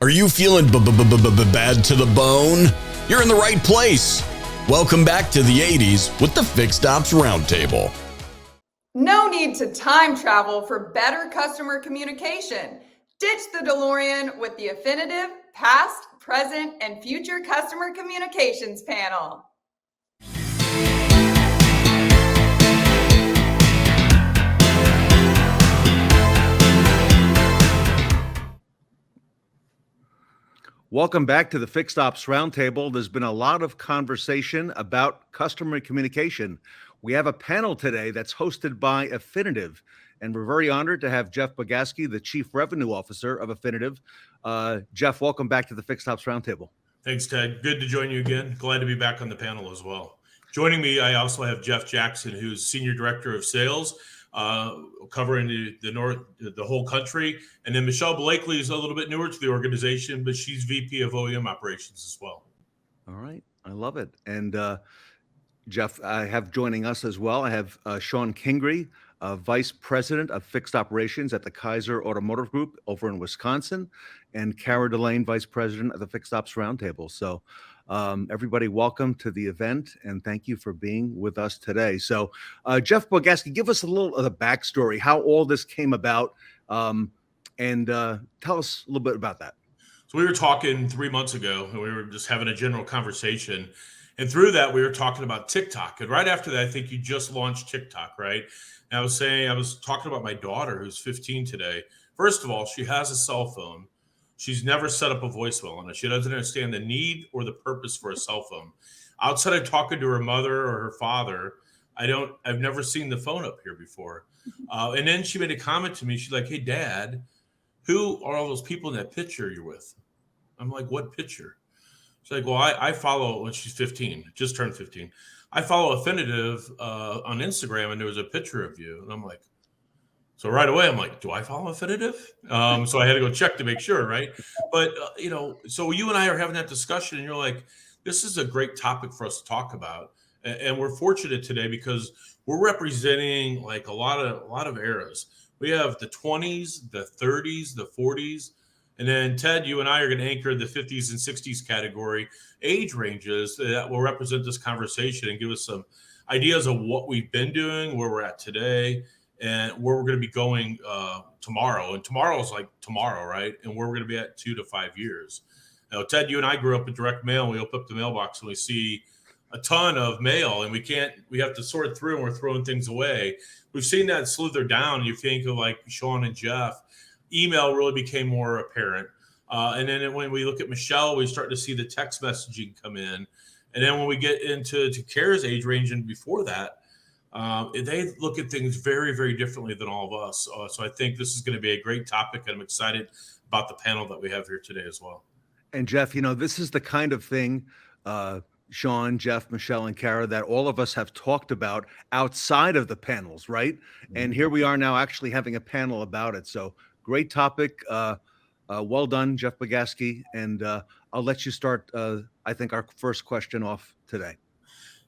Are you feeling bad to the bone? You're in the right place. Welcome back to the 80s with the Fixed Ops Roundtable. No need to time travel for better customer communication. Ditch the DeLorean with the Affinitiv Past, Present, and Future Customer Communications Panel. Welcome back to the Fixed Ops Roundtable. There's been a lot of conversation about customer communication. We have a panel today that's hosted by Affinitiv, and we're very honored to have Jeff Bogaski, the Chief Revenue Officer of Affinitiv. Jeff, welcome back to the Fixed Ops Roundtable. Thanks, Ted. Good to join you again. Glad to be back on the panel as well. Joining me, I also have Jeff Jackson, who's Senior Director of Sales, covering the whole country. And then Michelle Blakeley is a little bit newer to the organization, but she's VP of OEM operations as well. All right. I love it. And Jeff, I have joining us as well. I have Shawn Kingrey, Vice President of Fixed Operations at the Kaiser Automotive Group over in Wisconsin, and Delaine, Vice President of the Fixed Ops Roundtable. So everybody, welcome to the event, and thank you for being with us today. So Jeff Bogaski, give us a little of the backstory, how all this came about, and tell us a little bit about that. So we were talking 3 months ago, and we were just having a general conversation. And through that, we were talking about TikTok. And right after that, I think you just launched TikTok, right? And I was talking about my daughter, who's 15 today. First of all, she has a cell phone. She's never set up a voicemail on it. She doesn't understand the need or the purpose for a cell phone. Outside of talking to her mother or her father, I've never seen the phone up here before. And then she made a comment to me. She's like, "Hey, Dad, who are all those people in that picture you're with?" I'm like, "What picture?" She's like, "Well, I follow," when she's 15, just turned 15. "I follow Affinitiv on Instagram, and there was a picture of you." And I'm like, so right away, I'm like, do I follow Affinitiv? So I had to go check to make sure, right? But, so you and I are having that discussion, and you're like, this is a great topic for us to talk about. And we're fortunate today because we're representing like a lot of eras. We have the 20s, the 30s, the 40s. And then, Ted, you and I are going to anchor the 50s and 60s category age ranges that will represent this conversation and give us some ideas of what we've been doing, where we're at today, and where we're going to be going tomorrow. And tomorrow's like tomorrow, right? And where we're going to be at 2 to 5 years. Now, Ted, you and I grew up in direct mail. We open up the mailbox and we see a ton of mail, and we have to sort through, and we're throwing things away. We've seen that slither down. You think of like Shawn and Jeff. Email really became more apparent. And then when we look at Michelle, we start to see the text messaging come in. And then when we get into Kara's age range and before that, they look at things very, very differently than all of us. So I think this is going to be a great topic, and I'm excited about the panel that we have here today as well. And Jeff, this is the kind of thing, Shawn, Jeff, Michelle, and Kara, that all of us have talked about outside of the panels, right? Mm-hmm. And here we are now actually having a panel about it. So great topic. Well done, Jeff Bogaski. And I'll let you start, I think, our first question off today.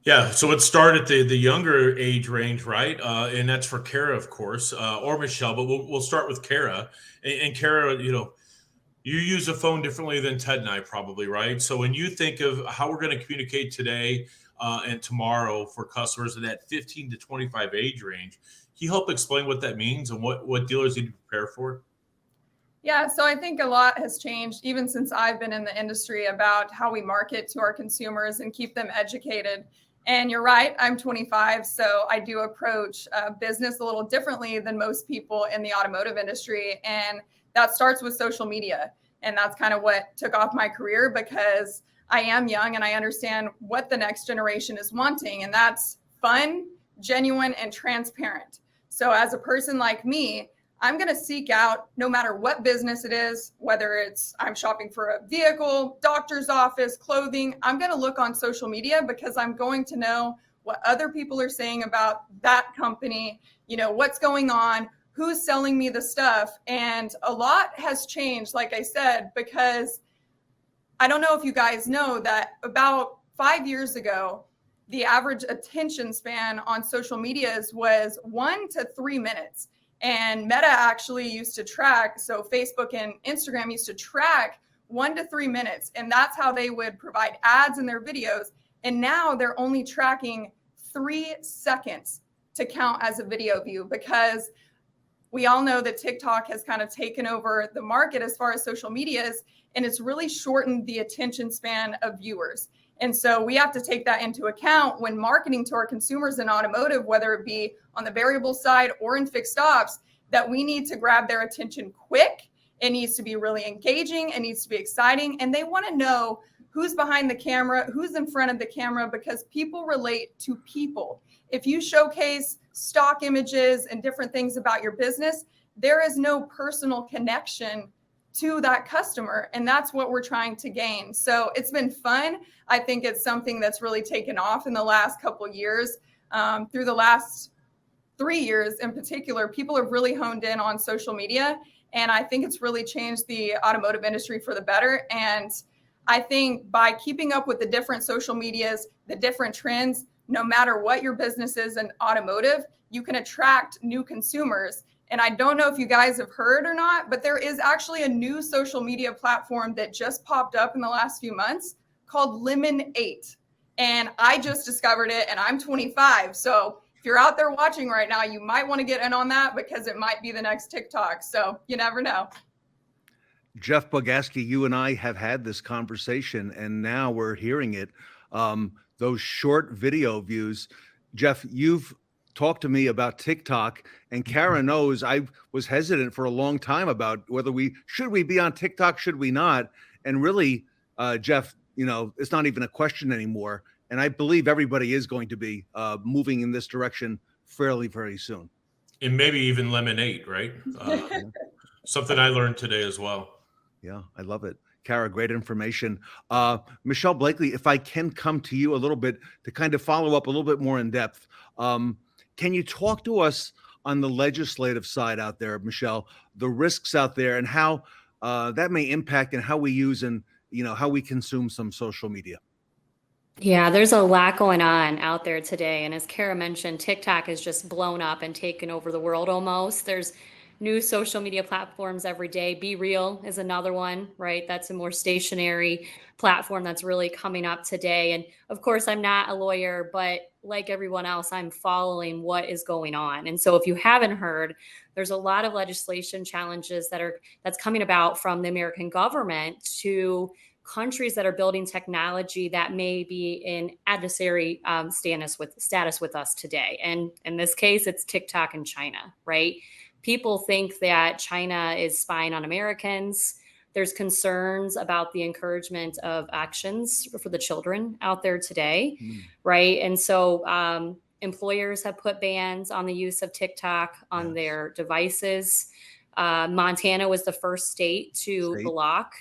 Yeah, so let's start at the younger age range, right? And that's for Kara, of course, or Michelle, but we'll start with Kara. And Kara, you use a phone differently than Ted and I probably, right? So when you think of how we're going to communicate today and tomorrow for customers in that 15 to 25 age range, can you help explain what that means and what dealers need to prepare for? Yeah, so I think a lot has changed even since I've been in the industry about how we market to our consumers and keep them educated. And you're right, I'm 25, so I do approach business a little differently than most people in the automotive industry. And that starts with social media. And that's kind of what took off my career because I am young and I understand what the next generation is wanting. And that's fun, genuine, and transparent. So as a person like me, I'm going to seek out no matter what business it is, whether it's I'm shopping for a vehicle, doctor's office, clothing, I'm going to look on social media because I'm going to know what other people are saying about that company, what's going on, who's selling me the stuff. And a lot has changed, like I said, because I don't know if you guys know that about 5 years ago, the average attention span on social medias was 1 to 3 minutes. And Meta actually used to track, so Facebook and Instagram used to track 1 to 3 minutes. And that's how they would provide ads in their videos. And now they're only tracking 3 seconds to count as a video view, because we all know that TikTok has kind of taken over the market as far as social media is, and it's really shortened the attention span of viewers. And so we have to take that into account when marketing to our consumers in automotive, whether it be on the variable side or in fixed ops, that we need to grab their attention quick. It needs to be really engaging. It needs to be exciting. And they want to know who's behind the camera, who's in front of the camera, because people relate to people. If you showcase stock images and different things about your business, there is no personal connection to that customer. And that's what we're trying to gain. So it's been fun. I think it's something that's really taken off in the last couple of years. Through the last 3 years in particular, people have really honed in on social media. And I think it's really changed the automotive industry for the better. And I think by keeping up with the different social medias, the different trends, no matter what your business is in automotive, you can attract new consumers. And I don't know if you guys have heard or not, but there is actually a new social media platform that just popped up in the last few months called Lemon8. And I just discovered it, and I'm 25. So if you're out there watching right now, you might want to get in on that, because it might be the next TikTok. So you never know. Jeff Bogaski, you and I have had this conversation, and now we're hearing it. Those short video views. Jeff, you've talked to me about TikTok, and Kara knows I was hesitant for a long time about whether should we be on TikTok, should we not? And really, Jeff, it's not even a question anymore. And I believe everybody is going to be moving in this direction fairly, very soon. And maybe even Lemon8, right? Something I learned today as well. Yeah, I love it. Kara, great information. Michelle Blakeley, if I can come to you a little bit to kind of follow up a little bit more in depth, can you talk to us on the legislative side out there, Michelle, the risks out there and how that may impact and how we use and how we consume some social media? Yeah, there's a lot going on out there today. And as Kara mentioned, TikTok has just blown up and taken over the world almost. There's new social media platforms every day. Be Real is another one, right? That's a more stationary platform that's really coming up today. And of course, I'm not a lawyer, but like everyone else, I'm following what is going on. And so if you haven't heard, there's a lot of legislation challenges that's coming about from the American government to countries that are building technology that may be in adversary status with us today. And in this case, it's TikTok and China, right? People think that China is spying on Americans. There's concerns about the encouragement of actions for the children out there today, right? And so employers have put bans on the use of TikTok on their devices. Montana was the first state to block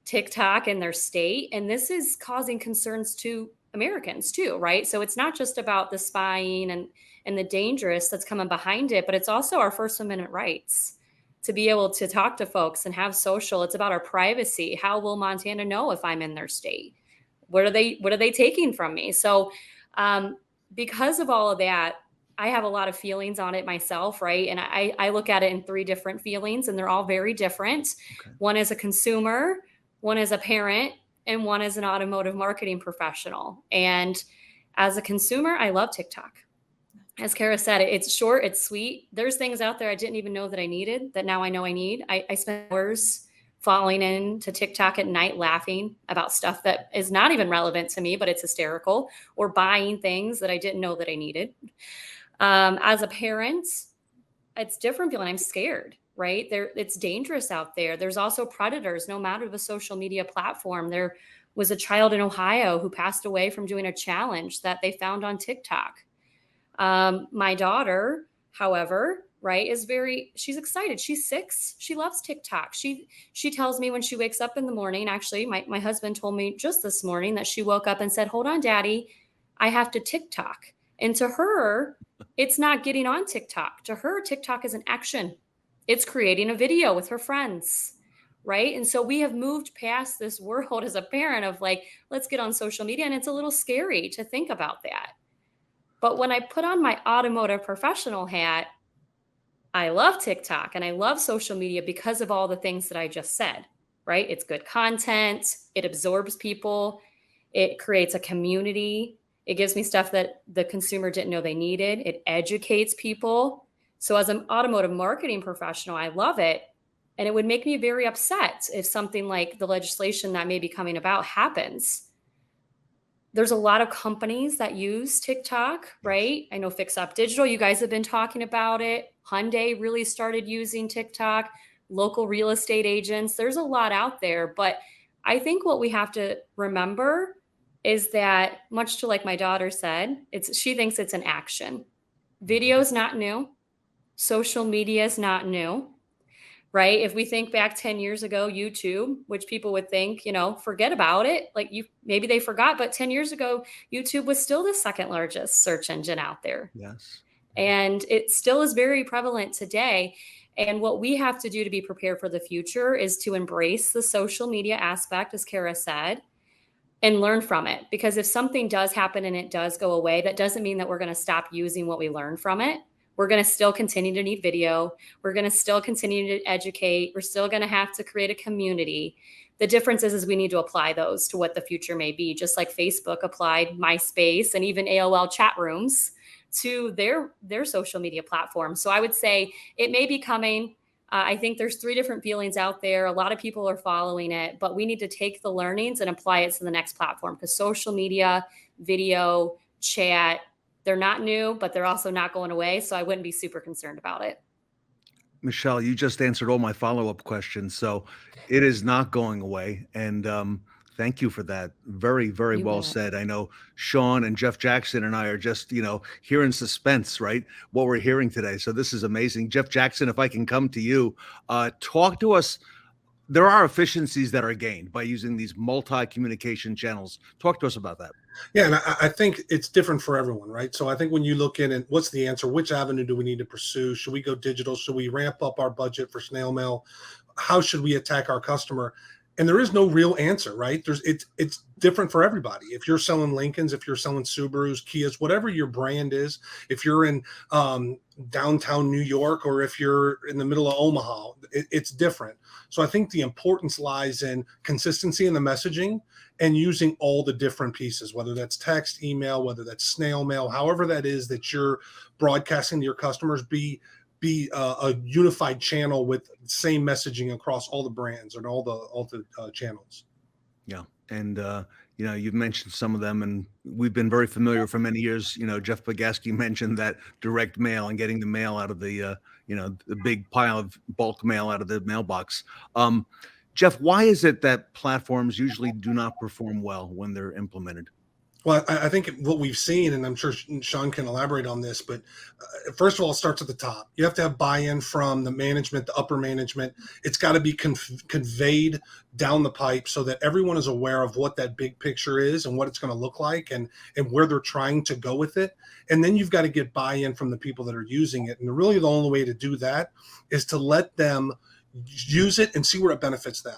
TikTok in their state. And this is causing concerns to Americans too, right? So it's not just about the spying and the dangerous that's coming behind it, but it's also our First Amendment rights to be able to talk to folks and have social. It's about our privacy. How will Montana know if I'm in their state? What are they taking from me? So because of all of that, I have a lot of feelings on it myself, right? And I look at it in 3 different feelings, and they're all very different. Okay. One is a consumer, one is a parent, and one is an automotive marketing professional. And as a consumer, I love TikTok. As Kara said, it's short, it's sweet. There's things out there I didn't even know that I needed that now I know I need. I spent hours falling into TikTok at night laughing about stuff that is not even relevant to me, but it's hysterical, or buying things that I didn't know that I needed. As a parent, it's different feeling. I'm scared, right? It's dangerous out there. There's also predators, no matter the social media platform. There was a child in Ohio who passed away from doing a challenge that they found on TikTok. My daughter, however, right, she's excited. She's 6. She loves TikTok. She tells me when she wakes up in the morning, actually, my husband told me just this morning that she woke up and said, "Hold on, Daddy, I have to TikTok." And to her, it's not getting on TikTok. To her, TikTok is an action. It's creating a video with her friends, right? And so we have moved past this world as a parent of like, let's get on social media. And it's a little scary to think about that. But when I put on my automotive professional hat, I love TikTok and I love social media because of all the things that I just said, right? It's good content. It absorbs people. It creates a community. It gives me stuff that the consumer didn't know they needed. It educates people. So as an automotive marketing professional, I love it. And it would make me very upset if something like the legislation that may be coming about happens. There's a lot of companies that use TikTok, right? I know Fix Up Digital, you guys have been talking about it. Hyundai really started using TikTok, local real estate agents. There's a lot out there. But I think what we have to remember is that, much to like my daughter said, she thinks it's an action. Video is not new. Social media is not new, right? If we think back 10 years ago, YouTube, which people would think, forget about it. Like maybe they forgot, but 10 years ago, YouTube was still the second largest search engine out there. Yes. And it still is very prevalent today. And what we have to do to be prepared for the future is to embrace the social media aspect, as Kara said, and learn from it. Because if something does happen and it does go away, that doesn't mean that we're going to stop using what we learned from it. We're going to still continue to need video. We're going to still continue to educate. We're still going to have to create a community. The difference is we need to apply those to what the future may be, just like Facebook applied MySpace and even AOL chat rooms to their social media platform. So I would say it may be coming. I think there's 3 different feelings out there. A lot of people are following it, but we need to take the learnings and apply it to the next platform, because social media, video, chat, they're not new, but they're also not going away. So I wouldn't be super concerned about it. Michelle, you just answered all my follow-up questions. So it is not going away. And thank you for that. Very, very well said. I know Shawn and Jeff Jackson and I are just, here in suspense, right? What we're hearing today. So this is amazing. Jeff Jackson, if I can come to you, talk to us. There are efficiencies that are gained by using these multi-communication channels. Talk to us about that. Yeah, and I think it's different for everyone, right? So I think when you look in and what's the answer, which avenue do we need to pursue? Should we go digital? Should we ramp up our budget for snail mail? How should we attack our customer? And there is no real answer, right? It's different for everybody. If you're selling Lincolns, if you're selling Subarus, Kias, whatever your brand is, if you're in downtown New York or if you're in the middle of Omaha, it's different. So I think the importance lies in consistency in the messaging and using all the different pieces, whether that's text, email, whether that's snail mail, however that is that you're broadcasting to your customers, be a unified channel with same messaging across all the brands and all the channels. Yeah. And, you've mentioned some of them, and we've been very familiar for many years. Jeff Bogaski mentioned that direct mail and getting the mail out of the big pile of bulk mail out of the mailbox. Jeff, why is it that platforms usually do not perform well when they're implemented? Well, I think what we've seen, and I'm sure Shawn can elaborate on this, but first of all, it starts at the top. You have to have buy-in from the management, the upper management. It's got to be conveyed down the pipe so that everyone is aware of what that big picture is and what it's going to look like and where they're trying to go with it. And then you've got to get buy-in from the people that are using it. And really the only way to do that is to let them use it and see where it benefits them.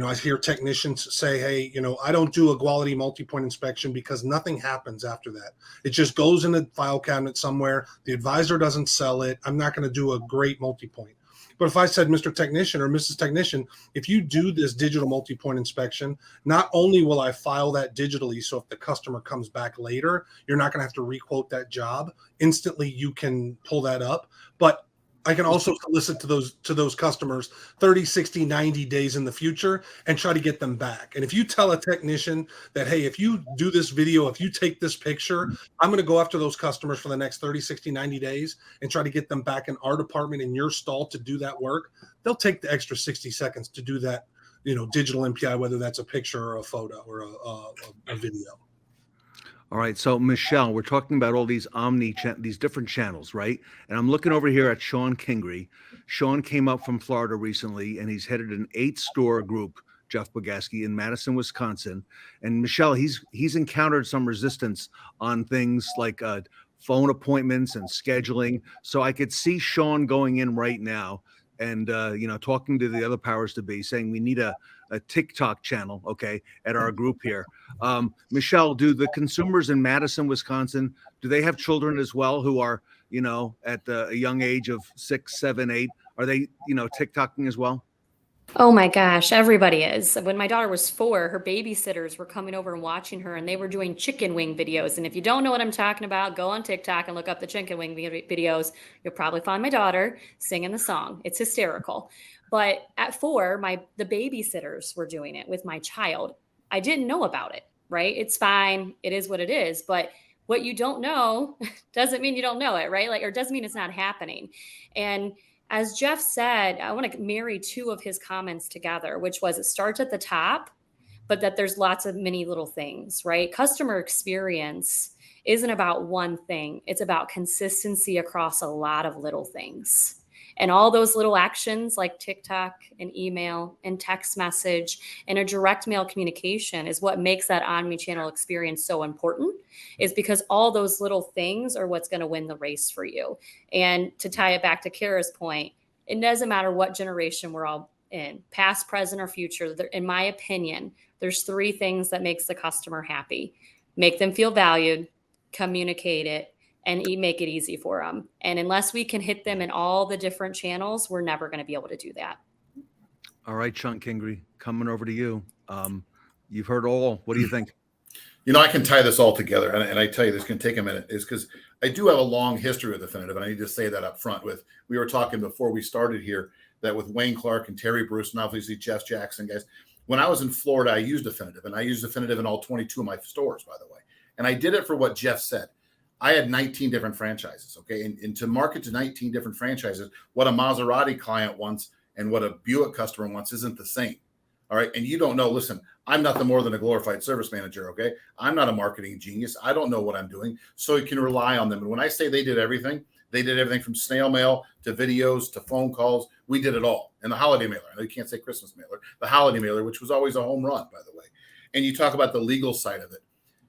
I hear technicians say, hey, I don't do a quality multi-point inspection because nothing happens after that. It just goes in a file cabinet somewhere. The advisor doesn't sell it. I'm not going to do a great multi-point. But if I said, Mr. Technician or Mrs. Technician, if you do this digital multi-point inspection, not only will I file that digitally, so if the customer comes back later, you're not going to have to requote that job. Instantly, you can pull that up. But I can also solicit to those customers 30, 60, 90 days in the future and try to get them back. And if you tell a technician that, hey, if you do this video, if you take this picture, I'm going to go after those customers for the next 30, 60, 90 days and try to get them back in our department in your stall to do that work, they'll take the extra 60 seconds to do that, digital MPI, whether that's a picture or a photo or a video. All right. So, Michelle, we're talking about all these these different channels, right? And I'm looking over here at Shawn Kingrey. Shawn came up from Florida recently, and he's headed an 8-store group, Jeff Bogaski, in Madison, Wisconsin. And Michelle, he's encountered some resistance on things like phone appointments and scheduling. So I could see Shawn going in right now and, talking to the other powers to be, saying we need a TikTok channel, okay, at our group here. Michelle, do the consumers in Madison, Wisconsin, do they have children as well who are, at a young age of 6, 7, 8? Are they, TikToking as well? Oh my gosh, everybody is. When my daughter was 4, her babysitters were coming over and watching her, and they were doing chicken wing videos. And if you don't know what I'm talking about, go on TikTok and look up the chicken wing videos. You'll probably find my daughter singing the song. It's hysterical. But at 4, the babysitters were doing it with my child. I didn't know about it, right? It's fine. It is what it is. But what you don't know doesn't mean you don't know it, right? Like, or doesn't mean it's not happening. And as Jeff said, I want to marry 2 of his comments together, which was it starts at the top, but that there's lots of many little things, right? Customer experience isn't about one thing. It's about consistency across a lot of little things. And all those little actions like TikTok and email and text message and a direct mail communication is what makes that omni-channel experience so important, is because all those little things are what's going to win the race for you. And to tie it back to Kara's point, it doesn't matter what generation we're all in, past, present, or future. In my opinion, there's 3 things that makes the customer happy. Make them feel valued, communicate it, and make it easy for them. And unless we can hit them in all the different channels, we're never going to be able to do that. All right, Shawn Kingrey, coming over to you. You've heard all. What do you think? You know, I can tie this all together, and I tell you, this can take a minute, is because I do have a long history with Affinitiv, and I need to say that up front. We were talking before we started here that with Wayne Clark and Terry Bruce and obviously Jeff Jackson, guys, when I was in Florida, I used Affinitiv, and I used Affinitiv in all 22 of my stores, by the way. And I did it for what Jeff said. I had 19 different franchises, okay? And to market to 19 different franchises, what a Maserati client wants and what a Buick customer wants isn't the same, all right? And you don't know, listen, I'm nothing more than a glorified service manager, okay? I'm not a marketing genius. I don't know what I'm doing, so you can rely on them. And when I say they did everything from snail mail to videos to phone calls. We did it all. And the holiday mailer, I know you can't say Christmas mailer, the holiday mailer, which was always a home run, by the way. And you talk about the legal side of it.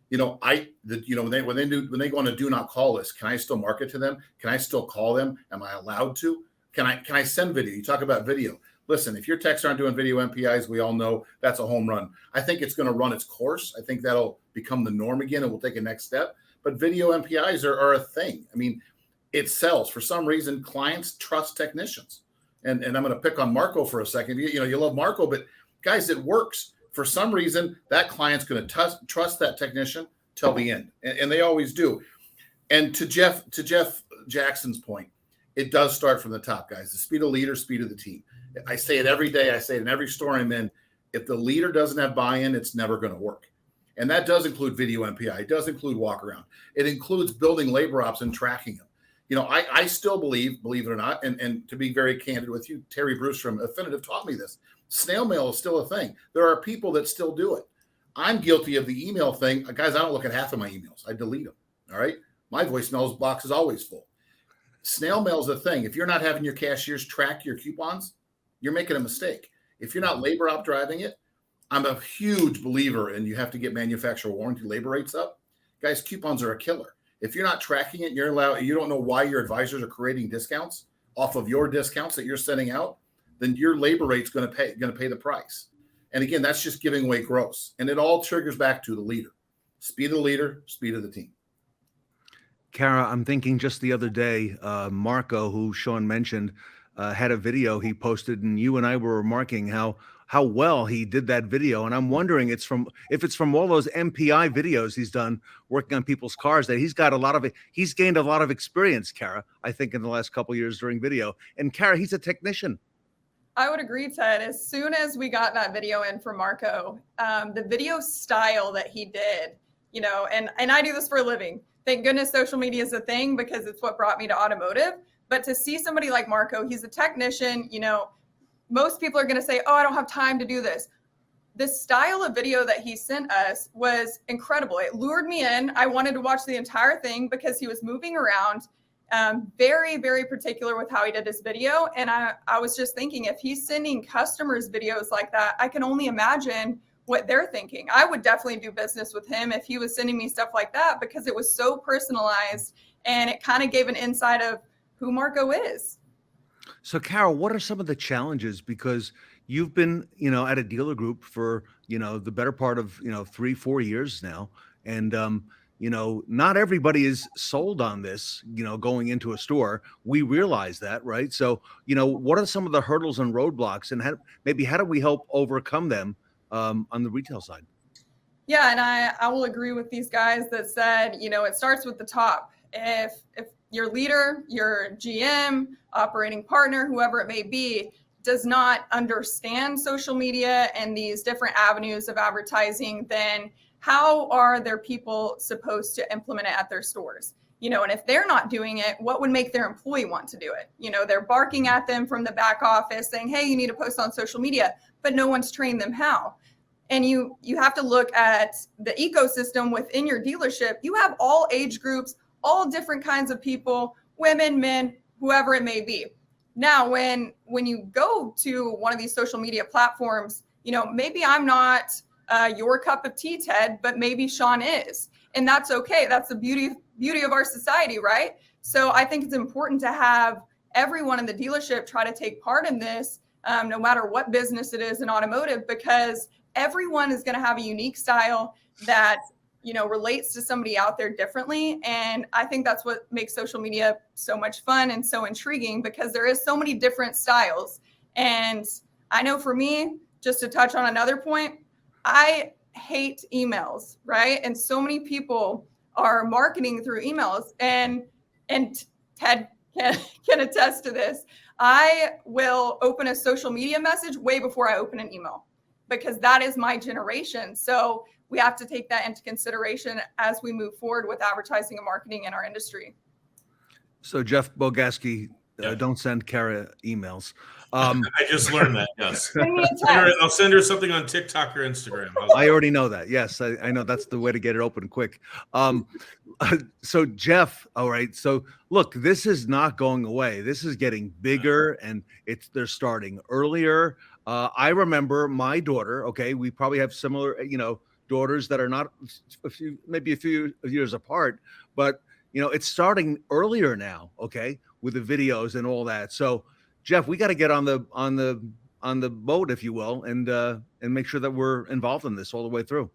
You know, when they go on a do not call list, can I still market to them? Can I still call them? Am I allowed to? Can I send video? You talk about video. Listen, if your techs aren't doing video MPIs, we all know that's a home run. I think it's going to run its course. I think that'll become the norm again, and we'll take a next step. But video MPIs are a thing. I mean, it sells. For some reason, clients trust technicians. And I'm going to pick on Marco for a second. You love Marco, but guys, it works. For some reason, that client's going to trust that technician till the end, and they always do. And to Jeff Jackson's point, it does start from the top, guys. The speed of leader, speed of the team. I say it every day. I say it in every store I'm in. If the leader doesn't have buy-in, it's never going to work. And that does include video MPI. It does include walk around. It includes building labor ops and tracking them. You know, I still believe it or not, and to be very candid with you, Terry Bruce from Affinitiv taught me this. Snail mail is still a thing. There are people that still do it. I'm guilty of the email thing. Guys, I don't look at half of my emails. I delete them. All right. My voicemail box is always full. Snail mail is a thing. If you're not having your cashiers track your coupons, you're making a mistake. If you're not labor op driving it, I'm a huge believer in you have to get manufacturer warranty labor rates up. Guys, coupons are a killer. If you're not tracking it, you don't know why your advisors are creating discounts off of your discounts that you're sending out, then your labor rate's going to pay the price. And again, that's just giving away gross. And it all triggers back to the leader. Speed of the leader, speed of the team. Kara, I'm thinking just the other day, Marco, who Shawn mentioned, had a video he posted, and you and I were remarking how well he did that video. And I'm wondering if it's from all those MPI videos he's done working on people's cars that he's gained a lot of experience, Kara, I think, in the last couple of years doing video. And Kara, he's a technician. I would agree, Ted. As soon as we got that video in from Marco, the video style that he did, and I do this for a living. Thank goodness social media is a thing because it's what brought me to automotive. But to see somebody like Marco, he's a technician, most people are going to say, oh, I don't have time to do this. The style of video that he sent us was incredible. It lured me in. I wanted to watch the entire thing because he was moving around. Very, very particular with how he did his video. And I was just thinking, if he's sending customers videos like that, I can only imagine what they're thinking. I would definitely do business with him if he was sending me stuff like that because it was so personalized and it kind of gave an insight of who Marco is. So, Carol, what are some of the challenges? Because you've been, at a dealer group for, the better part of, 3-4 years now. And, not everybody is sold on this, going into a store. We realize that, right? So, what are some of the hurdles and roadblocks, and how do we help overcome them on the retail side? Yeah, and I will agree with these guys that said, it starts with the top. If your leader, your GM, operating partner, whoever it may be, does not understand social media and these different avenues of advertising, then how are their people supposed to implement it at their stores? And if they're not doing it, what would make their employee want to do it? They're barking at them from the back office saying, hey, you need to post on social media, but no one's trained them how. And you have to look at the ecosystem within your dealership. You have all age groups, all different kinds of people, women, men, whoever it may be. Now, when you go to one of these social media platforms, maybe I'm not your cup of tea, Ted, but maybe Shawn is. And that's okay. That's the beauty of our society, right? So I think it's important to have everyone in the dealership try to take part in this, no matter what business it is in automotive, because everyone is going to have a unique style that relates to somebody out there differently. And I think that's what makes social media so much fun and so intriguing, because there is so many different styles. And I know for me, just to touch on another point, I hate emails, right? And so many people are marketing through emails, and Ted can attest to this. I will open a social media message way before I open an email, because that is my generation. So we have to take that into consideration as we move forward with advertising and marketing in our industry. So Jeff Bogaski, don't send Kara emails. I just learned that, yes. Send me a text. I'll send her something on TikTok or Instagram. I already know that. Yes, I know that's the way to get it open quick. So Jeff, all right. So look, this is not going away. This is getting bigger, and they're starting earlier. I remember my daughter. Okay, we probably have similar, daughters that are not maybe a few years apart, but it's starting earlier now. Okay, with the videos and all that. So Jeff, we got to get on the boat, if you will, and make sure that we're involved in this all the way through.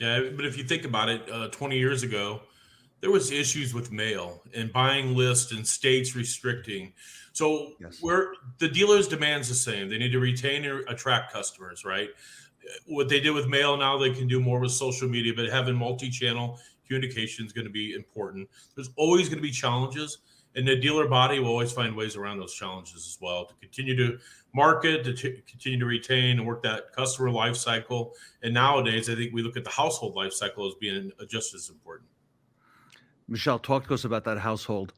Yeah, but if you think about it, 20 years ago, there was issues with mail and buying lists and states restricting. So where the dealers' demands the same. They need to retain or attract customers, right? What they did with mail, now they can do more with social media, but having multi-channel communication is going to be important. There's always going to be challenges, and the dealer body will always find ways around those challenges as well to continue to market, to continue to retain and work that customer life cycle. And nowadays, I think we look at the household life cycle as being just as important. Michelle, talk to us about that household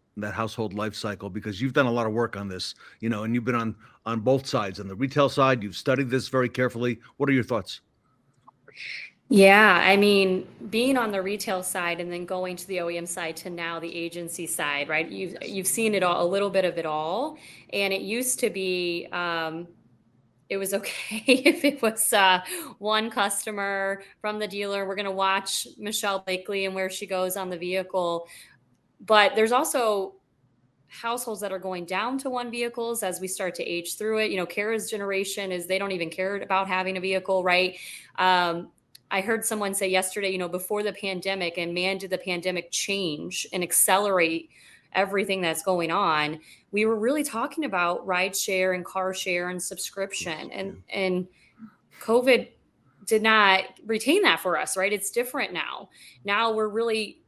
life cycle, because you've done a lot of work on this, and you've been on both sides. On the retail side, you've studied this very carefully. What are your thoughts? Yeah, I mean, being on the retail side and then going to the OEM side to now the agency side, right? You've seen it all, a little bit of it all. And it used to be, it was okay if it was one customer from the dealer. We're going to watch Michelle Blakeley and where she goes on the vehicle. But there's also households that are going down to one vehicles as we start to age through it. Kara's generation they don't even care about having a vehicle, right? I heard someone say yesterday, before the pandemic, and man, did the pandemic change and accelerate everything that's going on. We were really talking about ride share and car share and subscription, and COVID did not retain that for us, right? It's different now. Now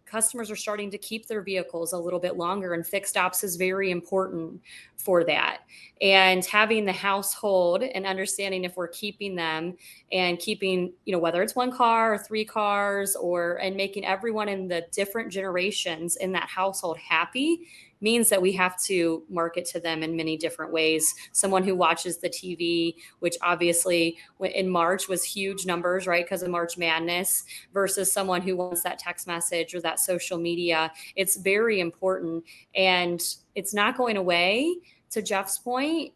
customers are starting to keep their vehicles a little bit longer, and fixed ops is very important for that. And having the household and understanding if we're keeping them and keeping, whether it's one car or three cars, and making everyone in the different generations in that household happy means that we have to market to them in many different ways. Someone who watches the TV, which obviously in March was huge numbers, right? Because of March Madness, versus someone who wants that text message or that social media. It's very important, and it's not going away. To Jeff's point,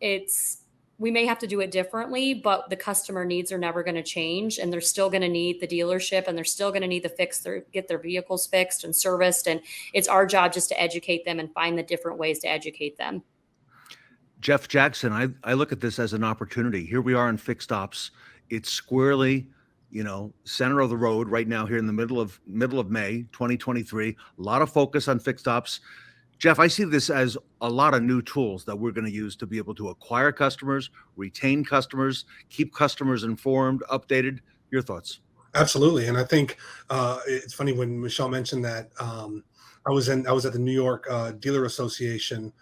we may have to do it differently, but the customer needs are never going to change, and they're still going to need the dealership, and they're still going to need get their vehicles fixed and serviced. And it's our job just to educate them and find the different ways to educate them. Jeff Jackson, I look at this as an opportunity. Here we are in fixed ops. It's squarely center of the road right now here in the middle of May 2023. A lot of focus on fixed ops. Jeff, I see this as a lot of new tools that we're going to use to be able to acquire customers, retain customers, keep customers informed, updated. Your thoughts? Absolutely. And I think it's funny when Michelle mentioned that. I was at the New York Dealer Association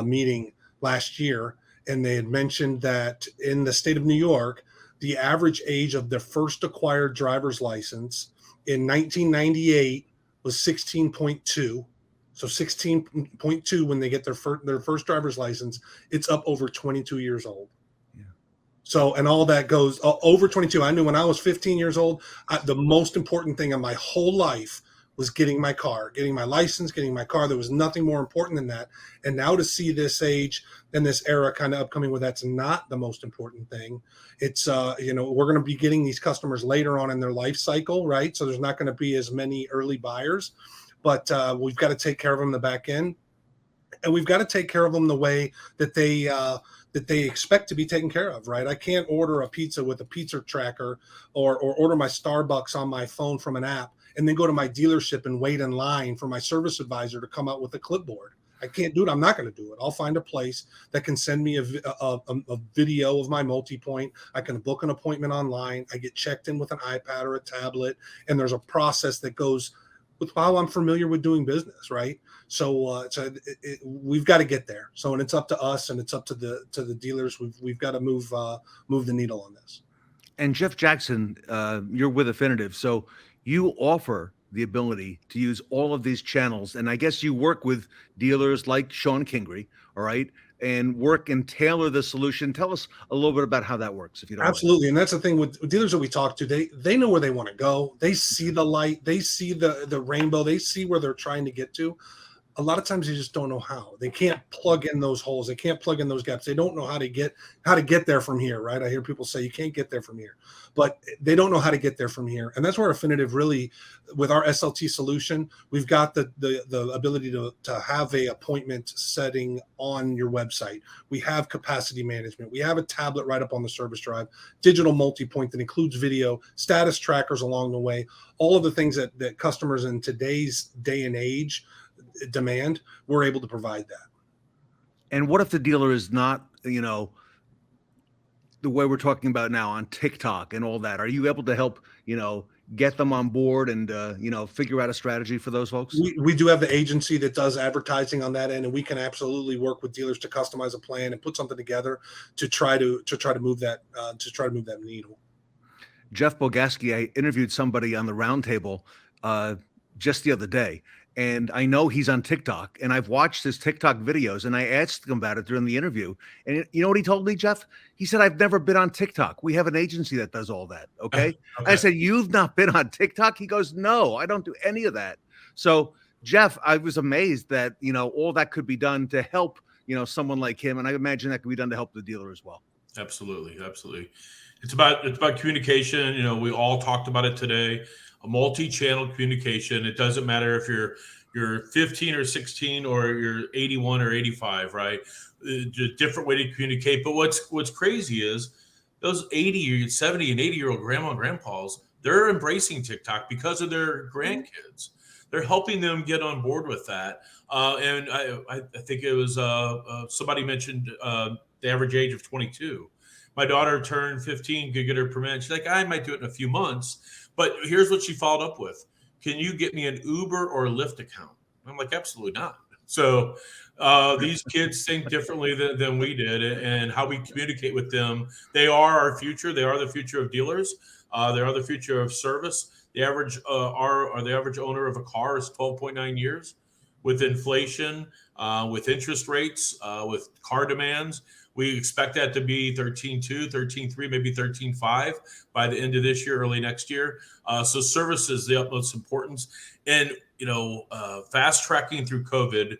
meeting last year, and they had mentioned that in the state of New York, the average age of their first acquired driver's license in 1998 was 16.2. So 16.2 when they get their first driver's license, it's up over 22 years old. So, and all that goes over 22. I knew when I was 15 years old, the most important thing in my whole life was getting my car, getting my license, getting my car. There was nothing more important than that. And now to see this age and this era kind of upcoming where that's not the most important thing. It's, we're going to be getting these customers later on in their life cycle, right? So there's not going to be as many early buyers, but we've got to take care of them in the back end. And we've got to take care of them the way that they expect to be taken care of, right? I can't order a pizza with a pizza tracker or order my Starbucks on my phone from an app and then go to my dealership and wait in line for my service advisor to come out with a clipboard. I can't do it. I'm not going to do it. I'll find a place that can send me a video of my multi-point. I can book an appointment online. I get checked in with an iPad or a tablet, and there's a process that goes with how I'm familiar with doing business, right? So we've got to get there. So, and it's up to us, and it's up to the dealers. We've got to move the needle on this. And Jeff Jackson, you're with Affinitiv, so you offer the ability to use all of these channels, and I guess you work with dealers like Shawn Kingrey, all right, and work and tailor the solution. Tell us a little bit about how that works, if you don't Absolutely. And that's the thing with dealers that we talk to, they know where they want to go. They see the light, they see the rainbow, they see where they're trying to get to. A lot of times they just don't know how. They can't plug in those holes. They can't plug in those gaps. They don't know how to get there from here, right? I hear people say you can't get there from here, but they don't know how to get there from here. And that's where Affinitiv really, with our SLT solution, we've got the ability to have a appointment setting on your website. We have capacity management. We have a tablet right up on the service drive, digital multi-point that includes video, status trackers along the way, all of the things that customers in today's day and age demand, we're able to provide that. And what if the dealer is not, the way we're talking about now on TikTok and all that? Are you able to help, get them on board and, figure out a strategy for those folks? We do have the agency that does advertising on that end, and we can absolutely work with dealers to customize a plan and put something together to try to move that needle. Jeff Bogaski, I interviewed somebody on the Roundtable just the other day. And I know he's on TikTok, and I've watched his TikTok videos, and I asked him about it during the interview. And you know what he told me, Jeff? He said, I've never been on TikTok. We have an agency that does all that. Okay. I said, you've not been on TikTok? He goes, no, I don't do any of that. So, Jeff, I was amazed that, all that could be done to help, someone like him. And I imagine that could be done to help the dealer as well. Absolutely. Absolutely. It's about communication. We all talked about it today. A multi-channel communication. It doesn't matter if you're 15 or 16 or you're 81 or 85, right? Just different way to communicate. But what's crazy is those 80, 70, and 80-year-old grandma and grandpas, they're embracing TikTok because of their grandkids. They're helping them get on board with that. And I think it was somebody mentioned the average age of 22. My daughter turned 15, could get her permit. She's like, I might do it in a few months. But here's what she followed up with. Can you get me an Uber or a Lyft account? I'm like, absolutely not. So these kids think differently than we did, and how we communicate with them. They are our future. They are the future of dealers. They are the future of service. The average the average owner of a car is 12.9 years. With inflation, with interest rates, with car demands, we expect that to be 13.2, 13.3, maybe 13.5 by the end of this year, early next year. So service is the utmost importance. And, fast tracking through COVID,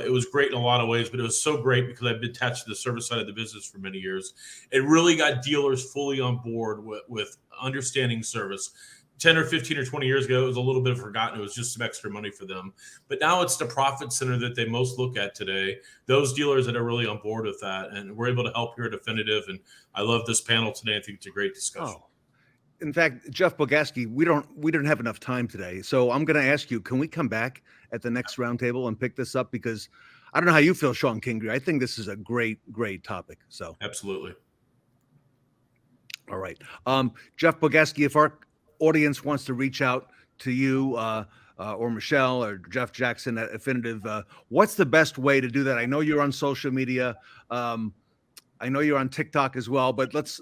it was great in a lot of ways, but it was so great because I've been attached to the service side of the business for many years. It really got dealers fully on board with understanding service. 10 or 15 or 20 years ago, it was a little bit forgotten. It was just some extra money for them. But now it's the profit center that they most look at today, those dealers that are really on board with that. And we're able to help here at Affinitiv. And I love this panel today. I think it's a great discussion. In fact, Jeff Bogaski, we didn't have enough time today, so I'm going to ask you: can we come back at the next roundtable and pick this up? Because I don't know how you feel, Shawn Kingrey. I think this is a great topic. So Absolutely. all right, Jeff Bogaski, if our audience wants to reach out to you or Michelle or Jeff Jackson at Affinitiv, what's the best way to do that? I know you're on social media. I know you're on TikTok as well, but let's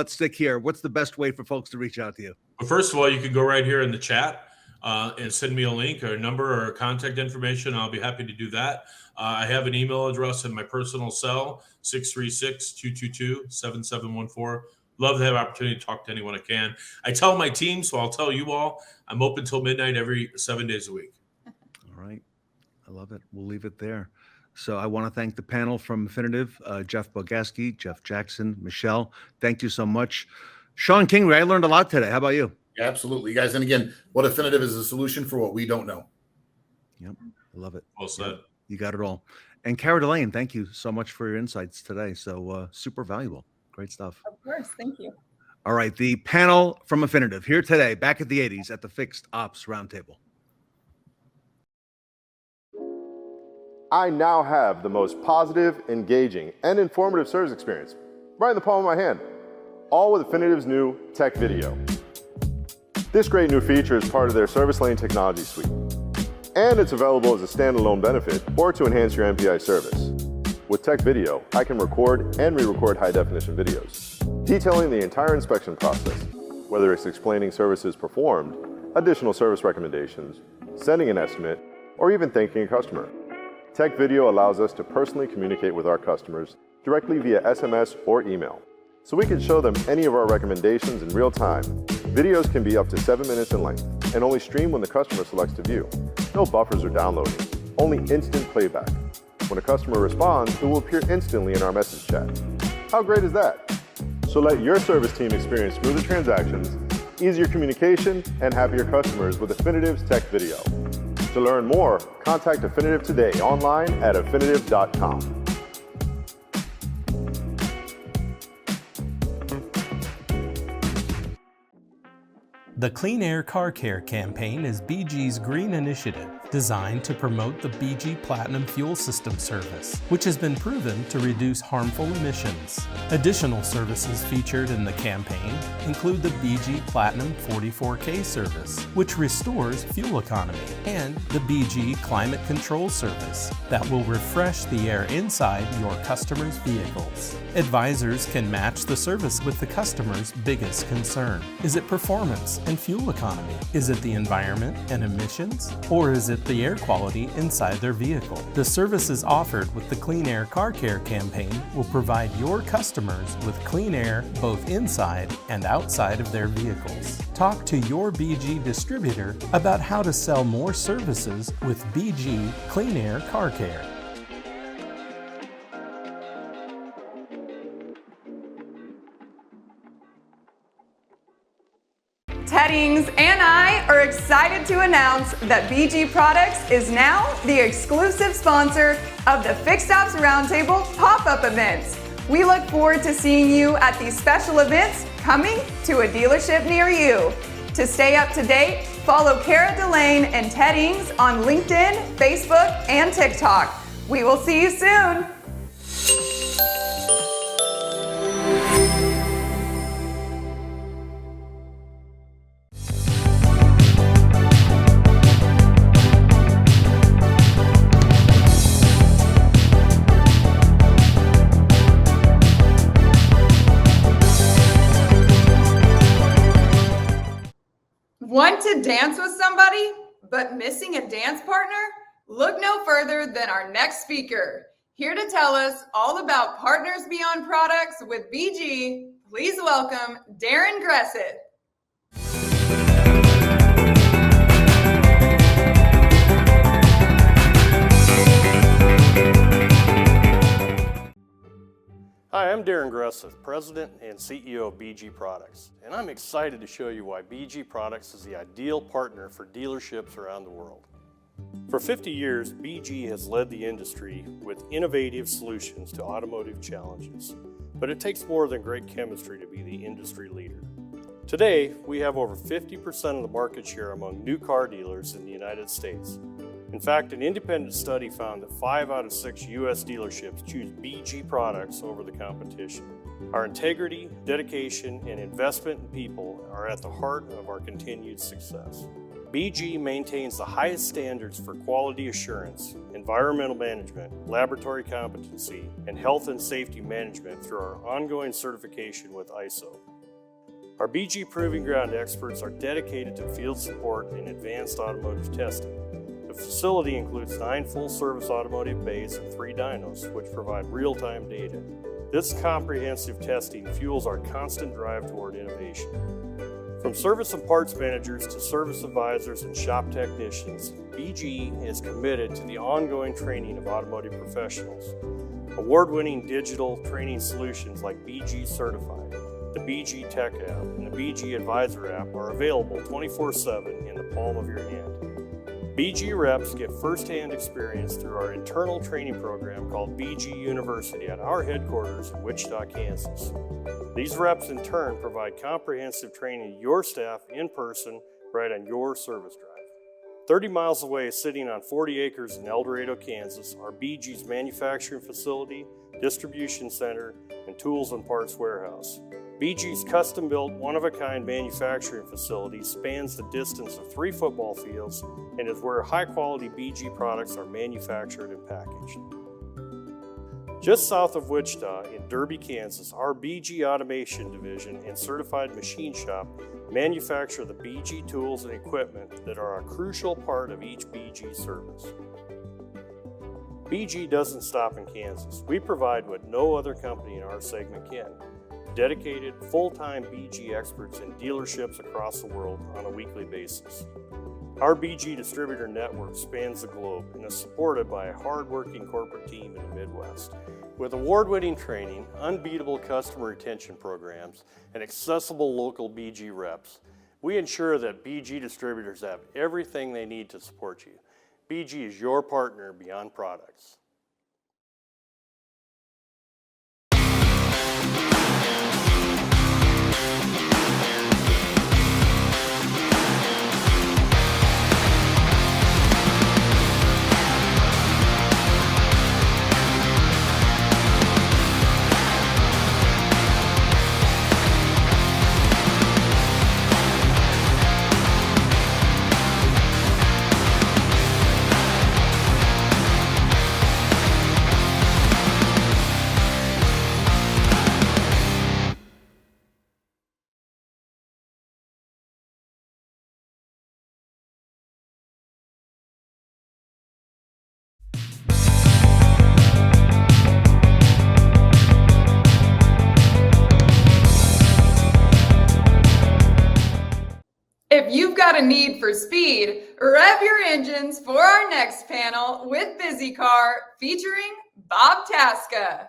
stick here. What's the best way for folks to reach out to you? Well, first of all, you can go right here in the chat and send me a link or a number or contact information. I'll be happy to do that. I have an email address in my personal cell, 636-222-7714. Love to have opportunity to talk to anyone I can. I tell my team, so I'll tell you all, I'm open till midnight every 7 days a week. All right. I love it. We'll leave it there. So I want to thank the panel from Affinitiv, Jeff Bogaski, Jeff Jackson, Michelle. Thank you so much. Shawn Kingrey, I learned a lot today. How about you? Yeah, absolutely, guys. And again, what Affinitiv is a solution for what we don't know. Yep. I love it. Well said. Yep. You got it all. And Delaine, thank you so much for your insights today. So super valuable. Great stuff. Of course. Thank you. All right. The panel from Affinitiv here today, back at the 80s at the Fixed Ops Roundtable. I now have the most positive, engaging, and informative service experience right in the palm of my hand, all with Affinitiv's new Tech Video. This great new feature is part of their Service Lane technology suite, and it's available as a standalone benefit or to enhance your MPI service. With Tech Video, I can record and re-record high-definition videos, detailing the entire inspection process, whether it's explaining services performed, additional service recommendations, sending an estimate, or even thanking a customer. Tech Video allows us to personally communicate with our customers directly via SMS or email, so we can show them any of our recommendations in real time. Videos can be up to 7 minutes in length and only stream when the customer selects to view. No buffers or downloading, only instant playback. When a customer responds, it will appear instantly in our message chat. How great is that? So let your service team experience smoother transactions, easier communication, and happier customers with Affinitiv's Tech Video. To learn more, contact Affinitiv today online at affinitiv.com. The Clean Air Car Care campaign is BG's green initiative designed to promote the BG Platinum fuel system service, which has been proven to reduce harmful emissions. Additional services featured in the campaign include the BG Platinum 44K service, which restores fuel economy, and the BG Climate Control service that will refresh the air inside your customers' vehicles. Advisors can match the service with the customer's biggest concern. Is it performance and fuel economy? Is it the environment and emissions? Or is it the air quality inside their vehicle? The services offered with the Clean Air Car Care campaign will provide your customers with clean air both inside and outside of their vehicles. Talk to your BG distributor about how to sell more services with BG Clean Air Car Care. Teddings and I are excited to announce that BG Products is now the exclusive sponsor of the Fixed Ops Roundtable pop-up events. We look forward to seeing you at these special events coming to a dealership near you. To stay up to date, follow Delaine and Teddings on LinkedIn, Facebook, and TikTok. We will see you soon. Want to dance with somebody, but missing a dance partner? Look no further than our next speaker. Here to tell us all about Partners Beyond Products with BG, please welcome Darin Greseth. Hi, I'm Darin Greseth, President and CEO of BG Products, and I'm excited to show you why BG Products is the ideal partner for dealerships around the world. For 50 years, BG has led the industry with innovative solutions to automotive challenges, but it takes more than great chemistry to be the industry leader. Today, we have over 50% of the market share among new car dealers in the United States. In fact, an independent study found that 5 out of 6 U.S. dealerships choose BG products over the competition. Our integrity, dedication, and investment in people are at the heart of our continued success. BG maintains the highest standards for quality assurance, environmental management, laboratory competency, and health and safety management through our ongoing certification with ISO. Our BG Proving Ground experts are dedicated to field support and advanced automotive testing. The facility includes 9 full-service automotive bays and 3 dynos, which provide real-time data. This comprehensive testing fuels our constant drive toward innovation. From service and parts managers to service advisors and shop technicians, BG is committed to the ongoing training of automotive professionals. Award-winning digital training solutions like BG Certified, the BG Tech app, and the BG Advisor app are available 24/7 in the palm of your hand. BG reps get first-hand experience through our internal training program called BG University at our headquarters in Wichita, Kansas. These reps in turn provide comprehensive training to your staff in person right on your service drive. 30 miles away, sitting on 40 acres in El Dorado, Kansas, are BG's manufacturing facility, distribution center, and tools and parts warehouse. BG's custom-built, one-of-a-kind manufacturing facility spans the distance of 3 football fields and is where high-quality BG products are manufactured and packaged. Just south of Wichita, in Derby, Kansas, our BG Automation Division and Certified Machine Shop manufacture the BG tools and equipment that are a crucial part of each BG service. BG doesn't stop in Kansas. We provide what no other company in our segment can. Dedicated, full-time BG experts in dealerships across the world on a weekly basis. Our BG distributor network spans the globe and is supported by a hard-working corporate team in the Midwest. With award-winning training, unbeatable customer retention programs, and accessible local BG reps, we ensure that BG distributors have everything they need to support you. BG is your partner beyond products. If you've got a need for speed, rev your engines for our next panel with BizzyCar featuring Bob Tasca.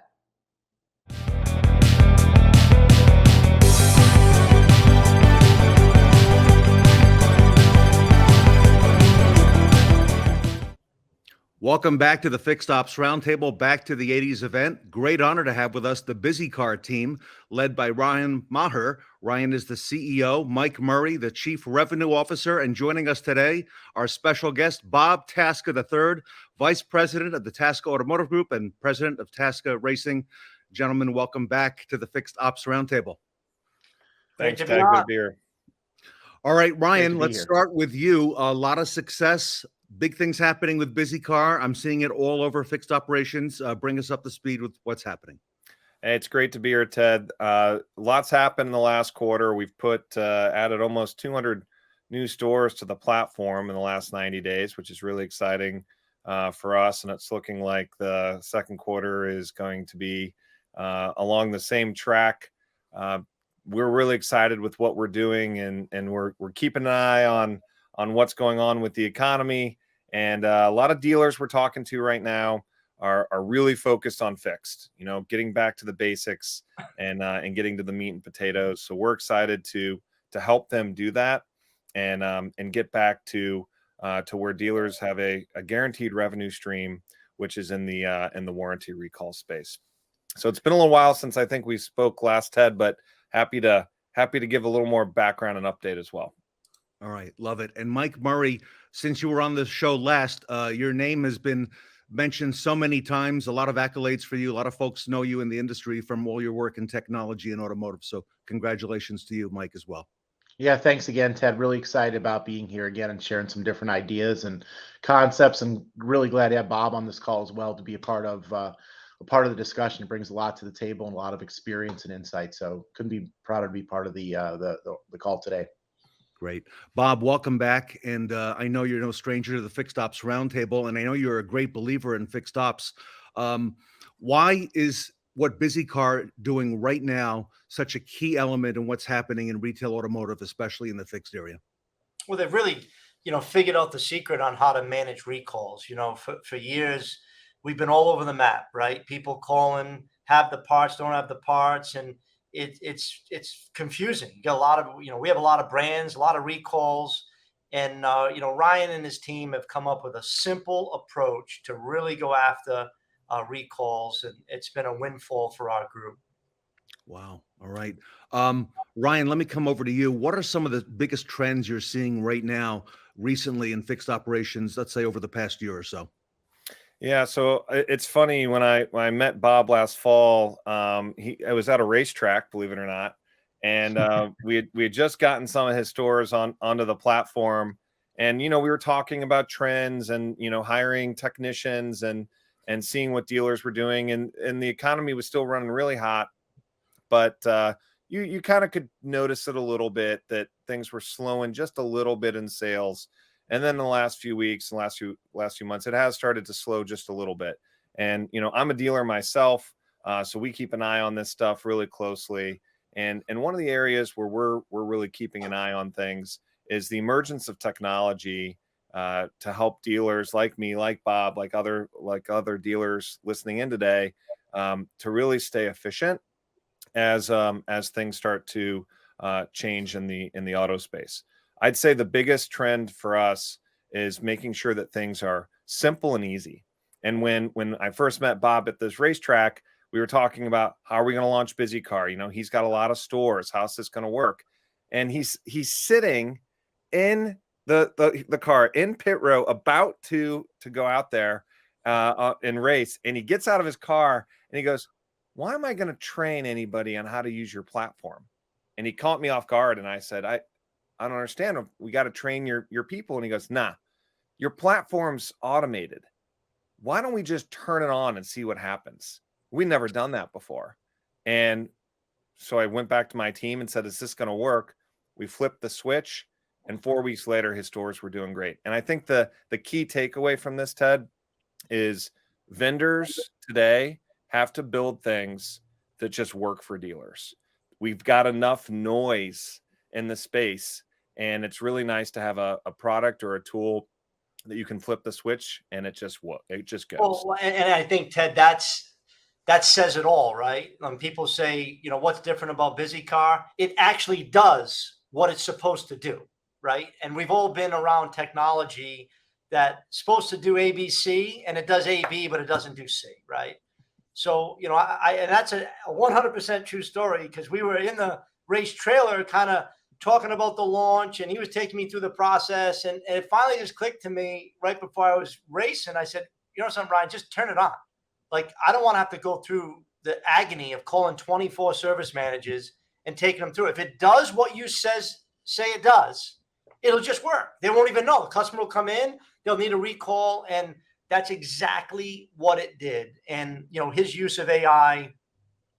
Welcome back to the Fixed Ops Roundtable, back to the 80s event. Great honor to have with us the BizzyCar team, led by Ryan Maher. Ryan is the CEO, Mike Murray, the Chief Revenue Officer, and joining us today, our special guest, Bob Tasca III, Vice President of the Tasca Automotive Group and President of Tasca Racing. Gentlemen, welcome back to the Fixed Ops Roundtable. Thanks, Ted. Good to be here. All right, Ryan, let's start with you. A lot of success. Big things happening with BizzyCar. I'm seeing it all over fixed operations. Bring us up to speed with what's happening. Hey, it's great to be here, Ted. Lots happened in the last quarter. We've added almost 200 new stores to the platform in the last 90 days, which is really exciting for us. And it's looking like the second quarter is going to be along the same track. We're really excited with what we're doing, and we're keeping an eye on what's going on with the economy. And a lot of dealers we're talking to right now are really focused on fixed, getting back to the basics and getting to the meat and potatoes. So we're excited to help them do that and get back to where dealers have a guaranteed revenue stream, which is in the warranty recall space. So it's been a little while since I think we spoke last, Ted, but happy to happy to give a little more background and update as well. All right, love it. And Mike Murray, since you were on the show last, your name has been mentioned so many times. A lot of accolades for you. A lot of folks know you in the industry from all your work in technology and automotive. So congratulations to you, Mike, as well. Yeah, thanks again, Ted. Really excited about being here again and sharing some different ideas and concepts, and really glad to have Bob on this call as well to be a part of the discussion. It brings a lot to the table and a lot of experience and insight. So couldn't be prouder to be part of the call today. Great. Bob, welcome back. And I know you're no stranger to the Fixed Ops Roundtable, and I know you're a great believer in fixed ops. Why is what BizzyCar doing right now such a key element in what's happening in retail automotive, especially in the fixed area? Well, they've really, figured out the secret on how to manage recalls. For years, we've been all over the map, right? People calling, have the parts, don't have the parts, and it's confusing. You got a lot of, we have a lot of brands, a lot of recalls, and Ryan and his team have come up with a simple approach to really go after recalls, and it's been a windfall for our group. Wow. All right. Ryan, let me come over to you. What are some of the biggest trends you're seeing right now recently in fixed operations, let's say over the past year or so? Yeah, so it's funny, when I met Bob last fall, I was at a racetrack, believe it or not, and we had just gotten some of his stores onto the platform, and we were talking about trends and hiring technicians and seeing what dealers were doing, and the economy was still running really hot, but you kind of could notice it a little bit that things were slowing just a little bit in sales. And then in the last few weeks and last few months, it has started to slow just a little bit. And, I'm a dealer myself, so we keep an eye on this stuff really closely. And one of the areas where we're really keeping an eye on things is the emergence of technology to help dealers like me, like Bob, like other dealers listening in today, to really stay efficient as things start to change in the auto space. I'd say the biggest trend for us is making sure that things are simple and easy. And when I first met Bob at this racetrack, we were talking about how are we going to launch BizzyCar? He's got a lot of stores. How's this going to work? And he's sitting in the car in pit row, about to go out there and race. And he gets out of his car and he goes, "Why am I going to train anybody on how to use your platform?" And he caught me off guard. And I said, I don't understand. We got to train your people. And he goes, "Nah, your platform's automated. Why don't we just turn it on and see what happens? We've never done that before." And so I went back to my team and said, "Is this going to work?" We flipped the switch, and 4 weeks later, his stores were doing great. And I think the key takeaway from this, Ted, is vendors today have to build things that just work for dealers. We've got enough noise in the space, and it's really nice to have a product or a tool that you can flip the switch and it just goes. Well, and I think, Ted, that says it all, right? People say, what's different about BizzyCar? It actually does what it's supposed to do, right? And we've all been around technology that's supposed to do ABC, and it does AB, but it doesn't do C, right? So, and that's a 100% true story, because we were in the race trailer kind of talking about the launch, and he was taking me through the process, and it finally just clicked to me right before I was racing. I said, something, Ryan, just turn it on. Like, I don't want to have to go through the agony of calling 24 service managers and taking them through. If it does what you say it does, it'll just work. They won't even know. The customer will come in, they'll need a recall, and that's exactly what it did. And, his use of AI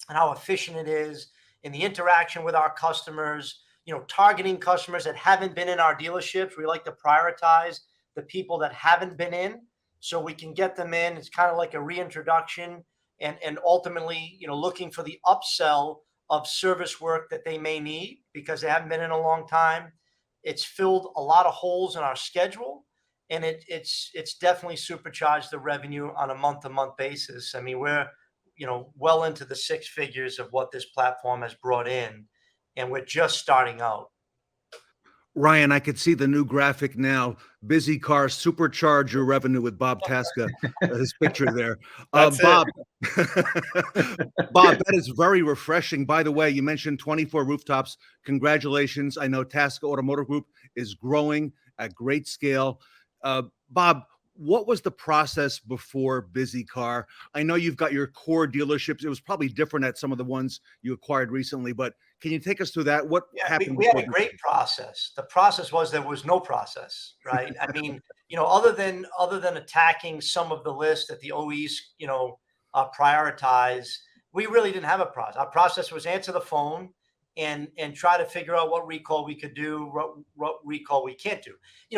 and how efficient it is in the interaction with our customers, targeting customers that haven't been in our dealerships. We like to prioritize the people that haven't been in so we can get them in. It's kind of like a reintroduction, and ultimately, looking for the upsell of service work that they may need because they haven't been in a long time. It's filled a lot of holes in our schedule, and it's definitely supercharged the revenue on a month-to-month basis. I mean, we're, well into the six figures of what this platform has brought in, and we're just starting out. Ryan, I could see the new graphic now. BizzyCar supercharge your revenue with Bob Tasca. His picture there. Bob, Bob, that is very refreshing. By the way, you mentioned 24 rooftops. Congratulations. I know Tasca Automotive Group is growing at great scale. Bob, what was the process before BizzyCar? I know you've got your core dealerships. It was probably different at some of the ones you acquired recently, but can you take us through that? What happened? We had a great process. The process was there was no process, right? I mean, other than attacking some of the lists that the OEs, prioritize, we really didn't have a process. Our process was answer the phone and try to figure out what recall we could do, what recall we can't do.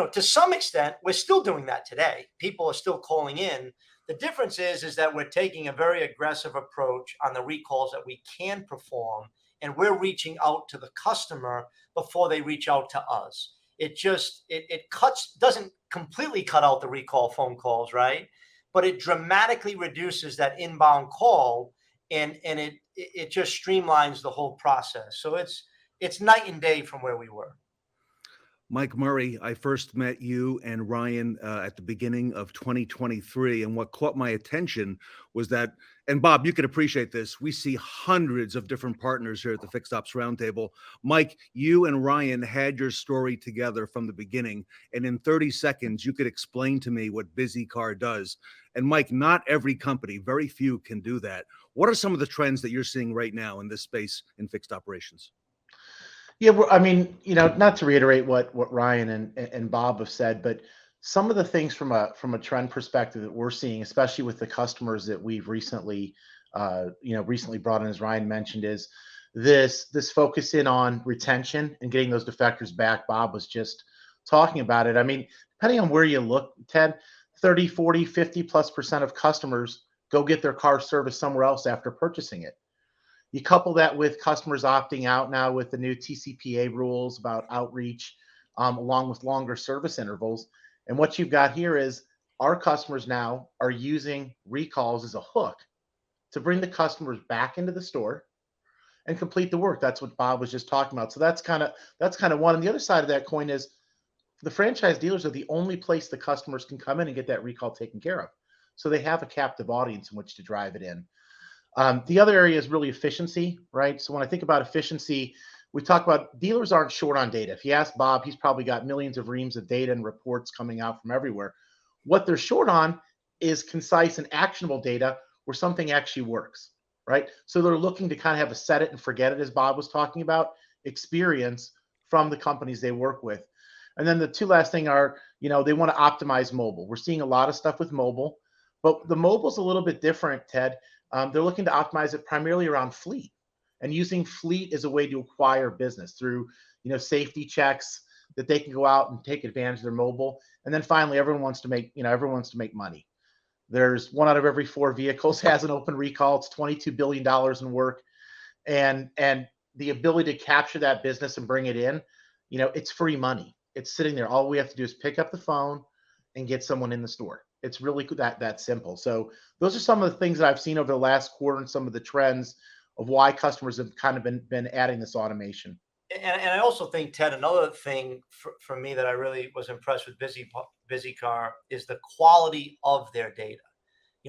To some extent, we're still doing that today. People are still calling in. The difference is that we're taking a very aggressive approach on the recalls that we can perform, and we're reaching out to the customer before they reach out to us. It doesn't completely cut out the recall phone calls, right? But it dramatically reduces that inbound call, and it just streamlines the whole process. So it's night and day from where we were. Mike Murray, I first met you and Ryan at the beginning of 2023. And what caught my attention was that, and Bob, you could appreciate this, we see hundreds of different partners here at the Fixed Ops Roundtable. Mike, you and Ryan had your story together from the beginning. And in 30 seconds, you could explain to me what BizzyCar does. And Mike, not every company, very few can do that. What are some of the trends that you're seeing right now in this space in fixed operations? Yeah, I mean, not to reiterate what Ryan and Bob have said, but some of the things from a trend perspective that we're seeing, especially with the customers that we've recently brought in, as Ryan mentioned, is this focus in on retention and getting those defectors back. Bob was just talking about it. I mean, depending on where you look, Ted, 30, 40, 50+% of customers go get their car serviced somewhere else after purchasing it. You couple that with customers opting out now with the new TCPA rules about outreach, along with longer service intervals. And what you've got here is our customers now are using recalls as a hook to bring the customers back into the store and complete the work. That's what Bob was just talking about. So that's kind of one. And the other side of that coin is the franchise dealers are the only place the customers can come in and get that recall taken care of. So they have a captive audience in which to drive it in. The other area is really efficiency, right? So when I think about efficiency, we talk about dealers aren't short on data. If you ask Bob, he's probably got millions of reams of data and reports coming out from everywhere. What they're short on is concise and actionable data where something actually works, right? So they're looking to kind of have a set it and forget it, as Bob was talking about, experience from the companies they work with. And then the two last thing are, they want to optimize mobile. We're seeing a lot of stuff with mobile, but the mobile's a little bit different, Ted. They're looking to optimize it primarily around fleet and using fleet as a way to acquire business through, safety checks that they can go out and take advantage of their mobile. And then finally, everyone wants to make money. There's 1 out of every 4 vehicles has an open recall. It's $22 billion in work. And the ability to capture that business and bring it in, it's free money. It's sitting there. All we have to do is pick up the phone and get someone in the store. It's really that simple. So those are some of the things that I've seen over the last quarter and some of the trends of why customers have kind of been adding this automation. And I also think, Ted, another thing for me that I really was impressed with BizzyCar is the quality of their data.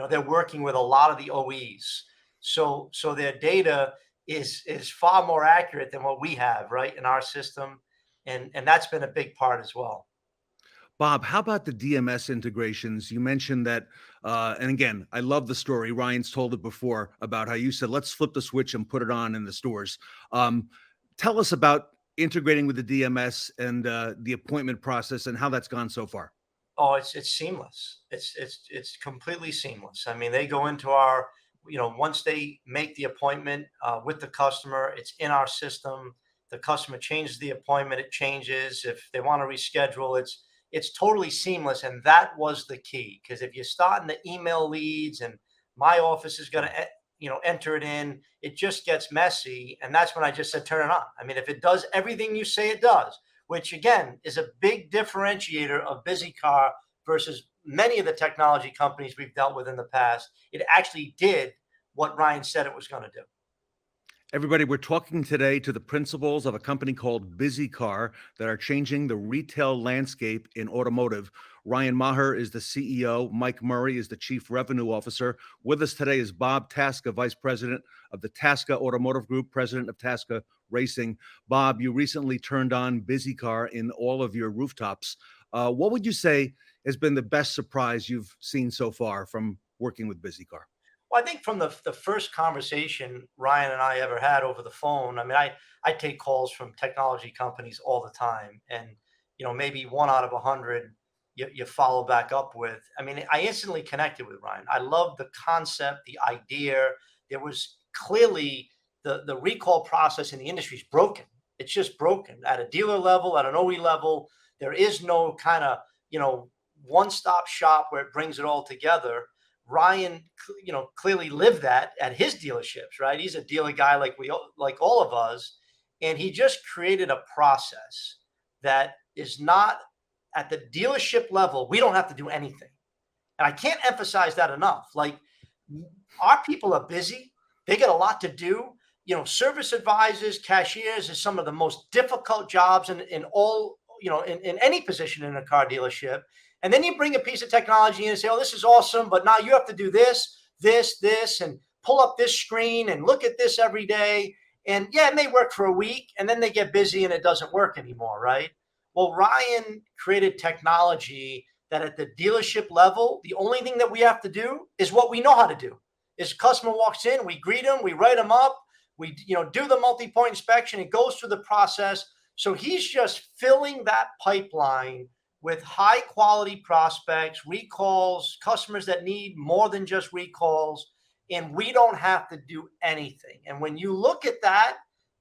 They're working with a lot of the OEs. So their data is far more accurate than what we have, right, in our system. And that's been a big part as well. Bob, how about the DMS integrations? You mentioned that, and again, I love the story. Ryan's told it before about how you said, let's flip the switch and put it on in the stores. Tell us about integrating with the DMS and the appointment process and how that's gone so far. Oh, it's seamless. It's completely seamless. I mean, they go into our, once they make the appointment with the customer, it's in our system. The customer changes the appointment, it changes. If they want to reschedule, it's totally seamless. And that was the key, because if you start in the email leads and my office is going to, enter it in, it just gets messy. And that's when I just said, turn it on. I mean, if it does everything you say it does, which again is a big differentiator of BizzyCar versus many of the technology companies we've dealt with in the past, it actually did what Ryan said it was going to do. Everybody, we're talking today to the principals of a company called BizzyCar that are changing the retail landscape in automotive. Ryan Maher is the CEO. Montgomery is the Chief Revenue Officer. With us today is Bob Tasca, Vice President of the Tasca Automotive Group, President of Tasca Racing. Bob, you recently turned on BizzyCar in all of your rooftops. What would you say has been the best surprise you've seen so far from working with BizzyCar? Well, I think from the first conversation Ryan and I ever had over the phone, I mean, I take calls from technology companies all the time, and maybe 1 out of 100 you follow back up with. I mean, I instantly connected with Ryan. I love the concept, the idea. There was clearly the recall process in the industry is broken. It's just broken at a dealer level, at an OE level. There is no kind of one-stop shop where it brings it all together. Ryan, clearly lived that at his dealerships, right? He's a dealer guy like all of us, and he just created a process that is not at the dealership level. We don't have to do anything, and I can't emphasize that enough. Like, our people are busy; they get a lot to do. Service advisors, cashiers is some of the most difficult jobs in all in any position in a car dealership. And then you bring a piece of technology in and say, oh, this is awesome, but now you have to do this, and pull up this screen and look at this every day. And yeah, it may work for a week, and then they get busy and it doesn't work anymore, right? Well, Ryan created technology that at the dealership level, the only thing that we have to do is what we know how to do. Is customer walks in, we greet them, we write them up, we do the multi-point inspection, it goes through the process. So he's just filling that pipeline with high quality prospects, recalls, customers that need more than just recalls, and we don't have to do anything. And when you look at that,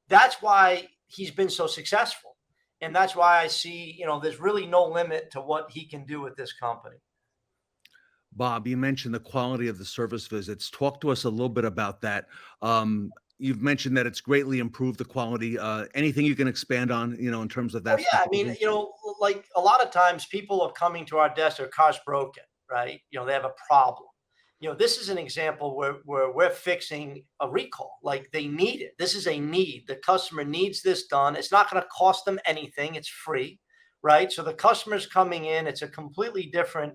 that's why he's been so successful. And that's why I see, there's really no limit to what he can do with this company. Bob, you mentioned the quality of the service visits. Talk to us a little bit about that. You've mentioned that it's greatly improved the quality. Anything you can expand on, in terms of that? Oh, yeah, I mean, like a lot of times people are coming to our desk, their car's broken, right? They have a problem. This is an example where we're fixing a recall. Like, they need it. This is a need. The customer needs this done. It's not going to cost them anything. It's free, right? So the customer's coming in. It's a completely different,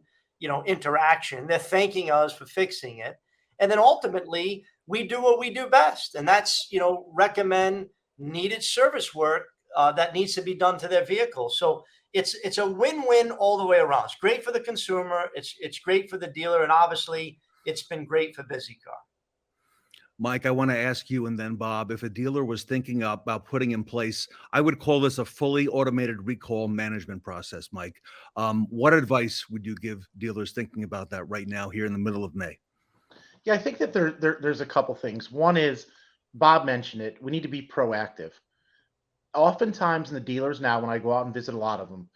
interaction. They're thanking us for fixing it. And then ultimately, we do what we do best, and that's, recommend needed service work that needs to be done to their vehicle. So it's a win-win all the way around. It's great for the consumer. It's great for the dealer, and obviously it's been great for BizzyCar. Mike, I want to ask you, and then Bob, if a dealer was thinking about putting in place, I would call this a fully automated recall management process. Mike, what advice would you give dealers thinking about that right now here in the middle of May? Yeah, I think that there's a couple things. One is, Bob mentioned it, we need to be proactive. Oftentimes in the dealers now, when I go out and visit a lot of them,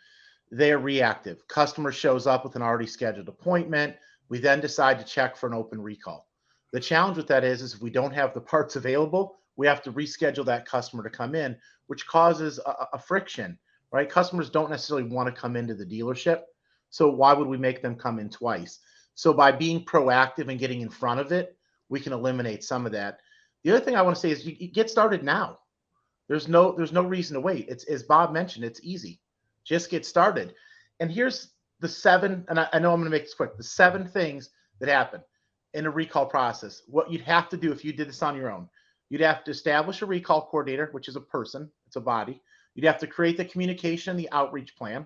they're reactive. Customer shows up with an already scheduled appointment. We then decide to check for an open recall. The challenge with that is if we don't have the parts available, we have to reschedule that customer to come in, which causes a friction, right? Customers don't necessarily want to come into the dealership. So why would we make them come in twice? So by being proactive and getting in front of it, we can eliminate some of that. The other thing I want to say is you get started now. There's no reason to wait. It's, as Bob mentioned, it's easy. Just get started. And here's the 7, and I know I'm going to make this quick, the 7 things that happen in a recall process. What you'd have to do if you did this on your own, you'd have to establish a recall coordinator, which is a person, it's a body. You'd have to create the communication, the outreach plan.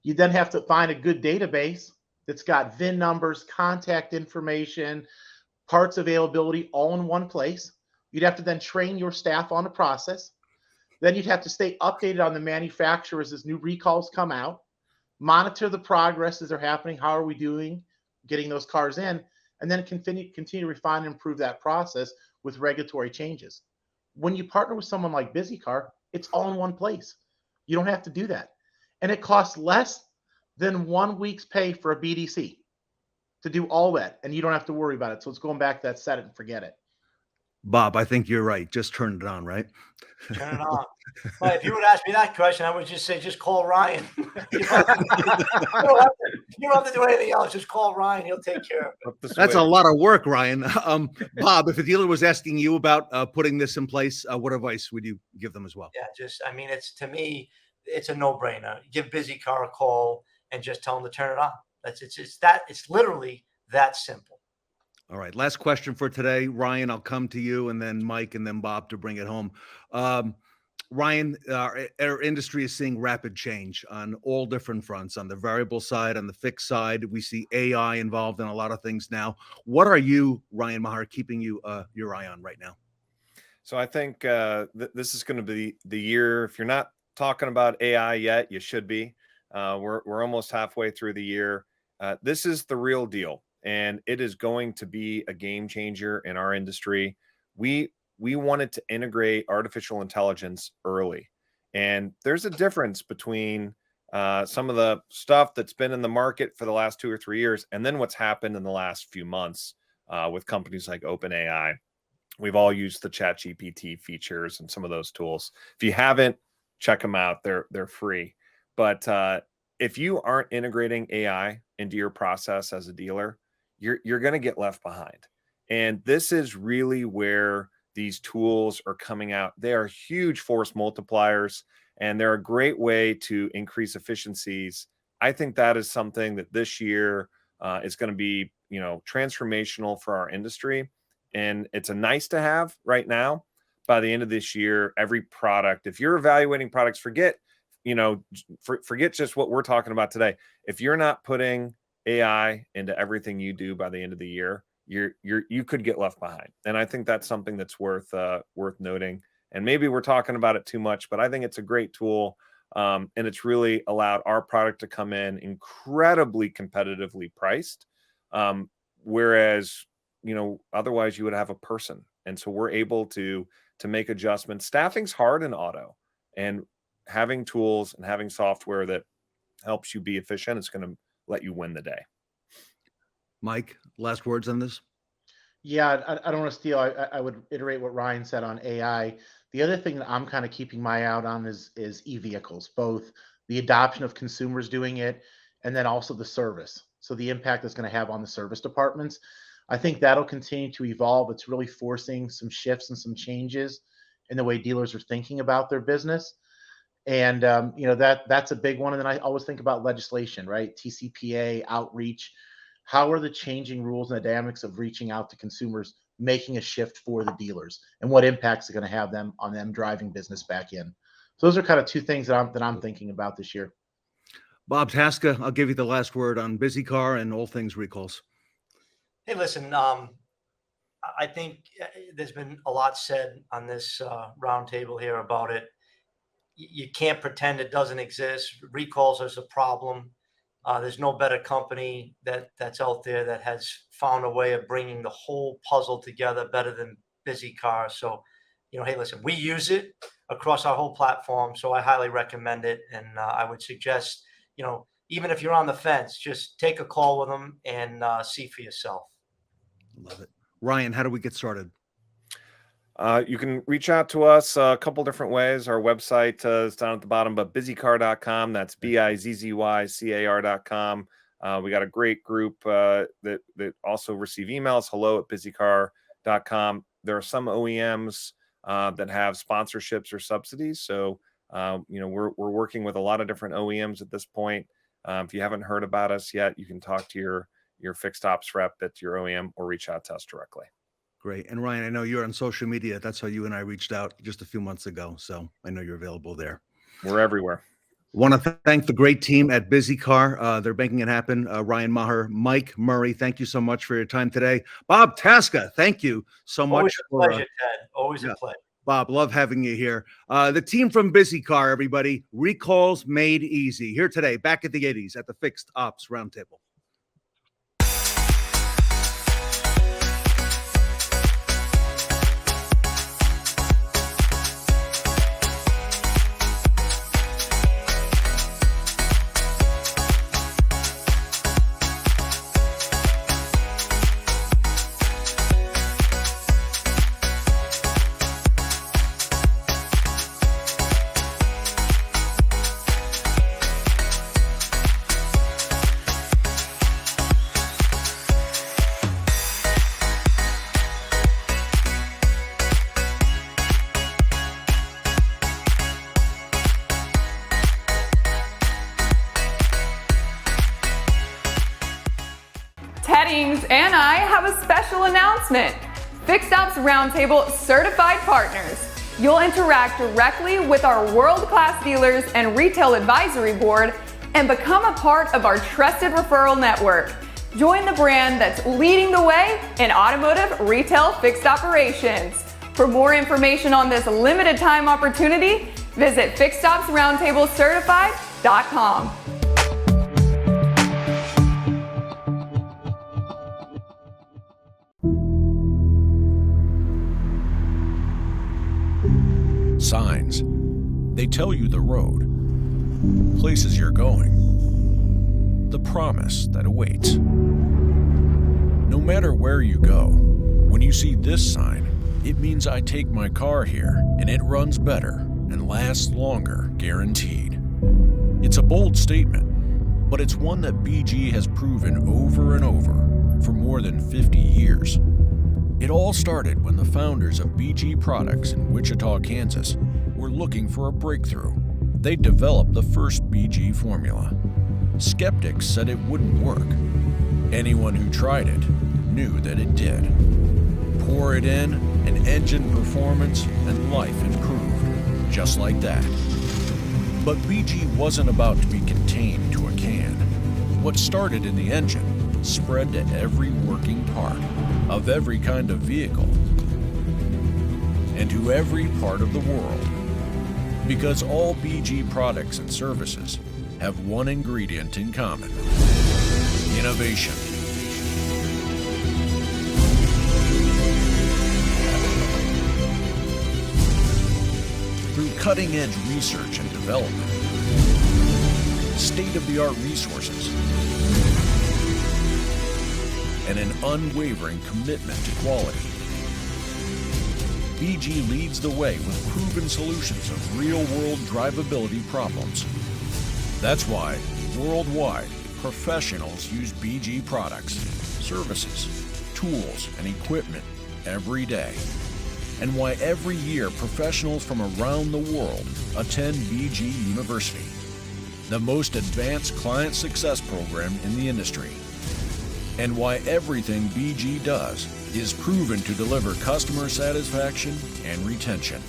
You then have to find a good database that's got VIN numbers, contact information, parts availability, all in one place. You'd have to then train your staff on the process. Then you'd have to stay updated on the manufacturers as new recalls come out, monitor the progress as they're happening. How are we doing getting those cars in? And then continue to refine and improve that process with regulatory changes. When you partner with someone like BizzyCar, it's all in one place. You don't have to do that. And it costs less than 1 week's pay for a BDC to do all that. And you don't have to worry about it. So it's going back to that set it and forget it. Bob, I think you're right. Just turn it on, right? Turn it on. Well, if you would ask me that question, I would just say, just call Ryan. You don't have to do anything else. Just call Ryan. He'll take care of it. That's a lot of work, Ryan. Bob, if a dealer was asking you about putting this in place, what advice would you give them as well? Yeah, to me, it's a no-brainer. Give BizzyCar a call and just tell them to turn it on. It's literally that simple. All right. Last question for today. Ryan, I'll come to you, and then Mike, and then Bob to bring it home. Ryan, our industry is seeing rapid change on all different fronts, on the variable side, on the fixed side. We see AI involved in a lot of things now. What are you, Ryan Maher, keeping your eye on right now? So I think this is going to be the year. If you're not talking about AI yet, you should be. We're almost halfway through the year. This is the real deal, and it is going to be a game changer in our industry. We wanted to integrate artificial intelligence early, and there's a difference between some of the stuff that's been in the market for the last 2 or 3 years, and then what's happened in the last few months with companies like OpenAI. We've all used the ChatGPT features and some of those tools. If you haven't, check them out. They're free. But if you aren't integrating AI into your process as a dealer, you're going to get left behind. And this is really where these tools are coming out. They are huge force multipliers, and they're a great way to increase efficiencies. I think that is something that this year is going to be, transformational for our industry. And it's a nice to have right now. By the end of this year, every product, if you're evaluating products, forget just what we're talking about today. If you're not putting AI into everything you do by the end of the year, you could get left behind. And I think that's something that's worth noting. And maybe we're talking about it too much, but I think it's a great tool. And it's really allowed our product to come in incredibly competitively priced. Whereas, otherwise you would have a person. And so we're able to make adjustments. Staffing's hard in auto, and having tools and having software that helps you be efficient, it's going to let you win the day. Mike, last words on this? Yeah, I don't want to steal. I would iterate what Ryan said on AI. The other thing that I'm kind of keeping my eye out on is e-vehicles, both the adoption of consumers doing it and then also the service. So the impact it's going to have on the service departments. I think that'll continue to evolve. It's really forcing some shifts and some changes in the way dealers are thinking about their business. And, that's a big one. And then I always think about legislation, right? TCPA, outreach. How are the changing rules and the dynamics of reaching out to consumers making a shift for the dealers, and what impacts are going to have on them driving business back in? So those are kind of two things that I'm thinking about this year. Bob Tasca, I'll give you the last word on BizzyCar and all things recalls. Hey, listen, I think there's been a lot said on this roundtable here about it. You can't pretend it doesn't exist. Recalls is a problem. There's no better company that's out there that has found a way of bringing the whole puzzle together better than BizzyCar. So, hey, listen, we use it across our whole platform, so I highly recommend it. And I would suggest, even if you're on the fence, just take a call with them and see for yourself. Love it. Ryan, how do we get started? You can reach out to us a couple different ways. Our website is down at the bottom, but BizzyCar.com. That's BizzyCar.com. We got a great group that also receive emails. hello@BizzyCar.com. There are some OEMs that have sponsorships or subsidies. So, we're working with a lot of different OEMs at this point. If you haven't heard about us yet, you can talk to your fixed ops rep at your OEM or reach out to us directly. Great. And Ryan, I know you're on social media. That's how you and I reached out just a few months ago. So I know you're available there. We're everywhere. Want to thank the great team at BizzyCar. They're making it happen. Ryan Maher, Mike Murray, thank you so much for your time today. Bob Tasca, thank you so much. Always a pleasure, Ted. Always a pleasure. Bob, love having you here. The team from BizzyCar, everybody. Recalls made easy. Here today, back at the 80s at the Fixed Ops Roundtable. Headings and I have a special announcement. Fixed Ops Roundtable certified partners. You'll interact directly with our world-class dealers and retail advisory board and become a part of our trusted referral network. Join the brand that's leading the way in automotive retail fixed operations. For more information on this limited time opportunity, visit fixedopsroundtablecertified.com. Signs. They tell you the road, places you're going, the promise that awaits. No matter where you go, when you see this sign, it means I take my car here and it runs better and lasts longer, guaranteed. It's a bold statement, but it's one that BG has proven over and over for more than 50 years. It all started when the founders of BG Products in Wichita, Kansas were looking for a breakthrough. They developed the first BG formula. Skeptics said it wouldn't work. Anyone who tried it knew that it did. Pour it in, and engine performance and life improved, just like that. But BG wasn't about to be contained to a can. What started in the engine spread to every working part of every kind of vehicle and to every part of the world. Because all BG products and services have one ingredient in common: innovation. Through cutting-edge research and development, state-of-the-art resources, and an unwavering commitment to quality, BG leads the way with proven solutions of real-world drivability problems. That's why, worldwide, professionals use BG products, services, tools, and equipment every day. And why every year professionals from around the world attend BG University, the most advanced client success program in the industry. And why everything BG does is proven to deliver customer satisfaction and retention.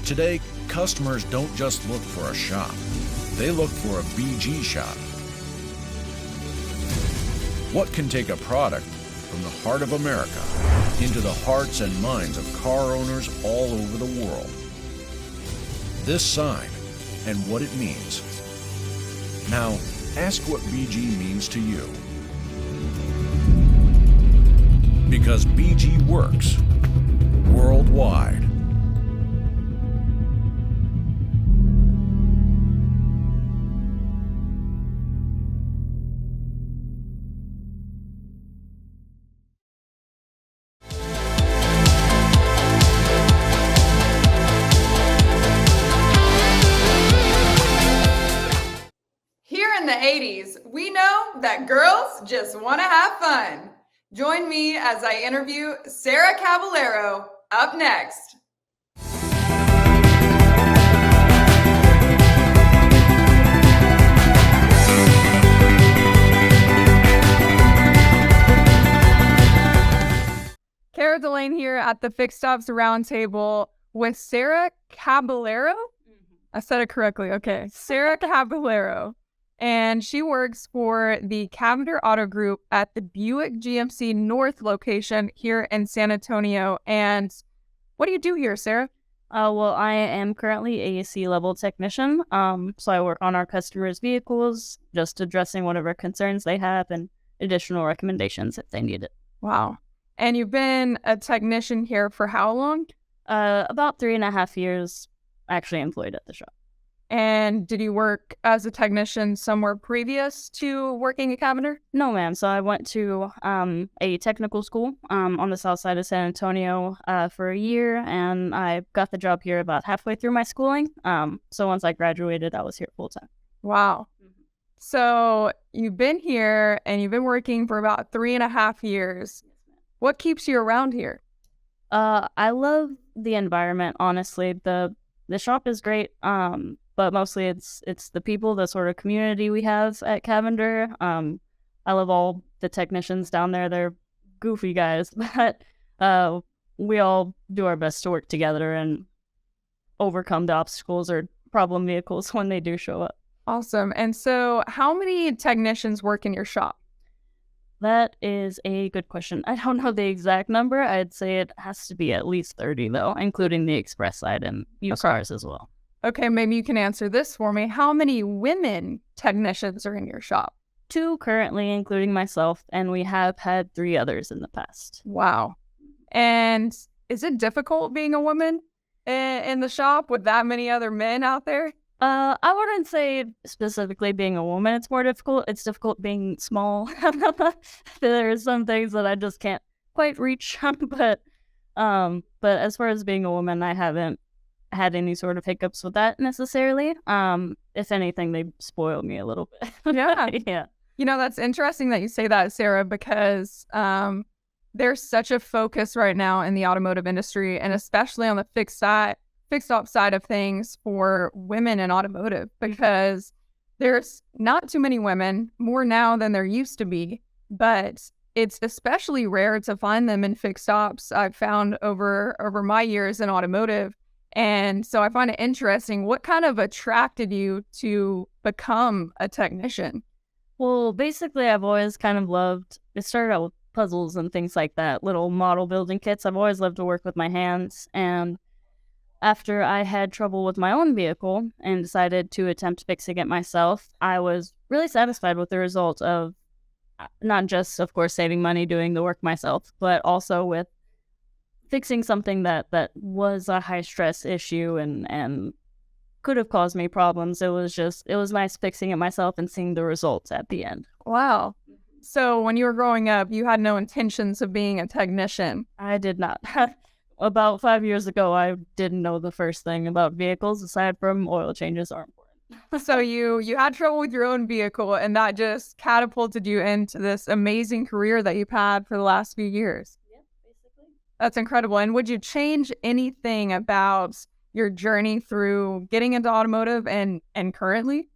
Today, customers don't just look for a shop, they look for a BG shop. What can take a product from the heart of America into the hearts and minds of car owners all over the world? This sign and what it means. Now, ask what BG means to you. Because BG works worldwide. Here in the 80s, we know that girls just want to have fun. Join me as I interview Sarah Caballero up next. Delaine here at the Fixed Ops Roundtable with Sarah Caballero. I said it correctly. Okay. Sarah Caballero. And she works for the Cavender Auto Group at the Buick GMC North location here in San Antonio. And what do you do here, Sarah? Well, I am currently a C-level technician. So I work on our customers' vehicles, just addressing whatever concerns they have and additional recommendations if they need it. Wow. And you've been a technician here for how long? About 3.5 years actually employed at the shop. And did you work as a technician somewhere previous to working at Cavender? No, ma'am. So I went to a technical school on the south side of San Antonio for a year, and I got the job here about halfway through my schooling. So once I graduated, I was here full time. Wow. So you've been here and you've been working for about 3.5 years. What keeps you around here? I love the environment, honestly. The shop is great. But mostly it's the people, the sort of community we have at Cavender. I love all the technicians down there. They're goofy guys, but we all do our best to work together and overcome the obstacles or problem vehicles when they do show up. Awesome. And so how many technicians work in your shop? That is a good question. I don't know the exact number. I'd say it has to be at least 30, though, including the express side and used cars as well. Okay, maybe you can answer this for me. How many women technicians are in your shop? 2 currently, including myself, and we have had 3 others in the past. Wow. And is it difficult being a woman in the shop with that many other men out there? I wouldn't say specifically being a woman it's more difficult. It's difficult being small. There are some things that I just can't quite reach. But as far as being a woman, I haven't had any sort of hiccups with that necessarily. If anything, they spoiled me a little bit. Yeah. Yeah. You know, that's interesting that you say that, Sarah, because there's such a focus right now in the automotive industry, and especially on the fixed op side of things for women in automotive, because there's not too many women, more now than there used to be, but it's especially rare to find them in fixed ops. I've found over my years in automotive. And so I find it interesting. What kind of attracted you to become a technician? Well, basically, I've always kind of loved, it started out with puzzles and things like that, little model building kits. I've always loved to work with my hands, and after I had trouble with my own vehicle and decided to attempt fixing it myself, I was really satisfied with the result of not just, of course, saving money doing the work myself, but also with fixing something that was a high-stress issue and could have caused me problems. It was nice fixing it myself and seeing the results at the end. Wow. So when you were growing up, you had no intentions of being a technician? I did not. About 5 years ago, I didn't know the first thing about vehicles aside from oil changes are important. So you had trouble with your own vehicle, and that just catapulted you into this amazing career that you've had for the last few years. Yeah, basically. That's incredible. And would you change anything about your journey through getting into automotive and currently?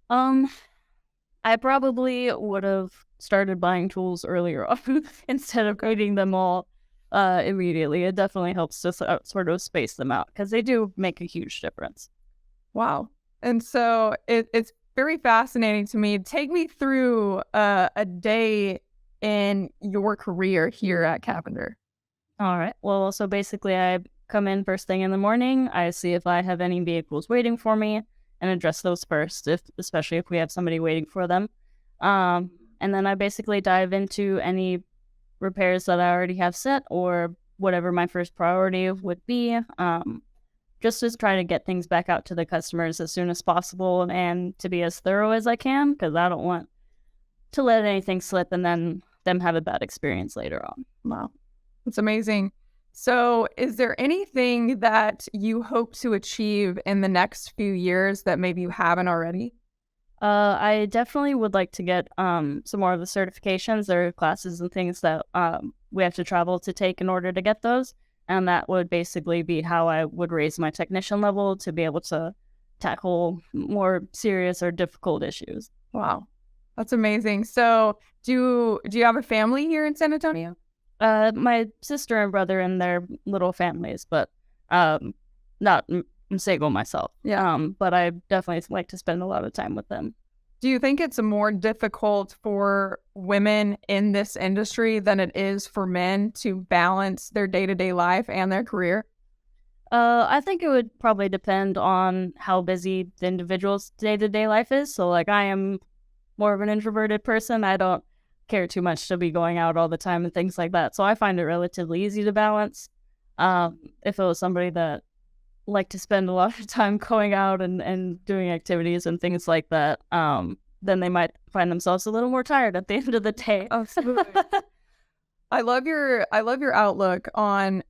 I probably would have started buying tools earlier on instead of reading them all immediately. It definitely helps to sort of space them out because they do make a huge difference. Wow. And so it's very fascinating to me. Take me through a day in your career here at Cavender. All right. Well, so basically I come in first thing in the morning. I see if I have any vehicles waiting for me and address those first, especially if we have somebody waiting for them. And then I basically dive into any repairs that I already have set or whatever my first priority would be, just to try to get things back out to the customers as soon as possible and to be as thorough as I can, because I don't want to let anything slip and then them have a bad experience later on. Wow. That's amazing. So is there anything that you hope to achieve in the next few years that maybe you haven't already? I definitely would like to get some more of the certifications. There are classes and things that we have to travel to take in order to get those. And that would basically be how I would raise my technician level to be able to tackle more serious or difficult issues. Wow. That's amazing. So do you have a family here in San Antonio? My sister and brother and their little families, but not single myself. Yeah. But I definitely like to spend a lot of time with them. Do you think it's more difficult for women in this industry than it is for men to balance their day-to-day life and their career? I think it would probably depend on how busy the individual's day-to-day life is. So like I am more of an introverted person. I don't care too much to be going out all the time and things like that. So I find it relatively easy to balance. If it was somebody that liked to spend a lot of time going out and doing activities and things like that, then they might find themselves a little more tired at the end of the day. Absolutely. I love your outlook on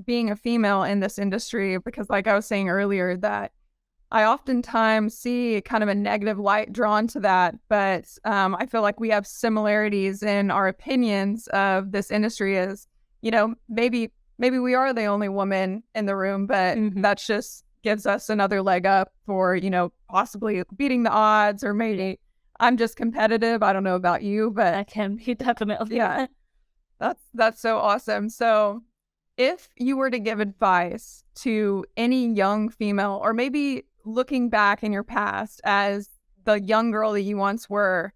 being a female in this industry, because like I was saying earlier, that I oftentimes see kind of a negative light drawn to that, but I feel like we have similarities in our opinions of this industry. As you know, maybe we are the only woman in the room, but that just gives us another leg up for, possibly beating the odds, or maybe I'm just competitive. I don't know about you, but I can be definitely. yeah, that's so awesome. So if you were to give advice to any young female, or maybe looking back in your past as the young girl that you once were,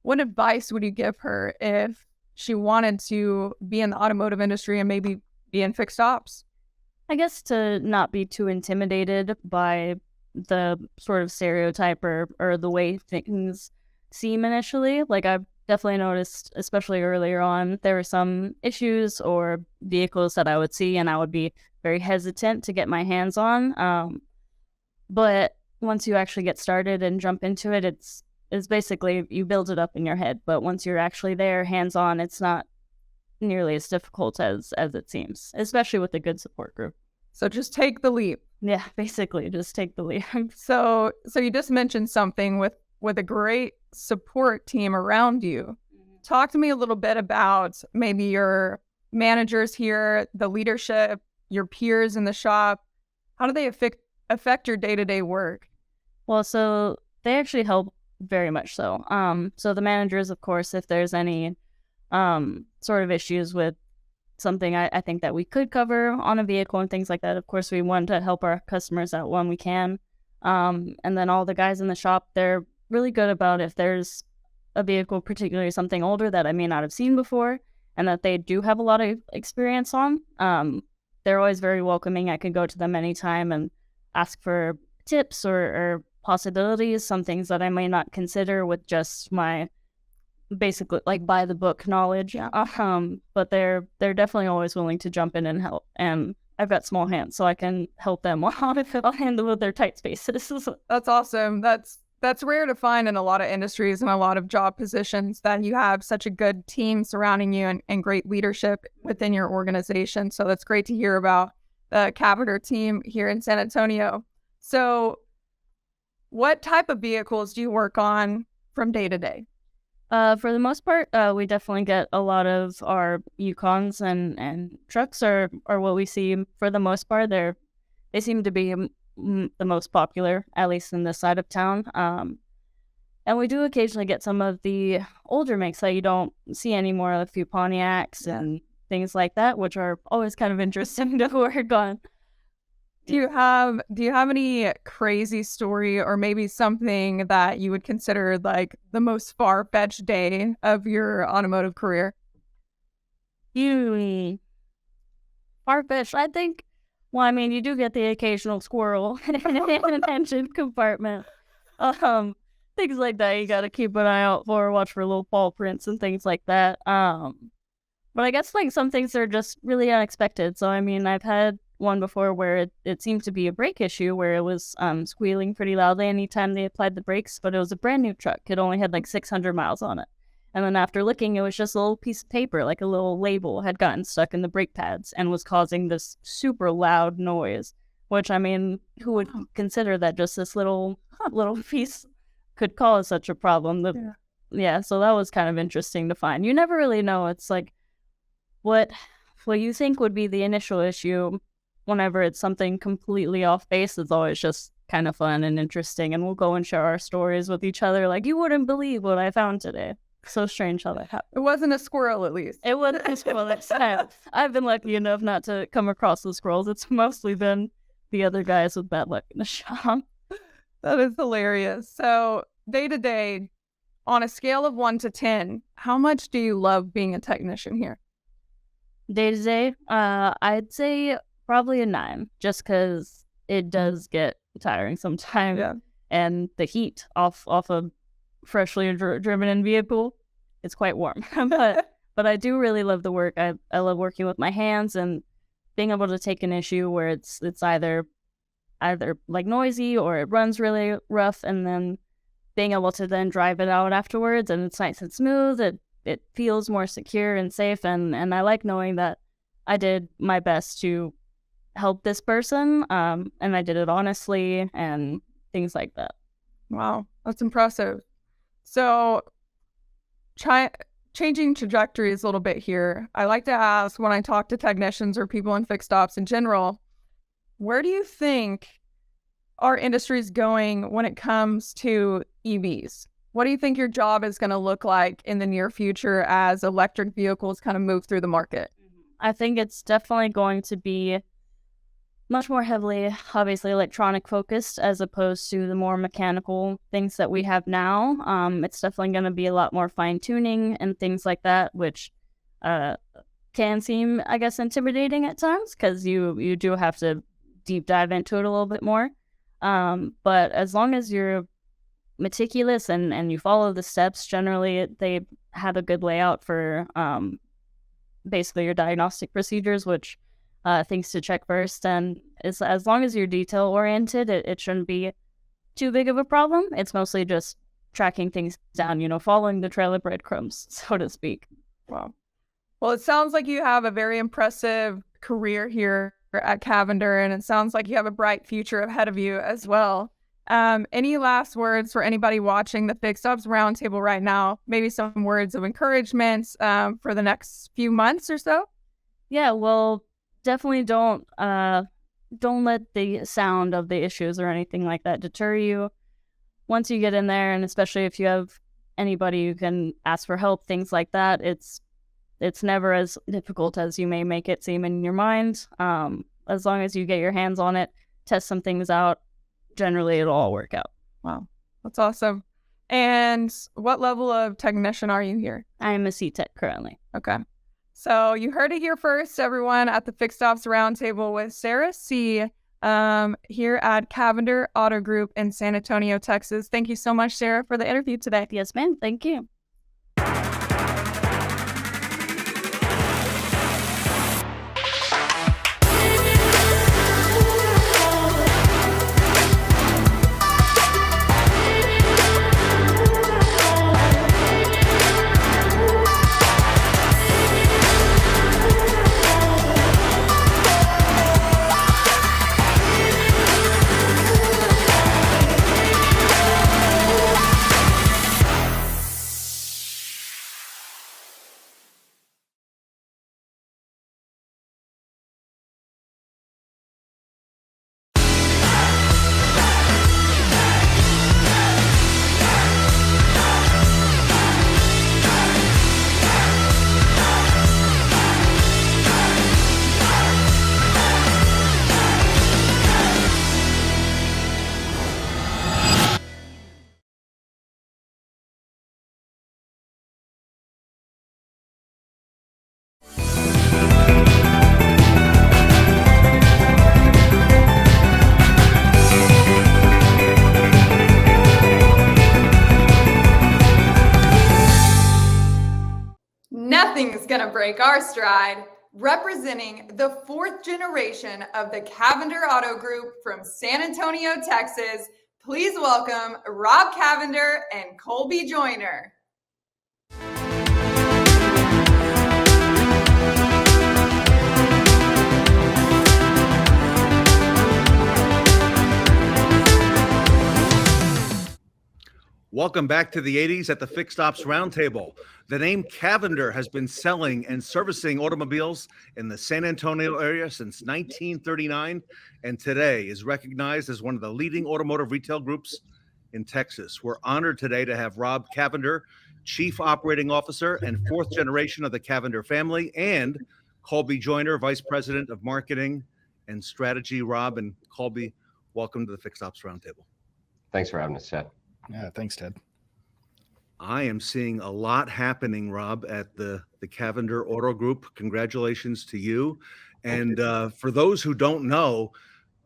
what advice would you give her if she wanted to be in the automotive industry and maybe be in fixed ops? I guess to not be too intimidated by the sort of stereotype or the way things seem initially. Like, I've definitely noticed, especially earlier on, there were some issues or vehicles that I would see and I would be very hesitant to get my hands on. But once you actually get started and jump into it, it's basically you build it up in your head. But once you're actually there, hands on, it's not nearly as difficult as it seems, especially with a good support group. So just take the leap. Yeah, basically just take the leap. So you just mentioned something with a great support team around you. Talk to me a little bit about maybe your managers here, the leadership, your peers in the shop. How do they affect your day-to-day work? Well, so they actually help very much so. So the managers, of course, if there's any sort of issues with something I think that we could cover on a vehicle and things like that, of course, we want to help our customers out when we can. And then all the guys in the shop, they're really good about if there's a vehicle, particularly something older that I may not have seen before and that they do have a lot of experience on. They're always very welcoming. I could go to them anytime and ask for tips or possibilities, some things that I may not consider with just my basically like by the book knowledge. But they're definitely always willing to jump in and help. And I've got small hands, so I can help them I'll handle their tight spaces. That's awesome. That's rare to find in a lot of industries and a lot of job positions, that you have such a good team surrounding you and great leadership within your organization. So that's great to hear about the Cavender team here in San Antonio. So what type of vehicles do you work on from day to day? For the most part, we definitely get a lot of our Yukons and trucks are what we see for the most part. They seem to be the most popular, at least in this side of town. And we do occasionally get some of the older makes that you don't see anymore, a few Pontiacs and things like that, which are always kind of interesting to work on. Do you have any crazy story or maybe something that you would consider like the most far-fetched day of your automotive career? Far-fetched, I think. Well, I mean, you do get the occasional squirrel in an engine compartment. Things like that you got to keep an eye out for, watch for little paw prints and things like that. But I guess like some things are just really unexpected. So, I mean, I've had one before where it seemed to be a brake issue where it was squealing pretty loudly anytime they applied the brakes, but it was a brand new truck. It only had like 600 miles on it. And then after looking, it was just a little piece of paper, like a little label had gotten stuck in the brake pads and was causing this super loud noise, which, I mean, who would consider that just this little piece could cause such a problem? Yeah, so that was kind of interesting to find. You never really know. It's like what you think would be the initial issue whenever it's something completely off base. It's always just kind of fun and interesting, and we'll go and share our stories with each other like, you wouldn't believe what I found today. So strange how that happened. It wasn't a squirrel, at least. It wasn't a squirrel. I've been lucky enough not to come across the squirrels. It's mostly been the other guys with bad luck in the shop. That is hilarious. So day to day, on a scale of 1 to 10, how much do you love being a technician here? Day to day, I'd say probably a 9, just because it does get tiring sometimes. Yeah. And the heat off a freshly driven in vehicle, it's quite warm. but I do really love the work. I love working with my hands and being able to take an issue where it's either like noisy or it runs really rough, and then being able to then drive it out afterwards and it's nice and smooth. It feels more secure and safe, and I like knowing that I did my best to help this person, and I did it honestly and things like that. Wow, that's impressive. So changing trajectories a little bit here, I like to ask when I talk to technicians or people in fixed ops in general, where do you think our industry is going when it comes to EVs? What do you think your job is going to look like in the near future as electric vehicles kind of move through the market? I think it's definitely going to be much more heavily, obviously, electronic focused as opposed to the more mechanical things that we have now. It's definitely going to be a lot more fine tuning and things like that, which can seem, I guess, intimidating at times because you do have to deep dive into it a little bit more. But as long as you're meticulous and you follow the steps, generally they have a good layout for basically your diagnostic procedures, which things to check first. And as long as you're detail oriented, it shouldn't be too big of a problem. It's mostly just tracking things down, following the trail of breadcrumbs, so to speak. Wow. Well, it sounds like you have a very impressive career here at Cavender, and it sounds like you have a bright future ahead of you as well. Any last words for anybody watching the Fixed Ops Roundtable right now? Maybe some words of encouragement for the next few months or so? Yeah, well, definitely don't let the sound of the issues or anything like that deter you. Once you get in there, and especially if you have anybody who can ask for help, things like that, it's never as difficult as you may make it seem in your mind. As long as you get your hands on it, test some things out, generally it'll all work out. Wow, that's awesome. And what level of technician are you here? I am a C-Tech currently. Okay. So you heard it here first, everyone, at the Fixed Ops Roundtable with Sarah C. here at Cavender Auto Group in San Antonio, Texas. Thank you so much, Sarah, for the interview today. Yes, ma'am. Thank you. Nothing's gonna break our stride. Representing the fourth generation of the Cavender Auto Group from San Antonio, Texas, please welcome Rob Cavender and Colby Joyner. Welcome back to the 80s at the Fixed Ops Roundtable. The name Cavender has been selling and servicing automobiles in the San Antonio area since 1939, and today is recognized as one of the leading automotive retail groups in Texas. We're honored today to have Rob Cavender, Chief Operating Officer and fourth generation of the Cavender family, and Colby Joyner, Vice President of Marketing and Strategy. Rob and Colby, welcome to the Fixed Ops Roundtable. Thanks for having us, Ted. Yeah, thanks, Ted. I am seeing a lot happening, Rob, at the Cavender Auto Group. Congratulations to you. And for those who don't know,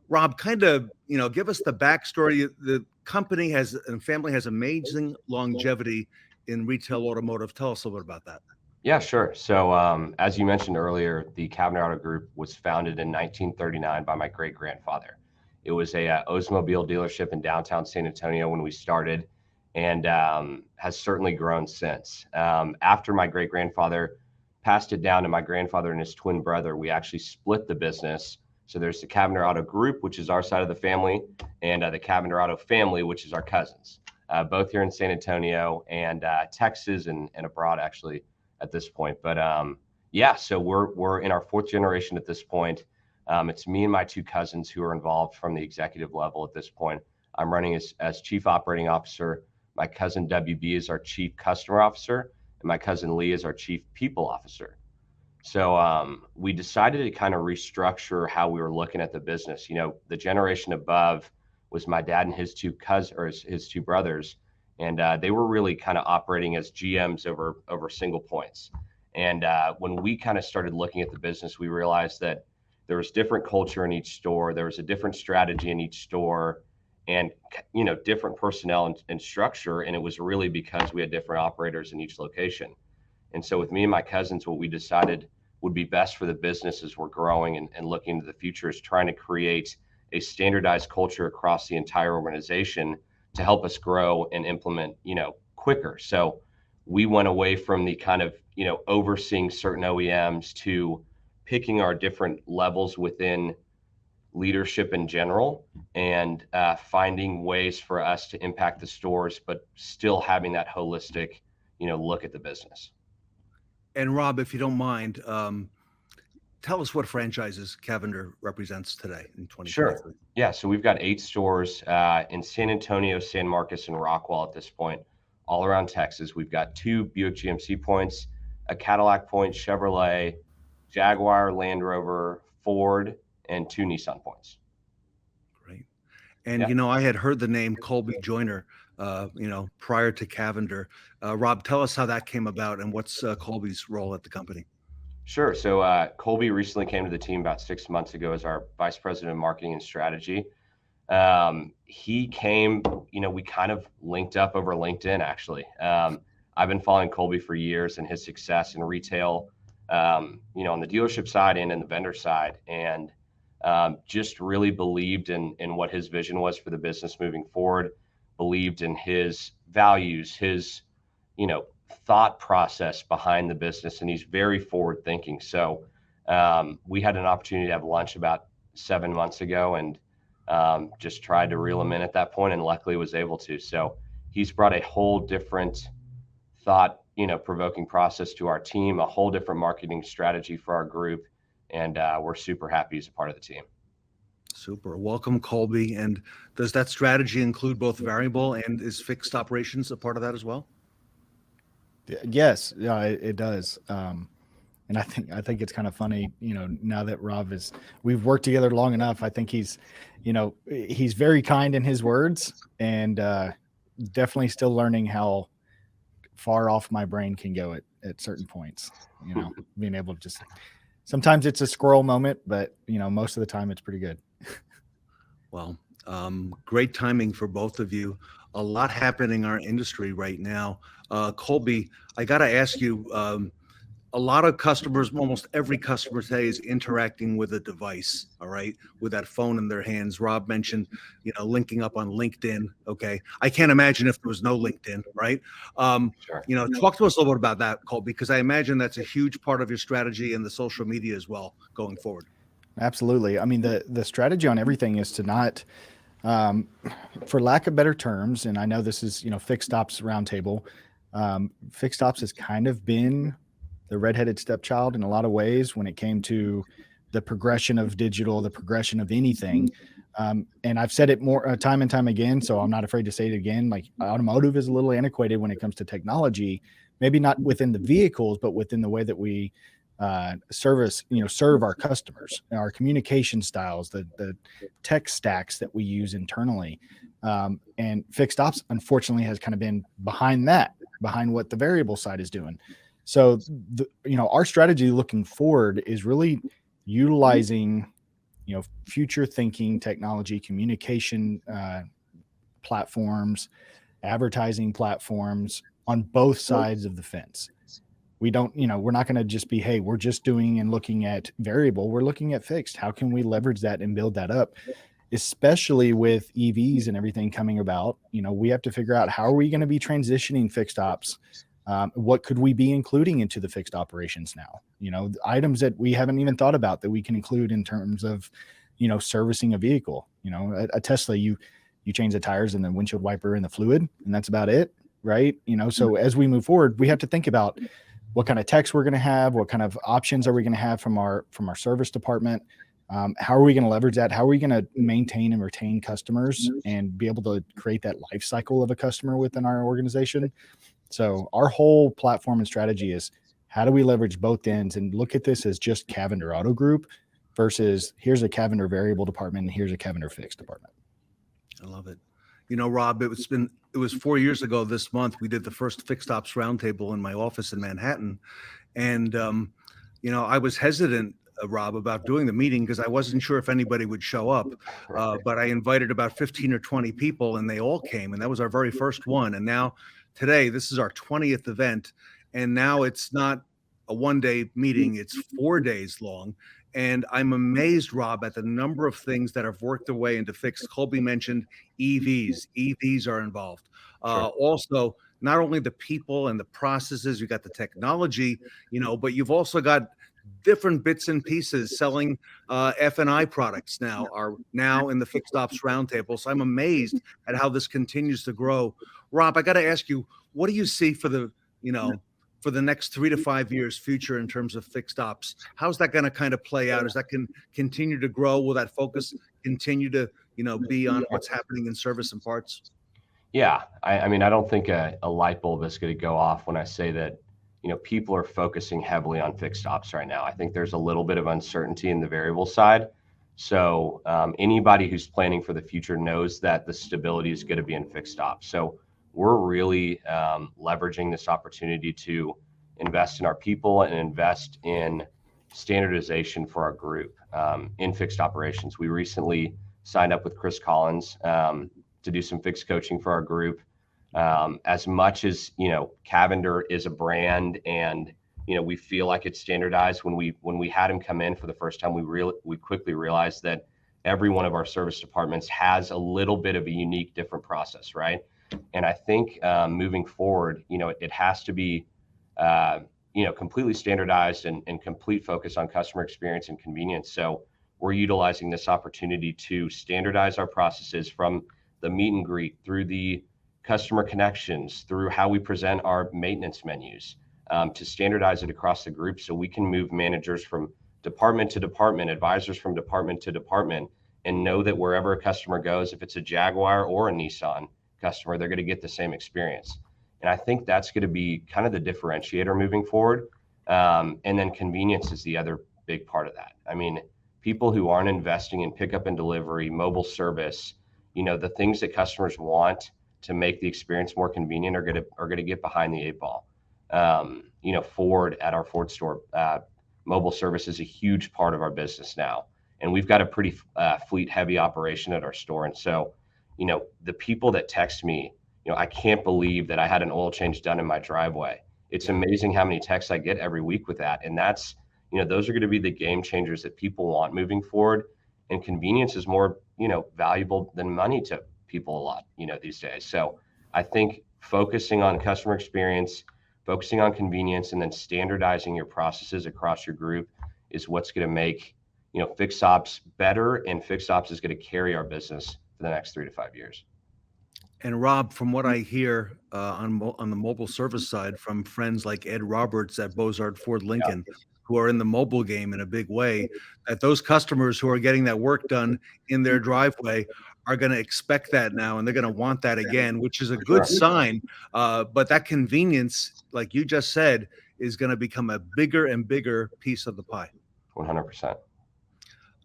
Rob, kind of, give us the backstory. The company and family has amazing longevity in retail automotive. Tell us a little bit about that. Yeah, sure. So as you mentioned earlier, the Cavender Auto Group was founded in 1939 by my great-grandfather. It was a Oldsmobile dealership in downtown San Antonio when we started, and has certainly grown since. After my great-grandfather passed it down to my grandfather and his twin brother, we actually split the business. So there's the Cavender Auto Group, which is our side of the family, and the Cavender Auto family, which is our cousins, both here in San Antonio and Texas and abroad, actually, at this point. But yeah, so we're in our fourth generation at this point. It's me and my two cousins who are involved from the executive level at this point. I'm running as Chief Operating Officer. My cousin WB is our chief customer officer, and my cousin Lee is our chief people officer. So we decided to kind of restructure how we were looking at the business. You know, the generation above was my dad and his two cousins, or his two brothers, and they were really kind of operating as GMs over single points. And when we kind of started looking at the business, we realized that there was different culture in each store, there was a different strategy in each store, and you know, different personnel and structure. And it was really because we had different operators in each location. And so with me and my cousins, what we decided would be best for the business as we're growing and looking into the future is trying to create a standardized culture across the entire organization to help us grow and implement, you know, quicker. So we went away from the kind of, you know, overseeing certain OEMs to picking our different levels within leadership in general, and finding ways for us to impact the stores, but still having that holistic, you know, look at the business. And Rob, if you don't mind, tell us what franchises Cavender represents today in 2023. Sure. Yeah. So we've got 8 stores in San Antonio, San Marcos, and Rockwall at this point, all around Texas. We've got 2 Buick GMC points, a Cadillac point, Chevrolet, Jaguar, Land Rover, Ford, and 2 Nissan points. Great. And, you know, I had heard the name Colby Joyner, you know, prior to Cavender. Rob, tell us how that came about and what's Colby's role at the company. Sure. So Colby recently came to the team about 6 months ago as our vice president of marketing and strategy. He came, you know, we kind of linked up over LinkedIn, actually. I've been following Colby for years and his success in retail, you know, on the dealership side and in the vendor side, and just really believed in what his vision was for the business moving forward, believed in his values, his, you know, thought process behind the business, and he's very forward thinking. So we had an opportunity to have lunch about 7 months ago, and just tried to reel him in at that point, and luckily was able to. So he's brought a whole different thought, you know, provoking process to our team, a whole different marketing strategy for our group, and we're super happy he's a part of the team. Super. Welcome, Colby. And does that strategy include both variable and is fixed operations a part of that as well? Yes, yeah, it does. And I think it's kind of funny, you know, now that we've worked together long enough. I think he's, you know, he's very kind in his words, and definitely still learning how far off my brain can go at certain points, you know, being able to just, sometimes it's a squirrel moment, but you know, most of the time it's pretty good. Well, great timing for both of you. A lot happening in our industry right now. Colby, I got to ask you, a lot of customers, almost every customer today is interacting with a device, all right, with that phone in their hands. Rob mentioned, you know, linking up on LinkedIn. Okay. I can't imagine if there was no LinkedIn, right? Sure. You know, talk to us a little bit about that, Colby, because I imagine that's a huge part of your strategy and the social media as well going forward. Absolutely. I mean, the strategy on everything is to not, for lack of better terms, and I know this is, you know, Fixed Ops Roundtable. Fixed Ops has kind of been the redheaded stepchild in a lot of ways when it came to the progression of digital, the progression of anything. And I've said it more time and time again, so I'm not afraid to say it again. Like, automotive is a little antiquated when it comes to technology, maybe not within the vehicles, but within the way that we serve our customers, our communication styles, the tech stacks that we use internally. And Fixed Ops, unfortunately, has kind of been behind what the variable side is doing. So, our strategy looking forward is really utilizing, you know, future thinking technology, communication platforms, advertising platforms on both sides of the fence. We don't, you know, we're not going to just be, hey, we're just doing and looking at variable. We're looking at fixed. How can we leverage that and build that up? Especially with EVs and everything coming about, you know, we have to figure out how are we going to be transitioning fixed ops. What could we be including into the fixed operations now? You know, items that we haven't even thought about that we can include in terms of, you know, servicing a vehicle. You know, a Tesla, you change the tires and the windshield wiper and the fluid, and that's about it, right? You know, so as we move forward, we have to think about what kind of techs we're going to have, what kind of options are we going to have from our service department, How are we going to leverage that? How are we going to maintain and retain customers and be able to create that life cycle of a customer within our organization? So our whole platform and strategy is how do we leverage both ends and look at this as just Cavender Auto Group versus here's a Cavender variable department and here's a Cavender fixed department. I love it. You know, Rob, it was 4 years ago this month we did the first Fixed Ops Roundtable in my office in Manhattan, and you know, I was hesitant, Rob, about doing the meeting because I wasn't sure if anybody would show up. But I invited about 15 or 20 people, and they all came, and that was our very first one. And now today, this is our 20th event, and now it's not a one-day meeting; it's 4 days long. And I'm amazed, Rob, at the number of things that have worked their way into fixed. Colby mentioned EVs. EVs are involved. Also, not only the people and the processes, you got the technology, you know, but you've also got different bits and pieces selling F&I products are now in the Fixed Ops Roundtable. So I'm amazed at how this continues to grow. Rob, I got to ask you, what do you see for the, you know, for the next 3 to 5 years future in terms of fixed ops? How's that going to kind of play out? Is that can continue to grow? Will that focus continue to, you know, be on what's happening in service and parts? Yeah, I mean, I don't think a light bulb is going to go off when I say that, you know, people are focusing heavily on fixed ops right now. I think there's a little bit of uncertainty in the variable side. So anybody who's planning for the future knows that the stability is going to be in fixed ops. So we're really leveraging this opportunity to invest in our people and invest in standardization for our group in fixed operations. We recently signed up with Chris Collins to do some fixed coaching for our group. As much as, you know, Cavender is a brand and, you know, we feel like it's standardized. When we had him come in for the first time, we quickly realized that every one of our service departments has a little bit of a unique, different process, right? And I think moving forward, you know, it has to be, you know, completely standardized and complete focus on customer experience and convenience. So we're utilizing this opportunity to standardize our processes from the meet and greet through the customer connections, through how we present our maintenance menus, to standardize it across the group so we can move managers from department to department, advisors from department to department, and know that wherever a customer goes, if it's a Jaguar or a Nissan customer, they're going to get the same experience. And I think that's going to be kind of the differentiator moving forward. And then convenience is the other big part of that. I mean, people who aren't investing in pickup and delivery, mobile service, you know, the things that customers want to make the experience more convenient are going to get behind the 8 ball. You know, Ford at our Ford store, mobile service is a huge part of our business now, and we've got a pretty fleet heavy operation at our store. And so, you know, the people that text me, you know, I can't believe that I had an oil change done in my driveway. It's amazing how many texts I get every week with that. And that's, you know, those are going to be the game changers that people want moving forward. And convenience is more, you know, valuable than money to people a lot, you know, these days. So I think focusing on customer experience, focusing on convenience, and then standardizing your processes across your group is what's going to make, you know, fixed ops better, and fixed ops is going to carry our business for the next 3 to 5 years. And Rob, from what I hear on the mobile service side from friends like Ed Roberts at Bozard Ford Lincoln, who are in the mobile game in a big way, that those customers who are getting that work done in their driveway are going to expect that now, and they're going to want that again, which is a good sign. But that convenience, like you just said, is going to become a bigger and bigger piece of the pie. 100%.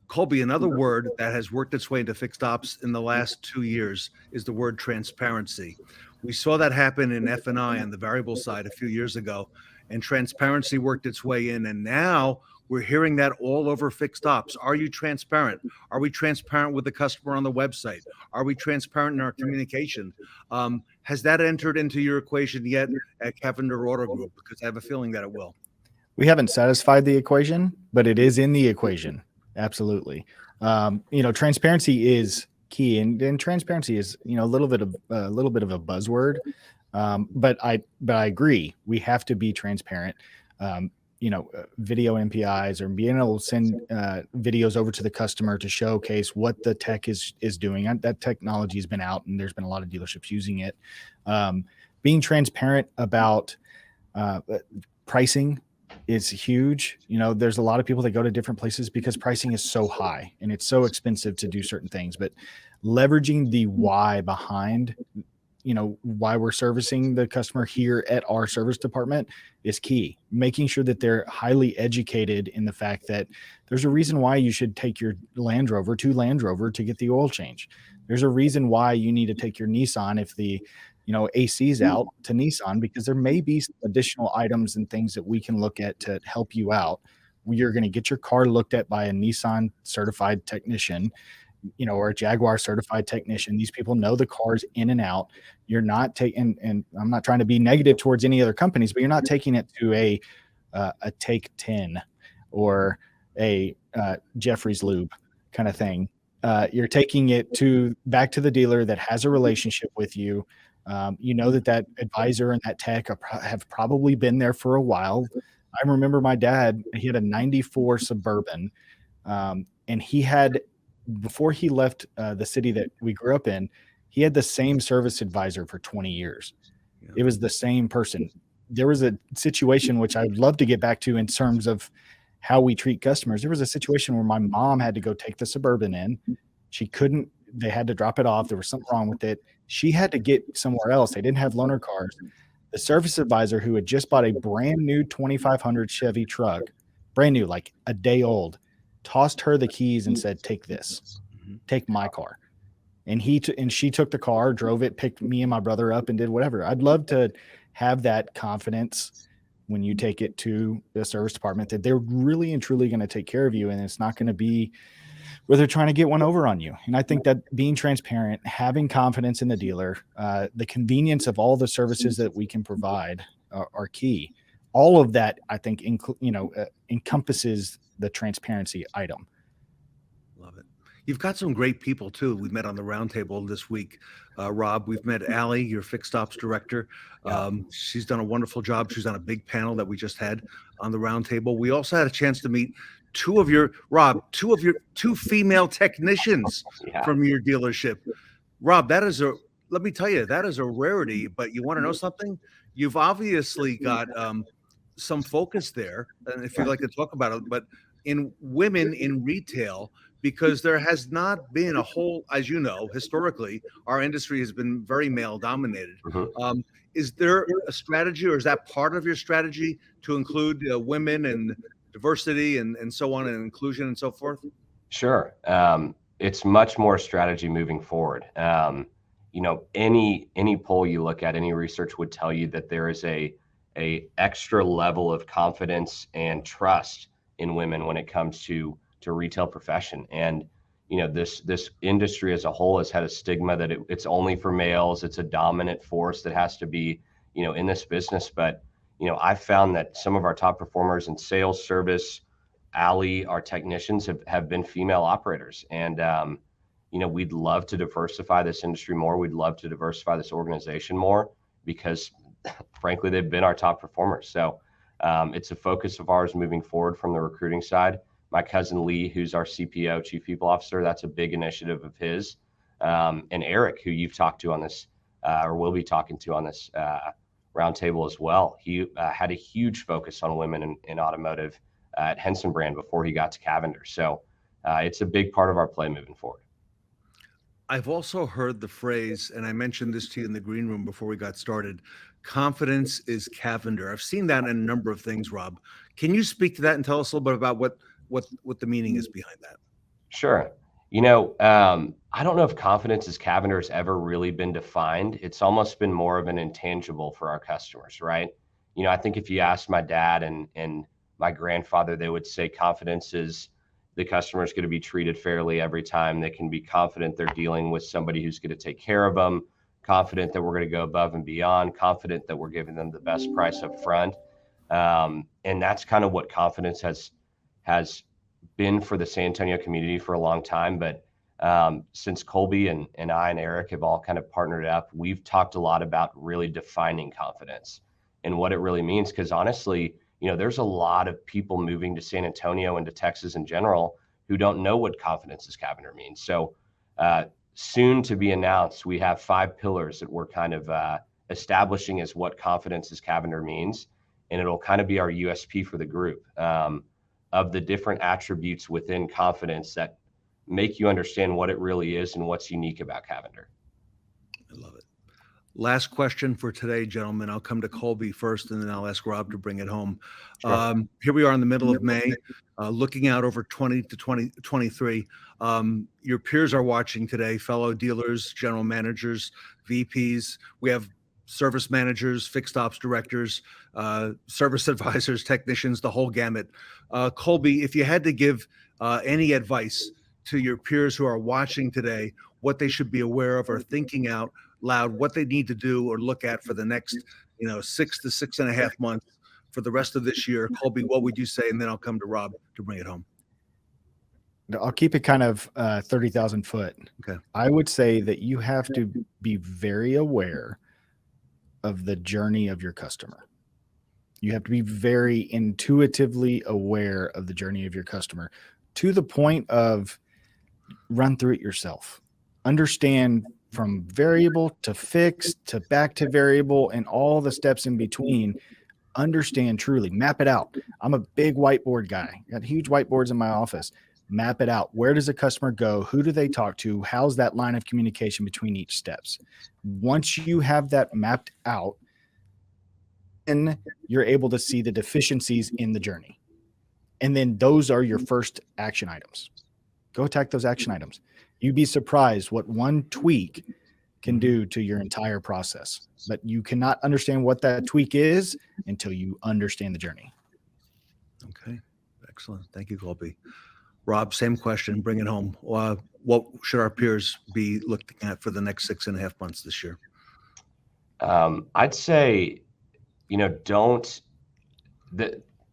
Colby, another word that has worked its way into fixed ops in the last 2 years is the word transparency. We saw that happen in F&I on the variable side a few years ago, and transparency worked its way in. And now we're hearing that all over fixed ops. Are you transparent? Are we transparent with the customer on the website? Are we transparent in our communication? Has that entered into your equation yet at Cavender Auto Group? Because I have a feeling that it will. We haven't satisfied the equation, but it is in the equation. Absolutely. You know, transparency is key, and transparency is, you know, a little bit of a buzzword. But I agree. We have to be transparent. You know, video MPIs or being able to send videos over to the customer to showcase what the tech is doing. That technology has been out, and there's been a lot of dealerships using it. Being transparent about pricing, is huge. You know, there's a lot of people that go to different places because pricing is so high and it's so expensive to do certain things, but leveraging the why behind, you know, why we're servicing the customer here at our service department is key. Making sure that they're highly educated in the fact that there's a reason why you should take your Land Rover to Land Rover to get the oil change. There's a reason why you need to take your Nissan if the, you know, AC's out to Nissan, because there may be some additional items and things that we can look at to help you out. You're going to get your car looked at by a Nissan certified technician, you know, or a Jaguar certified technician. These people know the cars in and out. You're not taking, and I'm not trying to be negative towards any other companies, but you're not taking it to a Take 10 or a Jeffrey's Lube kind of thing. You're taking it back to the dealer that has a relationship with you. You know that advisor and that tech have probably been there for a while. I remember my dad, he had a 94 Suburban, and he had, before he left the city that we grew up in, he had the same service advisor for 20 years. Yeah. It was the same person. There was a situation which I'd love to get back to in terms of how we treat customers. There was a situation where my mom had to go take the Suburban in. She couldn't, they had to drop it off. There was something wrong with it. She had to get somewhere else. They didn't have loaner cars. The service advisor, who had just bought a brand new 2500 Chevy truck, brand new, like a day old, tossed her the keys and said, "Take this, take my car." And she took the car, drove it, picked me and my brother up and did whatever. I'd love to have that confidence when you take it to the service department that they're really and truly going to take care of you. And it's not going to be where they're trying to get one over on you. And I think that being transparent, having confidence in the dealer, the convenience of all the services that we can provide are key. All of that, I think, encompasses the transparency item. Love it. You've got some great people too. We met on the roundtable this week. Rob, we've met Allie, your fixed ops director. She's done a wonderful job. She's on a big panel that we just had on the roundtable. We also had a chance to meet two two female technicians from your dealership. Rob, let me tell you, that is a rarity, but you want to know something? You've obviously got some focus there, and if you'd like to talk about it, but in women in retail, because there has not been a whole, as you know, historically, our industry has been very male dominated. Mm-hmm. Is there a strategy, or is that part of your strategy to include women and diversity and so on, and inclusion and so forth? Sure. It's much more strategy moving forward. Any poll you look at, any research would tell you that there is a extra level of confidence and trust in women when it comes to retail profession. And this industry as a whole has had a stigma that it's only for males. It's a dominant force that has to be in this business. But I've found that some of our top performers in sales, service, Allie, our technicians have been female operators. And we'd love to diversify this industry more. We'd love to diversify this organization more, because frankly, they've been our top performers. So it's a focus of ours moving forward from the recruiting side. My cousin Lee, who's our CPO, Chief People Officer, that's a big initiative of his. And Eric, who you've talked to on this, or will be talking to on this roundtable as well. He had a huge focus on women in automotive at Henson brand before he got to Cavender. So it's a big part of our play moving forward. I've also heard the phrase, and I mentioned this to you in the green room before we got started, confidence is Cavender. I've seen that in a number of things, Rob. Can you speak to that and tell us a little bit about what the meaning is behind that? Sure. I don't know if confidence is Cavender has ever really been defined. It's almost been more of an intangible for our customers, right? I think if you ask my dad and my grandfather, they would say confidence is the customer is going to be treated fairly every time. They can be confident they're dealing with somebody who's going to take care of them, confident that we're going to go above and beyond, confident that we're giving them the best price up front. And that's kind of what confidence has been for the San Antonio community for a long time. But since Colby and I and Eric have all kind of partnered up, we've talked a lot about really defining confidence and what it really means. Because honestly, there's a lot of people moving to San Antonio and to Texas in general who don't know what confidence as Cavender means. So soon to be announced, we have 5 pillars that we're kind of establishing as what confidence as Cavender means. and it'll kind of be our USP for the group, of the different attributes within confidence that make you understand what it really is and what's unique about Cavender. I love it. Last question for today, gentlemen. I'll come to Colby first, and then I'll ask Rob to bring it home. Sure. Here we are in the middle of May, looking out over 20 to 2023. Your peers are watching today, fellow dealers, general managers, VPs. We have service managers, fixed ops directors, service advisors, technicians, the whole gamut. Colby, if you had to give any advice to your peers who are watching today, what they should be aware of or thinking out loud, what they need to do or look at for the next, 6 to 6.5 months for the rest of this year, Colby, what would you say? And then I'll come to Rob to bring it home. I'll keep it kind of 30,000 foot. Okay. I would say that you have to be very aware of the journey of your customer. You have to be very intuitively aware of the journey of your customer, to the point of run through it yourself. Understand from variable to fixed to back to variable and all the steps in between. Understand truly, map it out. I'm a big whiteboard guy. Got huge whiteboards in my office. Map it out. Where does a customer go? Who do they talk to? How's that line of communication between each steps? Once you have that mapped out, then you're able to see the deficiencies in the journey. And then those are your first action items. Go attack those action items. You'd be surprised what one tweak can do to your entire process. But you cannot understand what that tweak is until you understand the journey. Okay, excellent. Thank you, Colby. Rob, same question. Bring it home. What should our peers be looking at for the next 6.5 months this year? I'd say, the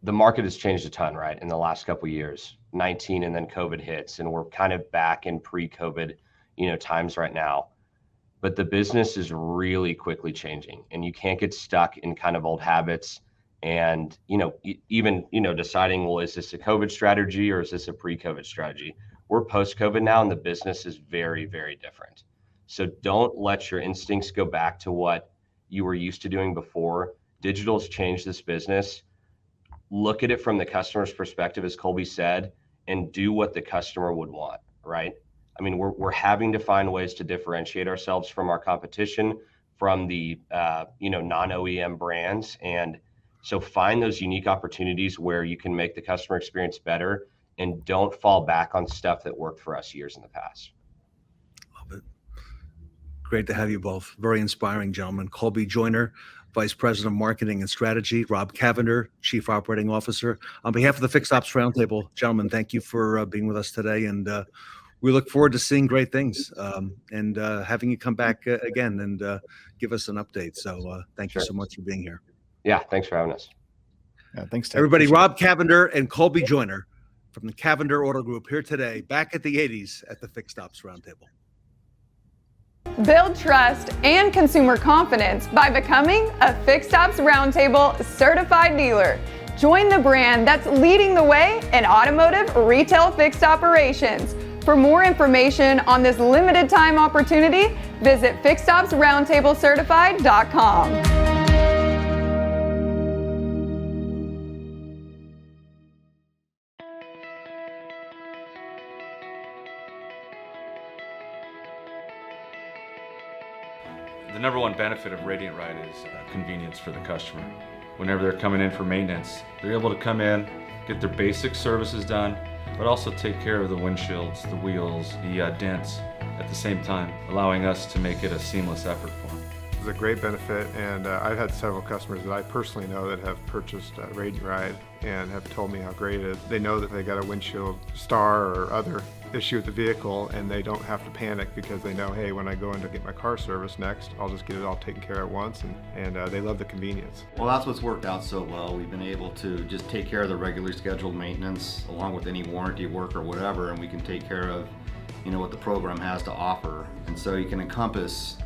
market has changed a ton, right, in the last couple of years. 19 and then COVID hits, and we're kind of back in pre-COVID, times right now. But the business is really quickly changing, and you can't get stuck in kind of old habits. And, even, deciding, well, is this a COVID strategy or is this a pre-COVID strategy? We're post-COVID now, and the business is very, very different. So don't let your instincts go back to what you were used to doing before. Digital's changed this business. Look at it from the customer's perspective, as Colby said, and do what the customer would want, right? I mean, we're having to find ways to differentiate ourselves from our competition, from the, non-OEM brands. And so find those unique opportunities where you can make the customer experience better, and don't fall back on stuff that worked for us years in the past. Love it. Great to have you both. Very inspiring, gentlemen. Colby Joyner, Vice President of Marketing and Strategy. Rob Cavender, Chief Operating Officer. On behalf of the Fixed Ops Roundtable, gentlemen, thank you for being with us today. And we look forward to seeing great things and having you come back again and give us an update. So thank you so much for being here. Yeah, thanks for having us. Yeah, thanks, Ted. Everybody. Rob Cavender and Colby Joyner from the Cavender Auto Group here today, back at the 80s at the Fixed Ops Roundtable. Build trust and consumer confidence by becoming a Fixed Ops Roundtable certified dealer. Join the brand that's leading the way in automotive retail fixed operations. For more information on this limited time opportunity, visit fixedopsroundtablecertified.com. The number one benefit of Radiant Ride is convenience for the customer. Whenever they're coming in for maintenance, they're able to come in, get their basic services done, but also take care of the windshields, the wheels, the dents at the same time, allowing us to make it a seamless effort for them. It's a great benefit, and I've had several customers that I personally know that have purchased Radiant Ride and have told me how great it is. They know that they got a windshield star or other issue with the vehicle, and they don't have to panic because they know, hey, when I go in to get my car serviced next, I'll just get it all taken care of at once, and they love the convenience. Well, that's what's worked out so well. We've been able to just take care of the regularly scheduled maintenance along with any warranty work or whatever, and we can take care of, what the program has to offer. And so you can encompass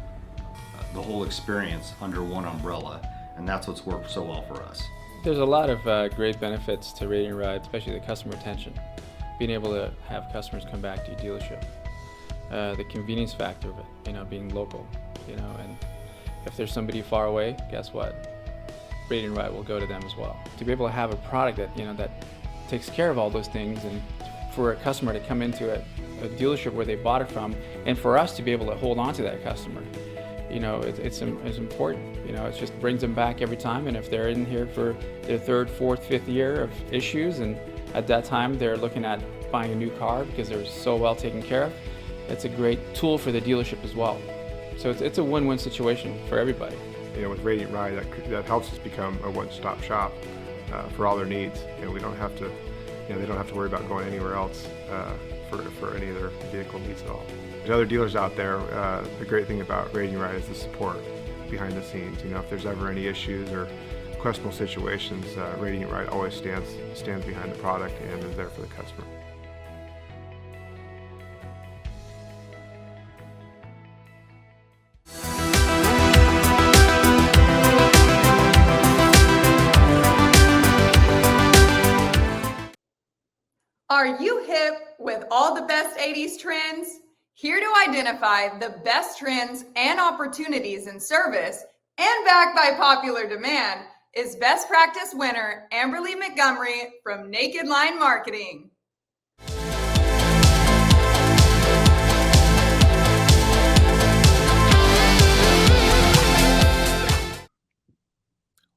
the whole experience under one umbrella, and that's what's worked so well for us. There's a lot of great benefits to Radiant Ride, especially the customer retention. Being able to have customers come back to your dealership. The convenience factor of it, being local, and if there's somebody far away, guess what? Rating Right will go to them as well. To be able to have a product that, that takes care of all those things, and for a customer to come into a dealership where they bought it from, and for us to be able to hold on to that customer, it's important. It just brings them back every time. And if they're in here for their third, fourth, fifth year of issues, and at that time they're looking at buying a new car because they're so well taken care of, it's a great tool for the dealership as well. So it's a win-win situation for everybody. With Radiant Ride, that helps us become a one-stop shop for all their needs. We don't have to, they don't have to worry about going anywhere else for any of their vehicle needs at all. There's other dealers out there. The great thing about Radiant Ride is the support behind the scenes. If there's ever any issues or questionable situations, Radiant Ride always stands behind the product and is there for the customer. Are you hip with all the best 80s trends? Here to identify the best trends and opportunities in service and backed by popular demand is best practice winner Amberly Montgomery from Naked Line Marketing.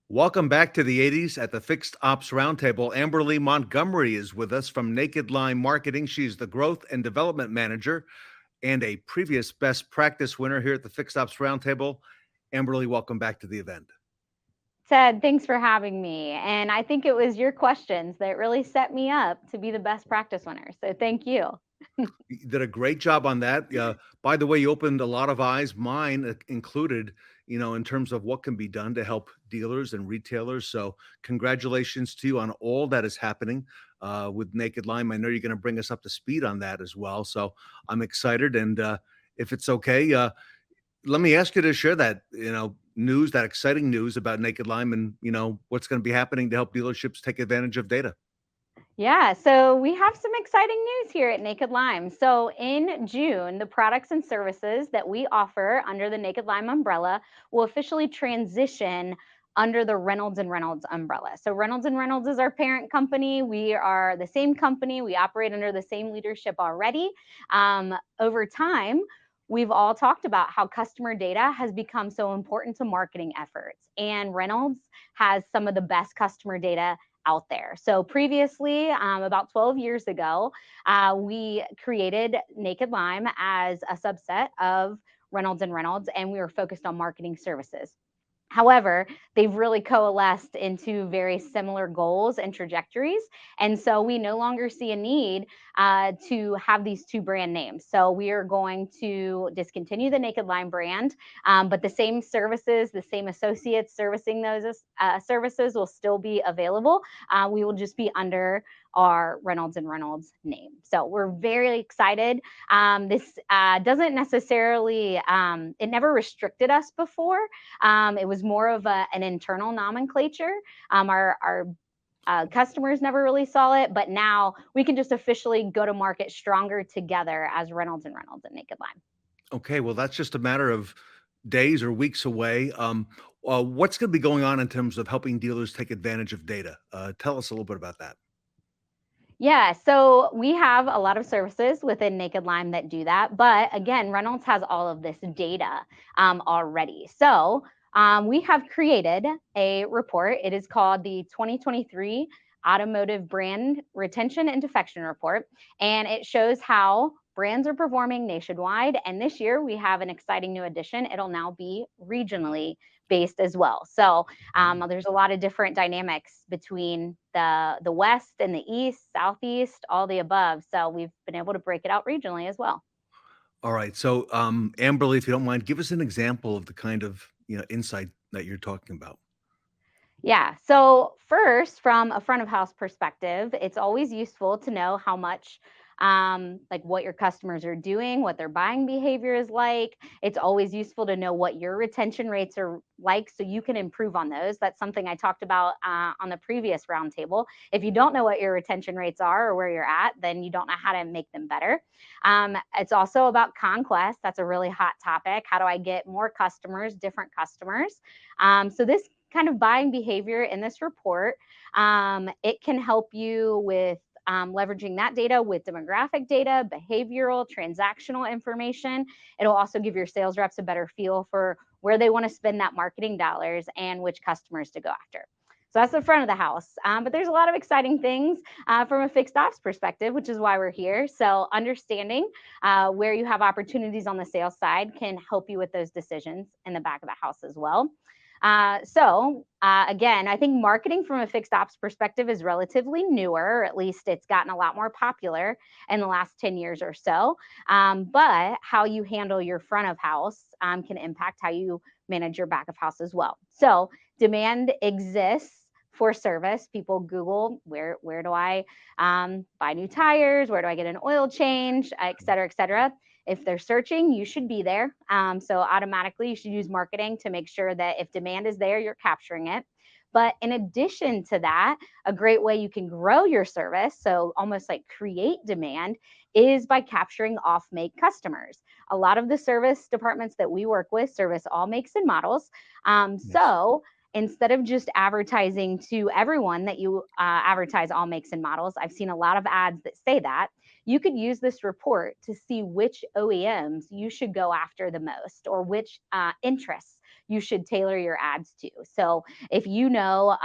Welcome back to the 80s at the Fixed Ops Roundtable. Amberly Montgomery is with us from Naked Line Marketing. She's the Growth and Development Manager and a previous Best Practice winner here at the Fixed Ops Roundtable. Amberly, welcome back to the event. Ted, thanks for having me. And I think it was your questions that really set me up to be the Best Practice winner. So thank you. You did a great job on that. By the way, you opened a lot of eyes, mine included, in terms of what can be done to help dealers and retailers. So congratulations to you on all that is happening with Naked Line. I know you're going to bring us up to speed on that as well. So I'm excited. And if it's okay, let me ask you to share that, news, that exciting news about Naked Line and, what's going to be happening to help dealerships take advantage of data. Yeah, so we have some exciting news here at Naked Lime. So in June, the products and services that we offer under the Naked Lime umbrella will officially transition under the Reynolds & Reynolds umbrella. So Reynolds & Reynolds is our parent company. We are the same company. We operate under the same leadership already. Over time, we've all talked about how customer data has become so important to marketing efforts, and Reynolds has some of the best customer data out there. So previously, about 12 years ago, we created Naked Lime as a subset of Reynolds & Reynolds, and we were focused on marketing services. However, they've really coalesced into very similar goals and trajectories. And so we no longer see a need to have these two brand names. So we are going to discontinue the Naked Line brand, but the same services, the same associates servicing those services will still be available. We will just be under our Reynolds & Reynolds name. So we're very excited. This doesn't necessarily, it never restricted us before. It was more of an internal nomenclature. Our customers never really saw it, but now we can just officially go to market stronger together as Reynolds & Reynolds and Naked Line. Okay, well, that's just a matter of days or weeks away. What's going to be going on in terms of helping dealers take advantage of data? Tell us a little bit about that. Yeah, so we have a lot of services within Naked Lime that do that. But again, Reynolds has all of this data already. So we have created a report. It is called the 2023 Automotive Brand Retention and Defection Report. And it shows how brands are performing nationwide. And this year we have an exciting new addition. It'll now be regionally based as well. So there's a lot of different dynamics between the West and the East, Southeast, all the above. So we've been able to break it out regionally as well. All right. So Amberly, if you don't mind, give us an example of the kind of insight that you're talking about. Yeah. So first, from a front of house perspective, it's always useful to know how much like what your customers are doing, what their buying behavior is like. It's always useful to know what your retention rates are like so you can improve on those. That's something I talked about on the previous roundtable. If you don't know what your retention rates are or where you're at, then you don't know how to make them better. It's also about conquest. That's a really hot topic. How do I get more customers, different customers? So this kind of buying behavior in this report. It can help you with leveraging that data with demographic data, behavioral, transactional information. It'll also give your sales reps a better feel for where they want to spend that marketing dollars and which customers to go after. So that's the front of the house. But there's a lot of exciting things from a fixed ops perspective, which is why we're here. So understanding where you have opportunities on the sales side can help you with those decisions in the back of the house as well. Again, I think marketing from a fixed ops perspective is relatively newer, or at least it's gotten a lot more popular in the last 10 years or so. But how you handle your front of house can impact how you manage your back of house as well. So demand exists for service. People Google, where do I buy new tires? Where do I get an oil change, et cetera, et cetera. If they're searching, you should be there. So automatically you should use marketing to make sure that if demand is there, you're capturing it. But in addition to that, a great way you can grow your service, so almost like create demand, is by capturing off-make customers. A lot of the service departments that we work with service all makes and models. So instead of just advertising to everyone that you advertise all makes and models, I've seen a lot of ads that say that. You could use this report to see which OEMs you should go after the most, or which interests you should tailor your ads to. So if you know,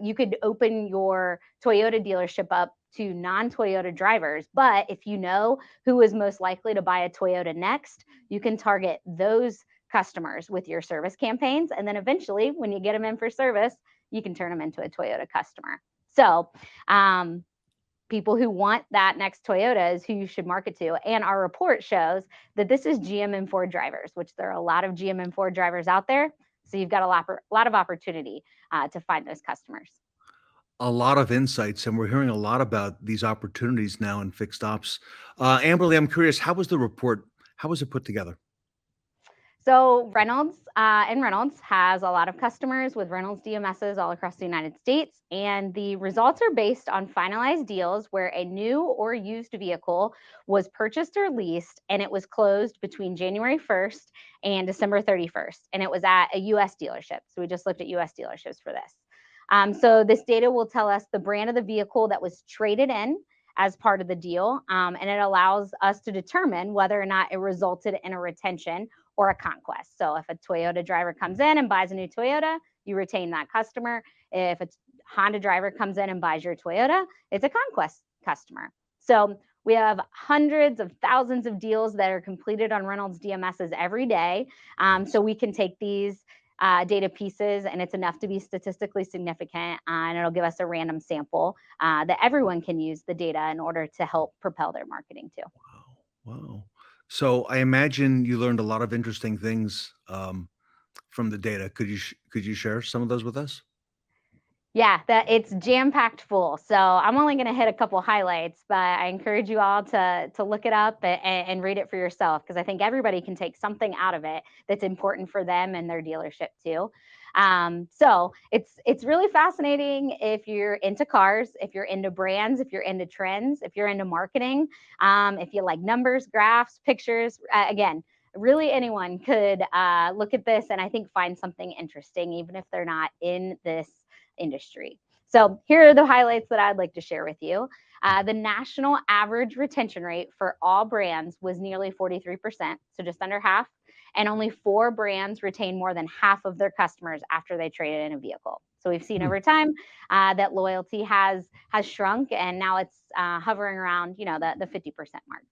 you could open your Toyota dealership up to non-Toyota drivers, but if you know who is most likely to buy a Toyota next, you can target those customers with your service campaigns. And then eventually, when you get them in for service, you can turn them into a Toyota customer. So people who want that next Toyota is who you should market to. And our report shows that this is GM and Ford drivers, which there are a lot of GM and Ford drivers out there. So you've got a lot of opportunity to find those customers. A lot of insights, and we're hearing a lot about these opportunities now in fixed ops. Amberly, I'm curious, how was the report? How was it put together? So Reynolds has a lot of customers with Reynolds DMSs all across the United States, and the results are based on finalized deals where a new or used vehicle was purchased or leased, and it was closed between January 1st and December 31st, and it was at a U.S. dealership. So we just looked at U.S. dealerships for this. So this data will tell us the brand of the vehicle that was traded in as part of the deal, and it allows us to determine whether or not it resulted in a retention or a conquest. So if a Toyota driver comes in and buys a new Toyota, you retain that customer. If a Honda driver comes in and buys your Toyota, it's a conquest customer. So we have hundreds of thousands of deals that are completed on Reynolds DMSs every day. So we can take these data pieces, and it's enough to be statistically significant, and it'll give us a random sample that everyone can use the data in order to help propel their marketing too. Wow. So I imagine you learned a lot of interesting things from the data. Could you share some of those with us? Yeah, that it's jam-packed full. So I'm only going to hit a couple highlights, but I encourage you all to look it up and read it for yourself, because I think everybody can take something out of it that's important for them and their dealership too. So it's really fascinating if you're into cars, if you're into brands, if you're into trends, if you're into marketing, if you like numbers, graphs, pictures. Again, really anyone could look at this and I think find something interesting, even if they're not in this industry. So here are the highlights that I'd like to share with you. The national average retention rate for all brands was nearly 43%, so just under half, and only 4 brands retain more than half of their customers after they traded in a vehicle. So we've seen over time that loyalty has shrunk, and now it's hovering around, the 50% mark.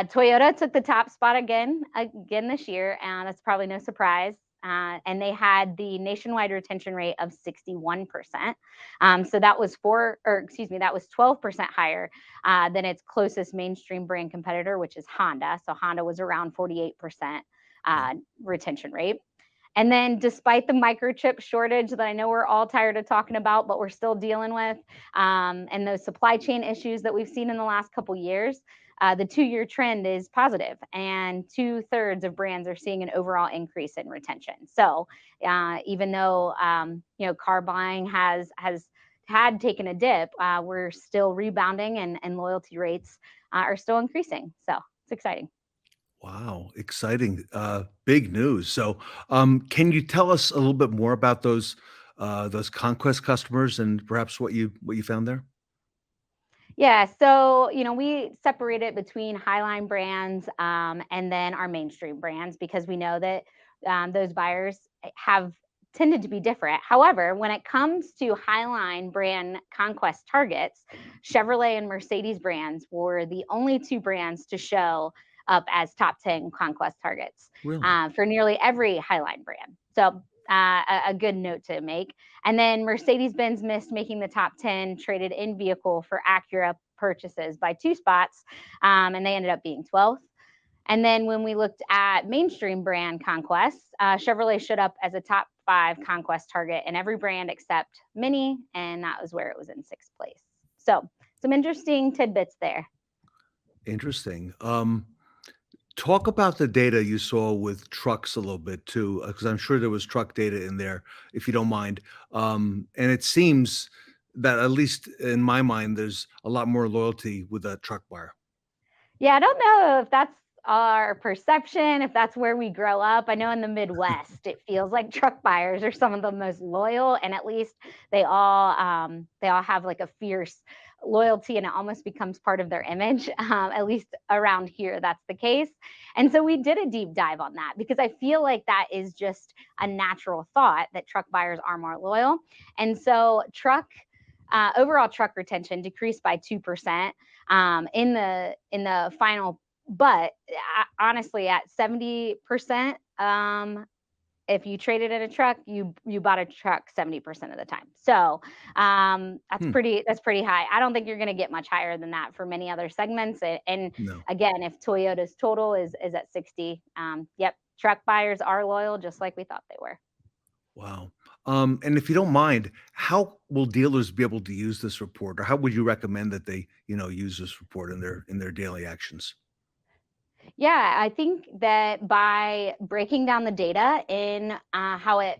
Toyota took the top spot again this year, and that's probably no surprise. And they had the nationwide retention rate of 61%. So that was 12% higher than its closest mainstream brand competitor, which is Honda. So Honda was around 48% retention rate. And then despite the microchip shortage that I know we're all tired of talking about, but we're still dealing with, and those supply chain issues that we've seen in the last couple years, the 2-year trend is positive, and 2/3 of brands are seeing an overall increase in retention. So even though car buying has taken a dip, we're still rebounding, and loyalty rates are still increasing. So it's exciting. Wow, exciting. Big news. So, can you tell us a little bit more about those conquest customers and perhaps what you found there? Yeah, so we separate it between Highline brands and then our mainstream brands because we know that those buyers have tended to be different. However, when it comes to Highline brand conquest targets, Chevrolet and Mercedes brands were the only two brands to show up as top 10 conquest targets Really? for nearly every Highline brand. So a good note to make. And then Mercedes-Benz missed making the top 10 traded in vehicle for Acura purchases by 2 spots, and they ended up being 12th. And then when we looked at mainstream brand conquests, Chevrolet showed up as a top 5 conquest target in every brand except Mini, and that was where it was in 6th place. So some interesting tidbits there. Interesting. Talk about the data you saw with trucks a little bit too, because I'm sure there was truck data in there, if you don't mind. And it seems that at least in my mind, there's a lot more loyalty with a truck buyer. Yeah, I don't know if that's our perception, if that's where we grow up. I know in the Midwest, it feels like truck buyers are some of the most loyal, and at least they all have like a fierce loyalty, and it almost becomes part of their image. At least around here, that's the case. And so we did a deep dive on that because I feel like that is just a natural thought that truck buyers are more loyal. And so overall truck retention decreased by 2% in the final, but honestly, at 70%, if you traded in a truck, you bought a truck 70% of the time. So that's pretty high. I don't think you're going to get much higher than that for many other segments. And No. again, if Toyota's total is at 60, yep, truck buyers are loyal, just like we thought they were. Wow. And if you don't mind, how will dealers be able to use this report, or how would you recommend that they, use this report in their daily actions? Yeah, I think that by breaking down the data in how it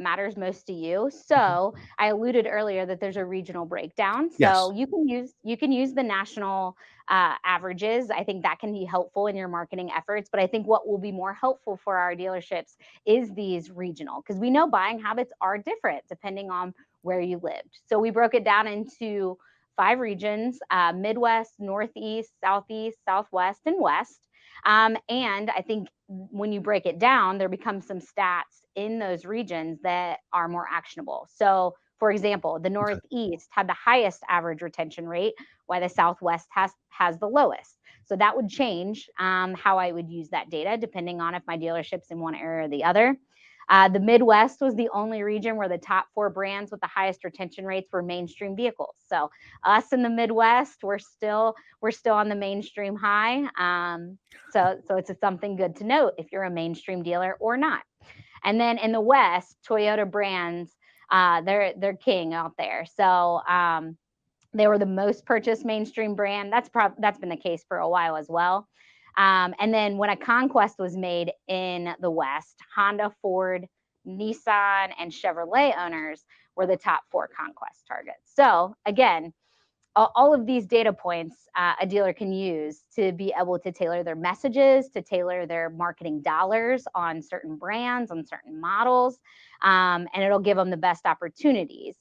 matters most to you. So I alluded earlier that there's a regional breakdown. Yes. So you can use the national averages. I think that can be helpful in your marketing efforts. But I think what will be more helpful for our dealerships is these regional, because we know buying habits are different depending on where you lived. So we broke it down into 5 regions: Midwest, Northeast, Southeast, Southwest, and West. And I think when you break it down, there becomes some stats in those regions that are more actionable. So, for example, the Northeast had the highest average retention rate, while the Southwest has the lowest. So that would change how I would use that data depending on if my dealership's in one area or the other. The Midwest was the only region where the top 4 brands with the highest retention rates were mainstream vehicles. So us in the Midwest, we're still on the mainstream high. So it's something good to note if you're a mainstream dealer or not. And then in the West, Toyota brands, they're king out there. So they were the most purchased mainstream brand. That's been the case for a while as well. And then when a conquest was made in the West, Honda, Ford, Nissan, and Chevrolet owners were the top 4 conquest targets. So again, all of these data points a dealer can use to be able to tailor their messages, to tailor their marketing dollars on certain brands, on certain models, and it'll give them the best opportunities.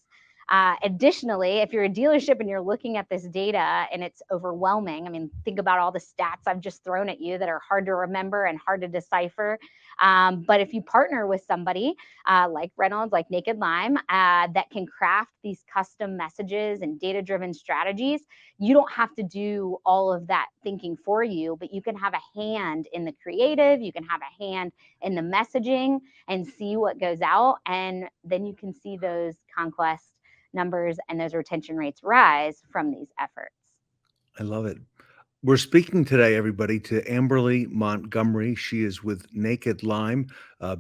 Additionally, if you're a dealership and you're looking at this data and it's overwhelming, I mean, think about all the stats I've just thrown at you that are hard to remember and hard to decipher. But if you partner with somebody like Reynolds, like Naked Lime, that can craft these custom messages and data-driven strategies, you don't have to do all of that thinking for you, but you can have a hand in the creative, you can have a hand in the messaging and see what goes out. And then you can see those conquest numbers and those retention rates rise from these efforts. I love it. We're speaking today, everybody, to Amberly Montgomery. She is with Naked Lime.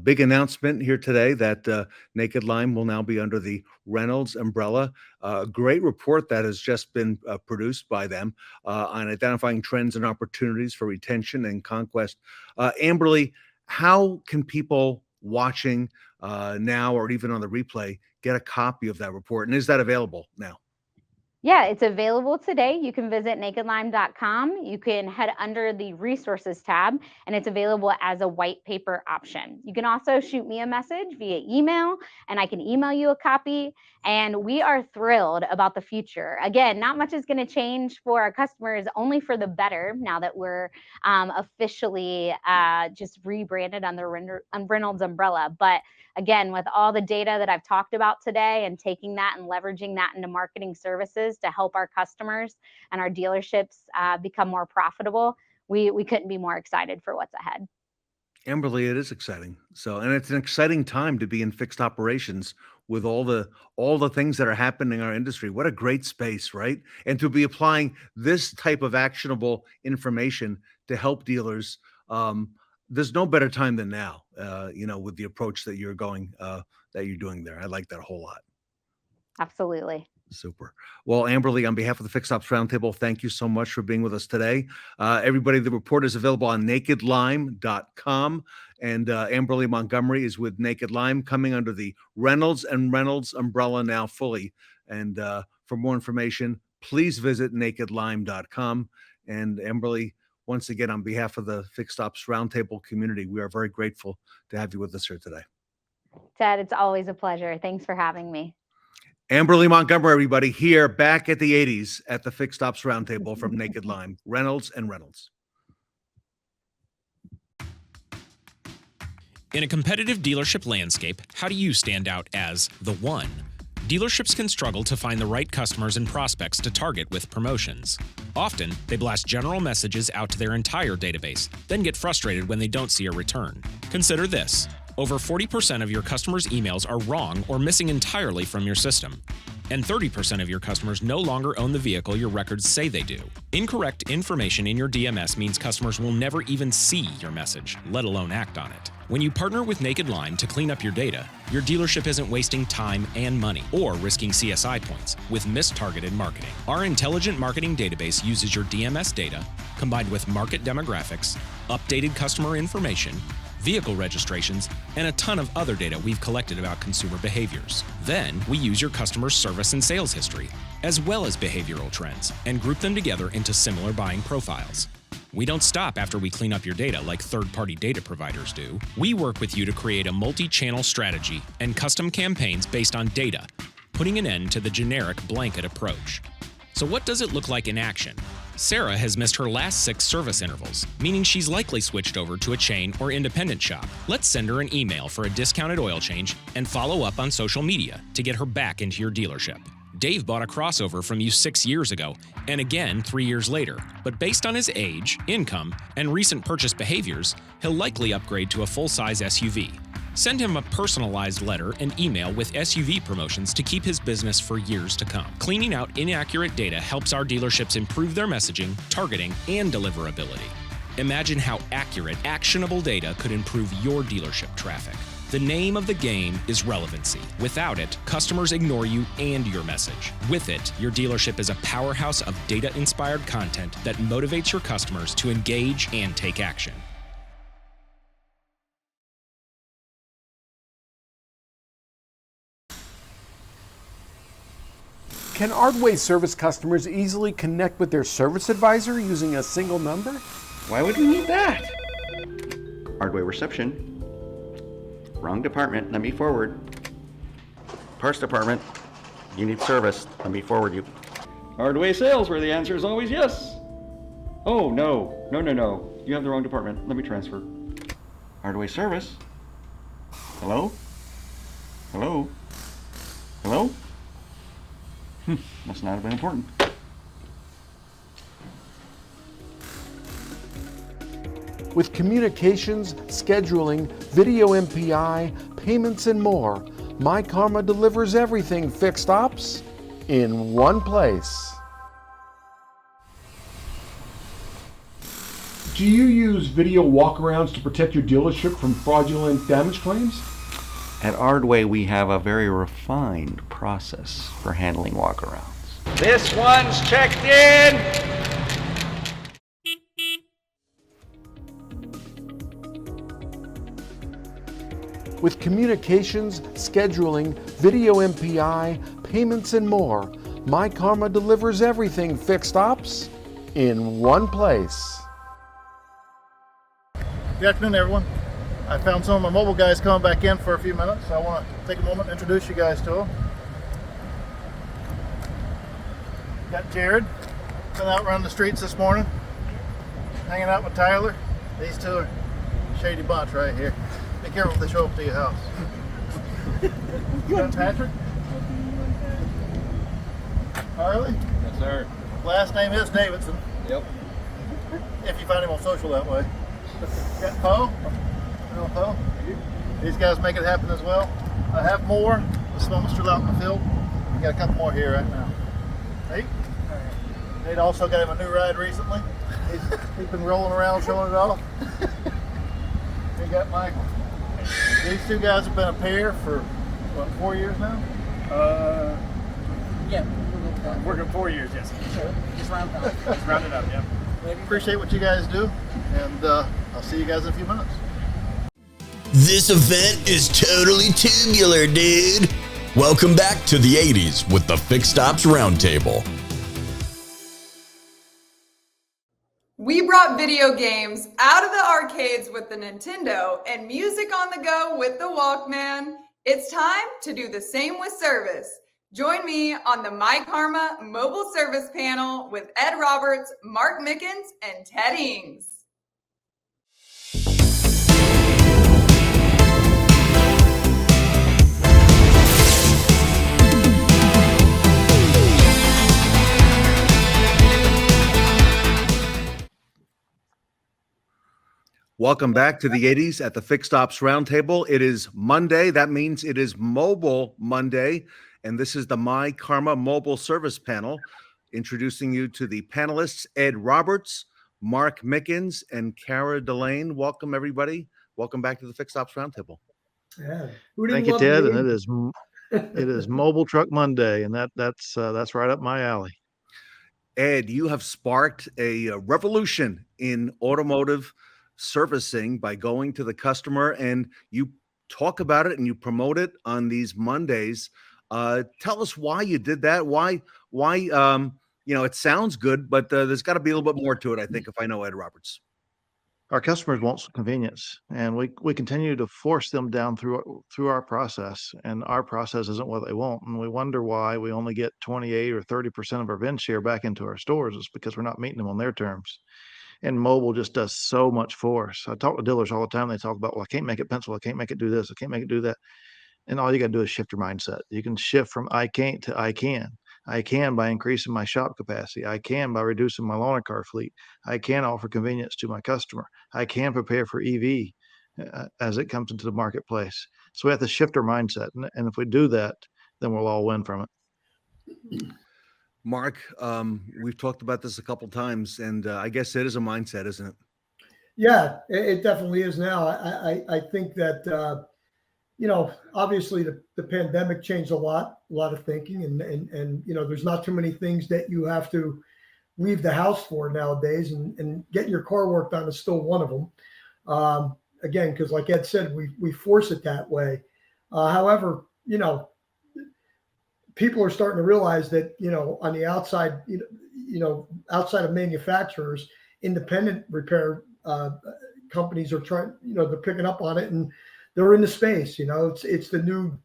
Big announcement here today that Naked Lime will now be under the Reynolds umbrella. A great report that has just been produced by them on identifying trends and opportunities for retention and conquest. Amberly, how can people watching now or even on the replay get a copy of that report? And is that available now? Yeah, it's available today. You can visit nakedlime.com. You can head under the resources tab, and it's available as a white paper option. You can also shoot me a message via email, and I can email you a copy. And we are thrilled about the future. Again, not much is going to change for our customers, only for the better now that we're officially just rebranded under Reynolds umbrella. But again, with all the data that I've talked about today and taking that and leveraging that into marketing services to help our customers and our dealerships become more profitable, we couldn't be more excited for what's ahead. Amberly, it is exciting. So, and it's an exciting time to be in fixed operations with all the things that are happening in our industry. What a great space, right? And to be applying this type of actionable information to help dealers. There's no better time than now, with the approach that you're doing there. I like that a whole lot. Absolutely. Super. Well, Amberly, on behalf of the Fixed Ops Roundtable, thank you so much for being with us today. Everybody, the report is available on nakedlime.com, and Amberly Montgomery is with Naked Lime, coming under the Reynolds and Reynolds umbrella now fully. And for more information, please visit nakedlime.com. And Amberly, once again, on behalf of the Fixed Ops Roundtable community, we are very grateful to have you with us here today. Ted, it's always a pleasure. Thanks for having me. Amberly Montgomery, everybody, here back at the 80s at the Fixed Ops Roundtable from Naked Lime, Reynolds and Reynolds. In a competitive dealership landscape, how do you stand out as the one? Dealerships can struggle to find the right customers and prospects to target with promotions. Often, they blast general messages out to their entire database, then get frustrated when they don't see a return. Consider this. Over 40% of your customers' emails are wrong or missing entirely from your system. And 30% of your customers no longer own the vehicle your records say they do. Incorrect information in your DMS means customers will never even see your message, let alone act on it. When you partner with Naked Lime to clean up your data, your dealership isn't wasting time and money or risking CSI points with mistargeted marketing. Our intelligent marketing database uses your DMS data combined with market demographics, updated customer information, vehicle registrations, and a ton of other data we've collected about consumer behaviors. Then, we use your customer's service and sales history, as well as behavioral trends, and group them together into similar buying profiles. We don't stop after we clean up your data like third-party data providers do. We work with you to create a multi-channel strategy and custom campaigns based on data, putting an end to the generic blanket approach. So what does it look like in action? Sarah has missed her last 6 service intervals, meaning she's likely switched over to a chain or independent shop. Let's send her an email for a discounted oil change and follow up on social media to get her back into your dealership. Dave bought a crossover from you 6 years ago and again 3 years later, but based on his age, income, and recent purchase behaviors, he'll likely upgrade to a full-size SUV. Send him a personalized letter and email with SUV promotions to keep his business for years to come. Cleaning out inaccurate data helps our dealerships improve their messaging, targeting, and deliverability. Imagine how accurate, actionable data could improve your dealership traffic. The name of the game is relevancy. Without it, customers ignore you and your message. With it, your dealership is a powerhouse of data-inspired content that motivates your customers to engage and take action. Can Ardway service customers easily connect with their service advisor using a single number? Why would we need that? Ardway reception. Wrong department, let me forward. Parts department, you need service, let me forward you. Ardway sales, where the answer is always yes. Oh, no, you have the wrong department, let me transfer. Ardway service. Hello? Hello? Hello? Must not have been important. With communications, scheduling, video MPI, payments, and more, myKaarma delivers everything fixed ops in one place. Do you use video walkarounds to protect your dealership from fraudulent damage claims? At Ardway, we have a very refined process for handling walkarounds. This one's checked in! With communications, scheduling, video MPI, payments, and more, myKaarma delivers everything fixed ops in one place. Good afternoon, everyone. I found some of my mobile guys coming back in for a few minutes, so I want to take a moment to introduce you guys to them. Got Jared, been out running the streets this morning, hanging out with Tyler. These two are a shady bunch right here. Be careful if they show up to your house. You got Patrick? Harley? Yes, sir. Last name is Davidson. Yep. If you find him on social that way. Got Poe? Hello, Poe. These guys make it happen as well. I have more. This moment's still out in the field. We got a couple more here right now. Nate? Nate also got him a new ride recently. He's been rolling around showing it off. We got Michael. These two guys have been a pair for, what, 4 years now? Yeah. Working 4 years, yes. Just round it up. Just round it up, yeah. Appreciate what you guys do, and I'll see you guys in a few minutes. This event is totally tubular, dude. Welcome back to the 80s with the Fixed Ops Roundtable. We brought video games out of the arcades with the Nintendo and music on the go with the Walkman. It's time to do the same with service. Join me on the myKaarma mobile service panel with Ed Roberts, Mark Mickens, and Ted Ings. Welcome back to the 80s at the Fixed Ops Roundtable. It is Monday. That means it is Mobile Monday. And this is the myKaarma Mobile Service Panel, introducing you to the panelists, Ed Roberts, Mark Mickens, and Delaine. Welcome, everybody. Welcome back to the Fixed Ops Roundtable. Yeah. Thank you, Ted. And it is Mobile Truck Monday, and that's right up my alley. Ed, you have sparked a revolution in automotive servicing by going to the customer, and you talk about it and you promote it on these Mondays. Tell us why you did that. Why, it sounds good, but there's got to be a little bit more to it, I think, if I know Ed Roberts. Our customers want some convenience, and we continue to force them down through our process, and our process isn't what they want. And we wonder why we only get 28 or 30% of our VIN share back into our stores. It's because we're not meeting them on their terms. And mobile just does so much for us. I talk to dealers all the time. They talk about, well, I can't make it pencil. I can't make it do this. I can't make it do that. And all you got to do is shift your mindset. You can shift from I can't to I can. I can by increasing my shop capacity. I can by reducing my loaner car fleet. I can offer convenience to my customer. I can prepare for EV as it comes into the marketplace. So we have to shift our mindset. And if we do that, then we'll all win from it. Mark, we've talked about this a couple times, and I guess it is a mindset, isn't it? Yeah, it definitely is now. I think that, obviously the pandemic changed a lot of thinking, and there's not too many things that you have to leave the house for nowadays, and getting your car worked on is still one of them. Again, because like Ed said, we force it that way. However, people are starting to realize that, on the outside, outside of manufacturers, independent repair companies are trying, they're picking up on it, and they're in the space. It's the new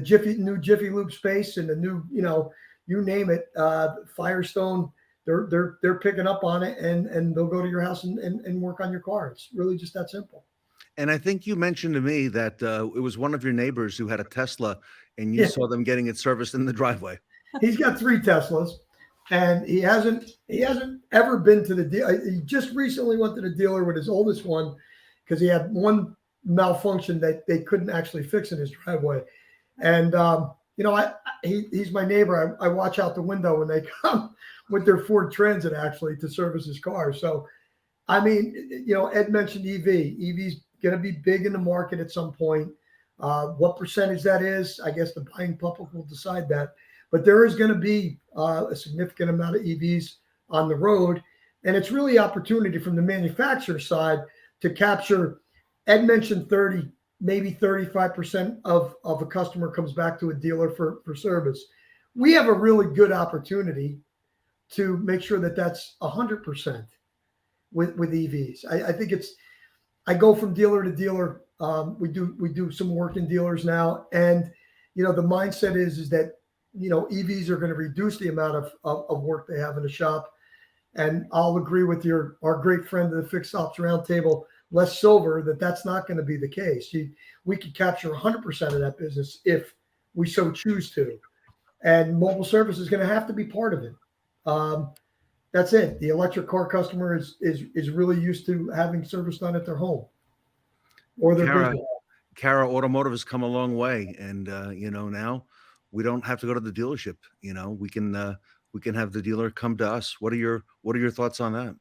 Jiffy Lube space, and the new, you name it, Firestone. They're picking up on it, and they'll go to your house and work on your car. It's really just that simple. And I think you mentioned to me that it was one of your neighbors who had a Tesla, and you saw them getting it serviced in the driveway. He's got 3 Teslas, and he hasn't ever been to the dealer. He just recently went to the dealer with his oldest one because he had one malfunction that they couldn't actually fix in his driveway. And he's my neighbor. I watch out the window when they come with their Ford Transit actually to service his car. So, I mean, Ed mentioned EV. EV's going to be big in the market at some point. What percentage that is, I guess the buying public will decide that. But there is going to be a significant amount of EVs on the road. And it's really opportunity from the manufacturer side to capture. Ed mentioned 30, maybe 35% of a customer comes back to a dealer for service. we have a really good opportunity to make sure that that's 100% with EVs. I think I go from dealer to dealer. We do some work in dealers now, and the mindset is that EVs are going to reduce the amount of work they have in the shop. And I'll agree with our great friend of the Fixed Ops Roundtable, Les Silver, that's not going to be the case. We could capture 100% of that business if we so choose to, and mobile service is going to have to be part of it. That's it. The electric car customer is really used to having service done at their home or their business. Cara Automotive has come a long way, and now we don't have to go to the dealership. We can have the dealer come to us. What are your thoughts on that?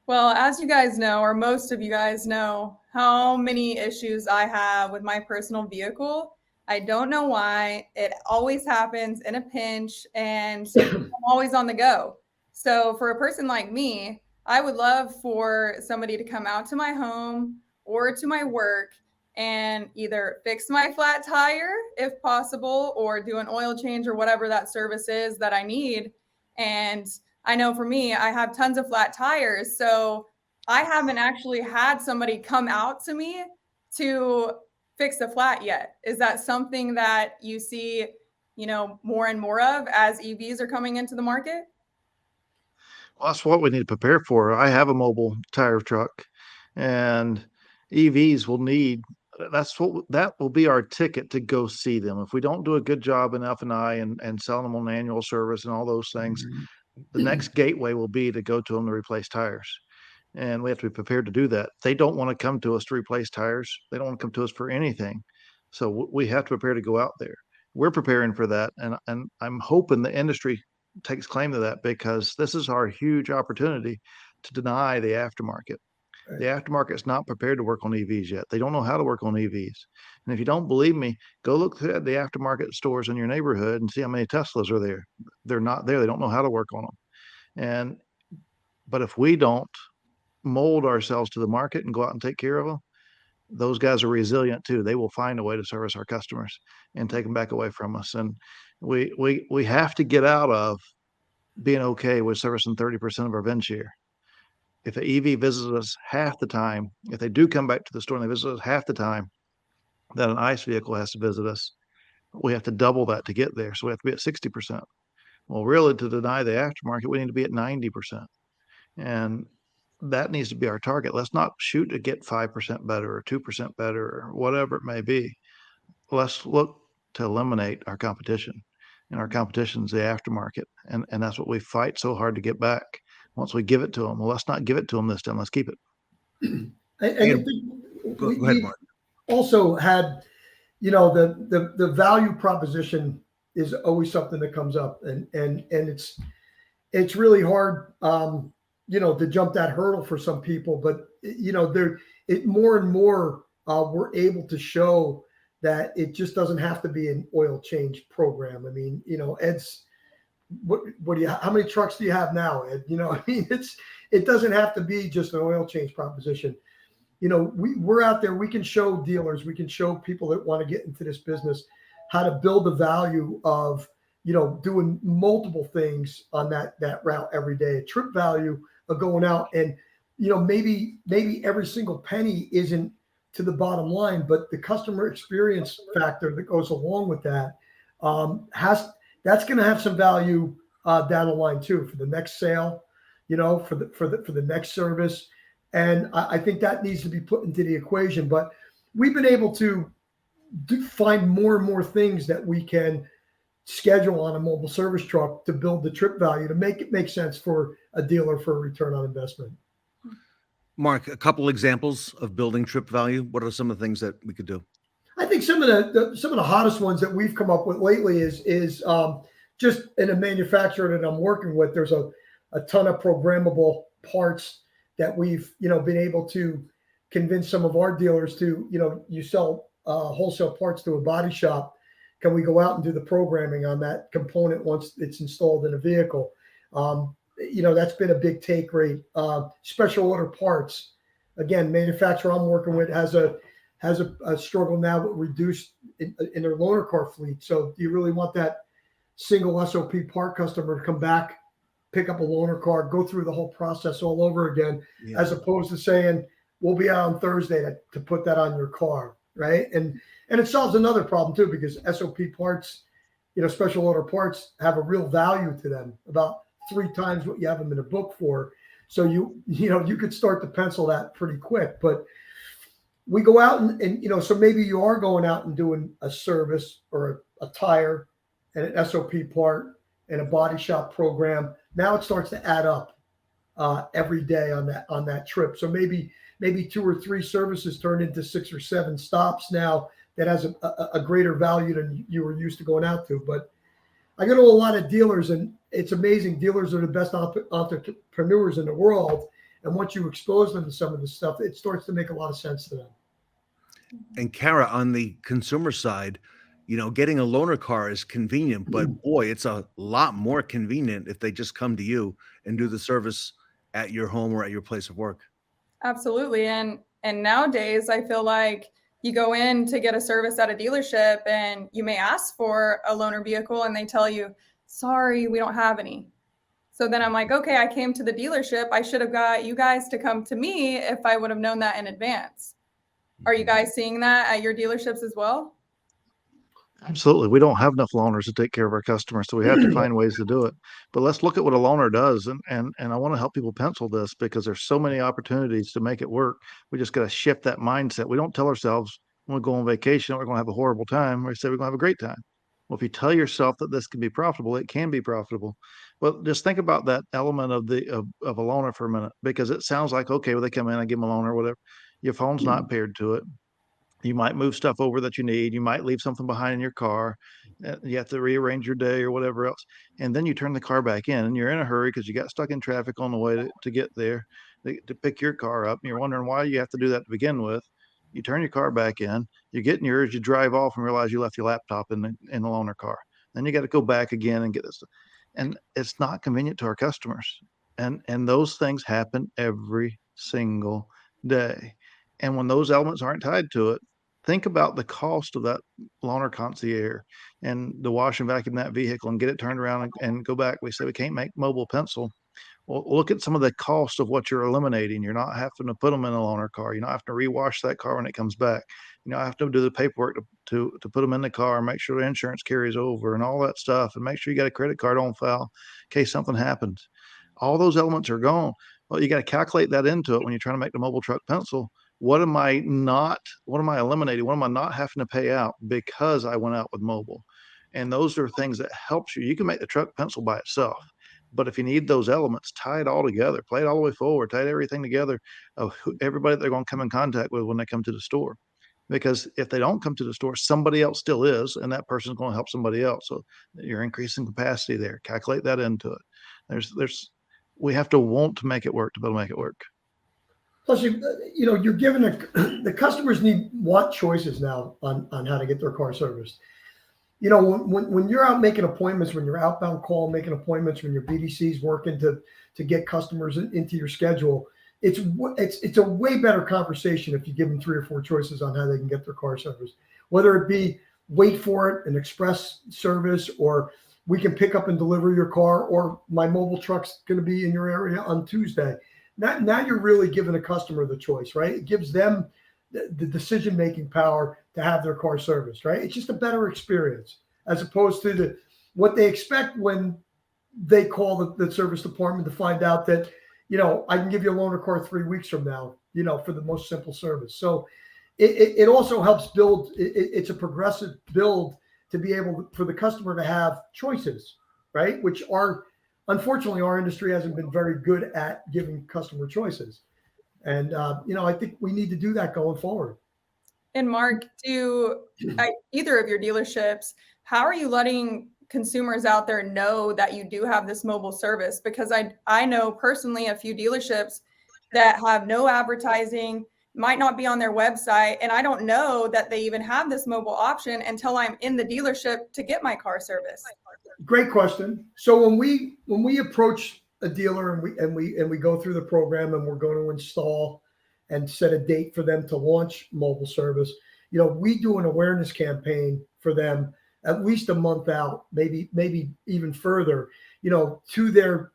Well, as you guys know, or most of you guys know, how many issues I have with my personal vehicle. I don't know why. It always happens in a pinch, and I'm always on the go. So for a person like me, I would love for somebody to come out to my home or to my work and either fix my flat tire if possible, or do an oil change or whatever that service is that I need. And I know for me, I have tons of flat tires, so I haven't actually had somebody come out to me to fix the flat yet. Is that something that you see, more and more of as EVs are coming into the market? Well, that's what we need to prepare for. I have a mobile tire truck, and EVs will need. That will be our ticket to go see them. If we don't do a good job in F&I and selling them on annual service and all those things, the next gateway will be to go to them to replace tires. And we have to be prepared to do that. They don't want to come to us to replace tires. They don't want to come to us for anything. So we have to prepare to go out there. We're preparing for that. And I'm hoping the industry takes claim to that, because this is our huge opportunity to deny the aftermarket. The aftermarket is not prepared to work on EVs yet. They don't know how to work on EVs. And if you don't believe me, go look at the aftermarket stores in your neighborhood and see how many Teslas are there. They're not there. They don't know how to work on them. But if we don't mold ourselves to the market and go out and take care of them, those guys are resilient too. They will find a way to service our customers and take them back away from us. And we have to get out of being okay with servicing 30% of our VIN share. If an EV visits us half the time, if they do come back to the store and they visit us half the time that an ICE vehicle has to visit us, we have to double that to get there. So we have to be at 60%. Well, really, to deny the aftermarket, we need to be at 90%. And that needs to be our target. Let's not shoot to get 5% better or 2% better or whatever it may be. Let's look to eliminate our competition. And our competition is the aftermarket. And that's what we fight so hard to get back. Once we give it to them, well, let's not give it to them this time. Let's keep it. Go ahead, Mark. Also had, the value proposition is always something that comes up, and it's really hard, to jump that hurdle for some people. But more and more we're able to show that it just doesn't have to be an oil change program. I mean, Ed's. What do you? How many trucks do you have now, Ed? It doesn't have to be just an oil change proposition. We're out there. We can show dealers. We can show people that want to get into this business how to build the value of doing multiple things on that route every day. A trip value of going out, and maybe every single penny isn't to the bottom line, but the customer experience factor that goes along with that that's going to have some value down the line too, for the next sale, for the next service. And I think that needs to be put into the equation. But we've been able to find more and more things that we can schedule on a mobile service truck to build the trip value, to make it make sense for a dealer for a return on investment. Mark, a couple examples of building trip value. What are some of the things that we could do? I think some of the hottest ones that we've come up with lately is just in a manufacturer that I'm working with. There's a ton of programmable parts that we've been able to convince some of our dealers to you sell wholesale parts to a body shop. Can we go out and do the programming on that component once it's installed in a vehicle? That's been a big take rate. Special order parts. Again, manufacturer I'm working with has a struggle now with reduced in their loaner car fleet. So do you really want that single SOP part customer to come back, pick up a loaner car, go through the whole process all over again, as opposed to saying, we'll be out on Thursday to put that on your car, right? And it solves another problem too, because SOP parts, special order parts have a real value to them, about 3 times what you have them in a book for. So you could start to pencil that pretty quick. But we go out and so maybe you are going out and doing a service or a tire and an SOP part and a body shop program. Now it starts to add up every day on that trip. So maybe 2 or 3 services turn into 6 or 7 stops now. That has a greater value than you were used to going out to. But I go to a lot of dealers, and it's amazing. Dealers are the best entrepreneurs in the world. And once you expose them to some of this stuff, it starts to make a lot of sense to them. And Kara, on the consumer side, getting a loaner car is convenient, but boy, it's a lot more convenient if they just come to you and do the service at your home or at your place of work. Absolutely. And nowadays I feel like you go in to get a service at a dealership and you may ask for a loaner vehicle and they tell you, sorry, we don't have any. So then I'm like, okay, I came to the dealership. I should have got you guys to come to me if I would have known that in advance. Are you guys seeing that at your dealerships as well? Absolutely. We don't have enough loaners to take care of our customers, so we have to find ways to do it. But let's look at what a loaner does. And I want to help people pencil this because there's so many opportunities to make it work. We just got to shift that mindset. We don't tell ourselves when we go on vacation, we're going to have a horrible time. We say we're going to have a great time. Well, if you tell yourself that this can be profitable, it can be profitable. Well, just think about that element of a loaner for a minute, because it sounds like, okay, well, they come in, I give them a loaner, whatever. Your phone's not paired to it. You might move stuff over that you need. You might leave something behind in your car. You have to rearrange your day or whatever else. And then you turn the car back in and you're in a hurry because you got stuck in traffic on the way to get there to pick your car up. And you're wondering why you have to do that to begin with. You turn your car back in, you get in yours, you drive off and realize you left your laptop in the loaner car. Then you got to go back again and get this. And it's not convenient to our customers. And those things happen every single day. And when those elements aren't tied to it, think about the cost of that loaner concierge and the wash and vacuum that vehicle and get it turned around and go back. We say we can't make mobile pencil. Well, look at some of the cost of what you're eliminating. You're not having to put them in a loaner car. You're not having to rewash that car when it comes back. You know, I have to do the paperwork to put them in the car, make sure the insurance carries over and all that stuff, and make sure you got a credit card on file in case something happens. All those elements are gone. Well, you got to calculate that into it when you're trying to make the mobile truck pencil. What am I eliminating? What am I not having to pay out because I went out with mobile? And those are things that helps you. You can make the truck pencil by itself, but if you need those elements, tie it all together, play it all the way forward, tie everything together of everybody they're going to come in contact with when they come to the store. Because if they don't come to the store, somebody else still is, and that person's going to help somebody else. So you're increasing capacity there. Calculate that into it. We have to want to make it work to be able to make it work. Plus, you're giving the customers want choices now on how to get their car serviced. When you're out making appointments, when you're outbound call making appointments, when your BDC's working to get customers into your schedule, it's a way better conversation if you give them 3 or 4 choices on how they can get their car serviced. Whether it be wait for it, an express service, or we can pick up and deliver your car, or my mobile truck's going to be in your area on Tuesday. Now you're really giving a customer the choice, right? It gives them the decision-making power to have their car serviced, right? It's just a better experience as opposed to what they expect when they call the service department to find out that, I can give you a loaner car 3 weeks from now, for the most simple service. So it also helps build, it's a progressive build to be able for the customer to have choices, right? Which are, unfortunately, our industry hasn't been very good at giving customer choices. And, I think we need to do that going forward. And Mark, either of your dealerships, how are you letting consumers out there know that you do have this mobile service? Because I know personally a few dealerships that have no advertising, might not be on their website, and I don't know that they even have this mobile option until I'm in the dealership to get my car serviced. Great question. So when we approach a dealer and we go through the program and we're going to install and set a date for them to launch mobile service, we do an awareness campaign for them at least a month out, maybe even further, to their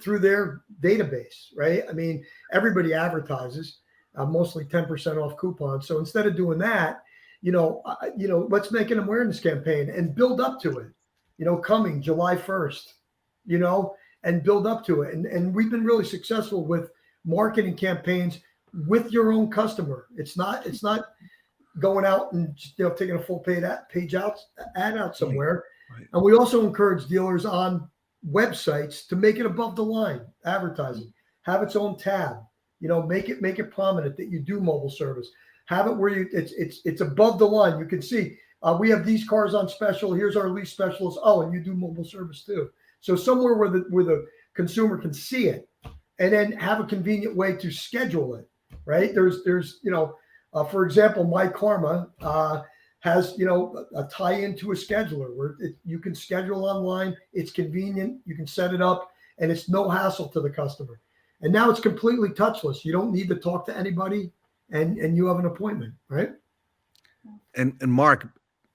through their database, right? I mean, everybody advertises, mostly 10% off coupons. So instead of doing that, let's make an awareness campaign and build up to it. Coming July 1st, and build up to it. And we've been really successful with marketing campaigns with your own customer. It's not going out and taking a full page ad out somewhere. Right. And we also encourage dealers on websites to make it above the line advertising, have its own tab, make it prominent that you do mobile service, have it where it's above the line. You can see we have these cars on special. Here's our lease specialist. Oh, and you do mobile service too. So somewhere where the consumer can see it, and then have a convenient way to schedule it. Right? There's for example, myKaarma has a tie-in to a scheduler where you can schedule online. It's convenient. You can set it up, and it's no hassle to the customer. And now it's completely touchless. You don't need to talk to anybody, and you have an appointment, right? And Mark,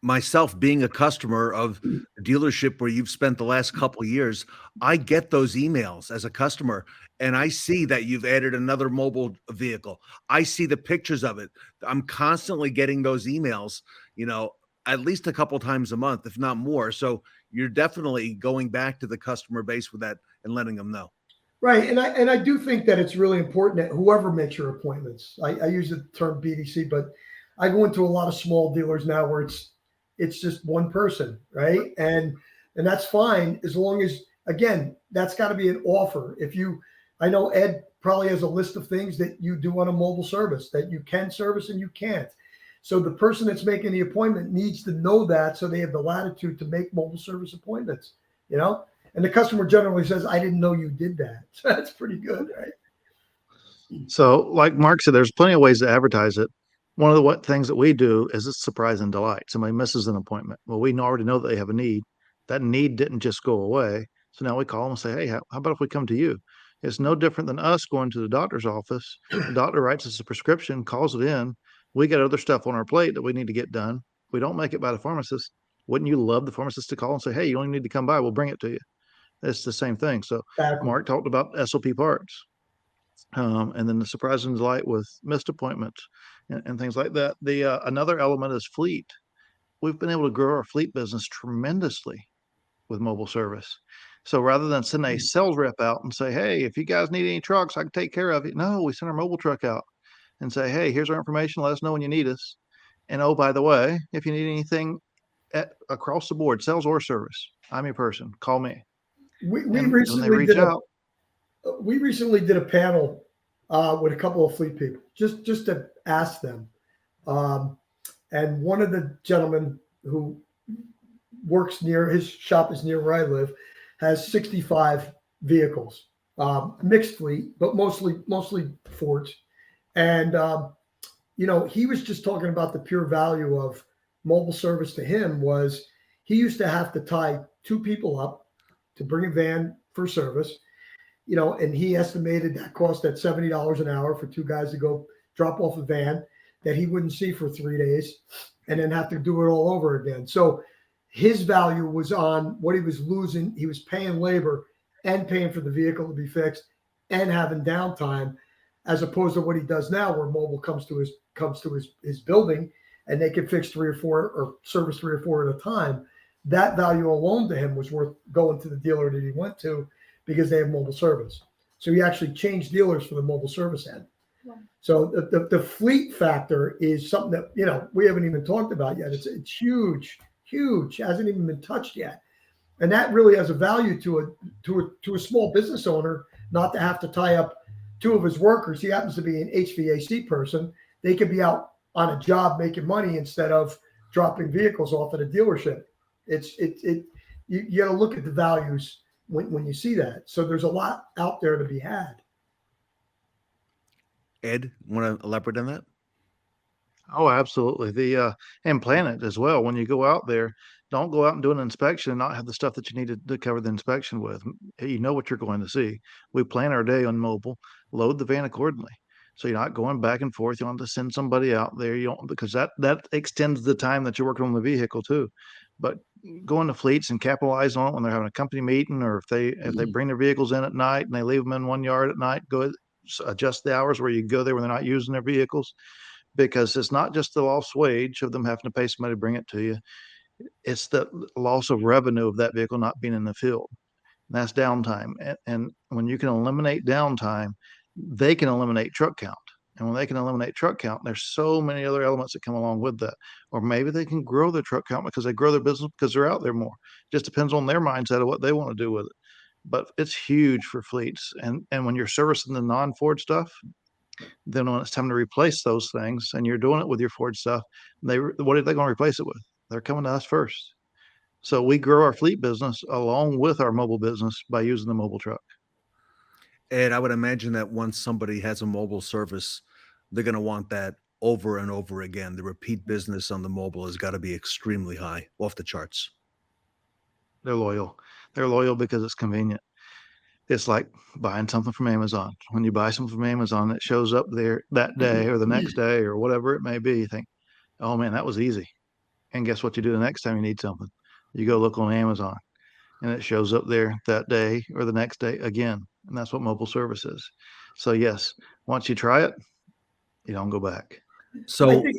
myself being a customer of a dealership where you've spent the last couple of years, I get those emails as a customer, and I see that you've added another mobile vehicle. I see the pictures of it. I'm constantly getting those emails, at least a couple times a month, if not more. So you're definitely going back to the customer base with that and letting them know. Right. And I do think that it's really important that whoever makes your appointments, I use the term BDC, but I go into a lot of small dealers now where it's just one person, right? And that's fine as long as, again, that's got to be an offer. I know Ed probably has a list of things that you do on a mobile service that you can service and you can't. So the person that's making the appointment needs to know that, so they have the latitude to make mobile service appointments, and the customer generally says, I didn't know you did that. So that's pretty good, right? So like Mark said, there's plenty of ways to advertise it. One of the things that we do is it's surprise and delight. Somebody misses an appointment. Well, we already know that they have a need. That need didn't just go away. So now we call them and say, hey, how about if we come to you? It's no different than us going to the doctor's office. The doctor writes us a prescription, calls it in. We got other stuff on our plate that we need to get done. We don't make it by the pharmacist. Wouldn't you love the pharmacist to call and say, hey, you only need to come by. We'll bring it to you. It's the same thing. So exactly. Mark talked about SOP parts. And then the surprise and delight with missed appointments and things like that. Another element is fleet. We've been able to grow our fleet business tremendously with mobile service. So rather than send a sales rep out and say, hey, if you guys need any trucks, I can take care of it. No, we send our mobile truck out and say, hey, here's our information. Let us know when you need us. And oh, by the way, if you need anything across the board, sales or service, I'm your person. Call me. We recently did a panel with a couple of fleet people, just to ask them. And one of the gentlemen who works his shop is near where I live, has 65 vehicles, mixed fleet, but mostly Fords. And, he was just talking about the pure value of mobile service to him was he used to have to tie two people up to bring a van for service, and he estimated that cost at $70 an hour for two guys to go drop off a van that he wouldn't see for 3 days and then have to do it all over again. So his value was on what he was losing. He was paying labor and paying for the vehicle to be fixed and having downtime, as opposed to what he does now, where mobile comes to his building and they can fix 3 or 4 or service 3 or 4 at a time. That value alone to him was worth going to the dealer that he went to because they have mobile service. So he actually changed dealers for the mobile service end. Yeah. So the fleet factor is something that, we haven't even talked about yet. It's huge, hasn't even been touched yet. And that really has a value to a small business owner, not to have to tie up 2 of his workers. He happens to be an HVAC person. They could be out on a job making money instead of dropping vehicles off at a dealership. You got to look at the values when you see that. So there's a lot out there to be had. Ed, want to elaborate on that? Oh, absolutely. And plan it as well. When you go out there, don't go out and do an inspection and not have the stuff that you need to cover the inspection with. You know what you're going to see. We plan our day on mobile, load the van accordingly. So you're not going back and forth. You don't have to send somebody out there. You don't, because that extends the time that you're working on the vehicle too. But going to fleets and capitalize on it when they're having a company meeting, or if they bring their vehicles in at night and they leave them in one yard at night, go adjust the hours where you go there when they're not using their vehicles, because it's not just the lost wage of them having to pay somebody to bring it to you. It's the loss of revenue of that vehicle not being in the field. And that's downtime. And when you can eliminate downtime, they can eliminate truck count. And when they can eliminate truck count, there's so many other elements that come along with that. Or maybe they can grow their truck count because they grow their business because they're out there more. Just depends on their mindset of what they want to do with it. But it's huge for fleets. And when you're servicing the non-Ford stuff, then when it's time to replace those things and you're doing it with your Ford stuff, what are they going to replace it with? They're coming to us first. So we grow our fleet business along with our mobile business by using the mobile truck. And I would imagine that once somebody has a mobile service, they're going to want that over and over again. The repeat business on the mobile has got to be extremely high, off the charts. They're loyal. They're loyal because it's convenient. It's like buying something from Amazon. When you buy something from Amazon, it shows up there that day or the next day or whatever it may be. You think, oh man, that was easy. And guess what you do the next time you need something? You go look on Amazon and it shows up there that day or the next day again. And that's what mobile service is. So yes, once you try it, you don't go back. So I think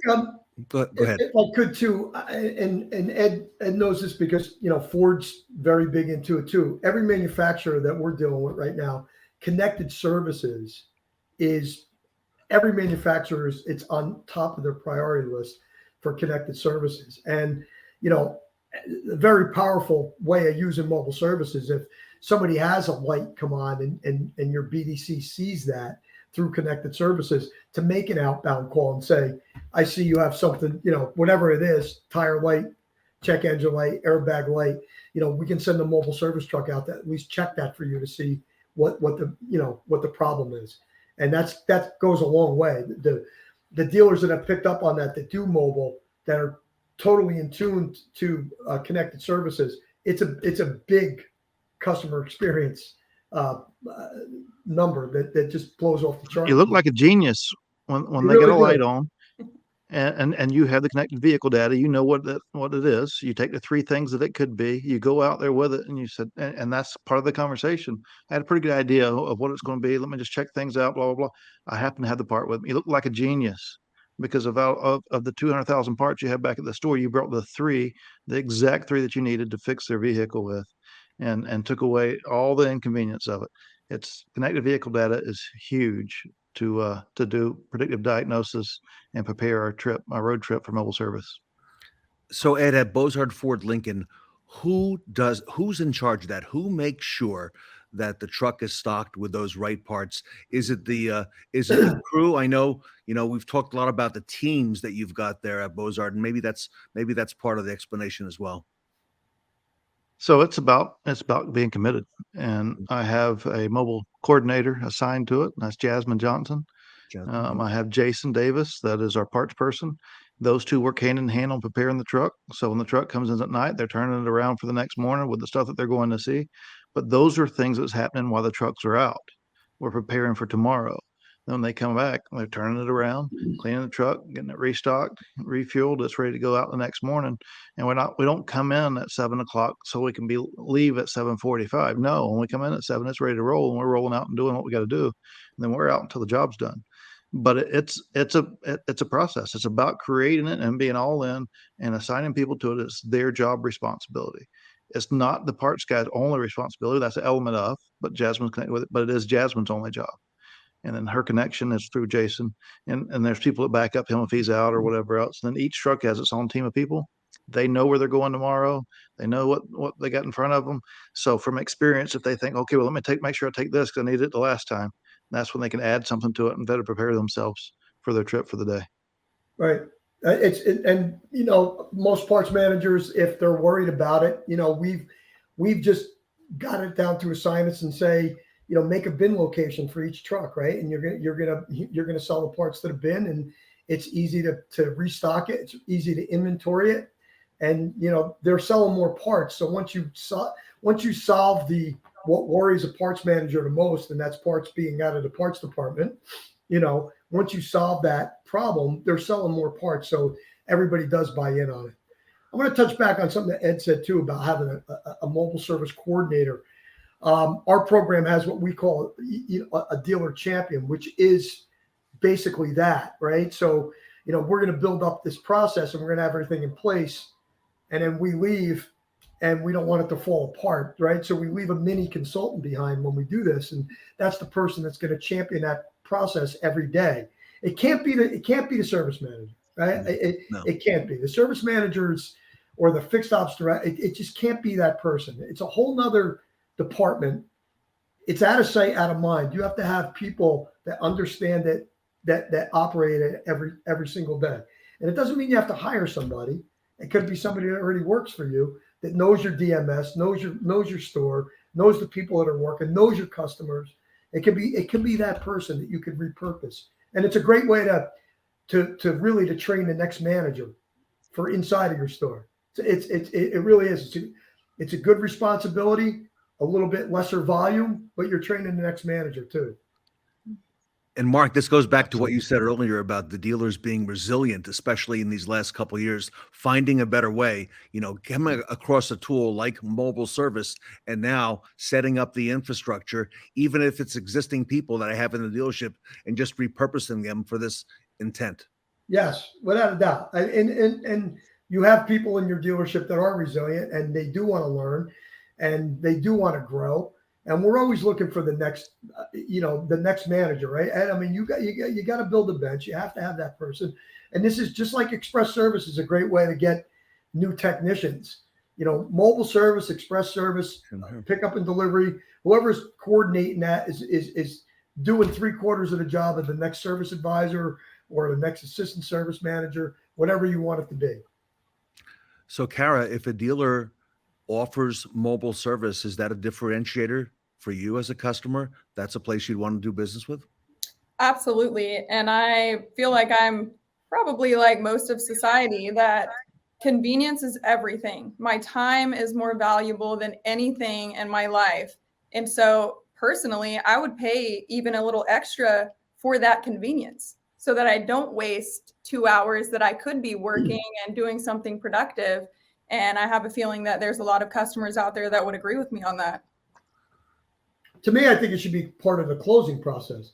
go ahead. if I could too, and Ed knows this because Ford's very big into it too. Every manufacturer that we're dealing with right now, connected services is every manufacturer it's on top of their priority list for connected services. And a very powerful way of using mobile services, if somebody has a light come on and your BDC sees that through connected services, to make an outbound call and say, I see you have something, whatever it is, tire light, check engine light, airbag light, we can send a mobile service truck out that at least check that for you to see what the problem is. And that goes a long way. The dealers that have picked up on that do mobile, that are totally in tune to connected services, it's a big customer experience number that just blows off the chart. You look like a genius when they get a light on and you have the connected vehicle data. You know what it is. You take the three things that it could be, you go out there with it, and you said, and that's part of the conversation. I had a pretty good idea of what it's going to be. Let me just check things out, blah, blah, blah. I happen to have the part with me. You look like a genius because of the 200,000 parts you have back at the store, you brought the exact three that you needed to fix their vehicle with, and took away all the inconvenience of it. It's connected vehicle data is huge to do predictive diagnosis and prepare our road trip for mobile service. So Ed, at Bozard Ford Lincoln, who's in charge of that? Who makes sure that the truck is stocked with those right parts? Is it the crew? I know, we've talked a lot about the teams that you've got there at Bozard, and maybe that's part of the explanation as well. So it's about being committed, and I have a mobile coordinator assigned to it. And that's Jasmine Johnson. I have Jason Davis, that is our parts person. Those two work hand in hand on preparing the truck. So when the truck comes in at night, they're turning it around for the next morning with the stuff that they're going to see. But those are things that's happening while the trucks are out. We're preparing for tomorrow. Then when they come back, they're turning it around, cleaning the truck, getting it restocked, refueled. It's ready to go out the next morning. And we don't come in at 7:00 so we can leave at 7:45. No, when we come in at 7, it's ready to roll, and we're rolling out and doing what we got to do. And then we're out until the job's done. But it's a process. It's about creating it and being all in and assigning people to it. It's their job responsibility. It's not the parts guy's only responsibility. That's an element of, but Jasmine's connected with it. But it is Jasmine's only job. And then her connection is through Jason. And there's people that back up him if he's out or whatever else. And then each truck has its own team of people. They know where they're going tomorrow. They know what they got in front of them. So from experience, if they think, okay, well, let me make sure I take this because I needed it the last time, that's when they can add something to it and better prepare themselves for their trip for the day. Right. And most parts managers, if they're worried about it, we've just got it down to assignments and say, make a bin location for each truck, right? And you're gonna sell the parts to the bin, and it's easy to restock it. It's easy to inventory it, and they're selling more parts. So once you solve what worries a parts manager the most, and that's parts being out of the parts department, once you solve that problem, they're selling more parts. So everybody does buy in on it. I want to touch back on something that Ed said too about having a mobile service coordinator. Our program has what we call a dealer champion, which is basically that, right? So, we're going to build up this process and we're going to have everything in place, and then we leave and we don't want it to fall apart, right? So we leave a mini consultant behind when we do this, and that's the person that's going to champion that process every day. It can't be the service manager, right? It can't be the service managers or the fixed ops director. It just can't be that person. It's a whole nother department. It's out of sight, out of mind. You have to have people that understand that operate it every single day. And it doesn't mean you have to hire somebody. It could be somebody that already works for you, that knows your DMS, knows your store, knows the people that are working, knows your customers. It could be that person that you could repurpose. And it's a great way to really train the next manager for inside of your store. It really is. It's a good responsibility, a little bit lesser volume, but you're training the next manager too. And Mark, this goes back to what you said earlier about the dealers being resilient, especially in these last couple of years, finding a better way, coming across a tool like mobile service and now setting up the infrastructure, even if it's existing people that I have in the dealership, and just repurposing them for this intent. Yes, without a doubt. And you have people in your dealership that are resilient and they do want to learn and they do want to grow. And we're always looking for the next manager, right? And I mean, you got to build a bench. You have to have that person. And this is just like express service is a great way to get new technicians. Mobile service, express service, pickup and delivery. Whoever's coordinating that is doing 3/4 of the job of the next service advisor or the next assistant service manager, whatever you want it to be. So, Kara, if a dealer offers mobile service, is that a differentiator for you as a customer? That's a place you'd want to do business with? Absolutely. And I feel like I'm probably like most of society, that convenience is everything. My time is more valuable than anything in my life. And so personally, I would pay even a little extra for that convenience so that I don't waste 2 hours that I could be working and doing something productive. And I have a feeling that there's a lot of customers out there that would agree with me on that. To me, I think it should be part of the closing process.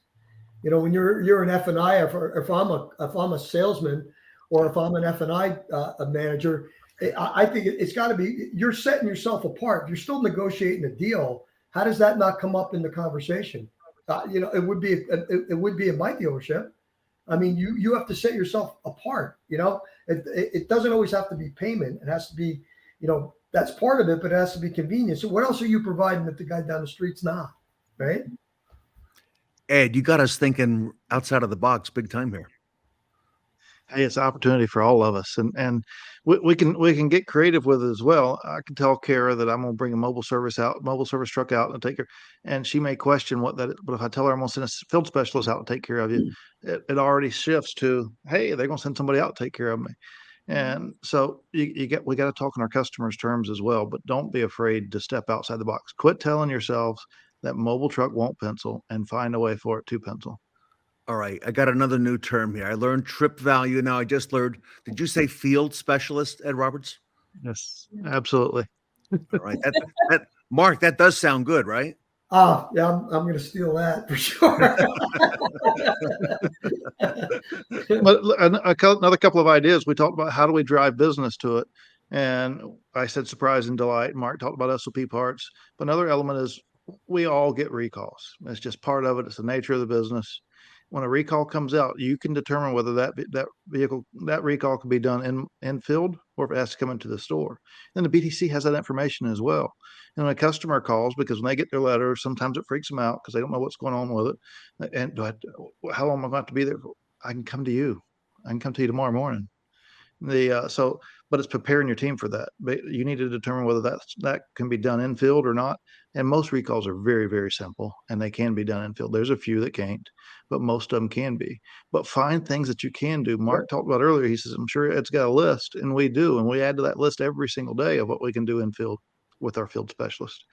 When you're an F&I, if I'm a salesman or if I'm an F&I manager, I think it's got to be, you're setting yourself apart. If you're still negotiating a deal, how does that not come up in the conversation? It would be in my dealership. I mean, you have to set yourself apart. It doesn't always have to be payment. It has to be, that's part of it, but it has to be convenient. So what else are you providing that the guy down the street's not, right? Ed, you got us thinking outside of the box big time here. Hey, it's an opportunity for all of us, and we can get creative with it as well. I can tell Kara that I'm going to bring a mobile service truck out and take her, and she may question what that is, but if I tell her I'm going to send a field specialist out to take care of you, it already shifts to, hey, they're going to send somebody out to take care of me. And so we got to talk on our customers' terms as well, but don't be afraid to step outside the box. Quit telling yourselves that mobile truck won't pencil, and find a way for it to pencil. All right, I got another new term here. I learned trip value. Now I just learned, did you say field specialist, Ed Roberts? Yes, absolutely. All right, that Mark, that does sound good, right? Yeah, I'm going to steal that for sure. But another couple of ideas. We talked about how do we drive business to it, and I said surprise and delight. Mark talked about SOP parts, but another element is we all get recalls. It's just part of it. It's the nature of the business. When a recall comes out, you can determine whether that recall can be done in field or if it has to come into the store. Then the BTC has that information as well. And when a customer calls, because when they get their letter, sometimes it freaks them out because they don't know what's going on with it. And how long am I going to have to be there? I can come to you. I can come to you tomorrow morning. But it's preparing your team for that. But you need to determine whether that can be done in field or not. And most recalls are very, very simple, and they can be done in field. There's a few that can't, but most of them can be. But find things that you can do. Mark talked about earlier. He says, I'm sure it's got a list, and we do. And we add to that list every single day of what we can do in field with our field specialist.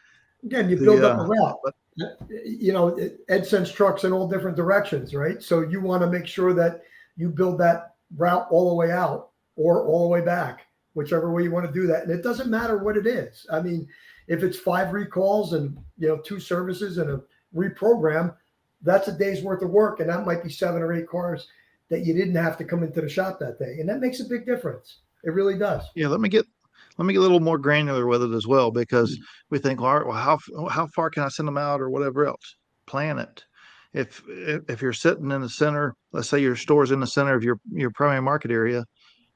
Again, you The, build up a route. but- Ed sends trucks in all different directions, right? So you want to make sure that you build that route all the way out or all the way back, whichever way you want to do that. And it doesn't matter what it is. I mean, if it's 5 recalls and 2 services and a reprogram, that's a day's worth of work, and that might be 7 or 8 cars that you didn't have to come into the shop that day, and that makes a big difference. It really does. Yeah, let me get a little more granular with it as well, because we think, all right, well, how far can I send them out or whatever else? Plan it. If you're sitting in the center, let's say your store's in the center of your primary market area,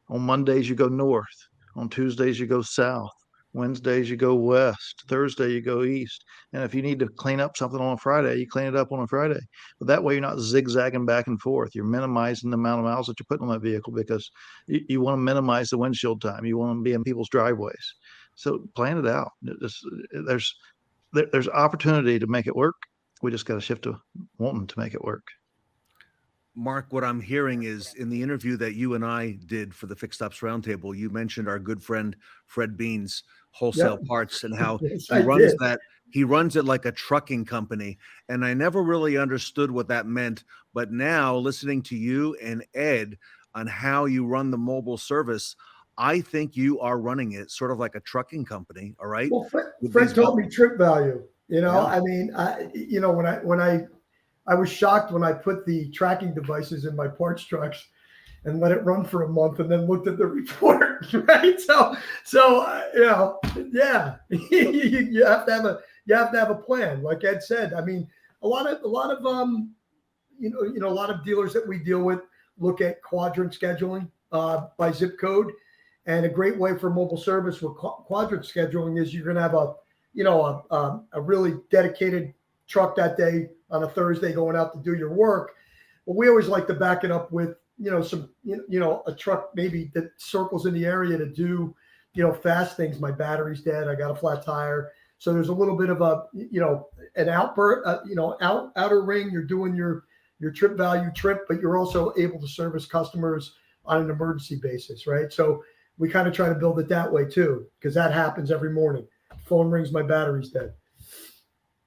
on Mondays you go north, on Tuesdays you go south, Wednesdays you go west, Thursday you go east. And if you need to clean up something on a Friday, you clean it up on a Friday. But that way you're not zigzagging back and forth. You're minimizing the amount of miles that you're putting on that vehicle, because you want to minimize the windshield time. You want to be in people's driveways. So plan it out. There's opportunity to make it work. We just got to shift to wanting to make it work. Mark, what I'm hearing is, in the interview that you and I did for the Fixed Ops Roundtable, you mentioned our good friend Fred Bean's Wholesale Parts and how Yes, he I runs did. that. He runs it like a trucking company. And I never really understood what that meant. But now, listening to you and Ed on how you run the mobile service, I think you are running it sort of like a trucking company. All right. Well, With Fred these taught me trip value. Yeah. I mean, when I was shocked when I put the tracking devices in my parts trucks and let it run for a month and then looked at the report, right? So yeah, you have to have a plan. Like Ed said, I mean, a lot of dealers that we deal with look at quadrant scheduling by zip code, and a great way for mobile service with quadrant scheduling is you're going to have a really dedicated truck that day on a Thursday going out to do your work. But we always like to back it up with, a truck maybe that circles in the area to do, fast things. My battery's dead. I got a flat tire. So there's a little bit of an outer ring. You're doing your trip value trip, but you're also able to service customers on an emergency basis, right? So we kind of try to build it that way too, because that happens every morning. Phone rings, my battery's dead.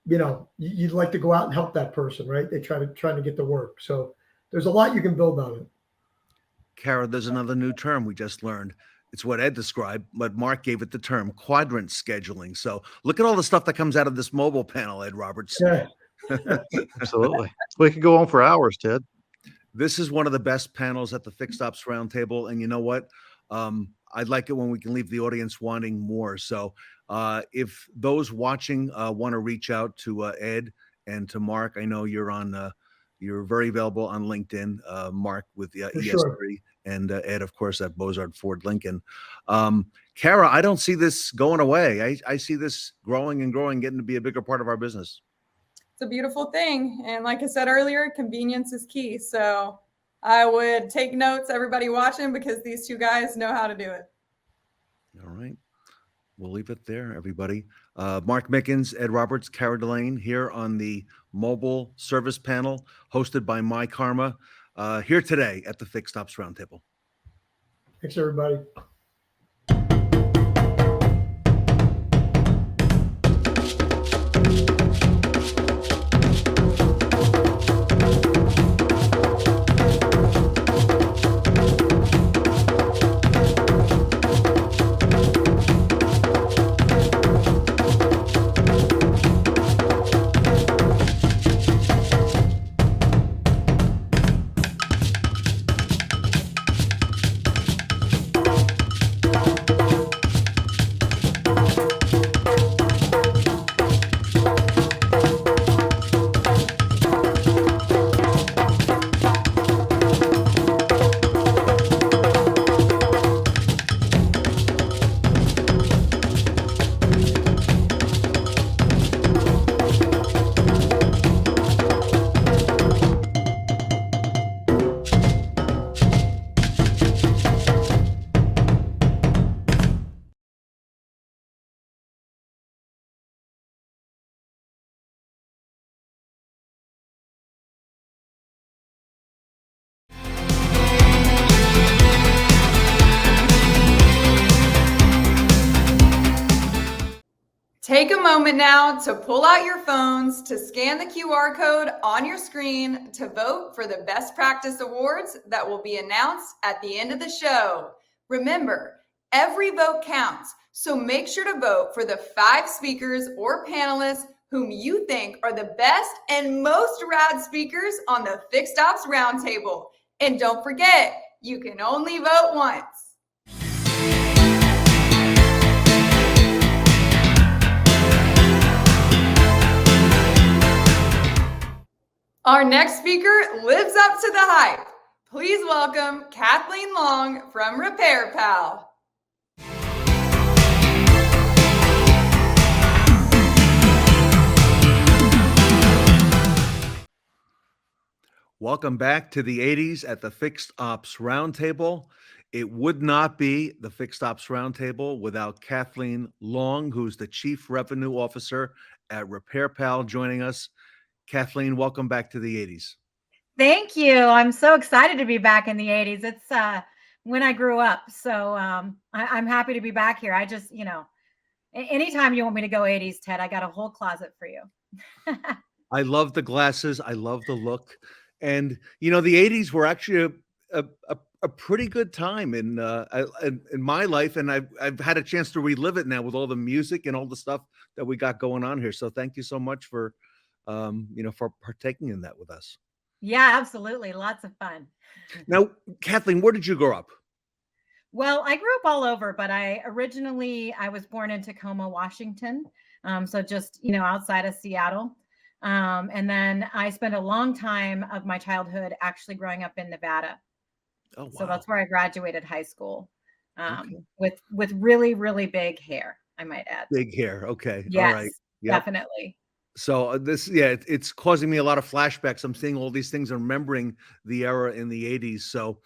You'd like to go out and help that person, right? They trying to get to work. So there's a lot you can build on it. Kara, there's another new term we just learned. It's what Ed described, but Mark gave it the term quadrant scheduling. So look at all the stuff that comes out of this mobile panel, Ed Roberts. Yeah. Absolutely. We could go on for hours, Ted. This is one of the best panels at the Fixed Ops Roundtable. And you know what? I'd like it when we can leave the audience wanting more. So if those watching want to reach out to Ed and to Mark, I know you're very available on LinkedIn, Mark with the ES3 sure. and Ed, of course, at Bozard Ford Lincoln. Kara, I don't see this going away. I see this growing and growing, getting to be a bigger part of our business. It's a beautiful thing. And like I said earlier, convenience is key. So I would take notes, everybody watching, because these two guys know how to do it. All right. We'll leave it there, everybody. Mark Mickens, Ed Roberts, Kara Delaine here on the mobile service panel hosted by myKaarma here today at the Fixed Ops Roundtable. Thanks, everybody. Take a moment now to pull out your phones to scan the QR code on your screen to vote for the Best Practice Awards that will be announced at the end of the show. Remember, every vote counts, so make sure to vote for the 5 speakers or panelists whom you think are the best and most rad speakers on the Fixed Ops Roundtable. And don't forget, you can only vote once. Our next speaker lives up to the hype. Please welcome Kathleen Long from RepairPal. Welcome back to the 80s at the Fixed Ops Roundtable. It would not be the Fixed Ops Roundtable without Kathleen Long, who's the Chief Revenue Officer at RepairPal, joining us. Kathleen, welcome back to the 80s. Thank you. I'm so excited to be back in the 80s. It's when I grew up. So I'm happy to be back here. I just, anytime you want me to go 80s, Ted, I got a whole closet for you. I love the glasses. I love the look. And, the 80s were actually a pretty good time in my life. And I've had a chance to relive it now with all the music and all the stuff that we got going on here. So thank you so much for partaking in that with us. Yeah, absolutely. Lots of fun. Now, Kathleen, where did you grow up? Well, I grew up all over, but I was born in Tacoma, Washington. So just, outside of Seattle. And then I spent a long time of my childhood actually growing up in Nevada. Oh, wow. So that's where I graduated high school with really, really big hair, I might add. Big hair. Okay. Yes, all right. Yep. definitely. So it's causing me a lot of flashbacks. I'm seeing all these things and remembering the era in the 80s. So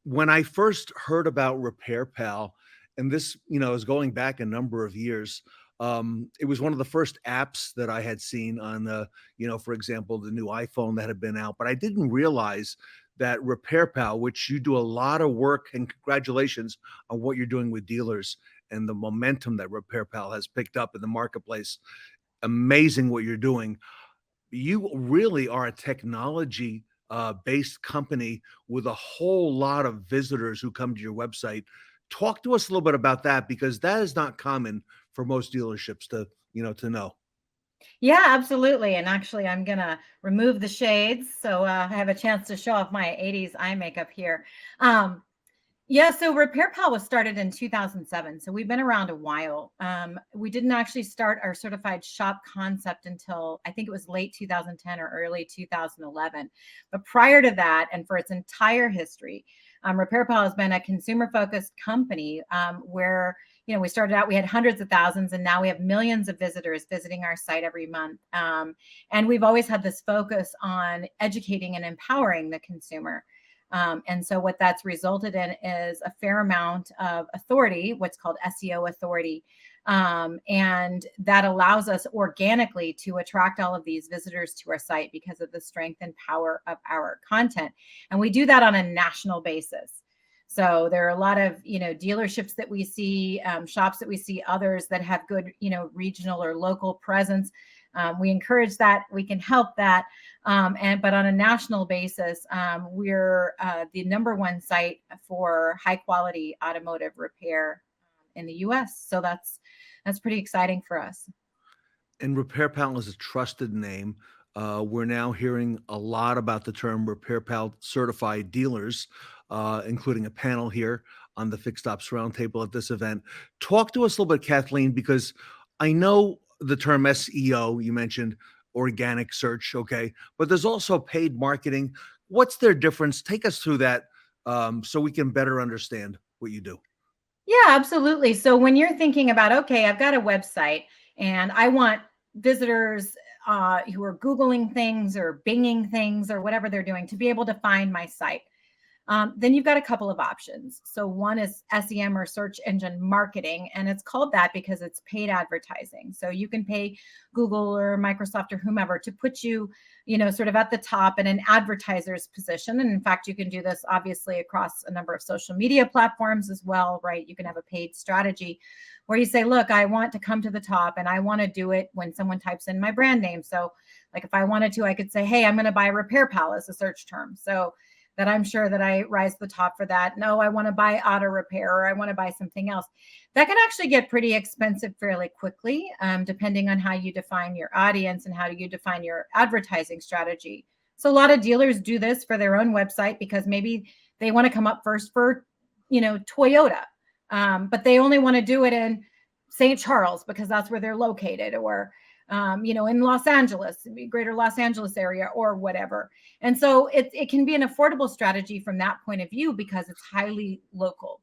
when I first heard about RepairPal, and this, is going back a number of years, it was one of the first apps that I had seen on, for example, the new iPhone that had been out. But I didn't realize that RepairPal, which you do a lot of work, and congratulations on what you're doing with dealers and the momentum that RepairPal has picked up in the marketplace. Amazing what you're doing. You really are a technology based company with a whole lot of visitors who come to your website. Talk to us a little bit about that, because that is not common for most dealerships to know. Yeah, absolutely. And actually, I'm going to remove the shades so I have a chance to show off my 80s eye makeup here. So RepairPal was started in 2007. So we've been around a while. We didn't actually start our certified shop concept until I think it was late 2010 or early 2011. But prior to that, and for its entire history, RepairPal has been a consumer-focused company where we started out, we had hundreds of thousands, and now we have millions of visitors visiting our site every month. And we've always had this focus on educating and empowering the consumer. And so what that's resulted in is a fair amount of authority, what's called SEO authority. And that allows us organically to attract all of these visitors to our site because of the strength and power of our content. And we do that on a national basis. So there are a lot of, dealerships that we see, shops that we see, others that have good, regional or local presence. We encourage that. We can help that. But on a national basis, we're the #1 site for high quality automotive repair in the US. So that's pretty exciting for us. And RepairPal is a trusted name. We're now hearing a lot about the term RepairPal certified dealers, including a panel here on the Fixed Ops Roundtable at this event. Talk to us a little bit, Kathleen, because I know the term SEO, you mentioned organic search, okay, but there's also paid marketing. What's their difference? Take us through that so we can better understand what you do. Yeah, absolutely. So when you're thinking about, okay, I've got a website and I want visitors who are Googling things or Binging things or whatever they're doing to be able to find my site. Then you've got a couple of options. So one is SEM or search engine marketing, and it's called that because it's paid advertising. So you can pay Google or Microsoft or whomever to put you, sort of at the top in an advertiser's position. And in fact, you can do this obviously across a number of social media platforms as well, right? You can have a paid strategy where you say, look, I want to come to the top and I want to do it when someone types in my brand name. So like if I wanted to, I could say, hey, I'm going to buy RepairPal as a search term. So that I'm sure that I rise to the top for that. No, I want to buy auto repair, or I want to buy something else. That can actually get pretty expensive fairly quickly, depending on how you define your audience and how you define your advertising strategy. So a lot of dealers do this for their own website because maybe they want to come up first for, Toyota, but they only want to do it in St. Charles because that's where they're located, or in Los Angeles, greater Los Angeles area, or whatever. And so it can be an affordable strategy from that point of view because it's highly local.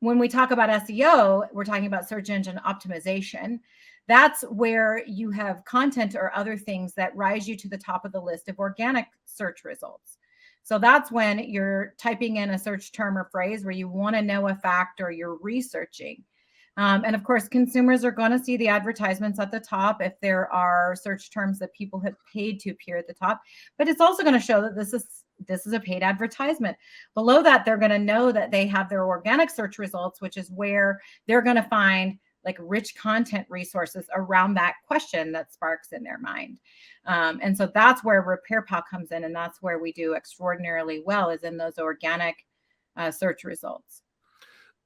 When we talk about SEO, we're talking about search engine optimization. That's where you have content or other things that rise you to the top of the list of organic search results. So that's when you're typing in a search term or phrase where you want to know a fact or you're researching. And of course, consumers are going to see the advertisements at the top if there are search terms that people have paid to appear at the top. But it's also going to show that this is a paid advertisement. Below that, they're going to know that they have their organic search results, which is where they're going to find like rich content resources around that question that sparks in their mind. And so that's where RepairPal comes in, and that's where we do extraordinarily well, is in those organic search results.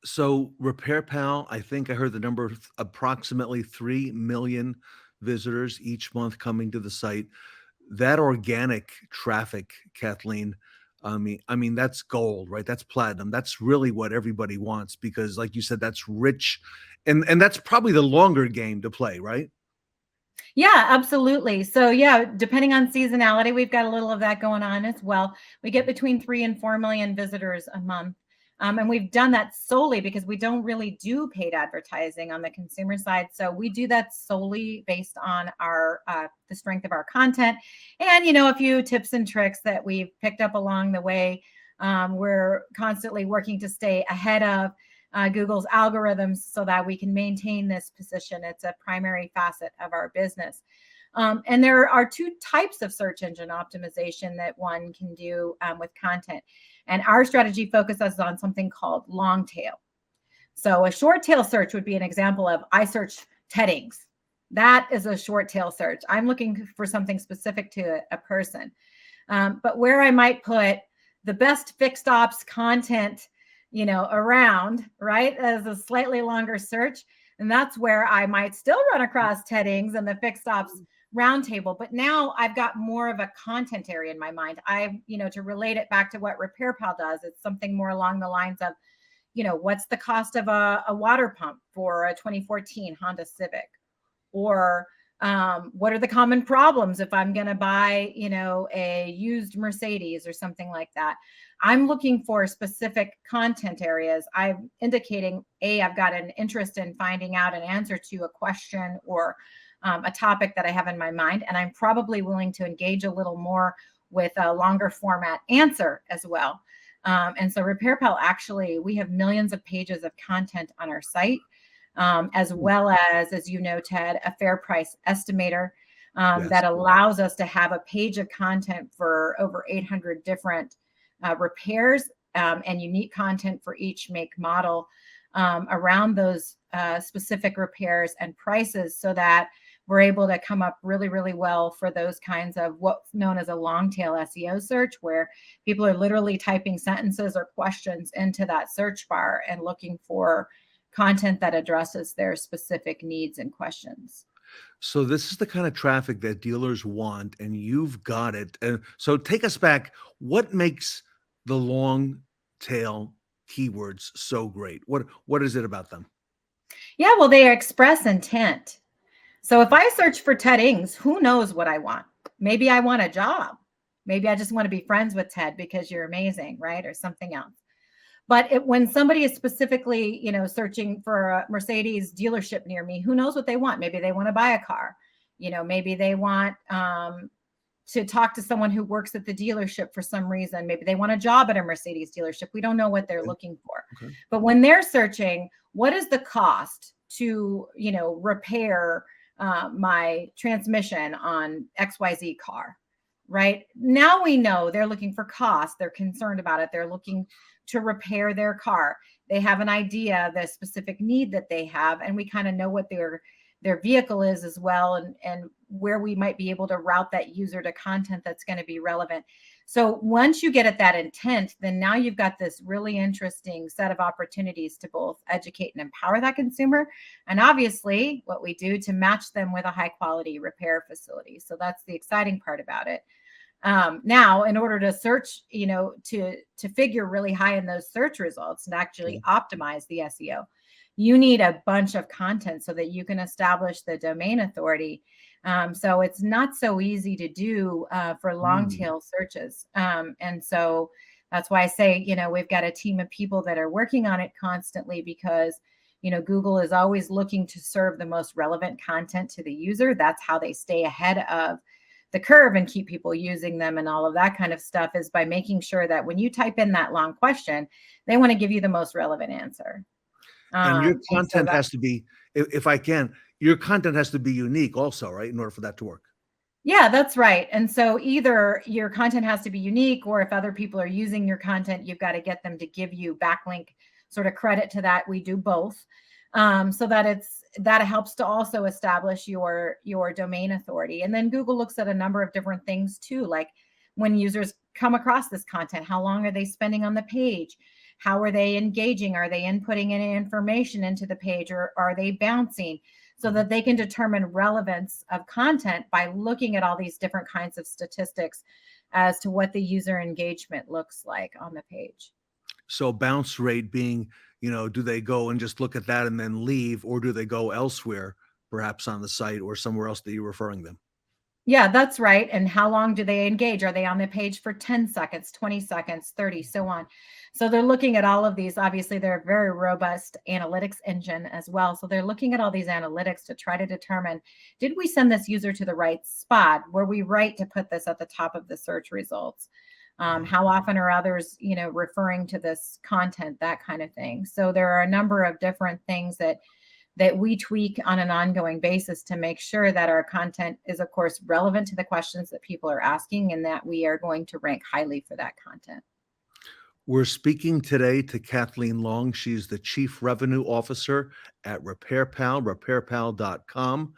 So RepairPal, I think I heard the number of approximately 3 million visitors each month coming to the site. That organic traffic, Kathleen, I mean that's gold, right? That's platinum. That's really what everybody wants because, like you said, that's rich, and that's probably the longer game to play, right? Yeah, absolutely. So yeah, depending on seasonality, we've got a little of that going on as well. We get between 3 and 4 million visitors a month. And we've done that solely because we don't really do paid advertising on the consumer side. So we do that solely based on our the strength of our content and, a few tips and tricks that we've picked up along the way. We're constantly working to stay ahead of Google's algorithms so that we can maintain this position. It's a primary facet of our business. And there are 2 types of search engine optimization that one can do with content. And our strategy focuses on something called long tail. So a short tail search would be an example of I search Teddings. That is a short tail search. I'm looking for something specific to a person. But where I might put the best fixed ops content, around, right, as a slightly longer search. And that's where I might still run across Teddings and the fixed ops Roundtable, but now I've got more of a content area in my mind. To relate it back to what RepairPal does, it's something more along the lines of, what's the cost of a water pump for a 2014 Honda Civic? Or what are the common problems if I'm going to buy, a used Mercedes or something like that? I'm looking for specific content areas. I'm indicating, I've got an interest in finding out an answer to a question or a topic that I have in my mind, and I'm probably willing to engage a little more with a longer format answer as well. And so RepairPal, actually, we have millions of pages of content on our site, as well as you know, Ted, a fair price estimator that allows us to have a page of content for over 800 different repairs and unique content for each make model around those specific repairs and prices, so that we're able to come up really, really well for those kinds of what's known as a long tail SEO search, where people are literally typing sentences or questions into that search bar and looking for content that addresses their specific needs and questions. So this is the kind of traffic that dealers want, and you've got it. So take us back. What makes the long tail keywords so great? What is it about them? Yeah, well, they express intent. So if I search for Teddings, who knows what I want? Maybe I want a job. Maybe I just want to be friends with Ted because you're amazing, right? Or something else. But when somebody is specifically, searching for a Mercedes dealership near me, who knows what they want? Maybe they want to buy a car. Maybe they want to talk to someone who works at the dealership for some reason. Maybe they want a job at a Mercedes dealership. We don't know what they're looking for. Okay. But when they're searching, what is the cost to, repair my transmission on XYZ car, right? Now we know they're looking for cost. They're concerned about it. They're looking to repair their car. they have an idea, the specific need that they have, and we kind of know what their vehicle is as well, and where we might be able to route that user to content that's going to be relevant. So once you get at that intent, then now you've got this really interesting set of opportunities to both educate and empower that consumer, and obviously what we do to match them with a high quality repair facility. So that's the exciting part about it. Now, in order to search, to figure really high in those search results and actually optimize the SEO, you need a bunch of content so that you can establish the domain authority. So it's not so easy to do for long tail searches. And so that's why I say, we've got a team of people that are working on it constantly, because, Google is always looking to serve the most relevant content to the user. That's how they stay ahead of the curve and keep people using them, and all of that kind of stuff is by making sure that when you type in that long question, they want to give you the most relevant answer. And your content has to be, if I can, your content has to be unique also, right? In order for that to work. Yeah, that's right. And so either your content has to be unique, or if other people are using your content, you've got to get them to give you backlink sort of credit to that. We do both. So that helps to also establish your domain authority. And then Google looks at a number of different things too, like when users come across this content, how long are they spending on the page? How are they engaging? Are they inputting any information into the page, or are they bouncing? So that they can determine relevance of content by looking at all these different kinds of statistics as to what the user engagement looks like on the page. So bounce rate being, do they go and just look at that and then leave, or do they go elsewhere, perhaps on the site or somewhere else that you're referring them? Yeah, that's right. And how long do they engage? Are they on the page for 10 seconds, 20 seconds, 30, so on? So they're looking at all of these. Obviously, they're a very robust analytics engine as well. So they're looking at all these analytics to try to determine, did we send this user to the right spot? Were we right to put this at the top of the search results? How often are others, referring to this content, that kind of thing. So there are a number of different things that we tweak on an ongoing basis to make sure that our content is, of course, relevant to the questions that people are asking, and that we are going to rank highly for that content. We're speaking today to Kathleen Long. She's the Chief Revenue Officer at RepairPal, repairpal.com.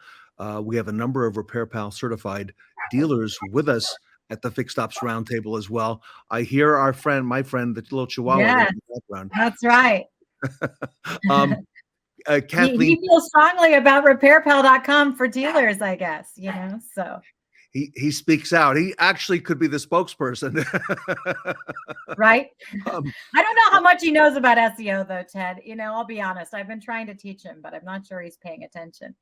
We have a number of RepairPal certified dealers with us at the Fixed Ops Roundtable as well. I hear my friend, the little Chihuahua in the background. That's right. Kathleen, he feels strongly about repairpal.com for dealers, I guess, so. He speaks out. He actually could be the spokesperson. Right? I don't know how much he knows about SEO though, Ted. I'll be honest. I've been trying to teach him, but I'm not sure he's paying attention.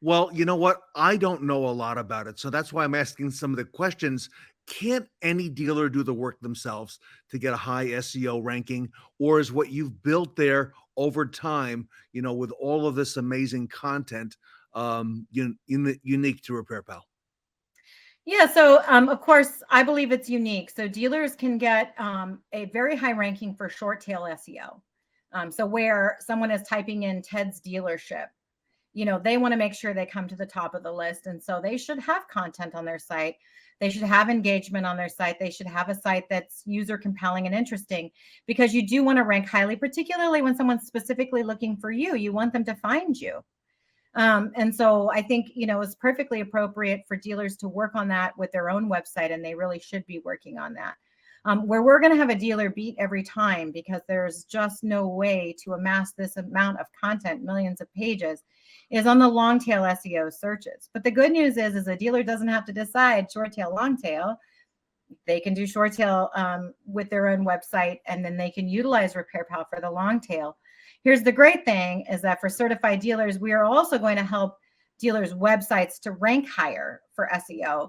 Well, you know what? I don't know a lot about it. So that's why I'm asking some of the questions. Can't any dealer do the work themselves to get a high SEO ranking? Or is what you've built there over time, with all of this amazing content, unique to RepairPal? Yeah, so of course, I believe it's unique. So dealers can get a very high ranking for short tail SEO. So where someone is typing in Ted's dealership, they want to make sure they come to the top of the list. And so they should have content on their site. They should have engagement on their site. They should have a site that's user compelling and interesting, because you do want to rank highly, particularly when someone's specifically looking for you. You want them to find you. And so I think, it's perfectly appropriate for dealers to work on that with their own website, and they really should be working on that. Where we're going to have a dealer beat every time, because there's just no way to amass this amount of content, millions of pages, is on the long tail SEO searches. But the good news is a dealer doesn't have to decide short tail, long tail. They can do short tail with their own website, and then they can utilize RepairPal for the long tail. Here's the great thing is that for certified dealers, we are also going to help dealers' websites to rank higher for SEO.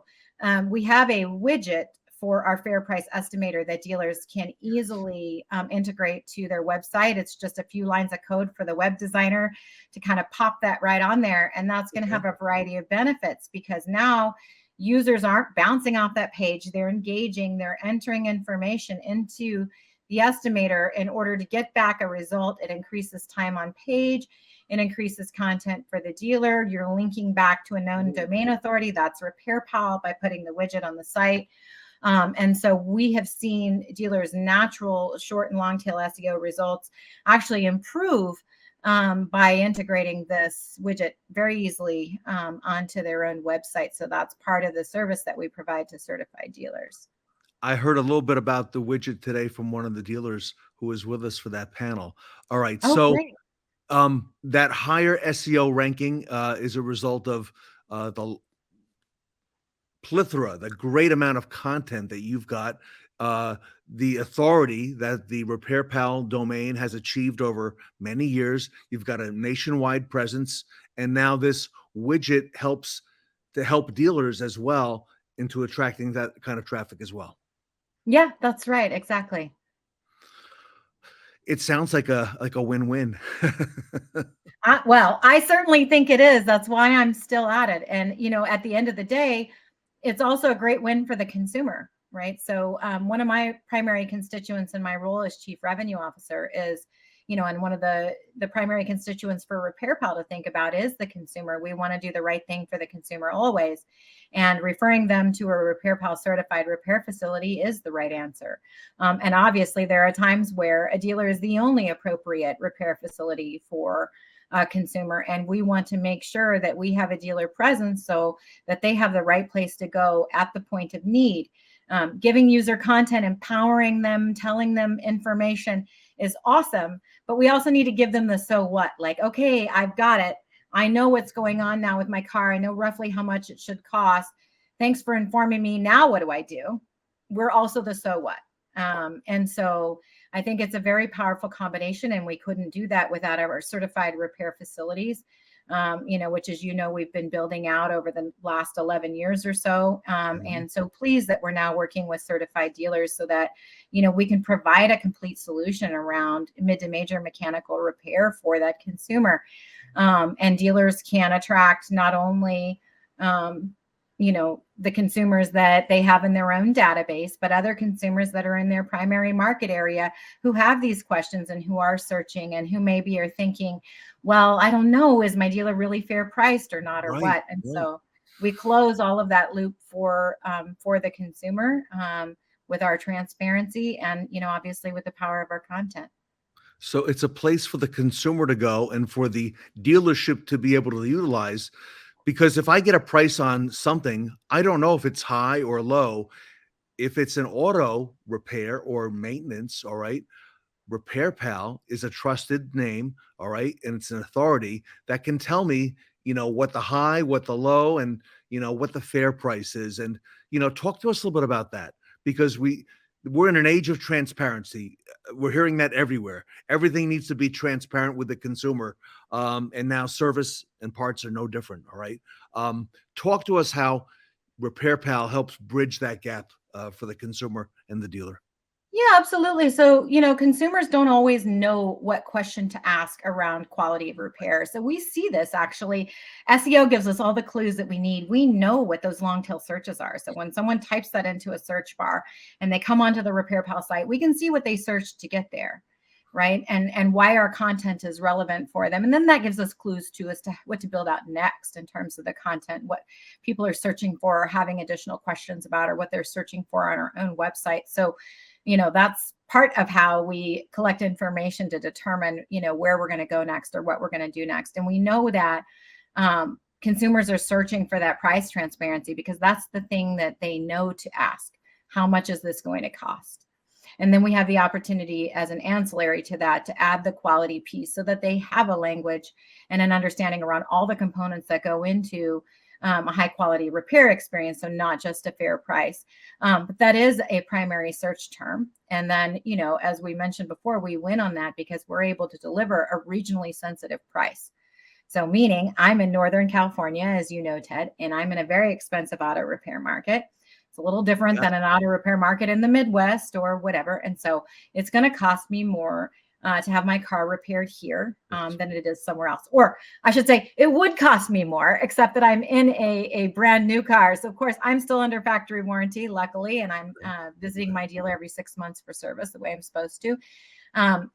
We have a widget for our fair price estimator that dealers can easily integrate to their website. It's just a few lines of code for the web designer to kind of pop that right on there. And that's going to have a variety of benefits, because now users aren't bouncing off that page. They're engaging, they're entering information into the estimator in order to get back a result. It increases time on page. It increases content for the dealer. You're linking back to a known domain authority. That's RepairPal by putting the widget on the site. And so we have seen dealers' natural short and long tail SEO results actually improve by integrating this widget very easily onto their own website. So that's part of the service that we provide to certified dealers. I heard a little bit about the widget today from one of the dealers who was with us for that panel. All right. Oh, So great. that higher SEO ranking is a result of the plethora, the great amount of content that you've got, the authority that the RepairPal domain has achieved over many years. You've got a nationwide presence, and now this widget helps to help dealers as well into attracting that kind of traffic as well. Yeah, that's right. Exactly. It sounds like a win-win. Well, I certainly think it is. That's why I'm still at it. And, you know, at the end of the day, it's also a great win for the consumer, right? So one of my primary constituents in my role as Chief Revenue Officer is, you know, and one of the primary constituents for RepairPal to think about is the consumer. We want to do the right thing for the consumer always. And referring them to a RepairPal certified repair facility is the right answer. And obviously there are times where a dealer is the only appropriate repair facility for a consumer. And we want to make sure that we have a dealer presence so that they have the right place to go at the point of need. Giving user content, empowering them, telling them information is awesome, but we also need to give them the so what, like, okay, I've got it. I know what's going on now with my car. I know roughly how much it should cost. Thanks for informing me. Now what do I do? We're also the so what. And so I think it's a very powerful combination, and we couldn't do that without our certified repair facilities, you know, which, as you know, we've been building out over the last 11 years or so. And so pleased that we're now working with certified dealers so that, you know, we can provide a complete solution around mid to major mechanical repair for that consumer. And dealers can attract not only, you know, the consumers that they have in their own database, but other consumers that are in their primary market area who have these questions and who are searching and who maybe are thinking, well, I don't know, is my dealer really fair priced or not, or what? And so we close all of that loop for the consumer with our transparency and, you know, obviously with the power of our content. So it's a place for the consumer to go and for the dealership to be able to utilize. Because if I get a price on something, I don't know if it's high or low. If it's an auto repair or maintenance, all right, RepairPal is a trusted name, all right, and it's an authority that can tell me, you know, what the high, what the low, and, you know, what the fair price is. And, you know, talk to us a little bit about that, because we're in an age of transparency. We're hearing that everywhere. Everything needs to be transparent with the consumer. And now service and parts are no different. All right. Talk to us how RepairPal helps bridge that gap for the consumer and the dealer. Yeah, absolutely. So, you know, consumers don't always know what question to ask around quality of repair. So we see this actually. SEO gives us all the clues that we need. We know what those long tail searches are. So when someone types that into a search bar and they come onto the RepairPal site, we can see what they searched to get there, right? And why our content is relevant for them. And then that gives us clues too as to what to build out next in terms of the content, what people are searching for or having additional questions about, or what they're searching for on our own website. So, you know, that's part of how we collect information to determine, you know, where we're going to go next or what we're going to do next. And we know that consumers are searching for that price transparency because that's the thing that they know to ask. How much is this going to cost? And then we have the opportunity as an ancillary to that to add the quality piece so that they have a language and an understanding around all the components that go into a high quality repair experience. So not just a fair price, but that is a primary search term. And then, you know, as we mentioned before, we win on that because we're able to deliver a regionally sensitive price. So meaning I'm in Northern California, as you know, Ted, and I'm in a very expensive auto repair market. It's a little different than an auto repair market in the Midwest or whatever. And so it's going to cost me more to have my car repaired here than it is somewhere else. Or I should say it would cost me more, except that I'm in a brand new car. So of course I'm still under factory warranty, luckily, and I'm visiting my dealer every 6 months for service the way I'm supposed to.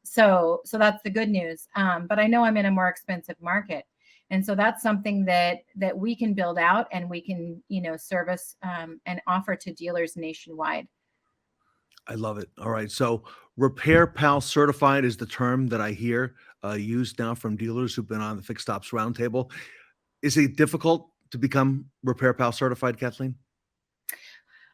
So that's the good news. But I know I'm in a more expensive market. And so that's something that we can build out and we can, service and offer to dealers nationwide. I love it. All right. So RepairPal certified is the term that I hear used now from dealers who've been on the Fixed Ops Roundtable. Is it difficult to become RepairPal certified, Kathleen?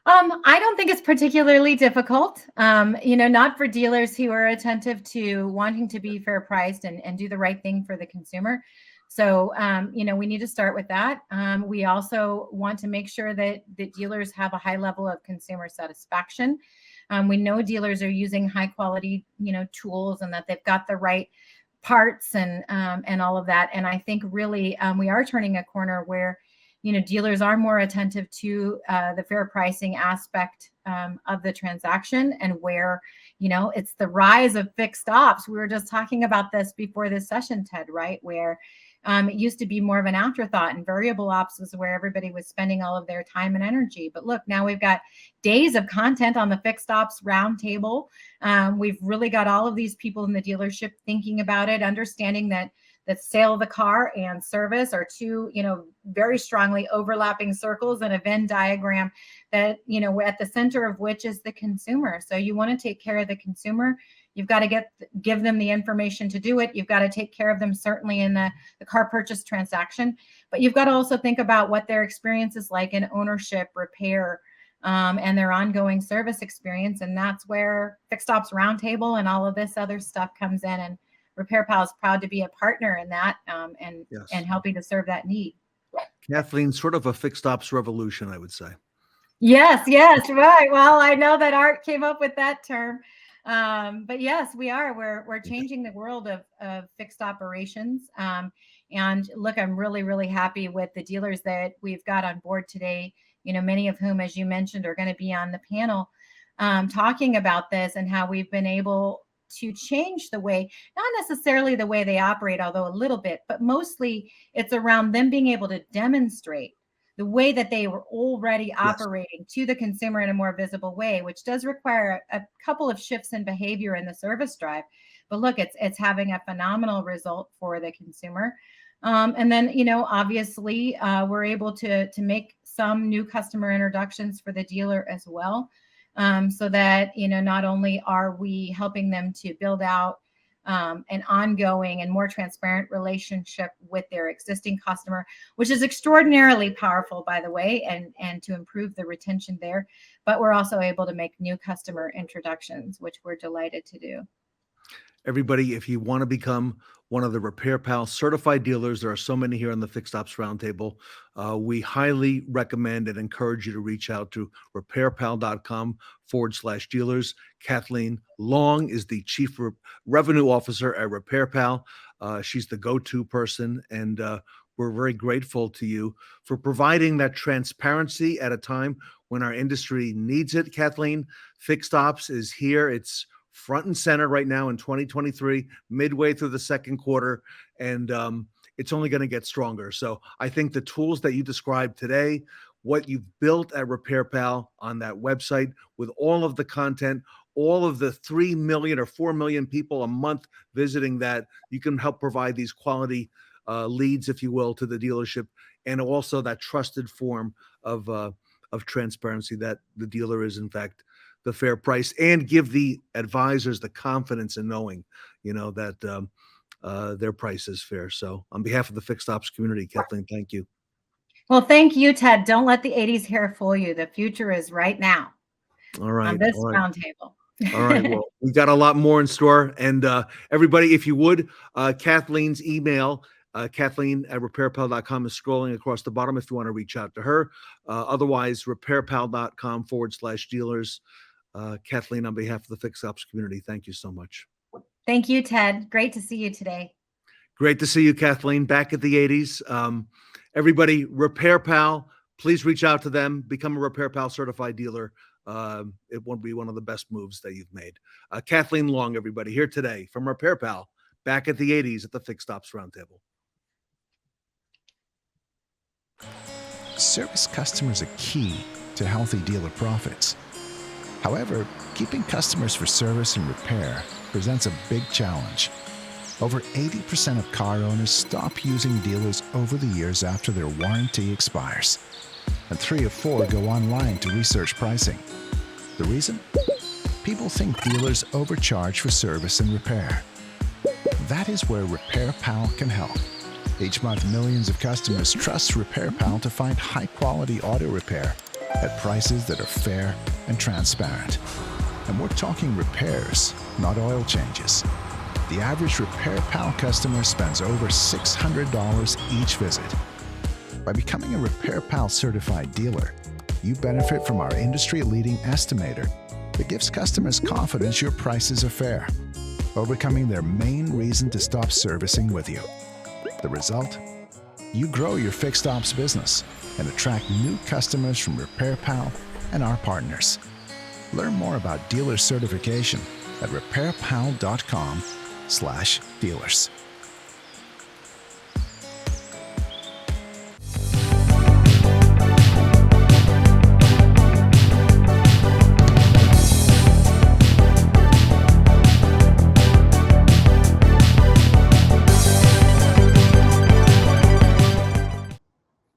I don't think it's particularly difficult, not for dealers who are attentive to wanting to be fair priced and do the right thing for the consumer. So, we need to start with that. We also want to make sure that dealers have a high level of consumer satisfaction. We know dealers are using high quality, tools and that they've got the right parts and all of that. And I think really we are turning a corner where, dealers are more attentive to the fair pricing aspect of the transaction, and where, it's the rise of fixed ops. We were just talking about this before this session, Ted, right? Where it used to be more of an afterthought, and variable ops was where everybody was spending all of their time and energy. But look, now we've got days of content on the Fixed Ops Roundtable. We've really got all of these people in the dealership thinking about it, understanding that sale of the car and service are two, very strongly overlapping circles in a Venn diagram that, at the center of which is the consumer. So you want to take care of the consumer. You've got to give them the information to do it. You've got to take care of them certainly in the car purchase transaction, but you've got to also think about what their experience is like in ownership, repair, and their ongoing service experience. And that's where Fixed Ops Roundtable and all of this other stuff comes in. And RepairPal is proud to be a partner in that and helping to serve that need. Kathleen, sort of a fixed ops revolution, I would say. Yes, right. Well, I know that Art came up with that term. But yes, we are. We're changing the world of fixed operations. And look, I'm really, really happy with the dealers that we've got on board today, many of whom, as you mentioned, are going to be on the panel talking about this and how we've been able to change the way, not necessarily the way they operate, although a little bit, but mostly it's around them being able to demonstrate the way that they were already operating to the consumer in a more visible way, which does require a couple of shifts in behavior in the service drive. But look, it's having a phenomenal result for the consumer. And then, obviously, we're able to make some new customer introductions for the dealer as well. So that, not only are we helping them to build out an ongoing and more transparent relationship with their existing customer, which is extraordinarily powerful, by the way, and to improve the retention there. But we're also able to make new customer introductions, which we're delighted to do. Everybody, if you want to become one of the RepairPal certified dealers, there are so many here on the Fixed Ops Roundtable. We highly recommend and encourage you to reach out to repairpal.com/dealers. Kathleen Long is the Chief Revenue Officer at RepairPal. She's the go-to person, and we're very grateful to you for providing that transparency at a time when our industry needs it, Kathleen. Fixed Ops is here. It's front and center right now in 2023, midway through the second quarter, and it's only going to get stronger. So I think the tools that you described today, what you've built at RepairPal on that website with all of the content, all of the 3 million or 4 million people a month visiting that, you can help provide these quality leads, if you will, to the dealership, and also that trusted form of transparency that the dealer is, in fact, the fair price, and give the advisors the confidence in knowing, that their price is fair. So on behalf of the Fixed Ops community, Kathleen, thank you. Well, thank you, Ted. Don't let the 80s hair fool you. The future is right now. All right. On this roundtable. All right. Well, we got a lot more in store. And everybody, if you would, Kathleen's email, Kathleen@repairpal.com is scrolling across the bottom if you want to reach out to her. Otherwise, repairpal.com/dealers. Kathleen, on behalf of the Fixed Ops community, thank you so much. Thank you, Ted. Great to see you today. Great to see you, Kathleen, back at the 80s. Everybody, RepairPal, please reach out to them. Become a RepairPal certified dealer. It won't be one of the best moves that you've made. Kathleen Long, everybody, here today from RepairPal, back at the 80s at the Fixed Ops Roundtable. Service customers are key to healthy dealer profits. However, keeping customers for service and repair presents a big challenge. Over 80% of car owners stop using dealers over the years after their warranty expires. And 3 of 4 go online to research pricing. The reason? People think dealers overcharge for service and repair. That is where RepairPal can help. Each month, millions of customers trust RepairPal to find high-quality auto repair at prices that are fair and transparent. And we're talking repairs, not oil changes. The average RepairPal customer spends over $600 each visit. By becoming a RepairPal certified dealer, you benefit from our industry-leading estimator that gives customers confidence your prices are fair, overcoming their main reason to stop servicing with you. The result? You grow your fixed ops business and attract new customers from RepairPal and our partners. Learn more about dealer certification at repairpal.com/dealers.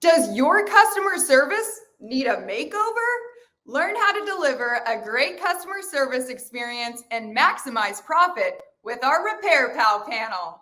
Does your customer service need a makeover? Learn how to deliver a great customer service experience and maximize profit with our RepairPal panel.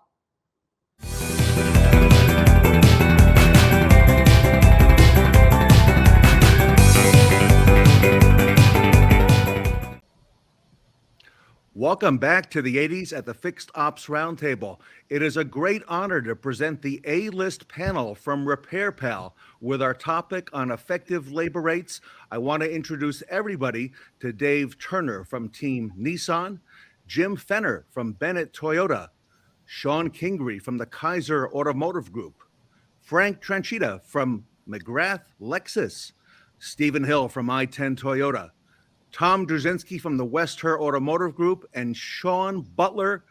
Welcome back to the 80s at the Fixed Ops Roundtable. It is a great honor to present the A-list panel from RepairPal with our topic on effective labor rates. I want to introduce everybody to Dave Turner from Team Nissan, Jim Fenner from Bennett Toyota, Shawn Kingrey from the Kaiser Automotive Group, Frank Tranchida from McGrath Lexus, Stephen Hill from I-10 Toyota, Tom Druzynski from the Westher Automotive Group, and Shawn Butler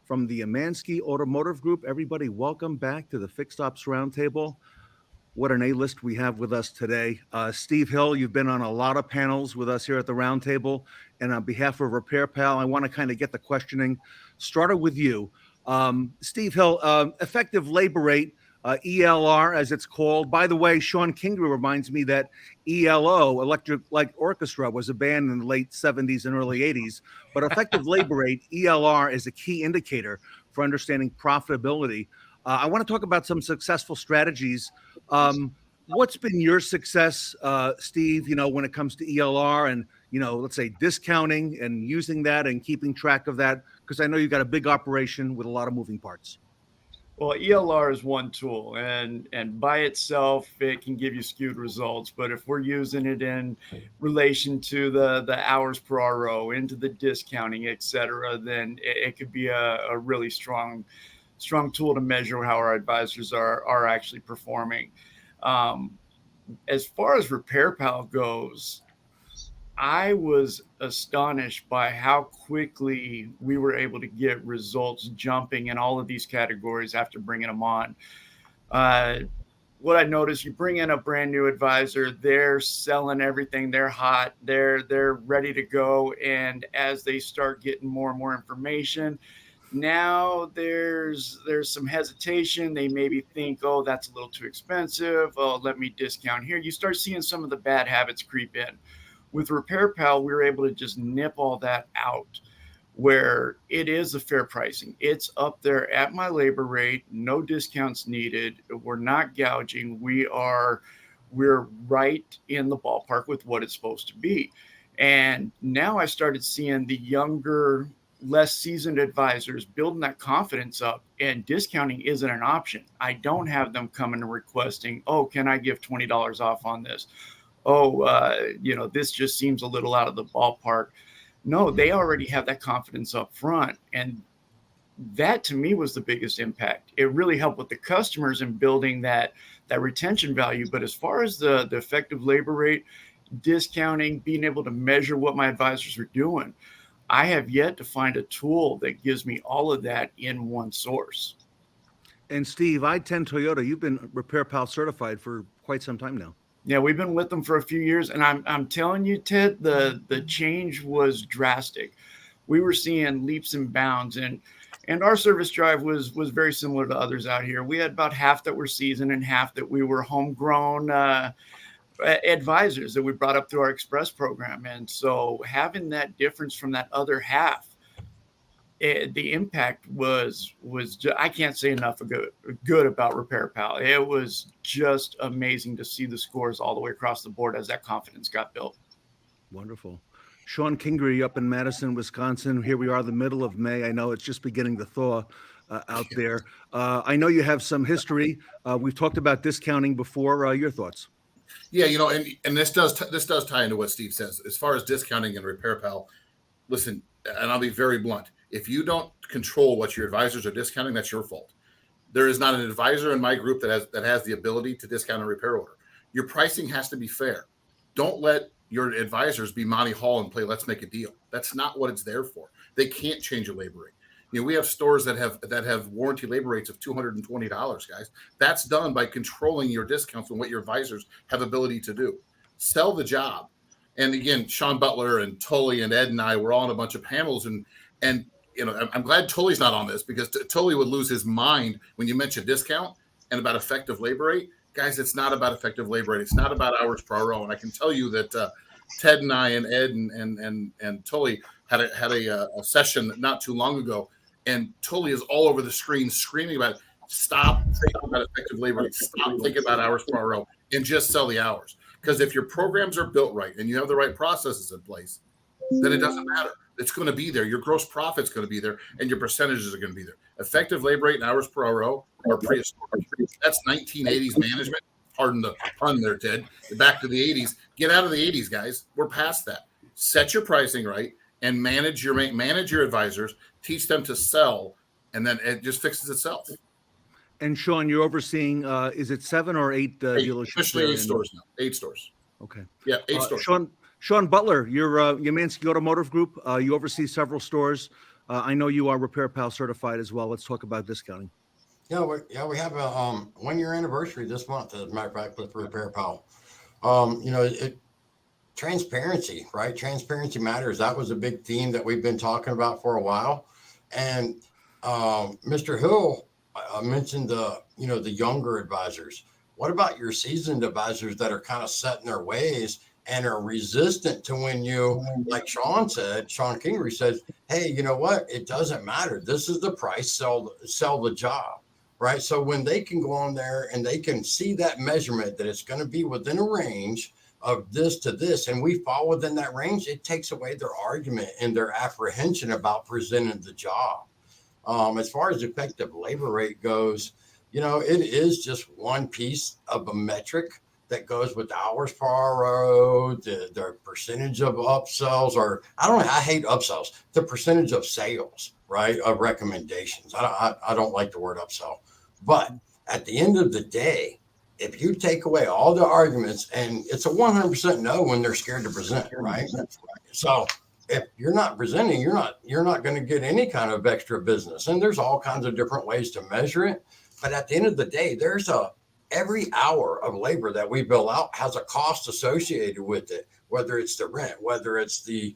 from the Amansky Automotive Group. Everybody, welcome back to the Fixed Ops Roundtable. What an A-list we have with us today. Steve Hill, you've been on a lot of panels with us here at the Roundtable, and on behalf of RepairPal, I want to kind of get the questioning started with you. Steve Hill, effective labor rate, ELR as it's called. By the way, Shawn Kingrey reminds me that ELO, Electric Light Orchestra, was a band in the late 70s and early 80s. But effective labor rate, ELR, is a key indicator for understanding profitability. I want to talk about some successful strategies. What's been your success, Steve, when it comes to ELR and, let's say discounting and using that and keeping track of that? Because I know you've got a big operation with a lot of moving parts. Well, ELR is one tool, and by itself, it can give you skewed results. But if we're using it in relation to the hours per RO, into the discounting, et cetera, then it could be a really strong tool to measure how our advisors are actually performing. As far as RepairPal goes, I was astonished by how quickly we were able to get results jumping in all of these categories after bringing them on. What I noticed, you bring in a brand new advisor, they're selling everything, they're hot, they're ready to go. And as they start getting more and more information, now there's some hesitation. They maybe think, oh, that's a little too expensive. Oh, let me discount here. You start seeing some of the bad habits creep in. With RepairPal, we were able to just nip all that out, where it is a fair pricing. It's up there at my labor rate, no discounts needed. We're not gouging. We're right in the ballpark with what it's supposed to be. And now I started seeing the younger, less seasoned advisors building that confidence up, and discounting isn't an option. I don't have them coming and requesting, oh, can I give $20 off on this? Oh, this just seems a little out of the ballpark. No, they already have that confidence up front. And that to me was the biggest impact. It really helped with the customers in building that retention value. But as far as the effective labor rate, discounting, being able to measure what my advisors are doing, I have yet to find a tool that gives me all of that in one source. And Steve, I-10 Toyota, you've been RepairPal certified for quite some time now. Yeah, we've been with them for a few years, and I'm telling you, Ted, the change was drastic. We were seeing leaps and bounds, and And our service drive was very similar to others out here. We had about half that were seasoned and half that we were homegrown advisors that we brought up through our express program. And so having that difference from that other half, the impact was I can't say enough good about RepairPal. It was just amazing to see the scores all the way across the board as that confidence got built. Wonderful. Shawn Kingrey up in Madison, Wisconsin. Here we are, the middle of May. I know it's just beginning to thaw out there. I know you have some history. We've talked about discounting before. Your thoughts? Yeah, you know, and this does tie into what Steve says as far as discounting and RepairPal. Listen, and I'll be very blunt. If you don't control what your advisors are discounting, that's your fault. There is not an advisor in my group that has the ability to discount a repair order. Your pricing has to be fair. Don't let your advisors be Monty Hall and play let's make a deal. That's not what it's there for. They can't change a labor rate. You know, we have stores that have warranty labor rates of $220, guys. That's done by controlling your discounts and what your advisors have ability to do. Sell the job. And again, Shawn Butler and Tully and Ed and I were all on a bunch of panels, and you know, I'm glad Tully's not on this, because Tully would lose his mind when you mention discount and about effective labor rate. Guys, it's not about effective labor rate. It's not about hours per hour. And I can tell you that Ted and I and Ed and Tully had a session not too long ago, and Tully is all over the screen screaming about it. Stop thinking about effective labor rate. Stop thinking about hours per hour and just sell the hours. Because if your programs are built right and you have the right processes in place, then it doesn't matter. It's going to be there. Your gross profit's going to be there, and your percentages are going to be there. Effective labor rate and hours per hour are prehistoric. That's 1980s management. Pardon the pun there, Ted. Back to the 80s. Get out of the 80s, guys. We're past that. Set your pricing right and manage your advisors. Teach them to sell, and then it just fixes itself. And Shawn, you're overseeing, is it 7 or 8 dealerships? Officially 8 stores now. 8 stores. Okay. Yeah, 8 stores. Shawn Butler, you're Yamansky Automotive Group. You oversee several stores. I know you are RepairPal certified as well. Let's talk about discounting. Yeah, we have a 1-year anniversary this month, as a matter of fact, with RepairPal. You know, transparency, right? Transparency matters. That was a big theme that we've been talking about for a while. And Mr. Hill mentioned the younger advisors. What about your seasoned advisors that are kind of set in their ways and are resistant to when you, like Shawn Kingrey says, hey, you know what? It doesn't matter. This is the price, sell the job, right? So when they can go on there and they can see that measurement that it's going to be within a range of this to this, and we fall within that range, it takes away their argument and their apprehension about presenting the job. As far as effective labor rate goes, you know, it is just one piece of a metric that goes with hours per hour, the percentage of upsells, or I hate upsells, the percentage of sales, right, of recommendations. I don't like the word upsell. But at the end of the day, if you take away all the arguments, and it's a 100% no when they're scared to present, right? So if you're not presenting, you're not going to get any kind of extra business. And there's all kinds of different ways to measure it. But at the end of the day, every hour of labor that we bill out has a cost associated with it, whether it's the rent, whether it's the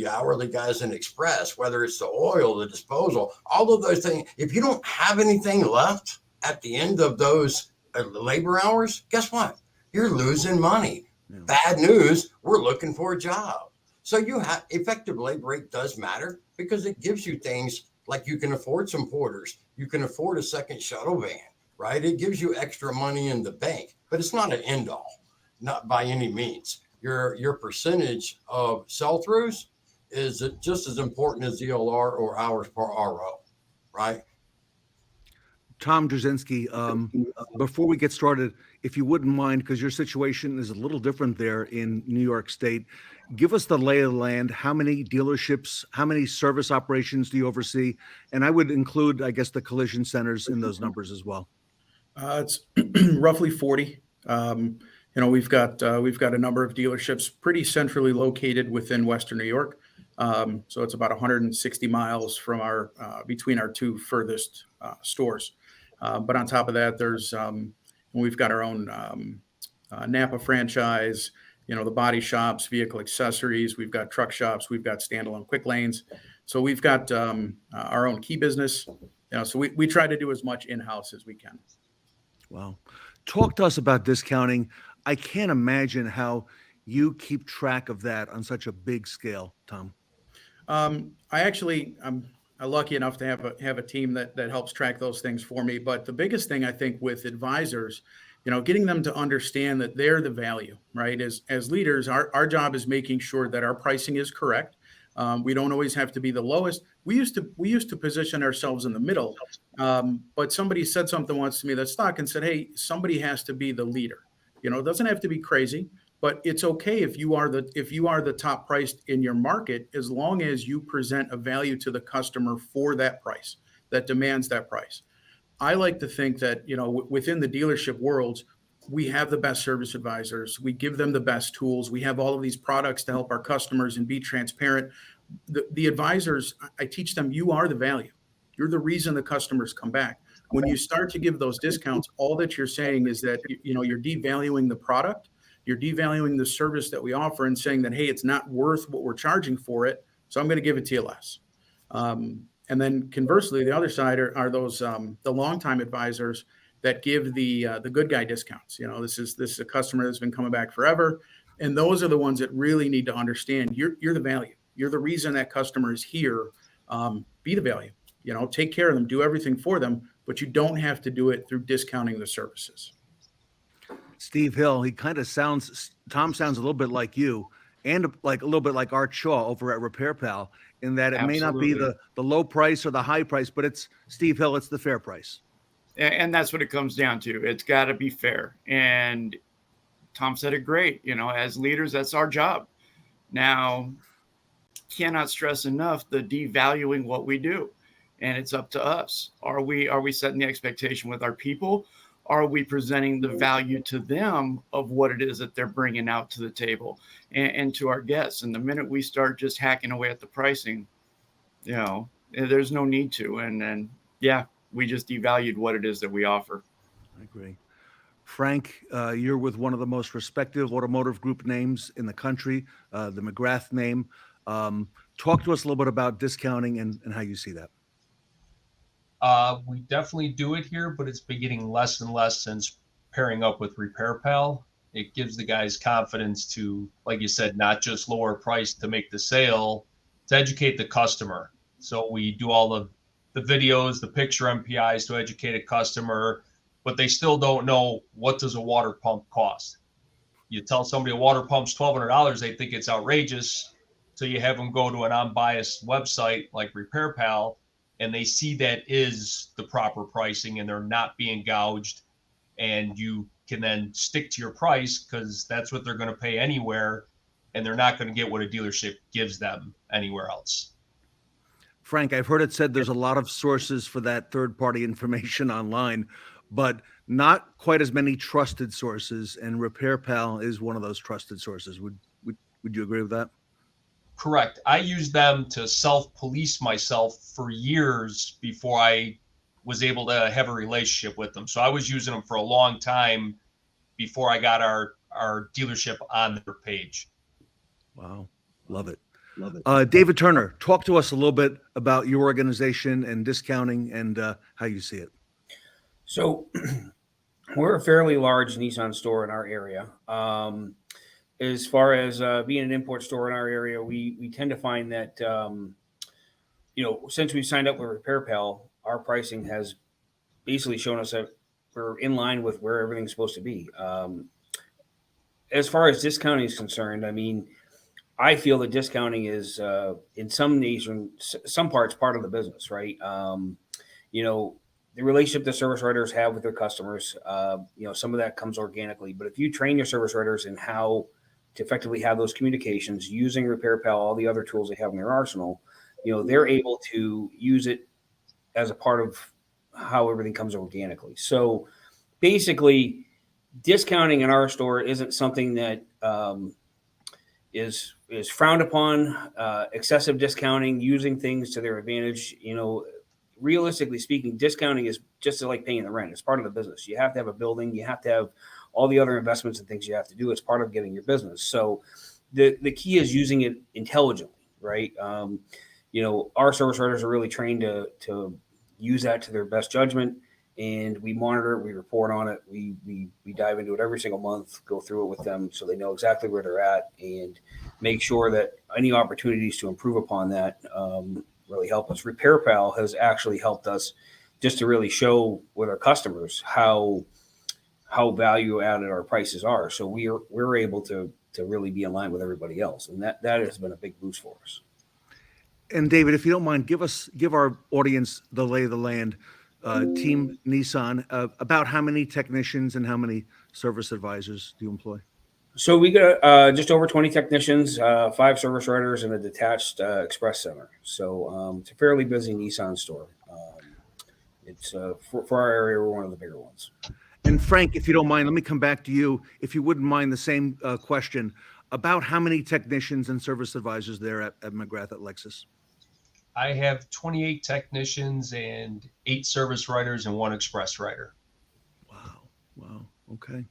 hourly guys in express, whether it's the oil, the disposal, all of those things. If you don't have anything left at the end of those labor hours, guess what? You're losing money. Yeah. Bad news, we're looking for a job. So effective labor rate does matter because it gives you things like you can afford some porters. You can afford a second shuttle van, right? It gives you extra money in the bank, but it's not an end all, not by any means. Your percentage of sell-throughs is just as important as DLR or hours per RO, right? Tom Druzynski, before we get started, if you wouldn't mind, because your situation is a little different there in New York State, give us the lay of the land. How many dealerships, how many service operations do you oversee? And I would include, I guess, the collision centers in those numbers as well. It's roughly 40. We've got a number of dealerships pretty centrally located within Western New York. So it's about 160 miles from between our two furthest stores. But on top of that, we've got our own Napa franchise, the body shops, vehicle accessories. We've got truck shops. We've got standalone quick lanes. So we've got our own key business, so we try to do as much in-house as we can. Wow. Talk to us about discounting. I can't imagine how you keep track of that on such a big scale, Tom. I'm lucky enough to have a team that helps track those things for me. But the biggest thing I think with advisors, getting them to understand that they're the value, right? As leaders, our job is making sure that our pricing is correct. We don't always have to be the lowest. We used to position ourselves in the middle, but somebody said something once to me that's stock and said, "Hey, somebody has to be the leader." It doesn't have to be crazy, but it's okay if you are the top priced in your market, as long as you present a value to the customer for that price that demands that price. I like to think that, within the dealership worlds, we have the best service advisors. We give them the best tools. We have all of these products to help our customers and be transparent. The advisors, I teach them, you are the value. You're the reason the customers come back. When you start to give those discounts, all that you're saying is that, you're devaluing the product. You're devaluing the service that we offer and saying that, hey, it's not worth what we're charging for it, so I'm going to give it to you less. And then conversely, the other side are those the longtime advisors that give the good guy discounts. This is a customer that's been coming back forever, and those are the ones that really need to understand you're the value. You're the reason that customer is here. Be the value. Take care of them, do everything for them, but you don't have to do it through discounting the services. Steve Hill, Tom sounds a little bit like you, and like a little bit like Art Shaw over at RepairPal, in that it may not be the low price or the high price, but it's Steve Hill, it's the fair price. And that's what it comes down to. It's got to be fair. And Tom said it great. As leaders, that's our job. Now, cannot stress enough the devaluing what we do. And it's up to us. Are we setting the expectation with our people? Are we presenting the value to them of what it is that they're bringing out to the table and to our guests? And the minute we start just hacking away at the pricing, there's no need to. And we just devalued what it is that we offer. I agree. Frank, you're with one of the most respected automotive group names in the country, the McGrath name. Talk to us a little bit about discounting and how you see that. We definitely do it here, but it's been getting less and less since pairing up with RepairPal. It gives the guys confidence to, like you said, not just lower price to make the sale, to educate the customer. So we do all of the videos, the picture MPIs to educate a customer, but they still don't know, what does a water pump cost? You tell somebody a water pump's $1,200, they think it's outrageous. So you have them go to an unbiased website like RepairPal, and they see that is the proper pricing and they're not being gouged, and you can then stick to your price because that's what they're going to pay anywhere, and they're not going to get what a dealership gives them anywhere else. Frank, I've heard it said there's a lot of sources for that third-party information online, but not quite as many trusted sources, and RepairPal is one of those trusted sources. Would you agree with that? Correct. I used them to self-police myself for years before I was able to have a relationship with them. So I was using them for a long time before I got our dealership on their page. Wow. Love it. Love it. David Turner, talk to us a little bit about your organization and discounting and how you see it. So we're a fairly large Nissan store in our area. As far as being an import store in our area, we tend to find that, since we signed up with RepairPal, our pricing has basically shown us that we're in line with where everything's supposed to be. As far as discounting is concerned, I feel that discounting is, in some parts, part of the business, right? The relationship the service writers have with their customers, some of that comes organically. But if you train your service writers in how to effectively have those communications using RepairPal, all the other tools they have in their arsenal, they're able to use it as a part of how everything comes organically. So basically, discounting in our store isn't something that is frowned upon. Excessive discounting, using things to their advantage, realistically speaking, discounting is just like paying the rent. It's part of the business. You have to have a building. You have to have all the other investments and things you have to do. It's part of getting your business. So the key is using it intelligently, right? our service writers are really trained to use that to their best judgment, and we monitor it, we report on it, we dive into it every single month, go through it with them so they know exactly where they're at, and make sure that any opportunities to improve upon that really help us. RepairPal has actually helped us just to really show with our customers how value added our prices are. So we're able to really be in line with everybody else, and that has been a big boost for us. And David, if you don't mind, give our audience the lay of the land. Team Nissan, about how many technicians and how many service advisors do you employ? So we got just over 20 technicians, 5 service writers, and a detached express center. So it's a fairly busy Nissan store. It's for our area, we're one of the bigger ones. And Frank, if you don't mind, let me come back to you. If you wouldn't mind, the same question about how many technicians and service advisors there at McGrath at Lexus. I have 28 technicians and 8 service writers and 1 express writer. Wow. Okay.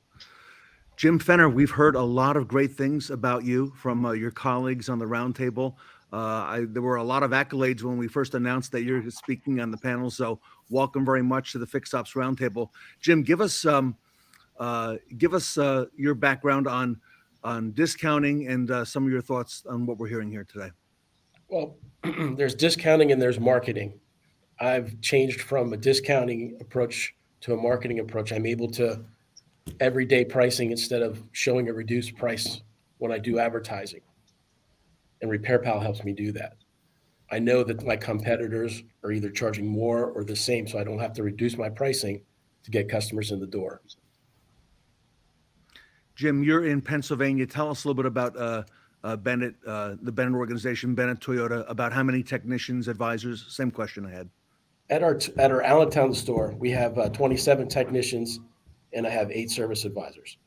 Jim Fenner, we've heard a lot of great things about you from your colleagues on the roundtable. There were a lot of accolades when we first announced that you're speaking on the panel. So welcome very much to the Fixed Ops Roundtable. Jim, give us your background on discounting and some of your thoughts on what we're hearing here today. Well, there's discounting and there's marketing. I've changed from a discounting approach to a marketing approach. I'm able to everyday pricing instead of showing a reduced price when I do advertising. And RepairPal helps me do that. I know that my competitors are either charging more or the same, so I don't have to reduce my pricing to get customers in the door. Jim, you're in Pennsylvania. Tell us a little bit about Bennett, the Bennett organization, Bennett Toyota, about how many technicians, advisors? Same question I had. At our Allentown store, we have 27 technicians, and I have 8 service advisors.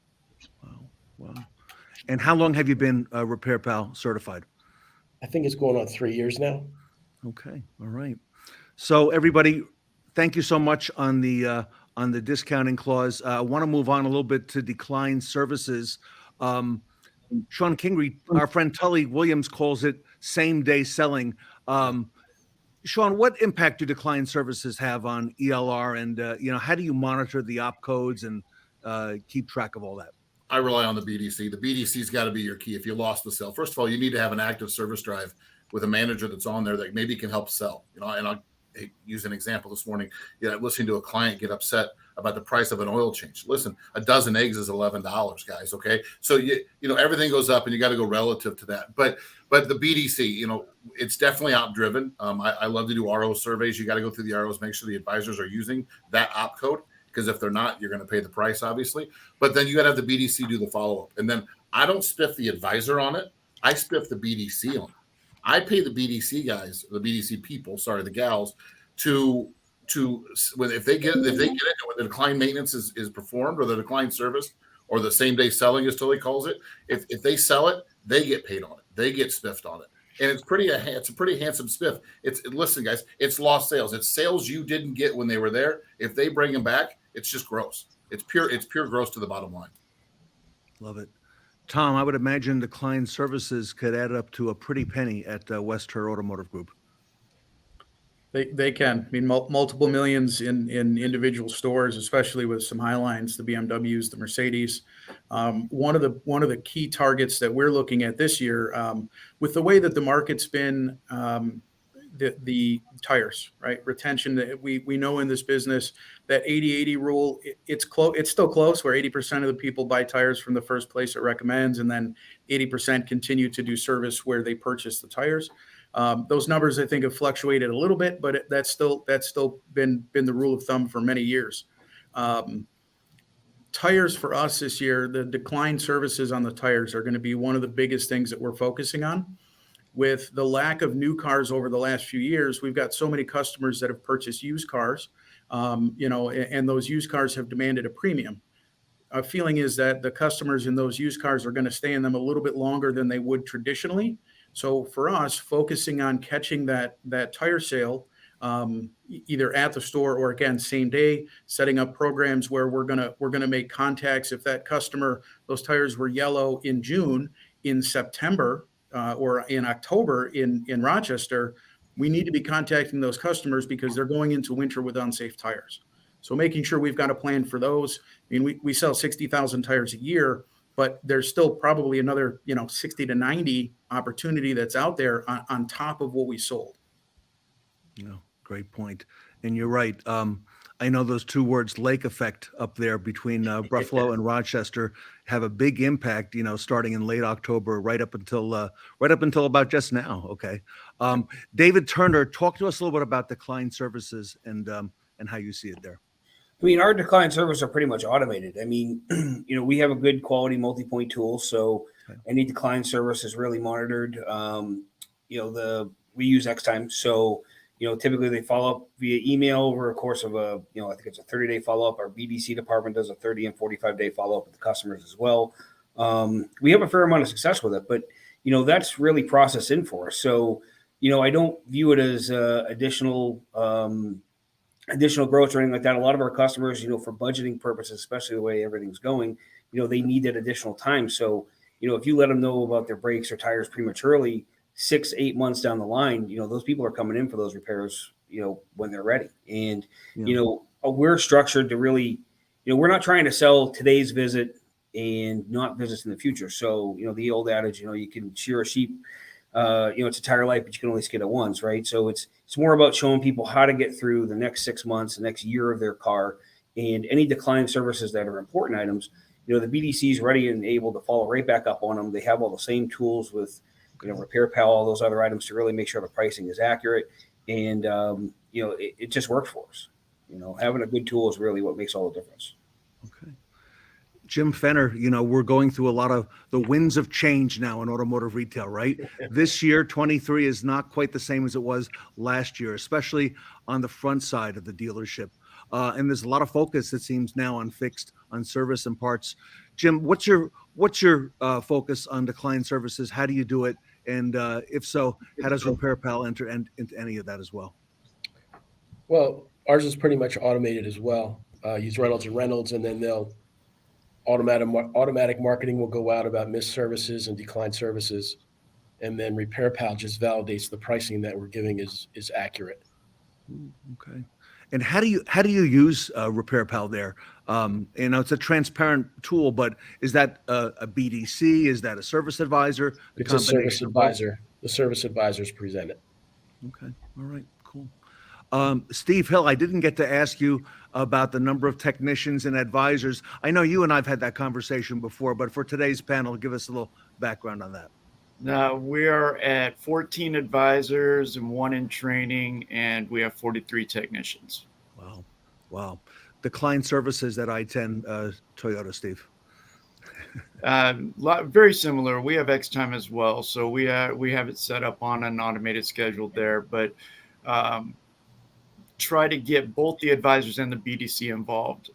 Wow. And how long have you been RepairPal certified? I think it's going on 3 years now. Okay. All right. So everybody, thank you so much on the discounting clause. I want to move on a little bit to decline services. Shawn Kingrey, our friend Tully Williams calls it same day selling. Shawn, what impact do decline services have on ELR, and how do you monitor the op codes and keep track of all that? I rely on the BDC. The BDC's got to be your key if you lost the sale. First of all, you need to have an active service drive with a manager that's on there that maybe can help sell. And I'll use an example this morning. Listening to a client get upset about the price of an oil change. Listen, a dozen eggs is $11, guys. Okay, so everything goes up, and you got to go relative to that. But the BDC, it's definitely op driven. I love to do RO surveys. You got to go through the ROs, make sure the advisors are using that op code, because if they're not, you're going to pay the price, obviously. But then you got to have the BDC do the follow up, and then I don't spiff the advisor on it. I spiff the BDC on it. I pay the BDC guys, the BDC people, the gals, to if they get it when the decline maintenance is performed, or the decline service, or the same day selling, as Tully calls it. If they sell it, they get paid on it. They get spiffed on it, and it's a pretty handsome spiff. Listen, guys, it's lost sales. It's sales you didn't get when they were there. If they bring them back, it's just gross. It's pure gross to the bottom line. Love it. Tom, I would imagine decline services could add up to a pretty penny at Western Automotive Group. They can. I mean, multiple millions in individual stores, especially with some highlines, the BMWs, the Mercedes. One of the key targets that we're looking at this year, with the way that the market's been, the tires, right? Retention, that we know in this business, that 80-80 rule, it's still close, where 80% of the people buy tires from the first place it recommends, and then 80% continue to do service where they purchase the tires. Those numbers, I think, have fluctuated a little bit, but that's still been the rule of thumb for many years. Tires for us this year, the decline services on the tires are going to be one of the biggest things that we're focusing on. With the lack of new cars over the last few years, we've got so many customers that have purchased used cars, and those used cars have demanded a premium. Our feeling is that the customers in those used cars are going to stay in them a little bit longer than they would traditionally. So for us, focusing on catching that tire sale, either at the store or, again, same day, setting up programs where we're gonna make contacts. If that customer, those tires were yellow in June, in September or in October in Rochester, we need to be contacting those customers because they're going into winter with unsafe tires. So making sure we've got a plan for those. I mean, we sell 60,000 tires a year, but there's still probably another, 60 to 90 opportunity that's out there on top of what we sold. Great point. And you're right. I know those two words, lake effect, up there between Buffalo and Rochester, have a big impact. Starting in late October, right up until about just now. Okay, David Turner, talk to us a little bit about decline services and how you see it there. I mean, our decline services are pretty much automated. I mean, we have a good quality multi-point tool, so any decline service is really monitored. We use X-Time, so typically they follow up via email over a course of I think it's a 30-day follow-up. Our BDC department does a 30 and 45-day follow-up with the customers as well. We have a fair amount of success with it, but that's really processed in for us. So I don't view it as additional growth or anything like that. A lot of our customers, for budgeting purposes, especially the way everything's going, they need that additional time. So if you let them know about their brakes or tires prematurely, 6-8 months down the line, those people are coming in for those repairs, when they're ready. And, we're structured to really, we're not trying to sell today's visit and not visits in the future. So, the old adage, you can shear a sheep, it's a tire life, but you can only skid it once, right? So it's more about showing people how to get through the next 6 months, the next year of their car, and any decline services that are important items. The BDC is ready and able to follow right back up on them. They have all the same tools with, RepairPal, all those other items to really make sure the pricing is accurate. And, it just works for us. Having a good tool is really what makes all the difference. Okay. Jim Fenner, we're going through a lot of the winds of change now in automotive retail, right? This year, 23 is not quite the same as it was last year, especially on the front side of the dealership. And there's a lot of focus, it seems, now on fixed, on service and parts. Jim, what's your focus on decline services? How do you do it? And if so, how does RepairPal enter into any of that as well? Well, ours is pretty much automated as well. Use Reynolds and Reynolds, and then they'll automatic marketing will go out about missed services and decline services, and then RepairPal just validates the pricing that we're giving is accurate. Okay. And how do you use RepairPal there? It's a transparent tool, but is that a BDC? Is that a service advisor? It's a service advisor. The service advisors present it. Okay. All right. Cool. Steve Hill, I didn't get to ask you about the number of technicians and advisors. I know you and I've had that conversation before, but for today's panel, give us a little background on that. Now we are at 14 advisors and 1 in training, and we have 43 technicians. Wow. Decline services at I-10 Toyota, Steve. Very similar. We have X-Time as well, so we have it set up on an automated schedule there, but try to get both the advisors and the BDC involved.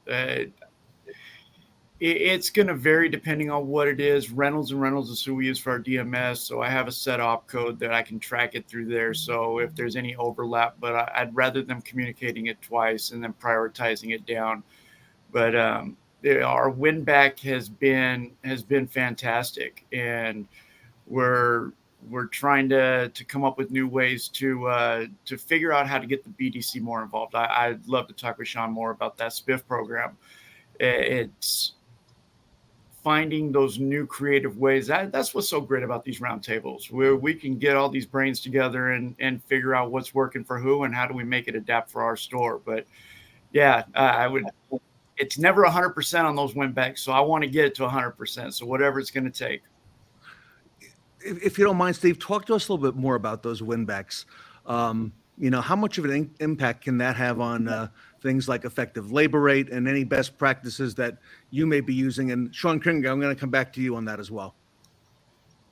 It's going to vary depending on what it is. Reynolds and Reynolds is who we use for our DMS. So I have a set op code that I can track it through there. So if there's any overlap, but I'd rather them communicating it twice and then prioritizing it down. But our win back has been fantastic, and we're trying to come up with new ways to figure out how to get the BDC more involved. I'd love to talk with Shawn more about that SPIF program. It's finding those new creative ways. That's what's so great about these roundtables, where we can get all these brains together and figure out what's working for who and how do we make it adapt for our store. But yeah, it's never 100% on those win backs. So I want to get it to 100%. So whatever it's going to take. If you don't mind, Steve, talk to us a little bit more about those win backs. How much of an impact can that have on things like effective labor rate and any best practices that you may be using? And Shawn Kingrey, I'm going to come back to you on that as well.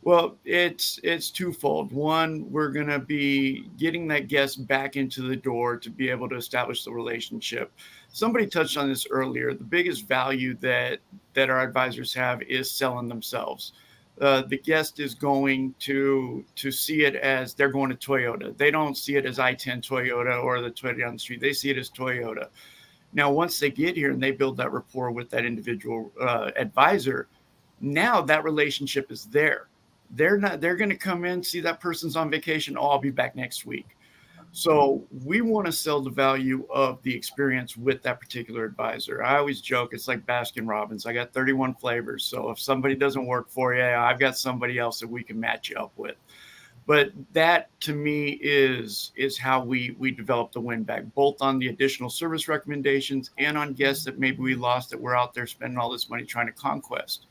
Well, it's twofold. One, we're going to be getting that guest back into the door to be able to establish the relationship. Somebody touched on this earlier. The biggest value that our advisors have is selling themselves. The guest is going to see it as they're going to Toyota. They don't see it as I-10 Toyota or the Toyota down the street. They see it as Toyota. Now, once they get here and they build that rapport with that individual advisor, now that relationship is there. They're going to come in, see that person's on vacation. Oh, I'll be back next week. So we want to sell the value of the experience with that particular advisor. I always joke, it's like Baskin Robbins. I got 31 flavors. So if somebody doesn't work for you, I've got somebody else that we can match you up with. But that to me is how we develop the win back, both on the additional service recommendations and on guests that maybe we lost that we're out there spending all this money trying to conquest.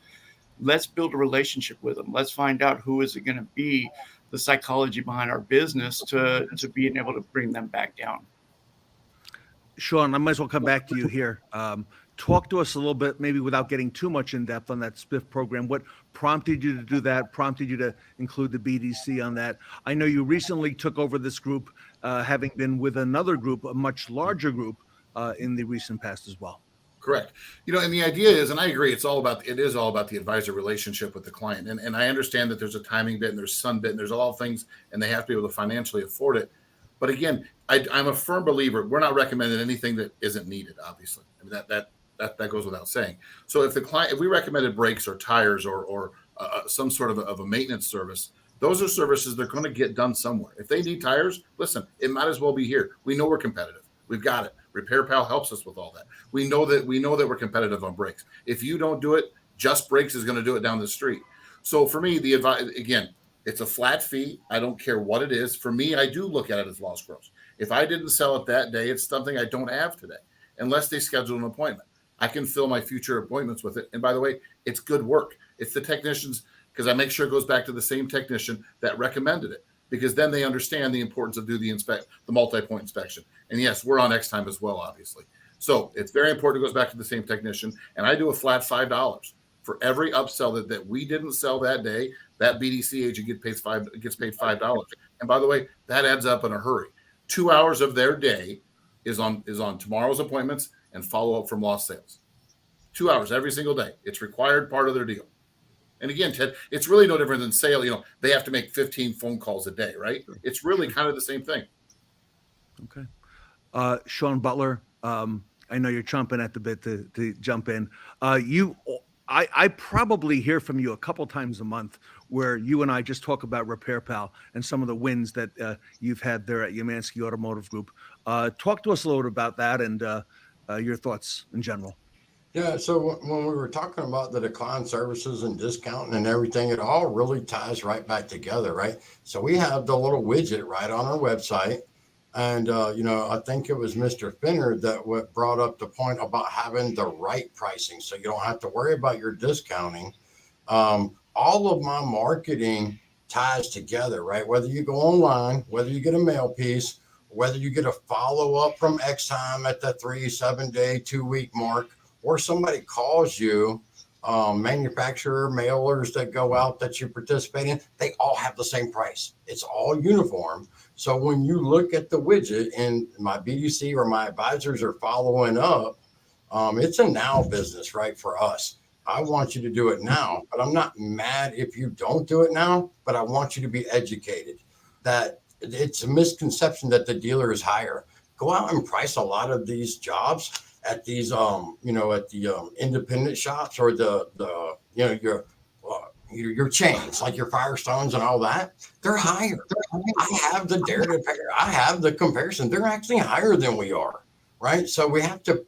Let's build a relationship with them. Let's find out who is it going to be, the psychology behind our business to being able to bring them back down. Shawn, I might as well come back to you here. Talk to us a little bit, maybe without getting too much in depth on that SPIF program. What prompted you to do that, prompted you to include the BDC on that? I know you recently took over this group, having been with another group, a much larger group in the recent past as well. Correct. And the idea is, and I agree, it is all about the advisor relationship with the client. And I understand that there's a timing bit and there's some bit and there's all things, and they have to be able to financially afford it. But again, I'm a firm believer, we're not recommending anything that isn't needed, obviously. I mean, that goes without saying. So if we recommended brakes or tires or some sort of a maintenance service, those are services they're going to get done somewhere. If they need tires, listen, it might as well be here. We know we're competitive. We've got it. RepairPal helps us with all that. We know that we're competitive on brakes. If you don't do it, Just Brakes is going to do it down the street. So for me, again, it's a flat fee. I don't care what it is. For me, I do look at it as lost gross. If I didn't sell it that day, it's something I don't have today, unless they schedule an appointment. I can fill my future appointments with it. And by the way, it's good work. It's the technicians, because I make sure it goes back to the same technician that recommended it, because then they understand the importance of the multi-point inspection. And yes, we're on X time as well, obviously. So it's very important it goes back to the same technician. And I do a flat $5 for every upsell that we didn't sell that day. That BDC agent gets paid $5. And by the way, that adds up in a hurry. 2 hours of their day is on tomorrow's appointments and follow up from lost sales. 2 hours every single day. It's required part of their deal. And again, Ted, it's really no different than sale. They have to make 15 phone calls a day, right? It's really kind of the same thing. Okay. Shawn, Butler, I know you're chomping at the bit to jump in. I probably hear from you a couple times a month where you and I just talk about RepairPal and some of the wins that you've had there at Umansky Automotive Group. Talk to us a little bit about that and your thoughts in general. Yeah, so when we were talking about the decline services and discounting and everything, it all really ties right back together, right? So we have the little widget right on our website. And, I think it was Mr. Fenner that brought up the point about having the right pricing. So you don't have to worry about your discounting. All of my marketing ties together, right? Whether you go online, whether you get a mail piece, whether you get a follow-up from X time at the 3-7 day, 2 week mark, or somebody calls you, manufacturer mailers that go out that you participate in, they all have the same price. It's all uniform. So when you look at the widget and my BDC or my advisors are following up, it's a now business, right, for us. I want you to do it now, but I'm not mad if you don't do it now, but I want you to be educated that it's a misconception that the dealer is higher. Go out and price a lot of these jobs at these, independent shops or your chains, like your Firestones and all that. They're higher. I have the dare to pay. I have the comparison. They're actually higher than we are, right? So we have to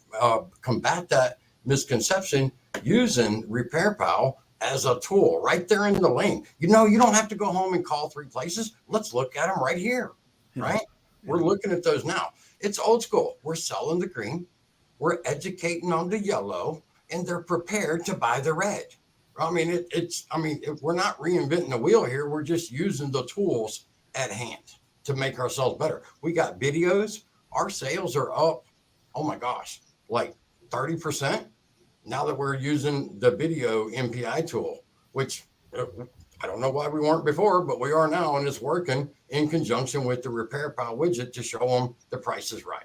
combat that misconception using RepairPal as a tool right there in the lane. You don't have to go home and call 3 places. Let's look at them right here, right? We're looking at those now. It's old school. We're selling the green. We're educating on the yellow, and they're prepared to buy the red. I mean, we're not reinventing the wheel here. We're just using the tools at hand to make ourselves better. We got videos. Our sales are up, oh my gosh, like 30% now that we're using the video MPI tool, which I don't know why we weren't before, but we are now, and it's working in conjunction with the RepairPal widget to show them the price is right.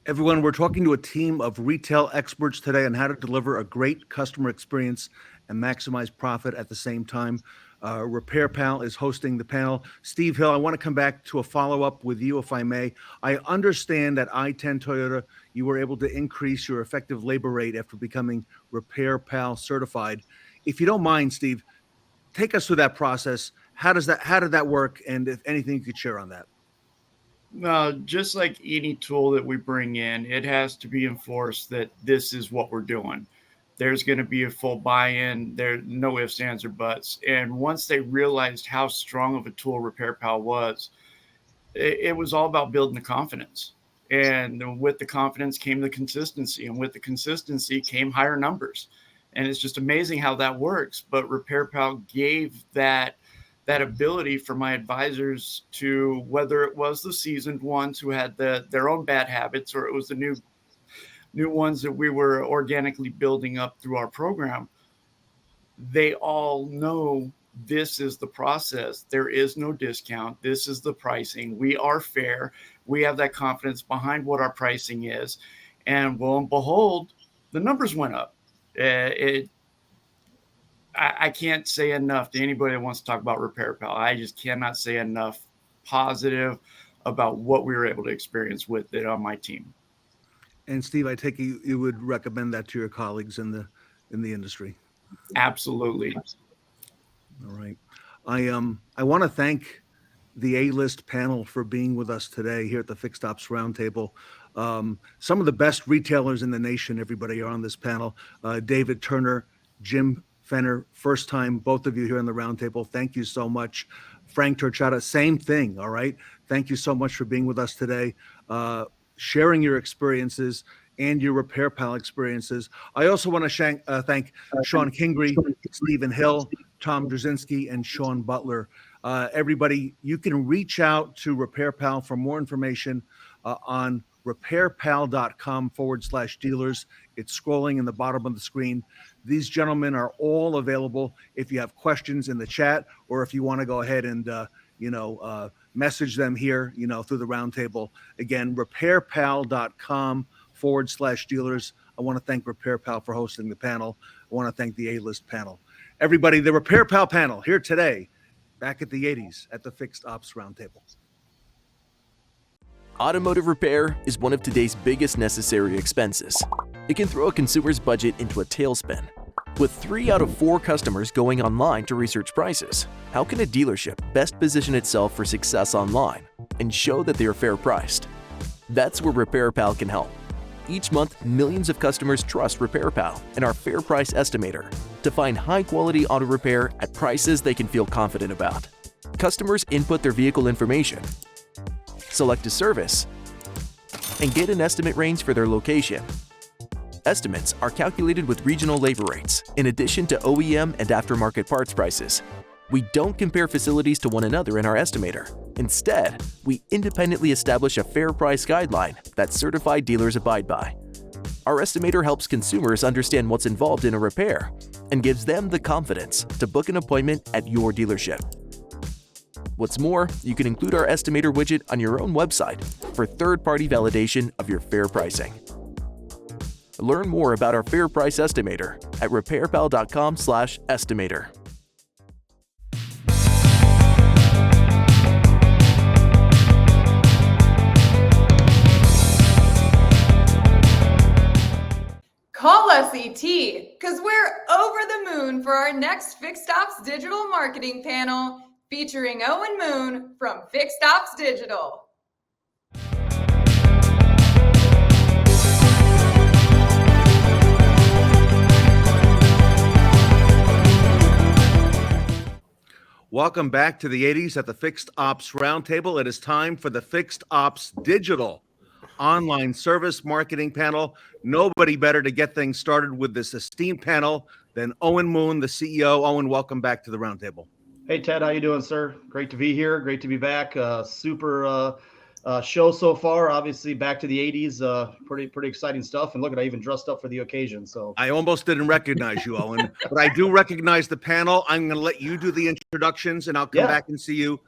Everyone, we're talking to a team of retail experts today on how to deliver a great customer experience and maximize profit at the same time. RepairPal is hosting the panel. Steve Hill, I want to come back to a follow-up with you, if I may. I understand that I-10 Toyota, you were able to increase your effective labor rate after becoming RepairPal certified. If you don't mind, Steve, take us through that process. How did that work? And if anything you could share on that. Just like any tool that we bring in, it has to be enforced that this is what we're doing. There's going to be a full buy-in. There, no ifs, ands, or buts. And once they realized how strong of a tool RepairPal was, it was all about building the confidence. And with the confidence came the consistency, and with the consistency came higher numbers. And it's just amazing how that works. But RepairPal gave that ability for my advisors to, whether it was the seasoned ones who had their own bad habits, or it was the new ones that we were organically building up through our program, they all know this is the process. There is no discount. This is the pricing. We are fair. We have that confidence behind what our pricing is. And lo and behold, the numbers went up. I can't say enough to anybody that wants to talk about RepairPal. I just cannot say enough positive about what we were able to experience with it on my team. And Steve, I take you would recommend that to your colleagues in the industry. Absolutely. All right. I want to thank the A-list panel for being with us today here at the Fixed Ops Roundtable. Some of the best retailers in the nation, everybody, are on this panel. David Turner, Jim Fenner, first time, both of you here on the roundtable. Thank you so much. Frank Tranchida, same thing. All right. Thank you so much for being with us today, sharing your experiences and your RepairPal experiences. I also want to thank Shawn Kingrey, Stephen Hill, Tom Druzynski, and Shawn Butler. Everybody, you can reach out to RepairPal for more information on repairpal.com/dealers. It's scrolling in the bottom of the screen. These gentlemen are all available if you have questions in the chat, or if you want to go ahead and message them here, through the roundtable. Again, repairpal.com/dealers. I want to thank RepairPal for hosting the panel. I want to thank the A-list panel. Everybody, the RepairPal panel here today, back at the 80s at the Fixed Ops Roundtable. Automotive repair is one of today's biggest necessary expenses. It can throw a consumer's budget into a tailspin. With 3 out of 4 customers going online to research prices, how can a dealership best position itself for success online and show that they are fair priced? That's where RepairPal can help. Each month, millions of customers trust RepairPal and our Fair Price Estimator to find high-quality auto repair at prices they can feel confident about. Customers input their vehicle information, select a service, and get an estimate range for their location. Estimates are calculated with regional labor rates, in addition to OEM and aftermarket parts prices. We don't compare facilities to one another in our estimator. Instead, we independently establish a fair price guideline that certified dealers abide by. Our estimator helps consumers understand what's involved in a repair and gives them the confidence to book an appointment at your dealership. What's more, you can include our estimator widget on your own website for third-party validation of your fair pricing. Learn more about our Fair Price Estimator at repairpal.com/estimator. Call us ET, because we're over the moon for our next Fixed Ops Digital Marketing panel featuring Owen Moon from Fixed Ops Digital. Welcome back to the 80s at the Fixed Ops Roundtable. It is time for the Fixed Ops Digital Online Service Marketing Panel. Nobody better to get things started with this esteemed panel than Owen Moon, the CEO. Owen, welcome back to the roundtable. Hey, Ted, how you doing, sir? Great to be here. Great to be back. Super show so far. Obviously, back to the 80s. Pretty exciting stuff. And look, I even dressed up for the occasion. So I almost didn't recognize you, Owen, but I do recognize the panel. I'm going to let you do the introductions, and I'll come back and see you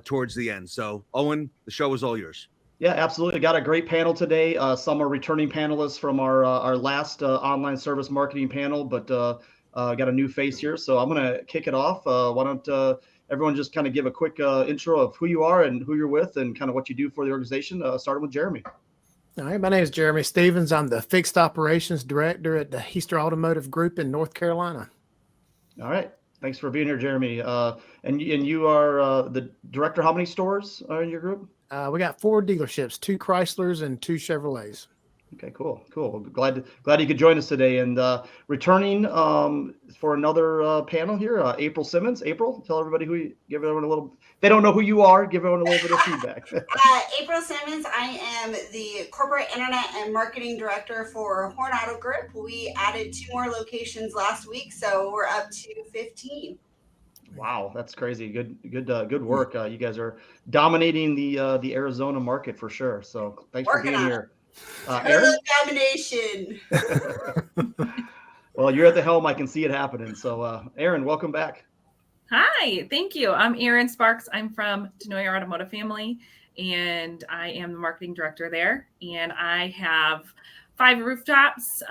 towards the end. So, Owen, the show is all yours. Yeah, absolutely. Got a great panel today. Some are returning panelists from our last online service marketing panel, but got a new face here. So I'm going to kick it off. Why don't everyone just kind of give a quick intro of who you are and who you're with and kind of what you do for the organization, starting with Jeremy. All right, my name is Jeremy Stevens. I'm the Fixed Operations Director at the Heister Automotive Group in North Carolina. All right. Thanks for being here, Jeremy. And you are the director. How many stores are in your group? We got 4 dealerships, 2 Chryslers and 2 Chevrolets. Okay, cool. Glad you could join us today. And returning for another panel here, April Simmons. April, tell everybody give everyone a little. They don't know who you are. Give everyone a little bit of feedback. April Simmons. I am the corporate internet and marketing director for Horn Auto Group. We added 2 more locations last week, so we're up to 15. Wow, that's crazy. Good work. You guys are dominating the Arizona market for sure. So thanks for being here. Erin? Domination. Well, you're at the helm. I can see it happening. So, Erin, welcome back. Hi, thank you. I'm Erin Sparks. I'm from Joyner Automotive family, and I am the marketing director there. And I have 5 rooftops,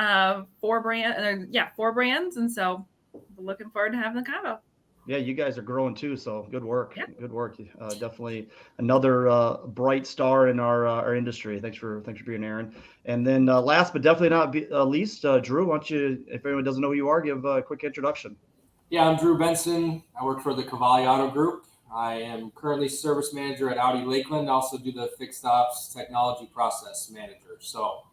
4 brands, and so we're looking forward to having the convo. Yeah, you guys are growing too, so good work. Yeah. Good work. Definitely another bright star in our industry. Thanks for being Erin. And then last but definitely not least, Drew, why don't you, if anyone doesn't know who you are, give a quick introduction. Yeah, I'm Drew Benson. I work for the Caballero Auto Group. I am currently service manager at Audi Lakeland. Also do the fixed ops technology process manager. So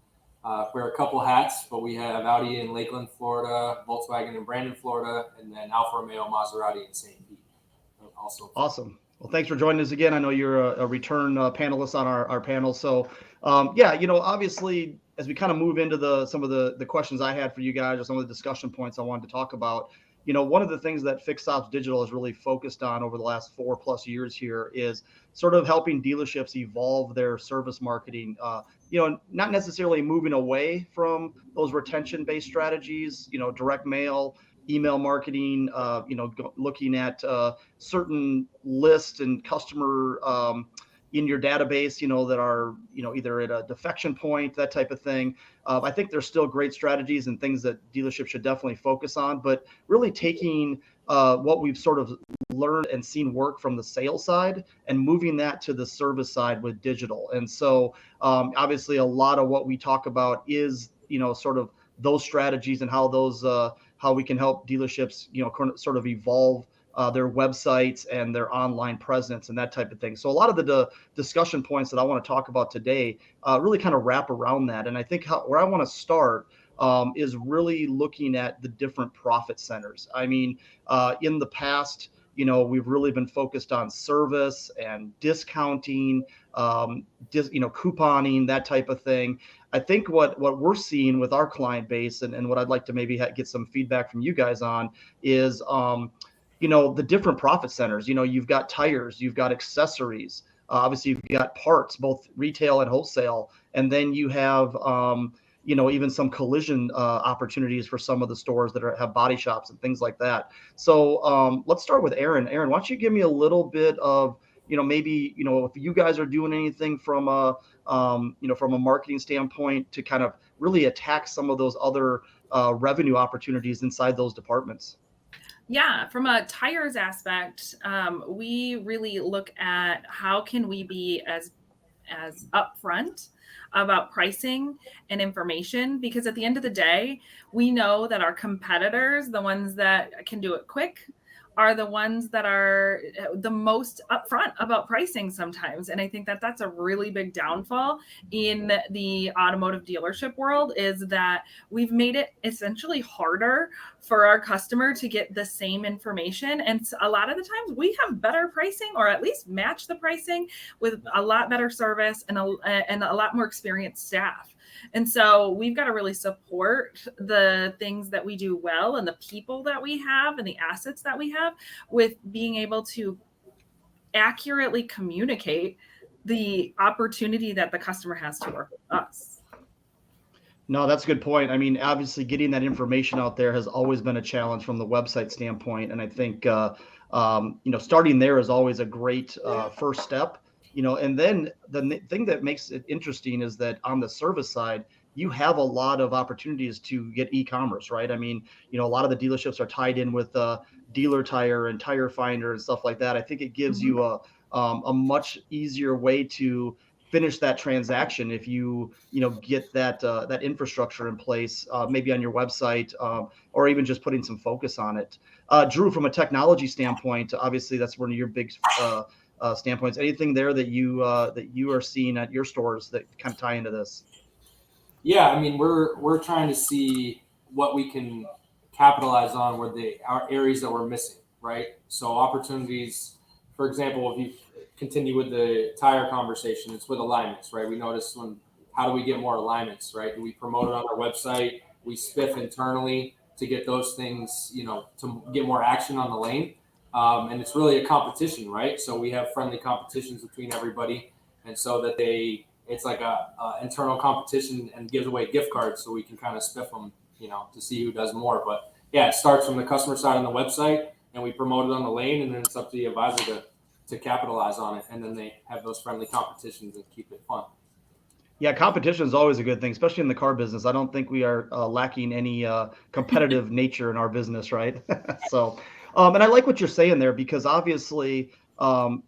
wear a couple hats, but we have Audi in Lakeland, Florida, Volkswagen in Brandon, Florida, and then Alfa Romeo Maserati in St. Pete. Also, awesome. Well, thanks for joining us again. I know you're a return panelist on our panel. So, obviously, as we kind of move into some of the questions I had for you guys, or some of the discussion points I wanted to talk about, one of the things that Fixed Ops Digital has really focused on over the last 4+ years here is sort of helping dealerships evolve their service marketing, not necessarily moving away from those retention-based strategies, direct mail, email marketing, looking at certain lists and customer in your database, that are, either at a defection point, that type of thing. I think there's still great strategies and things that dealerships should definitely focus on, but really taking what we've sort of learned and seen work from the sales side and moving that to the service side with digital. And so obviously a lot of what we talk about is, sort of those strategies and how we can help dealerships, sort of evolve their websites and their online presence and that type of thing. So a lot of the discussion points that I want to talk about today really kind of wrap around that. And I think where I want to start is really looking at the different profit centers. I mean, in the past, we've really been focused on service and discounting, couponing, that type of thing. I think what we're seeing with our client base and what I'd like to maybe get some feedback from you guys on is, the different profit centers. You've got tires, you've got accessories, obviously you've got parts, both retail and wholesale, and then you have even some collision opportunities for some of the stores that have body shops and things like that. So let's start with Erin. Erin, why don't you give me a little bit of maybe if you guys are doing anything from a marketing standpoint to kind of really attack some of those other revenue opportunities inside those departments. Yeah, from a tires aspect, we really look at how can we be as upfront about pricing and information, because at the end of the day, we know that our competitors, the ones that can do it quick, are the ones that are the most upfront about pricing sometimes. And I think that that's a really big downfall in the automotive dealership world, is that we've made it essentially harder for our customer to get the same information. And a lot of the times we have better pricing, or at least match the pricing with a lot better service and a lot more experienced staff. And so we've got to really support the things that we do well and the people that we have and the assets that we have with being able to accurately communicate the opportunity that the customer has to work with us. No, that's a good point. I mean, obviously getting that information out there has always been a challenge from the website standpoint. And I think, starting there is always a great first step. And then the thing that makes it interesting is that on the service side, you have a lot of opportunities to get e-commerce, right? I mean, a lot of the dealerships are tied in with Dealer Tire and Tire Finder and stuff like that. I think it gives you a much easier way to finish that transaction if you get that infrastructure in place, maybe on your website, or even just putting some focus on it. Drew, from a technology standpoint, obviously that's one of your big standpoints. Anything there that you are seeing at your stores that kind of tie into this? Yeah, I mean, we're trying to see what we can capitalize on where our areas that we're missing, right? So opportunities, for example, if you continue with the tire conversation, it's with alignments, right? We notice how do we get more alignments, right? Do we promote it on our website? We spiff internally to get those things, to get more action on the lane. And it's really a competition, right? So we have friendly competitions between everybody. And so that it's like a internal competition and gives away gift cards so we can kind of spiff them, to see who does more. But yeah, it starts from the customer side on the website and we promote it on the lane, and then it's up to the advisor to capitalize on it. And then they have those friendly competitions and keep it fun. Yeah, competition is always a good thing, especially in the car business. I don't think we are lacking any competitive nature in our business, right? So, and I like what you're saying there, because obviously, one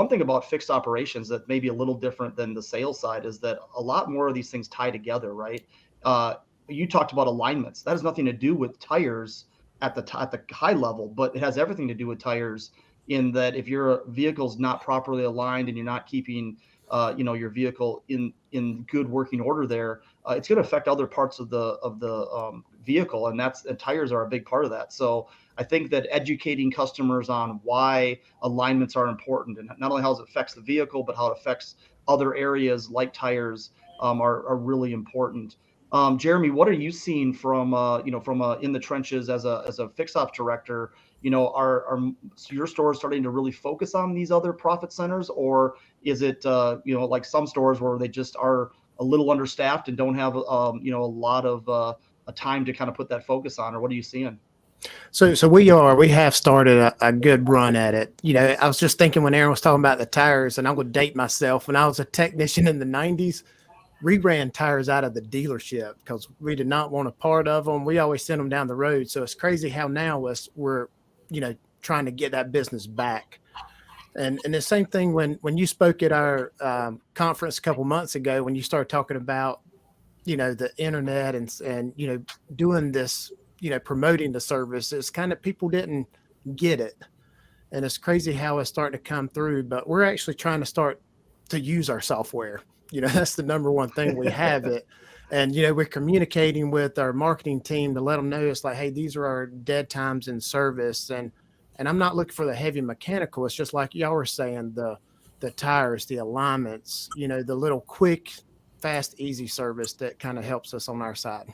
thing about fixed operations that may be a little different than the sales side is that a lot more of these things tie together, right? You talked about alignments. That has nothing to do with tires at the high level, but it has everything to do with tires, in that if your vehicle's not properly aligned and you're not keeping your vehicle in good working order there, it's going to affect other parts of the vehicle, and tires are a big part of that. So I think that educating customers on why alignments are important, and not only how it affects the vehicle, but how it affects other areas like tires, are really important. Jeremy, what are you seeing from in the trenches as a fixed ops director? Are your stores starting to really focus on these other profit centers, or is it like some stores where they just are a little understaffed and don't have a lot of time to kind of put that focus on, or what are you seeing? So we have started a good run at it. I was just thinking when Erin was talking about the tires, and I'm going to date myself. When I was a technician in the 90s, we ran tires out of the dealership because we did not want a part of them. We always sent them down the road. So it's crazy how now we're trying to get that business back. And the same thing when you spoke at our conference a couple months ago, when you started talking about, the internet and doing this, promoting the service, it's kind of, people didn't get it. And it's crazy how it's starting to come through, but we're actually trying to start to use our software. That's the number one thing we have it. And, we're communicating with our marketing team to let them know it's like, hey, these are our dead times in service. And I'm not looking for the heavy mechanical. It's just like y'all were saying, the tires, the alignments, the little quick, fast, easy service that kind of helps us on our side.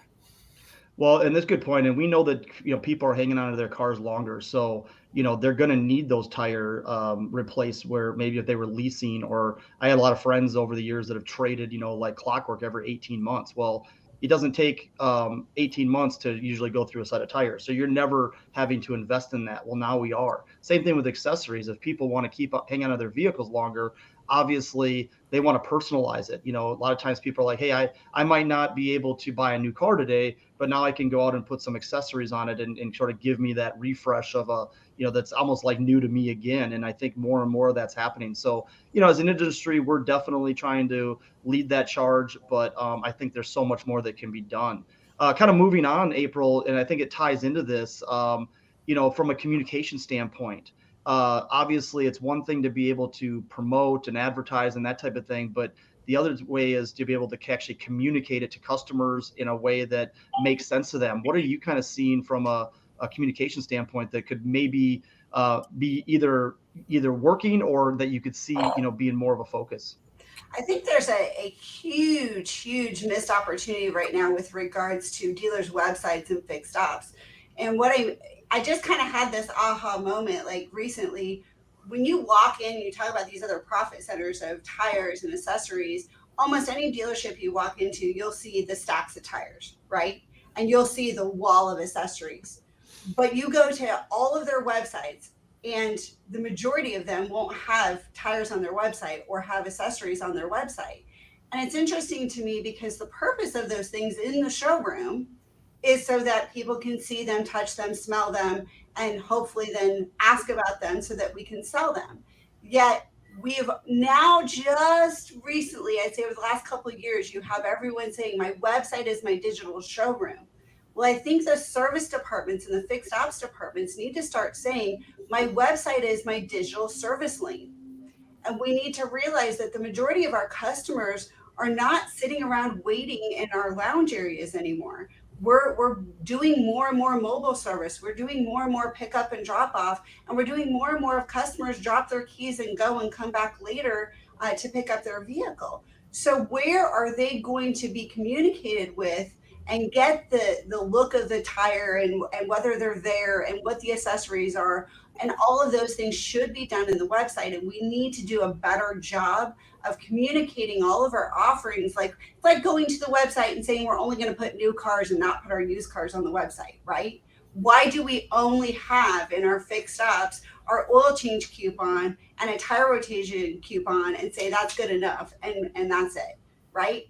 Well, and that's a good point. And we know that, people are hanging on to their cars longer. So, they're going to need those tire replaced, where maybe if they were leasing, or I had a lot of friends over the years that have traded, like clockwork every 18 months. Well, it doesn't take 18 months to usually go through a set of tires. So you're never having to invest in that. Well, now we are. Same thing with accessories. If people want to keep hanging on to their vehicles longer, obviously they want to personalize it. A lot of times people are like, hey, I might not be able to buy a new car today, but now I can go out and put some accessories on it and sort of give me that refresh of that's almost like new to me again. And I think more and more of that's happening. So, as an industry, we're definitely trying to lead that charge, but I think there's so much more that can be done. Kind of moving on, April, and I think it ties into this, from a communication standpoint. Obviously, it's one thing to be able to promote and advertise and that type of thing, but the other way is to be able to actually communicate it to customers in a way that makes sense to them. What are you kind of seeing from a communication standpoint that could maybe be either working, or that you could see, being more of a focus? I think there's a huge missed opportunity right now with regards to dealers' websites and fixed ops. And what I just kind of had this aha moment, like recently, when you walk in, you talk about these other profit centers of tires and accessories. Almost any dealership you walk into, you'll see the stacks of tires, right? And you'll see the wall of accessories. But you go to all of their websites, and the majority of them won't have tires on their website or have accessories on their website. And it's interesting to me because the purpose of those things in the showroom is so that people can see them, touch them, smell them, and hopefully then ask about them so that we can sell them. Yet we have now just recently, I'd say over the last couple of years, you have everyone saying my website is my digital showroom. Well, I think the service departments and the fixed ops departments need to start saying my website is my digital service lane. And we need to realize that the majority of our customers are not sitting around waiting in our lounge areas anymore. We're doing more and more mobile service. We're doing more and more pickup and drop off, and we're doing more and more of customers drop their keys and go and come back later to pick up their vehicle. So where are they going to be communicated with and get the look of the tire and whether they're there and what the accessories are? And all of those things should be done in the website. And we need to do a better job of communicating all of our offerings, like going to the website and saying we're only going to put new cars and not put our used cars on the website, right? Why do we only have in our fixed ops our oil change coupon and a tire rotation coupon and say that's good enough and that's it, right?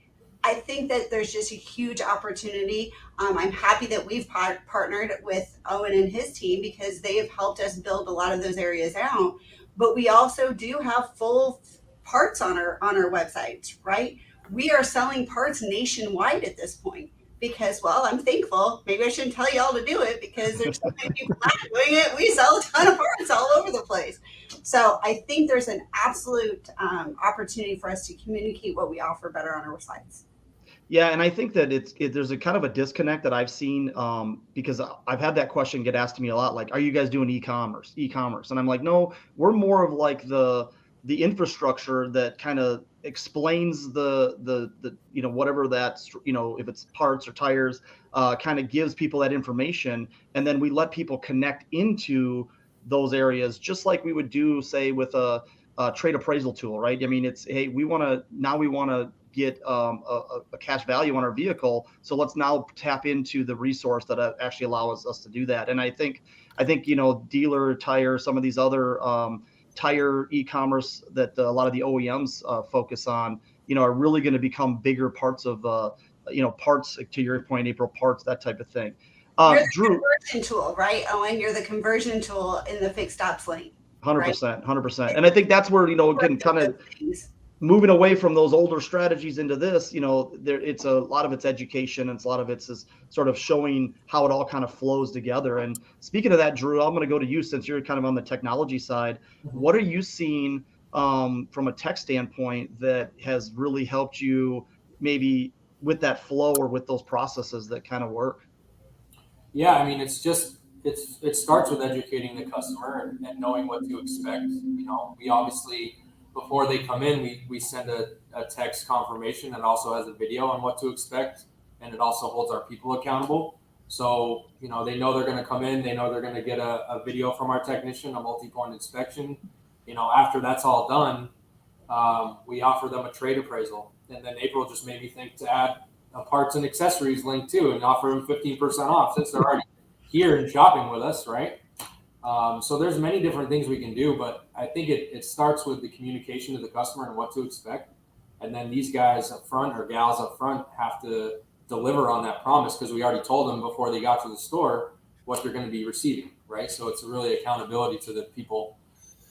I think that there's just a huge opportunity. I'm happy that we've partnered with Owen and his team because they have helped us build a lot of those areas out. But we also do have full parts on our websites, right? We are selling parts nationwide at this point because, well, I'm thankful. Maybe I shouldn't tell you all to do it because there's so many people not doing it. We sell a ton of parts all over the place. So I think there's an absolute opportunity for us to communicate what we offer better on our sites. Yeah, and I think that there's a kind of a disconnect that I've seen because I've had that question get asked to me a lot, like, are you guys doing e-commerce? And I'm like, no, we're more of like the infrastructure that kind of explains the whatever that's, if it's parts or tires, kind of gives people that information, and then we let people connect into those areas just like we would do, say, with a trade appraisal tool, right? I mean, it's, hey, we want to get a cash value on our vehicle, so let's now tap into the resource that actually allows us to do that. And I think dealer tire, some of these other tire e-commerce that a lot of the OEMs focus on, are really going to become bigger parts of parts, to your point, April, parts, that type of thing. You're the Drew, conversion tool, right, Owen? You're the conversion tool in the fixed ops lane. 100%. And I think that's where, again, kind of moving away from those older strategies into this, it's a lot of it's education, and a lot of it's is sort of showing how it all kind of flows together. And speaking of that, Drew, I'm going to go to you since you're kind of on the technology side. What are you seeing from a tech standpoint that has really helped you maybe with that flow or with those processes that kind of work? Yeah, I mean, it starts with educating the customer and knowing what to expect. We obviously, before they come in, we send a text confirmation that also has a video on what to expect, and it also holds our people accountable. So, they know they're going to come in, they know they're going to get a video from our technician, a multi-point inspection. After that's all done, we offer them a trade appraisal. And then April just made me think to add a parts and accessories link too, and offer them 15% off since they're already here and shopping with us, right? So there's many different things we can do, but I think it starts with the communication to the customer and what to expect. And then these guys up front or gals up front have to deliver on that promise because we already told them before they got to the store what they're going to be receiving, right? So it's really accountability to the people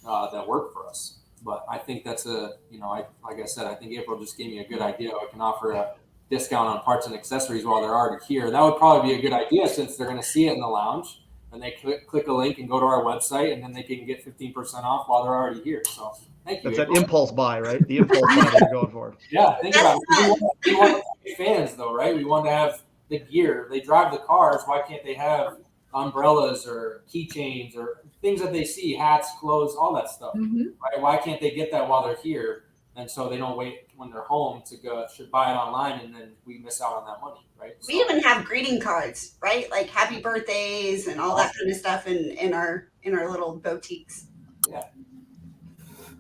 that work for us. But I think that's like I said, I think April just gave me a good idea. I can offer a discount on parts and accessories while they're already here. That would probably be a good idea since they're going to see it in the lounge. And they click a link and go to our website, and then they can get 15% off while they're already here. So thank you. That's that impulse buy, right? The impulse buy that you're going for. Yeah, think about it. We want to be fans, though, right? We want to have the gear. They drive the cars. Why can't they have umbrellas or keychains or things that they see, hats, clothes, all that stuff, right? Why can't they get that while they're here? And so they don't wait when they're home to go, should buy it online, and then we miss out on that money, right? So, we even have greeting cards, right? Like happy birthdays and all that kind of stuff in our little boutiques. Yeah.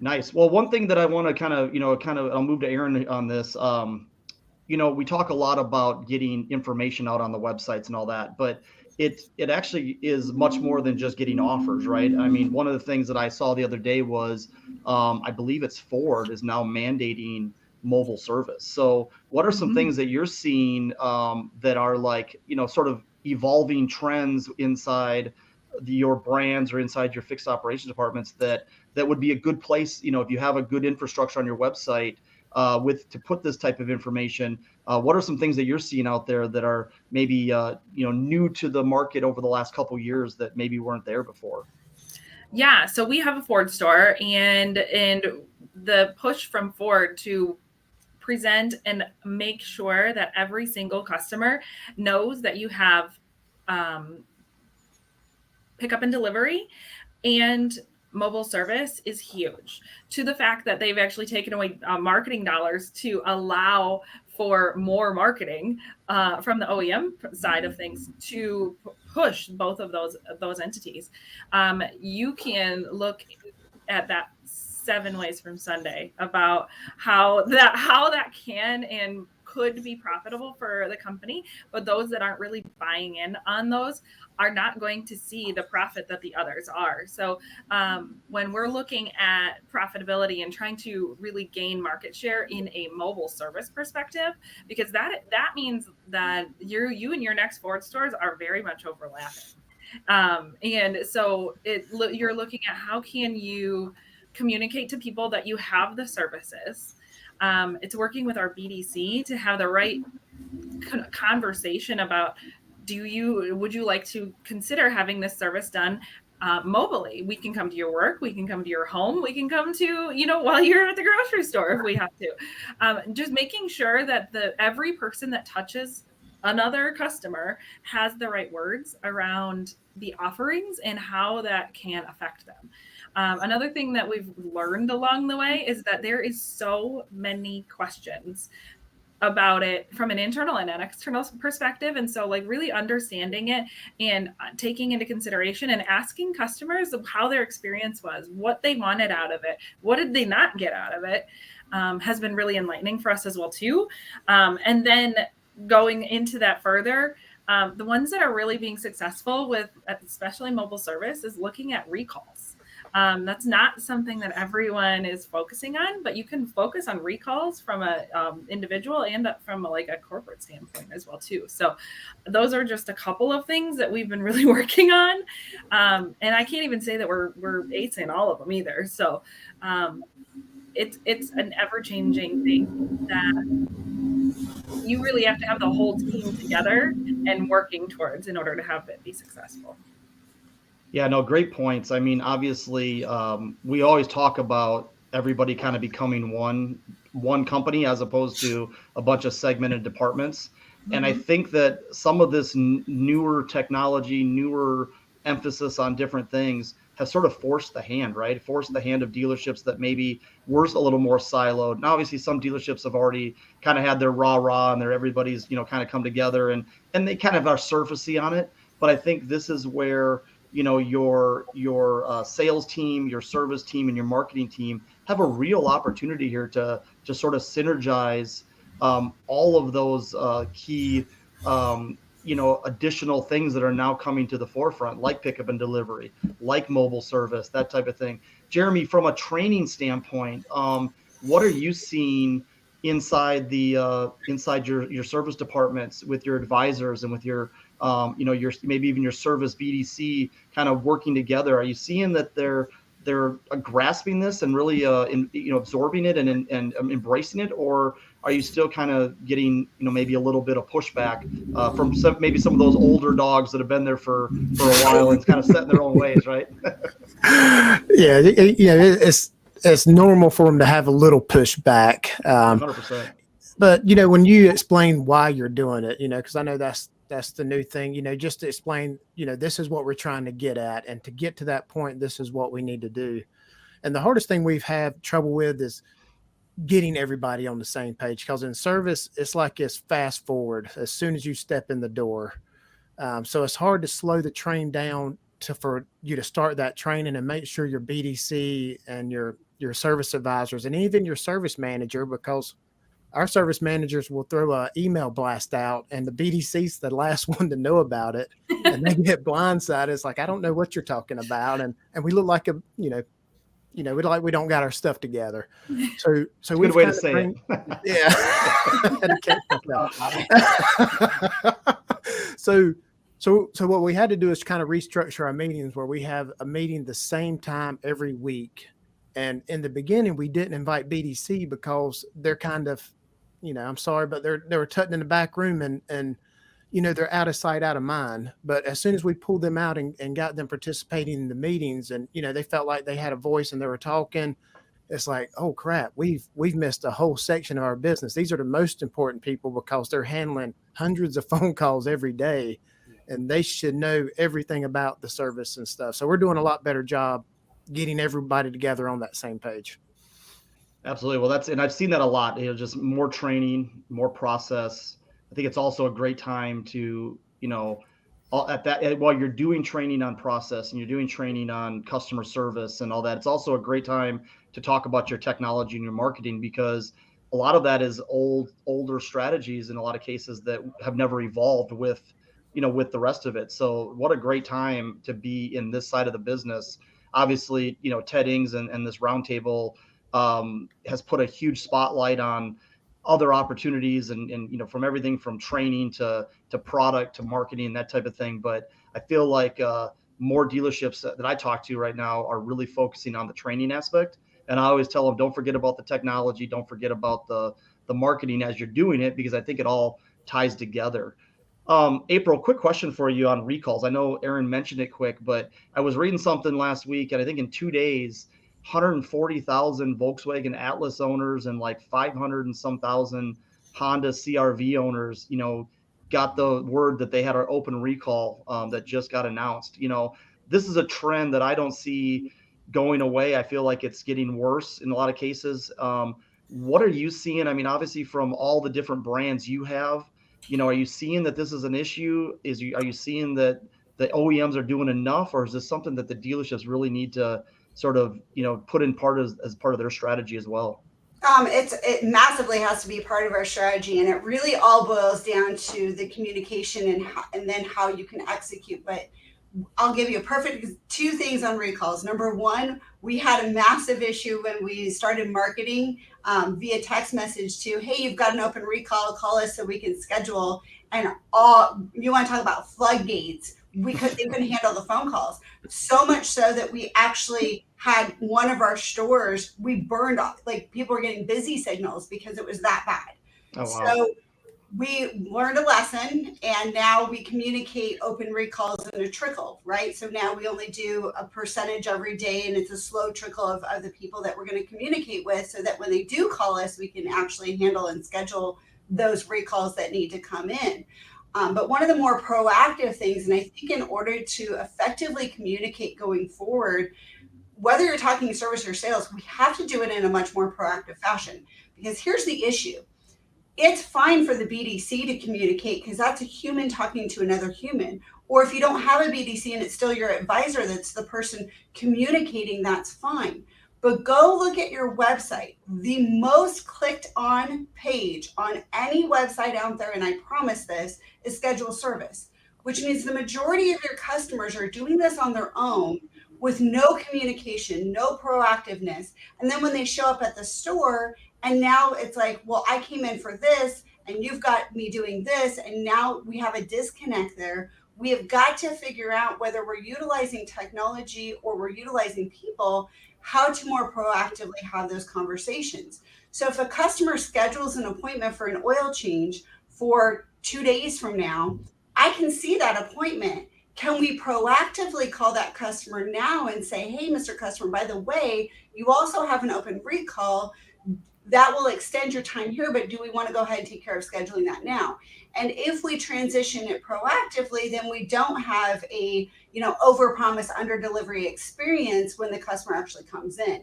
Nice. Well, one thing that I want to kind of, I'll move to Erin on this. We talk a lot about getting information out on the websites and all that, but it actually is much more than just getting offers, right? I mean, one of the things that I saw the other day was, I believe it's Ford is now mandating mobile service. So what are some things that you're seeing that are like, sort of evolving trends inside your brands or inside your fixed operations departments that would be a good place, if you have a good infrastructure on your website to put this type of information. What are some things that you're seeing out there that are maybe new to the market over the last couple of years that maybe weren't there before? Yeah, so we have a Ford store, and the push from Ford to present and make sure that every single customer knows that you have pickup and delivery and mobile service is huge, to the fact that they've actually taken away marketing dollars to allow for more marketing from the OEM side of things to push both of those entities. You can look at that 7 ways from Sunday about how that can and could be profitable for the company, but those that aren't really buying in on those are not going to see the profit that the others are. So when we're looking at profitability and trying to really gain market share in a mobile service perspective, because that means that you and your next Ford stores are very much overlapping. And so you're looking at how can you communicate to people that you have the services. It's working with our BDC to have the right conversation about, would you like to consider having this service done mobily? We can come to your work, we can come to your home, we can come to, while you're at the grocery store if we have to. Just making sure that every person that touches another customer has the right words around the offerings and how that can affect them. Another thing that we've learned along the way is that there is so many questions about it from an internal and an external perspective. And so really understanding it and taking into consideration and asking customers of how their experience was, what they wanted out of it, what did they not get out of it, has been really enlightening for us as well too. And then going into that further, the ones that are really being successful with especially mobile service is looking at recalls. That's not something that everyone is focusing on, but you can focus on recalls from a individual and from a corporate standpoint as well too. So those are just a couple of things that we've been really working on. And I can't even say that we're acing all of them either. So it's an ever-changing thing that you really have to have the whole team together and working towards in order to have it be successful. Yeah, no, great points. I mean, obviously, we always talk about everybody kind of becoming one company as opposed to a bunch of segmented departments. Mm-hmm. And I think that some of this newer technology, newer emphasis on different things has sort of forced the hand, right? Forced the hand of dealerships that maybe were a little more siloed. Now, obviously, some dealerships have already kind of had their rah-rah and everybody's, kind of come together and they kind of are surfacey on it. But I think this is where your sales team, your service team, and your marketing team have a real opportunity here to sort of synergize all of those key, additional things that are now coming to the forefront, like pickup and delivery, like mobile service, that type of thing. Jeremy, from a training standpoint, what are you seeing inside your service departments with your advisors and with your your maybe even your service BDC kind of working together? Are you seeing that they're grasping this and really absorbing it and embracing it, or are you still kind of getting maybe a little bit of pushback from some of those older dogs that have been there for a while and kind of set in their own ways, right? Yeah, it's normal for them to have a little pushback. 100%. But when you explain why you're doing it, because I know that's the new thing, just to explain, this is what we're trying to get at. And to get to that point, this is what we need to do. And the hardest thing we've had trouble with is getting everybody on the same page, because in service, it's fast forward as soon as you step in the door. So it's hard to slow the train down for you to start that training and make sure your BDC and your service advisors and even your service manager, because our service managers will throw an email blast out and the BDC's the last one to know about it. And they get blindsided. It's like, I don't know what you're talking about. And we look like we don't got our stuff together. So good way to say it. Yeah. So what we had to do is kind of restructure our meetings where we have a meeting the same time every week. And in the beginning, we didn't invite BDC because they're kind of, I'm sorry, but they were tucked in the back room and they're out of sight, out of mind. But as soon as we pulled them out and got them participating in the meetings and, they felt like they had a voice and they were talking, it's like, oh crap, we've missed a whole section of our business. These are the most important people because they're handling hundreds of phone calls every day and they should know everything about the service and stuff. So we're doing a lot better job getting everybody together on that same page. Absolutely. Well, and I've seen that a lot, just more training, more process. I think it's also a great time to, while you're doing training on process and you're doing training on customer service and all that, it's also a great time to talk about your technology and your marketing, because a lot of that is older strategies in a lot of cases that have never evolved with the rest of it. So what a great time to be in this side of the business. Obviously, Ted Ings and this roundtable has put a huge spotlight on other opportunities and from everything from training to product to marketing, that type of thing. But I feel like more dealerships that I talk to right now are really focusing on the training aspect. And I always tell them, don't forget about the technology, don't forget about the marketing as you're doing it, because I think it all ties together. April, quick question for you on recalls. I know Erin mentioned it quick, but I was reading something last week, and I think in 2 days, 140,000 Volkswagen Atlas owners and like 500 and some thousand Honda CRV owners, got the word that they had an open recall that just got announced. This is a trend that I don't see going away. I feel like it's getting worse in a lot of cases. What are you seeing? I mean, obviously from all the different brands you have, are you seeing that this is an issue? Are you seeing that the OEMs are doing enough, or is this something that the dealerships really need to sort of, put in part as part of their strategy as well? It massively has to be part of our strategy, and it really all boils down to the communication and then how you can execute. But I'll give you a perfect 2 things on recalls. Number 1, we had a massive issue when we started marketing via text message to, hey, you've got an open recall, call us so we can schedule. And you want to talk about floodgates. They couldn't handle the phone calls. So much so that we actually had one of our stores, we burned off, like people were getting busy signals because it was that bad. Oh, wow. So we learned a lesson, and now we communicate open recalls in a trickle, right? So now we only do a percentage every day, and it's a slow trickle of the people that we're going to communicate with, so that when they do call us, we can actually handle and schedule those recalls that need to come in. But one of the more proactive things, and I think in order to effectively communicate going forward, whether you're talking service or sales, we have to do it in a much more proactive fashion. Because here's the issue. It's fine for the BDC to communicate because that's a human talking to another human. Or if you don't have a BDC and it's still your advisor that's the person communicating, that's fine. But go look at your website. The most clicked on page on any website out there, and I promise this, is schedule service, which means the majority of your customers are doing this on their own with no communication, no proactiveness. And then when they show up at the store, and now it's like, well, I came in for this, and you've got me doing this, and now we have a disconnect there. We have got to figure out whether we're utilizing technology or we're utilizing people, how to more proactively have those conversations. So if a customer schedules an appointment for an oil change for 2 days from now, I can see that appointment. Can we proactively call that customer now and say, hey, Mr. Customer, by the way, you also have an open recall that will extend your time here, but do we want to go ahead and take care of scheduling that now? And if we transition it proactively, then we don't have a, overpromise, under-delivery experience when the customer actually comes in.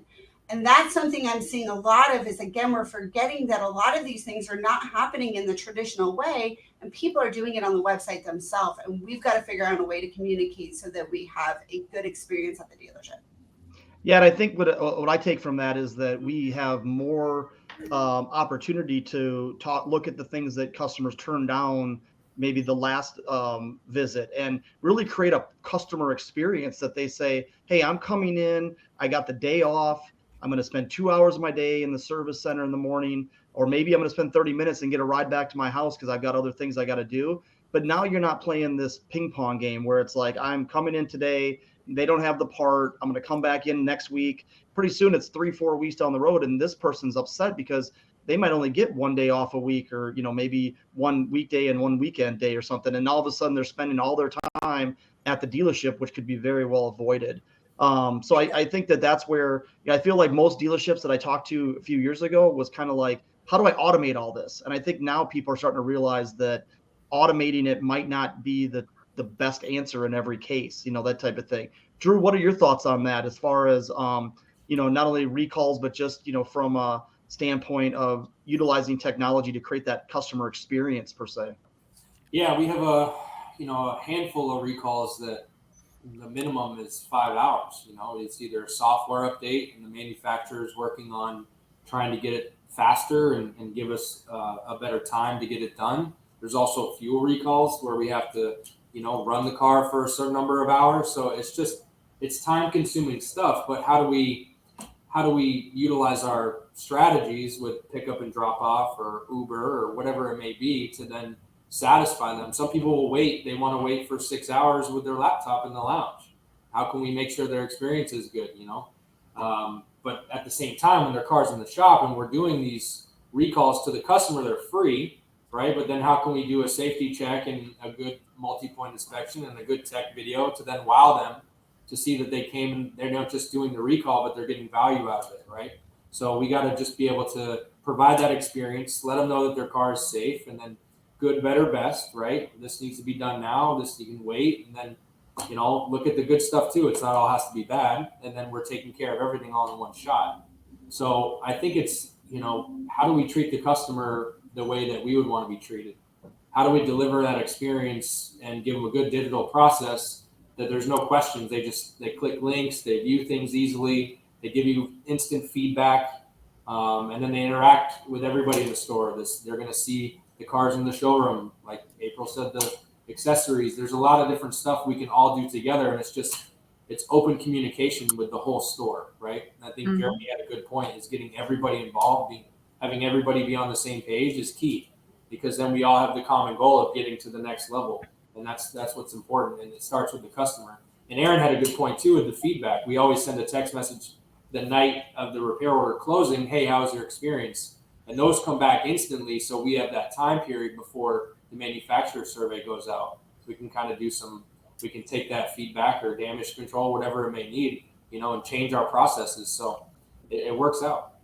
And that's something I'm seeing a lot of is, again, we're forgetting that a lot of these things are not happening in the traditional way, and people are doing it on the website themselves. And we've got to figure out a way to communicate so that we have a good experience at the dealership. Yeah, and I think what I take from that is that we have more opportunity to look at the things that customers turn down, maybe the last visit, and really create a customer experience that they say, hey, I'm coming in, I got the day off, I'm going to spend 2 hours of my day in the service center in the morning, or maybe I'm going to spend 30 minutes and get a ride back to my house because I've got other things I got to do. But now you're not playing this ping pong game where it's like, I'm coming in today, they don't have the part, I'm going to come back in next week. Pretty soon it's 3-4 weeks down the road, and this person's upset because they might only get 1 day off a week, or maybe 1 weekday and 1 weekend day or something, and all of a sudden they're spending all their time at the dealership, which could be very well avoided. So I think that's where I feel like most dealerships that I talked to a few years ago was kind of like, how do I automate all this? And I think now people are starting to realize that automating it might not be the best answer in every case, that type of thing. Drew, what are your thoughts on that as far as, not only recalls, but just, from a standpoint of utilizing technology to create that customer experience per se? Yeah, we have a handful of recalls that the minimum is 5 hours. It's either a software update and the manufacturer is working on trying to get it faster and give us a better time to get it done. There's also fuel recalls where we have to, run the car for a certain number of hours. So it's time consuming stuff, but how do we utilize our strategies with pickup and drop off or Uber or whatever it may be to then satisfy them? Some people will wait. They want to wait for 6 hours with their laptop in the lounge. How can we make sure their experience is good, But at the same time, when their car's in the shop and we're doing these recalls to the customer, they're free, right? But then how can we do a safety check and a good multi-point inspection and a good tech video to then wow them to see that they came and they're not just doing the recall, but they're getting value out of it, right? So we got to just be able to provide that experience, let them know that their car is safe, and then good, better, best, right? This needs to be done now. This you can wait, and then look at the good stuff too. It's not all has to be bad, and then we're taking care of everything all in one shot. So I think it's how do we treat the customer the way that we would want to be treated? How do we deliver that experience and give them a good digital process that there's no questions? They click links, they view things easily, they give you instant feedback, and then they interact with everybody in the store. They're going to see the cars in the showroom, like April said, the accessories. There's a lot of different stuff we can all do together, and it's open communication with the whole store, right? And I think Jeremy had a good point, is getting everybody involved, having everybody be on the same page is key, because then we all have the common goal of getting to the next level. And that's what's important. And it starts with the customer. And Erin had a good point too with the feedback. We always send a text message the night of the repair order closing. Hey, how was your experience? And those come back instantly. So we have that time period before the manufacturer survey goes out. So we can kind of we can take that feedback or damage control, whatever it may need, and change our processes. So it works out.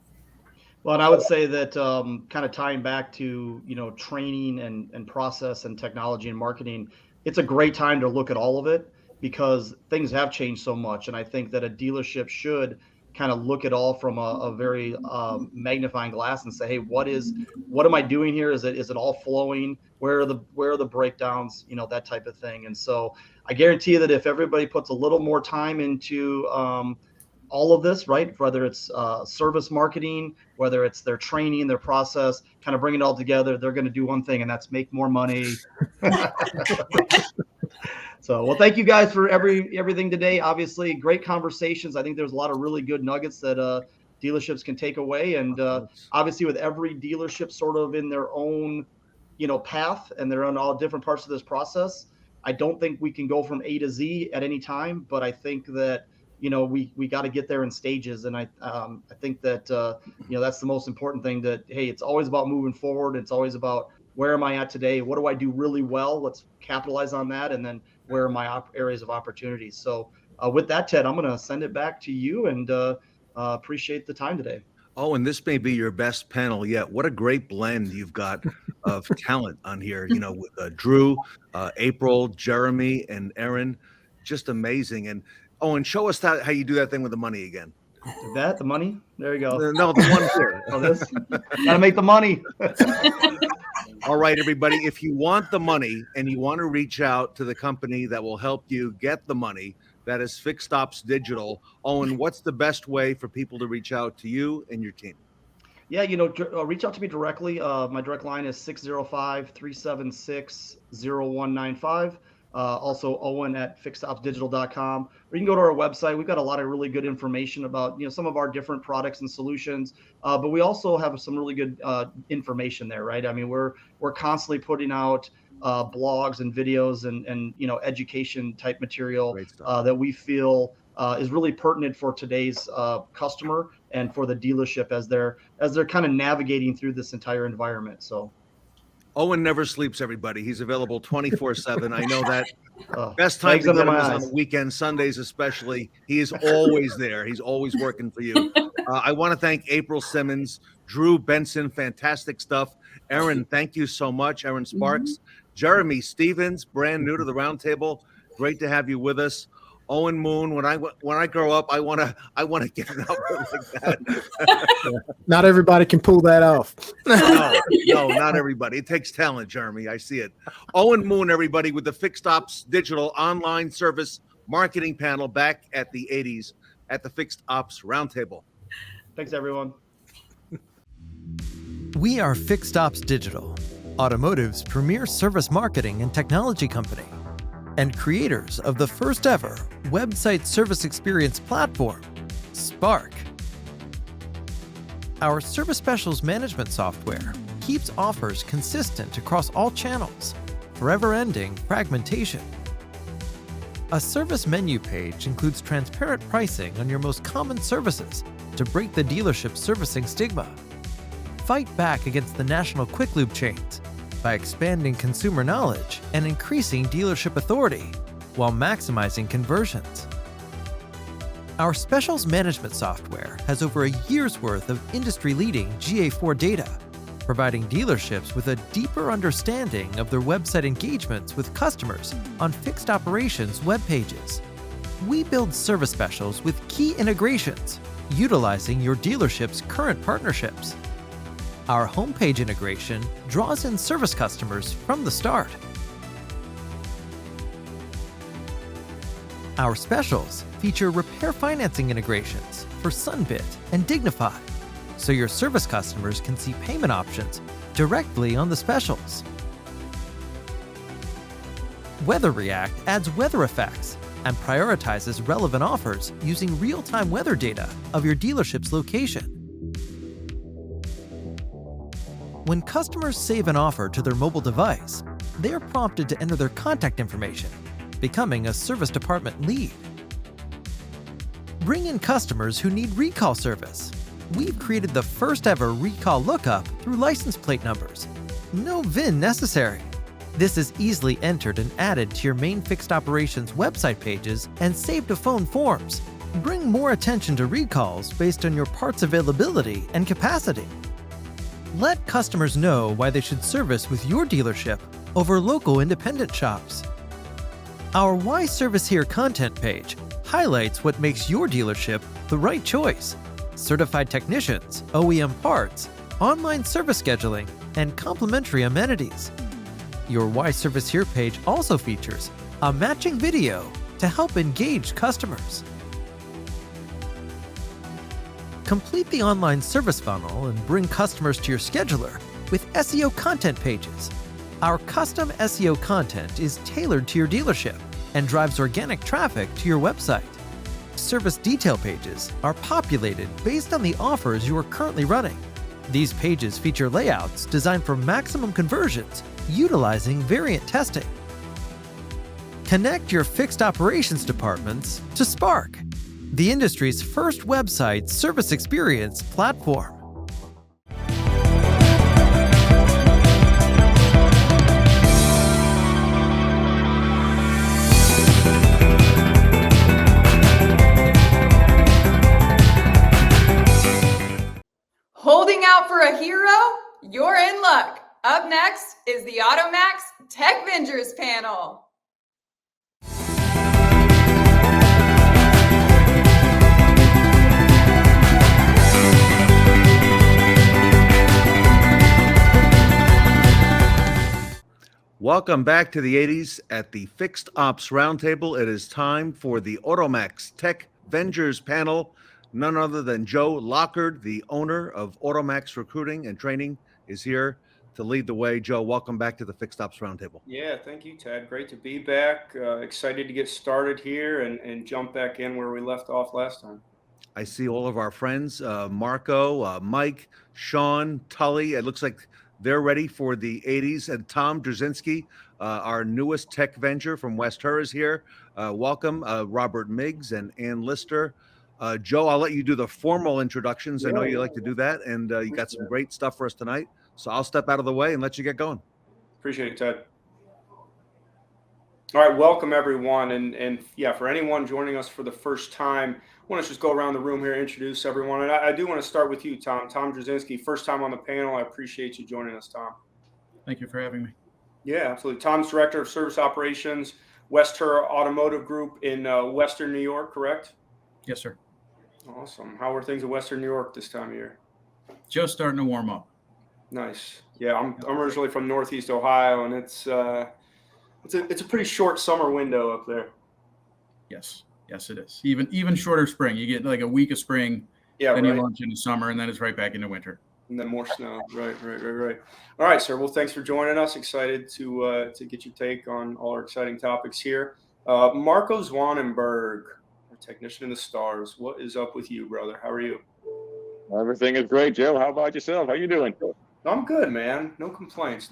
Well, and I would say that kind of tying back to, training and process and technology and marketing, it's a great time to look at all of it because things have changed so much. And I think that a dealership should kind of look at all from a very magnifying glass and say, hey, what am I doing here? Is it all flowing? Where are the breakdowns? That type of thing. And so I guarantee you that if everybody puts a little more time into all of this, right? Whether it's service marketing, whether it's their training, their process, kind of bring it all together, they're going to do one thing, and that's make more money. So, well, thank you guys for everything today. Obviously, great conversations. I think there's a lot of really good nuggets that dealerships can take away. And obviously, with every dealership sort of in their own, path, and they're on all different parts of this process, I don't think we can go from A to Z at any time. But I think that we got to get there in stages. And I think that, that's the most important thing, that, hey, it's always about moving forward. It's always about where am I at today? What do I do really well? Let's capitalize on that. And then where are my areas of opportunity? So with that, Ted, I'm going to send it back to you and appreciate the time today. Oh, and this may be your best panel yet. What a great blend you've got of talent on here, with Drew, April, Jeremy, and Erin. Just amazing. And Owen, show us how you do that thing with the money again. The money? There you go. No, the one here. Oh, this? Gotta make the money. All right, everybody. If you want the money and you want to reach out to the company that will help you get the money, that is Fixed Ops Digital. Owen, what's the best way for people to reach out to you and your team? Yeah, reach out to me directly. My direct line is 605-376-0195. Also Owen at fixedopsdigital.com, or you can go to our website. We've got a lot of really good information about, some of our different products and solutions, but we also have some really good information there, right? I mean, we're constantly putting out blogs and videos and education type material that we feel is really pertinent for today's customer and for the dealership as they're kind of navigating through this entire environment. So Owen never sleeps, everybody. He's available 24/7. I know that. Best time to get him is on the weekend, Sundays especially. He is always there. He's always working for you. I want to thank April Simmons, Drew Benson, fantastic stuff. Erin, thank you so much. Erin Sparks, Jeremy Stevens, brand new to the Roundtable. Great to have you with us. Owen Moon, when I grow up, I want to get an outfit like that. Not everybody can pull that off. No, not everybody. It takes talent, Jeremy. I see it. Owen Moon, everybody, with the Fixed Ops Digital Online Service Marketing Panel back at the 80s at the Fixed Ops Roundtable. Thanks, everyone. We are Fixed Ops Digital, Automotive's premier service marketing and technology company, and creators of the first ever website service experience platform, Spark. Our service specials management software keeps offers consistent across all channels, forever ending fragmentation. A service menu page includes transparent pricing on your most common services to break the dealership servicing stigma. Fight back against the national quick lube chains by expanding consumer knowledge and increasing dealership authority while maximizing conversions. Our specials management software has over a year's worth of industry-leading GA4 data, providing dealerships with a deeper understanding of their website engagements with customers on fixed operations web pages. We build service specials with key integrations, utilizing your dealership's current partnerships. Our homepage integration draws in service customers from the start. Our specials feature repair financing integrations for Sunbit and Dignify, so your service customers can see payment options directly on the specials. Weather React adds weather effects and prioritizes relevant offers using real-time weather data of your dealership's location. When customers save an offer to their mobile device, they are prompted to enter their contact information, becoming a service department lead. Bring in customers who need recall service. We've created the first ever recall lookup through license plate numbers. No VIN necessary. This is easily entered and added to your main fixed operations website pages and saved to phone forms. Bring more attention to recalls based on your parts availability and capacity. Let customers know why they should service with your dealership over local independent shops. Our Why Service Here content page highlights what makes your dealership the right choice. Certified technicians, OEM parts, online service scheduling, and complimentary amenities. Your Why Service Here page also features a matching video to help engage customers. Complete the online service funnel and bring customers to your scheduler with SEO content pages. Our custom SEO content is tailored to your dealership and drives organic traffic to your website. Service detail pages are populated based on the offers you are currently running. These pages feature layouts designed for maximum conversions utilizing variant testing. Connect your fixed operations departments to Spark, the industry's first website service experience platform. Holding out for a hero? You're in luck. Up next is the AutoMax Tech Vengers panel. Welcome back to the 80s at the Fixed Ops Roundtable. It is time for the AutoMax Tech Vengers panel. None other than Joe Lockard, the owner of AutoMax Recruiting and Training, is here to lead the way. Joe, welcome back to the Fixed Ops Roundtable. Yeah, thank you, Ted. Great to be back. Excited to get started here and jump back in where we left off last time. I see all of our friends, Marco, Mike, Shawn, Tully. It looks like they're ready for the 80s. And Tom Druzynski, our newest tech venture from West Her, is here. Welcome, Robert Miggs and Ann Lister. Joe, I'll let you do the formal introductions. I know you like to do that, and you got some great stuff for us tonight. So I'll step out of the way and let you get going. Appreciate it, Ted. All right, welcome everyone. And yeah, for anyone joining us for the first time, I want to just go around the room here, introduce everyone. And I do want to start with you, Tom. Tom Druzynski, first time on the panel. I appreciate you joining us, Tom. Thank you for having me. Yeah, absolutely. Tom's Director of Service Operations, West Her Automotive Group in Western New York, correct? Yes, sir. Awesome. How are things in Western New York this time of year? Just starting to warm up. Nice. Yeah, I'm originally from Northeast Ohio, and it's a pretty short summer window up there. Yes, it is. Even shorter spring. You get like a week of spring, then you launch into summer, and then it's right back into winter. And then more snow. Right. All right, sir. Well, thanks for joining us. Excited to get your take on all our exciting topics here. Marco Zwanenberg, our technician in the stars. What is up with you, brother? How are you? Everything is great, Joe. How about yourself? How you doing? I'm good, man. No complaints.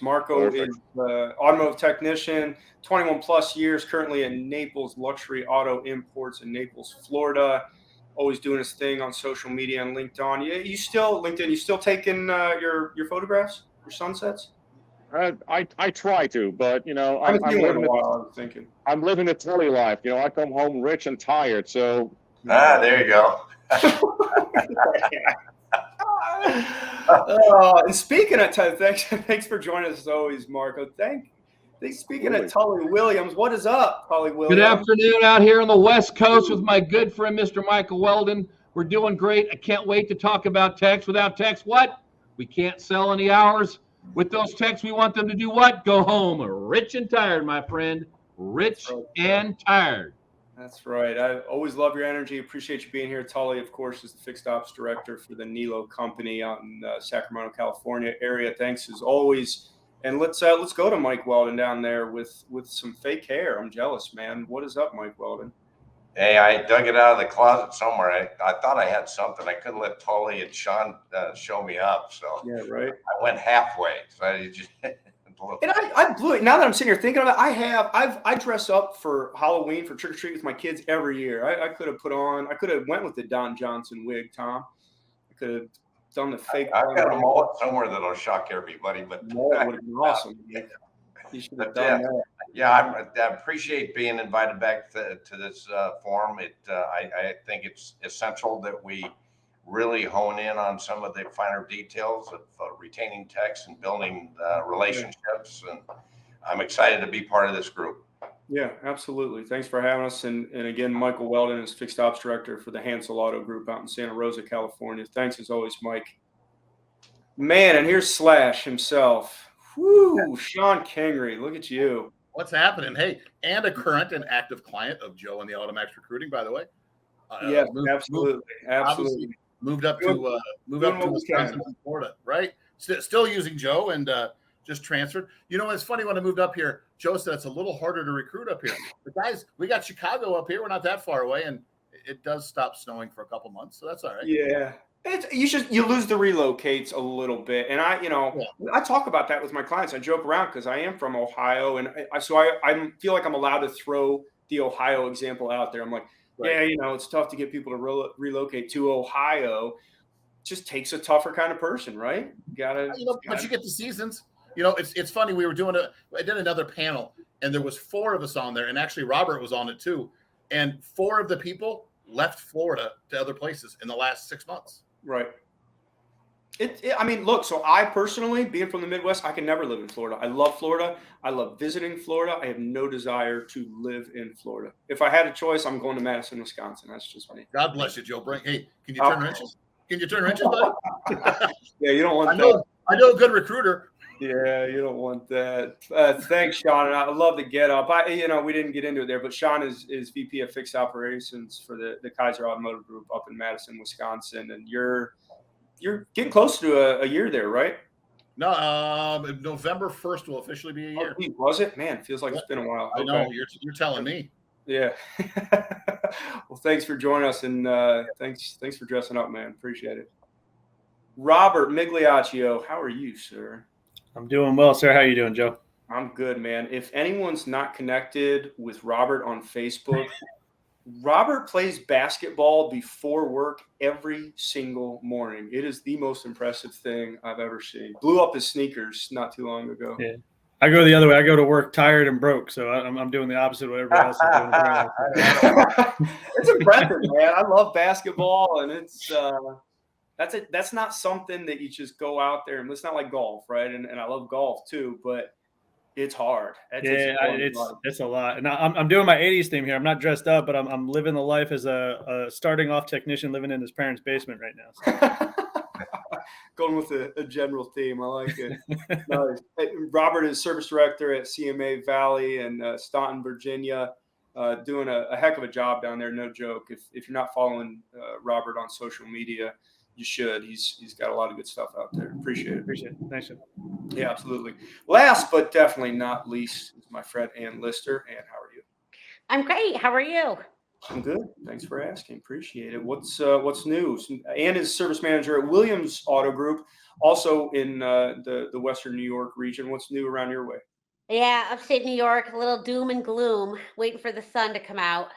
Marco is automotive technician, 21 plus years, currently in Naples Luxury Auto Imports in Naples, Florida. Always doing his thing on social media and LinkedIn. You still taking your photographs, your sunsets? I try to, but I'm living the Tully life. I come home rich and tired. So there you go. And speaking of Tully, thanks for joining us as always, Marco. Speaking of Tully Williams, what is up, Tully Williams? Good afternoon out here on the West Coast with my good friend, Mr. Michael Weldon. We're doing great. I can't wait to talk about techs. Without techs, what? We can't sell any hours. With those techs, we want them to do what? Go home rich and tired, my friend. Rich and tired. That's right. I always love your energy. Appreciate you being here. Tully, of course, is the Fixed Ops Director for the Nilo Company out in Sacramento, California area. Thanks as always. And let's go to Mike Weldon down there with some fake hair. I'm jealous, man. What is up, Mike Weldon? Hey, I dug it out of the closet somewhere. I thought I had something. I couldn't let Tully and Shawn show me up. So yeah, right. I went halfway. So I just and I blew it. Now that I'm sitting here thinking about it, I dress up for Halloween for trick or treat with my kids every year. I could have went with the Don Johnson wig, Tom. I could have done the fake. I've got a mullet somewhere that'll shock everybody, but mullet would have been awesome. You should have done that. Yeah, I appreciate being invited back to this forum. I think it's essential that we really hone in on some of the finer details of retaining techs and building relationships. And I'm excited to be part of this group. Yeah, absolutely. Thanks for having us. And again, Michael Weldon is Fixed Ops Director for the Hansel Auto Group out in Santa Rosa, California. Thanks as always, Mike. Man, and here's Slash himself. Whoo, Shawn Kingrey. Look at you. What's happening? Hey, and a current and active client of Joe and the Automax Recruiting, by the way. Yeah, absolutely. Moved up to Wisconsin, Florida, right? Still using Joe and just transferred. It's funny when I moved up here, Joe said it's a little harder to recruit up here. But guys, we got Chicago up here. We're not that far away, and it does stop snowing for a couple months, so that's all right. Yeah. You lose the relocates a little bit. And I talk about that with my clients. I joke around because I am from Ohio. And I feel like I'm allowed to throw the Ohio example out there. I'm like, right. Yeah, it's tough to get people to relocate to Ohio. It just takes a tougher kind of person, right? But you get the seasons. It's funny. I did another panel and there was 4 of us on there. And actually Robert was on it too. And 4 of the people left Florida to other places in the last 6 months. Right. Look, so I personally, being from the Midwest, I can never live in Florida. I love Florida. I love visiting Florida. I have no desire to live in Florida. If I had a choice, I'm going to Madison, Wisconsin. That's just me. God bless you, Joe. Hey, can you turn wrenches? Can you turn wrenches, buddy? Yeah, you don't want that. I know a good recruiter. Yeah, you don't want that. Thanks, Shawn. And I love the get up. We didn't get into it there, but Shawn is VP of Fixed Operations for the Kaiser Automotive Group up in Madison, Wisconsin, and you're getting close to a year there, right? No, November 1st will officially be a year. Oh, was it? Man, feels like it's been a while. I know. You're telling me. Yeah. Well, thanks for joining us, and thanks for dressing up, man. Appreciate it. Robert Migliaccio, how are you, sir? I'm doing well, sir. How are you doing, Joe? I'm good, man. If anyone's not connected with Robert on Facebook, Robert plays basketball before work every single morning. It is the most impressive thing I've ever seen. Blew up his sneakers not too long ago. Yeah. I go the other way. I go to work tired and broke, so I'm doing the opposite of what everybody else is doing. It's impressive, man. I love basketball, and it's that's not something that you just go out there and it's not like golf, right? And I love golf too, but it's hard. It's a lot. And I'm doing my 80s theme here. I'm not dressed up, but I'm living the life as a starting off technician living in his parents' basement right now. So. Going with a general theme. I like it. Nice. Robert is service director at CMA Valley in Staunton, Virginia, doing a heck of a job down there. No joke. If you're not following Robert on social media, you should. He's got a lot of good stuff out there. Appreciate it. Thanks, Joe. Yeah, absolutely. Last but definitely not least is my friend Ann Lister. Ann, how are you? I'm great. How are you? I'm good. Thanks for asking. Appreciate it. What's new? Ann is service manager at Williams Auto Group, also in the Western New York region. What's new around your way? Yeah, upstate New York, a little doom and gloom, waiting for the sun to come out.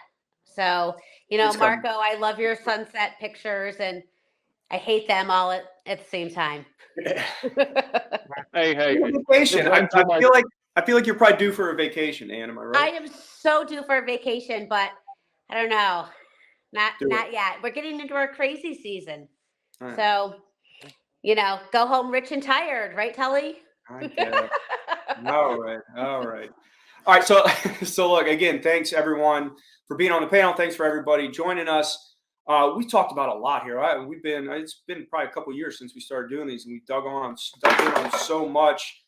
So, Marco, I love your sunset pictures, and I hate them all at the same time. Hey. Vacation. I feel like you're probably due for a vacation, Ann. Am I right? I am so due for a vacation, but I don't know. Not yet. We're getting into our crazy season. Right. So, go home rich and tired, right, Tully? I get it. All right. So look, again, thanks everyone for being on the panel. Thanks for everybody joining us. We talked about a lot here. It's been probably a couple of years since we started doing these, and we dug in on so much,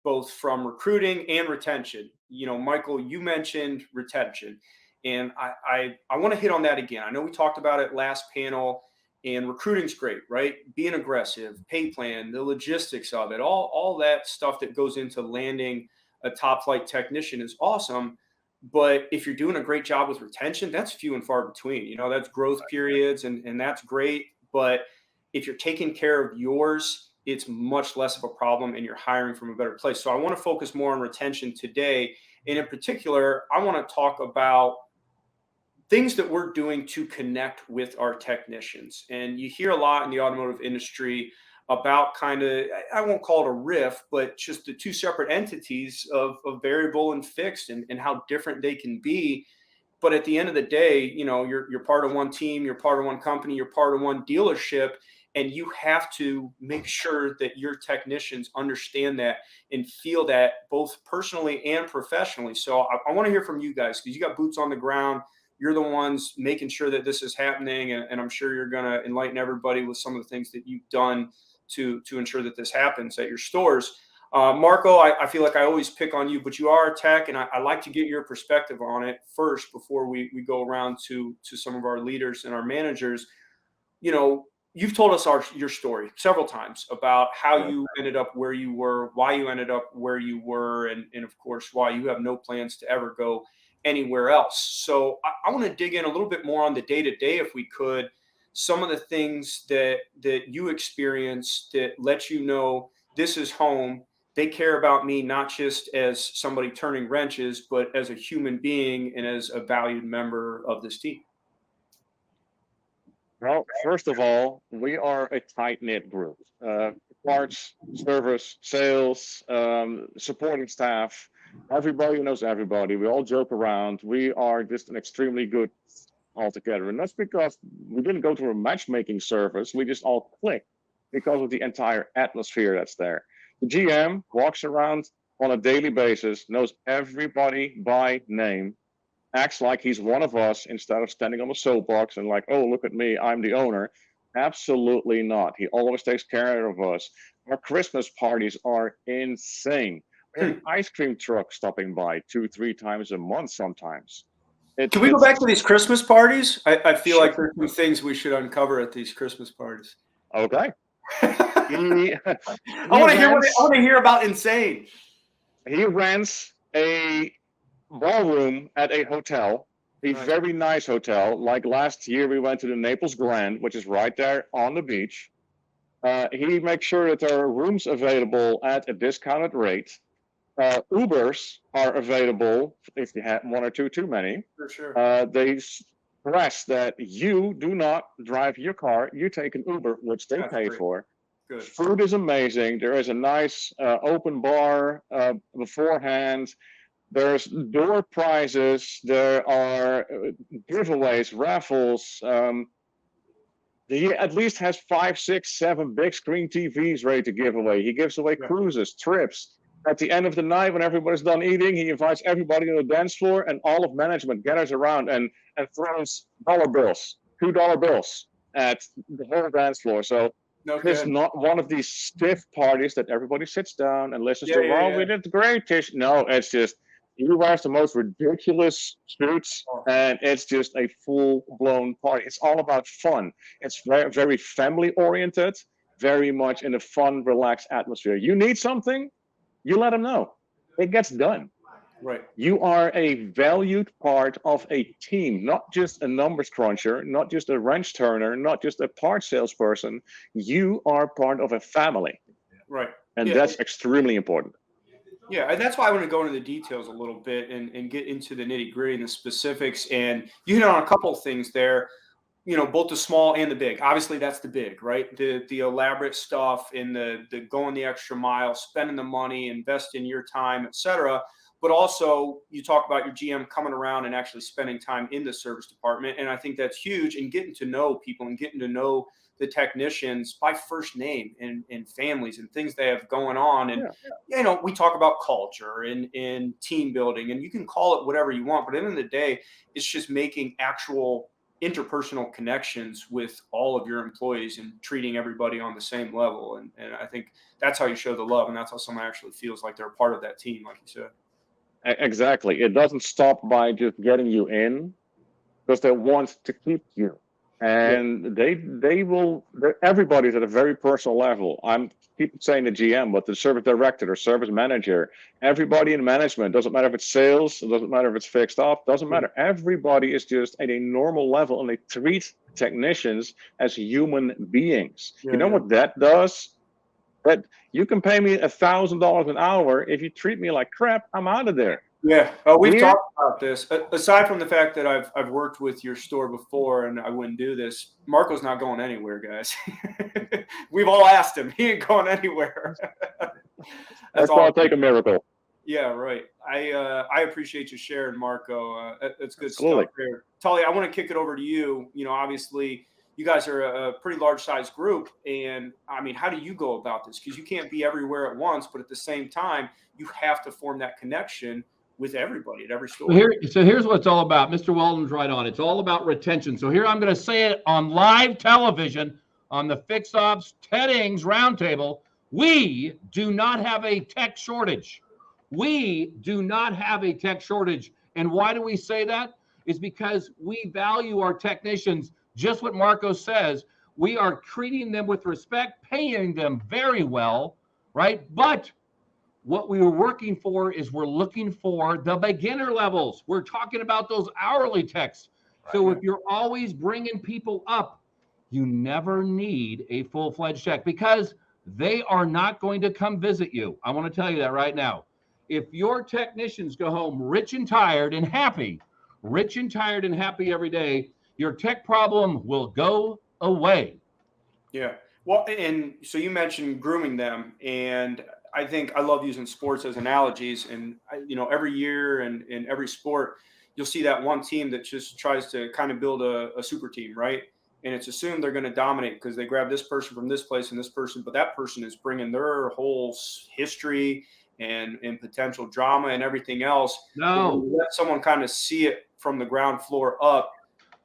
both from recruiting and retention. Michael, you mentioned retention, and I want to hit on that again. I know we talked about it last panel, and recruiting's great, right? Being aggressive, pay plan, the logistics of it, all that stuff that goes into landing a top flight technician is awesome. But if you're doing a great job with retention, that's few and far between. That's growth periods, and that's great. But if you're taking care of yours, it's much less of a problem, and you're hiring from a better place. So I want to focus more on retention today. And in particular, I want to talk about things that we're doing to connect with our technicians. And you hear a lot in the automotive industry about kind of, I won't call it a riff, but just the two separate entities of variable and fixed, and how different they can be. But at the end of the day, you're part of one team, you're part of one company, you're part of one dealership, and you have to make sure that your technicians understand that and feel that both personally and professionally. So I want to hear from you guys, because you got boots on the ground. You're the ones making sure that this is happening, and I'm sure you're going to enlighten everybody with some of the things that you've done to ensure that this happens at your stores. Marco, I feel like I always pick on you, but you are a tech, and I like to get your perspective on it first before we go around to some of our leaders and our managers. You've told us your story several times about how you ended up where you were, why you ended up where you were, and of course, why you have no plans to ever go anywhere else. So I want to dig in a little bit more on the day-to-day, if we could, some of the things that you experience that let you know this is home. They care about me, not just as somebody turning wrenches, but as a human being and as a valued member of this team. Well, first of all, we are a tight-knit group. Parts, service, sales, supporting staff, everybody knows everybody. We all joke around. We are just an extremely good altogether. And that's because we didn't go through a matchmaking service. We just all clicked because of the entire atmosphere that's there. The GM walks around on a daily basis, knows everybody by name, acts like he's one of us instead of standing on the soapbox and like, oh, look at me, I'm the owner. Absolutely not. He always takes care of us. Our Christmas parties are insane. We have an ice cream truck stopping by 2-3 times a month sometimes. Can we go back to these Christmas parties? I feel like there's some things we should uncover at these Christmas parties. Okay. I want to hear about insane. He rents a ballroom at a hotel, a very nice hotel. Like last year, we went to the Naples Grand, which is right there on the beach. He makes sure that there are rooms available at a discounted rate. Ubers are available if you have one or two too many. For sure. They stress that you do not drive your car, you take an Uber, which they pay for. Good. Food is amazing. There is a nice open bar beforehand. There's door prizes. There are giveaways, raffles. He at least has 5, 6, 7 big screen TVs ready to give away. He gives away cruises, trips. At the end of the night, when everybody's done eating, he invites everybody on the dance floor, and all of management gathers around and throws dollar bills, $2 bills at the whole dance floor. So it's not one of these stiff parties that everybody sits down and listens to. We did great, Tish. No, it's just he wears the most ridiculous suits, and it's just a full-blown party. It's all about fun. It's very, very family-oriented, very much in a fun, relaxed atmosphere. You need something, you let them know. It gets done. Right. You are a valued part of a team, not just a numbers cruncher, not just a wrench turner, not just a part salesperson. You are part of a family. Right. And that's extremely important. Yeah, and that's why I want to go into the details a little bit and get into the nitty gritty and the specifics. And you hit on a couple of things there, both the small and the big. Obviously, that's the big, right? The elaborate stuff and the going the extra mile, spending the money, investing your time, etc. But also, you talk about your GM coming around and actually spending time in the service department. And I think that's huge, and getting to know people and getting to know the technicians by first name and families and things they have going on. And, we talk about culture and team building, and you can call it whatever you want. But at the end of the day, it's just making actual interpersonal connections with all of your employees and treating everybody on the same level. And I think that's how you show the love. And that's how someone actually feels like they're a part of that team, like you said. Exactly. It doesn't stop by just getting you in, because they want to keep you. And they will, everybody's at a very personal level. I'm keep saying the GM, but the service director or service manager, everybody in management, doesn't matter if it's sales, it doesn't matter if it's fixed ops, doesn't matter. Everybody is just at a normal level, and they treat technicians as human beings. You know what that does? But you can pay me $1,000 an hour. If you treat me like crap, I'm out of there. Yeah, we've talked about this. Aside from the fact that I've worked with your store before, and I wouldn't do this, Marco's not going anywhere, guys. We've all asked him; he ain't going anywhere. That's all. Take a miracle. Yeah, right. I appreciate you sharing, Marco. That's good Absolutely. stuff there. Tully, I want to kick it over to you. Obviously, you guys are a pretty large size group, and I mean, how do you go about this? Because you can't be everywhere at once, but at the same time, you have to form that connection with everybody at every store. So here's what it's all about. Mr. Weldon's right on. It's all about retention. So here I'm going to say it on live television on the Fix Ops Ted Ings Roundtable. We do not have a tech shortage. We do not have a tech shortage. And why do we say that? Is because we value our technicians. Just what Marco says, we are treating them with respect, paying them very well, right? But what we were working for is we're looking for the beginner levels. We're talking about those hourly techs. Right. So if you're always bringing people up, you never need a full-fledged tech, because they are not going to come visit you. I want to tell you that right now. If your technicians go home rich and tired and happy every day, your tech problem will go away. Yeah. Well, and so you mentioned grooming them, and I think I love using sports as analogies. And, every year and in every sport, you'll see that one team that just tries to kind of build a super team, right? And it's assumed they're going to dominate because they grab this person from this place and this person, but that person is bringing their whole history and potential drama and everything else. No. When you let someone kind of see it from the ground floor up,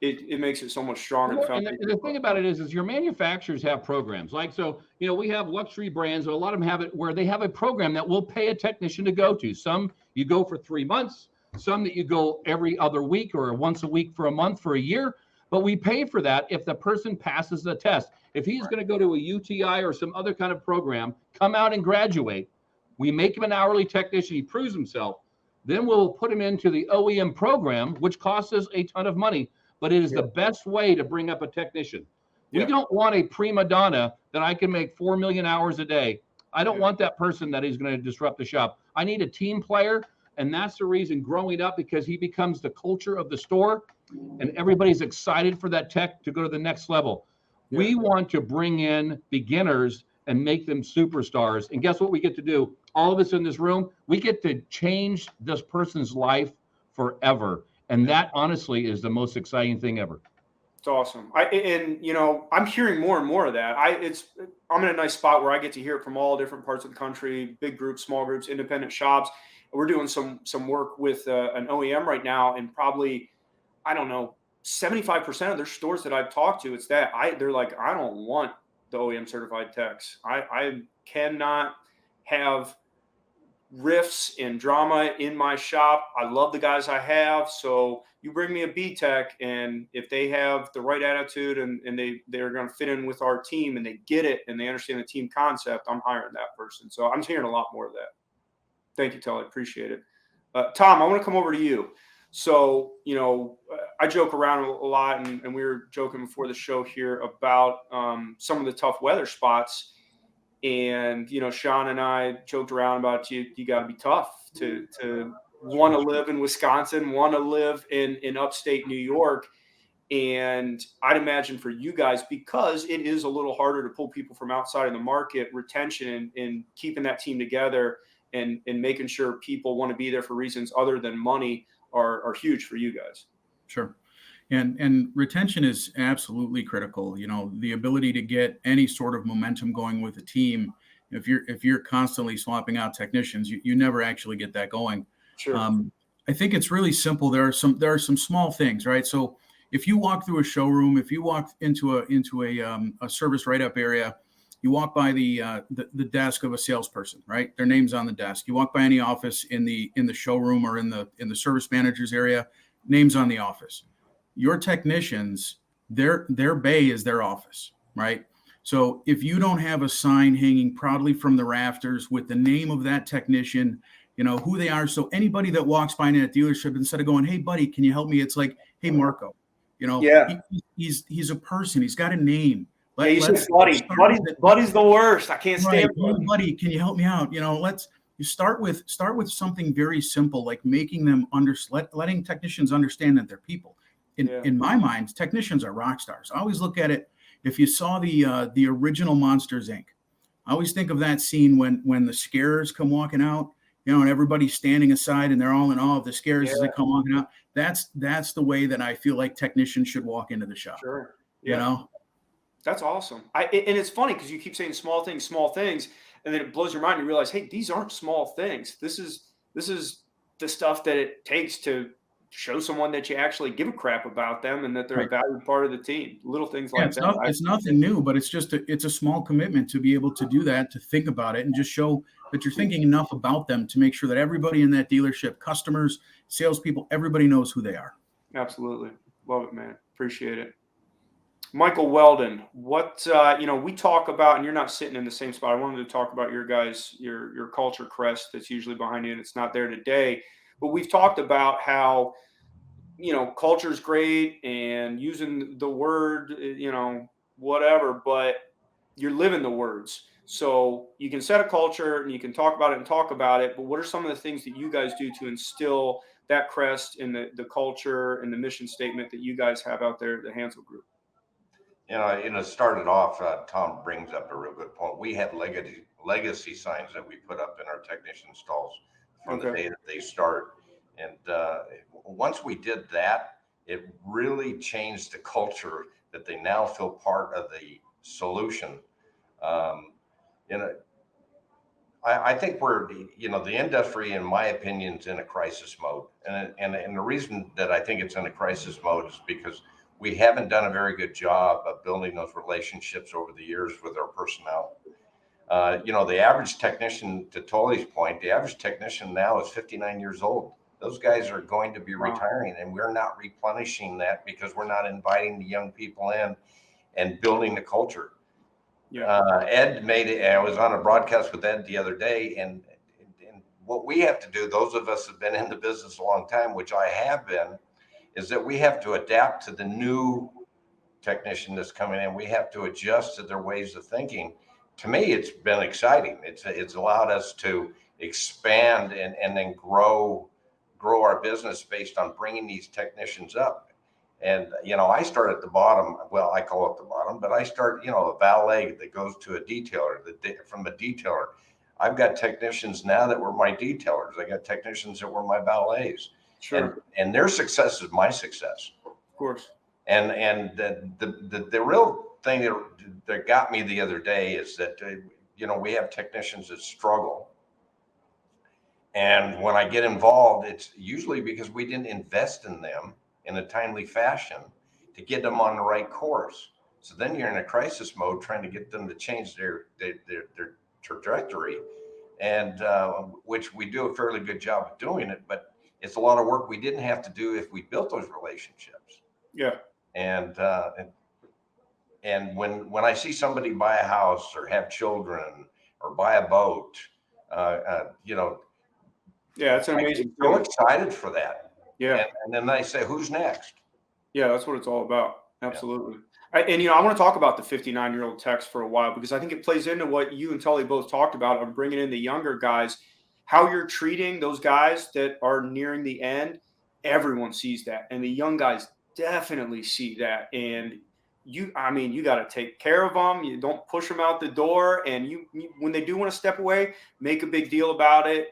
it makes it so much stronger. And the thing about it is your manufacturers have programs. Like, so, we have luxury brands, or a lot of them have it where they have a program that will pay a technician to go to. Some you go for 3 months, some that you go every other week or once a week for a month for a year. but we pay for that if the person passes the test. If he's going to go to a UTI or some other kind of program, come out and graduate, we make him an hourly technician, he proves himself, then we'll put him into the OEM program, which costs us a ton of money, but it is the best way to bring up a technician. We don't want a prima donna that I can make 4 million hours a day. I don't want that person that is going to disrupt the shop. I need a team player, and that's the reason growing up, because he becomes the culture of the store, and everybody's excited for that tech to go to the next level. We want to bring in beginners and make them superstars. And guess what we get to do? All of us in this room, we get to change this person's life forever. And that honestly is the most exciting thing ever. It's awesome. I'm hearing more and more of that. I'm in a nice spot where I get to hear it from all different parts of the country, big groups, small groups, independent shops. We're doing some work with an OEM right now, and probably, I don't know, 75% of their stores that I've talked to, it's that they're like, I don't want the OEM certified techs. I cannot have riffs and drama in my shop. I love the guys I have. So you bring me a B tech, and if they have the right attitude and they're going to fit in with our team and they get it and they understand the team concept, I'm hiring that person. So I'm hearing a lot more of that. Thank you, Tully. Appreciate it. Tom, I want to come over to you. So, I joke around a lot, and we were joking before the show here about some of the tough weather spots. And, Shawn and I joked around about you got to be tough to want to live in Wisconsin, want to live in upstate New York. And I'd imagine for you guys, because it is a little harder to pull people from outside of the market, retention and keeping that team together and making sure people want to be there for reasons other than money are huge for you guys. Sure. And retention is absolutely critical. The ability to get any sort of momentum going with a team. If you're constantly swapping out technicians, you never actually get that going. Sure. I think it's really simple. There are some small things, right? So if you walk through a showroom, if you walk into a service write-up area, you walk by the desk of a salesperson, right? Their name's on the desk. You walk by any office in the showroom or in the service manager's area, name's on the office. Your technicians, their bay is their office, right? So if you don't have a sign hanging proudly from the rafters with the name of that technician, who they are, so anybody that walks by in that dealership, instead of going, "Hey buddy, can you help me?" It's like, "Hey Marco," he's a person. He's got a name. Buddy's the worst. I can't stand Buddy. Buddy, can you help me out? You start with something very simple, like making them letting technicians understand that they're people. In my mind, technicians are rock stars. I always look at it. If you saw the original Monsters Inc., I always think of that scene when the scarers come walking out, and everybody's standing aside and they're all in awe of the scarers as they come walking out. That's the way that I feel like technicians should walk into the shop. Sure. Yeah. That's awesome. And it's funny because you keep saying small things, and then it blows your mind. You realize, hey, these aren't small things. This is the stuff that it takes to show someone that you actually give a crap about them and that they're a valued part of the team. Little things like that. It's nothing new, but it's just it's a small commitment to be able to do that, to think about it, and just show that you're thinking enough about them to make sure that everybody in that dealership, customers, salespeople, everybody knows who they are. Absolutely. Love it, man. Appreciate it. Michael Weldon, what, we talk about, and you're not sitting in the same spot. I wanted to talk about your guys, your culture crest that's usually behind you, and it's not there today. But we've talked about how, culture is great and using the word, whatever, but you're living the words. So you can set a culture and you can talk about it, but what are some of the things that you guys do to instill that crest in the culture and the mission statement that you guys have out there at the Hansel Group? Started off, Tom brings up a real good point. We have legacy signs that we put up in our technician stalls from the day that they start. And once we did that, it really changed the culture that they now feel part of the solution. I think we're, the industry, in my opinion, is in a crisis mode. And the reason that I think it's in a crisis mode is because we haven't done a very good job of building those relationships over the years with our personnel. The average technician, to Tully's point, the average technician now is 59 years old. those guys are going to be retiring, and we're not replenishing that because we're not inviting the young people in and building the culture. Ed made it. I was on a broadcast with Ed the other day, and what we have to do, those of us who have been in the business a long time, which I have been, is that we have to adapt to the new technician that's coming in. We have to adjust to their ways of thinking. To me, it's been exciting. It's allowed us to expand and then grow our business based on bringing these technicians up. And, I start at the bottom. Well, I call it the bottom, but I start, a valet that goes to a detailer, from a detailer. I've got technicians now that were my detailers. I got technicians that were my valets. Sure. And their success is my success. Of course. And the real thing that got me the other day is that, we have technicians that struggle. And when I get involved, it's usually because we didn't invest in them in a timely fashion to get them on the right course. So then you're in a crisis mode trying to get them to change their trajectory, and which we do a fairly good job of doing it, but it's a lot of work we didn't have to do if we built those relationships. Yeah. And when I see somebody buy a house or have children or buy a boat, yeah, it's an amazing. I'm so excited for that. Yeah. And then they say, who's next? Yeah, that's what it's all about. Absolutely. Yeah. I want to talk about the 59-year-old techs for a while, because I think it plays into what you and Tully both talked about on bringing in the younger guys, how you're treating those guys that are nearing the end. Everyone sees that. And the young guys definitely see that. And you got to take care of them. You don't push them out the door. And you when they do want to step away, make a big deal about it.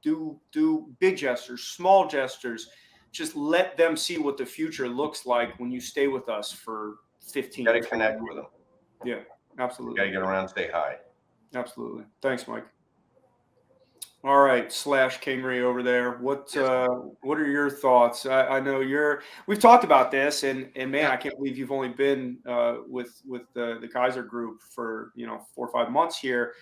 Do big gestures, small gestures. Just let them see what the future looks like when you stay with us for 15 Got to years. connect with them. Yeah, absolutely. Got to get around and say hi. Absolutely. Thanks, Mike. All right, /Kingrey over there. What are your thoughts? I know we've talked about this, and man, I can't believe you've only been with the Kaiser group for 4 or 5 months here.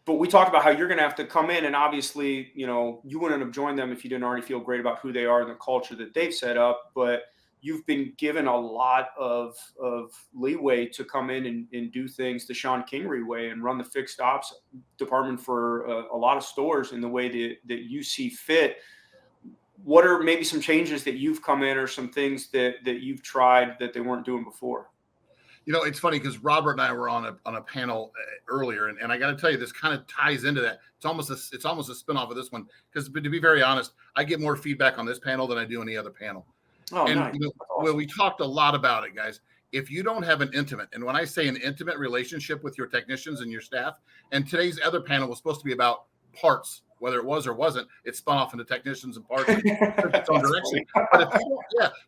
But we talked about how you're going to have to come in, and obviously, you wouldn't have joined them if you didn't already feel great about who they are and the culture that they've set up. But you've been given a lot of leeway to come in and do things the Shawn Kingrey way and run the fixed ops department for a lot of stores in the way that you see fit. What are maybe some changes that you've come in, or some things that you've tried that they weren't doing before? It's funny because Robert and I were on a panel earlier, and I got to tell you, this kind of ties into that. It's almost a spinoff of this one, because to be very honest, I get more feedback on this panel than I do any other panel. Oh, and nice. Well, we talked a lot about it, guys. If you don't have an intimate, and when I say an intimate relationship with your technicians and your staff, and today's other panel was supposed to be about parts, whether it was or wasn't, it spun off into technicians and parts in its own direction.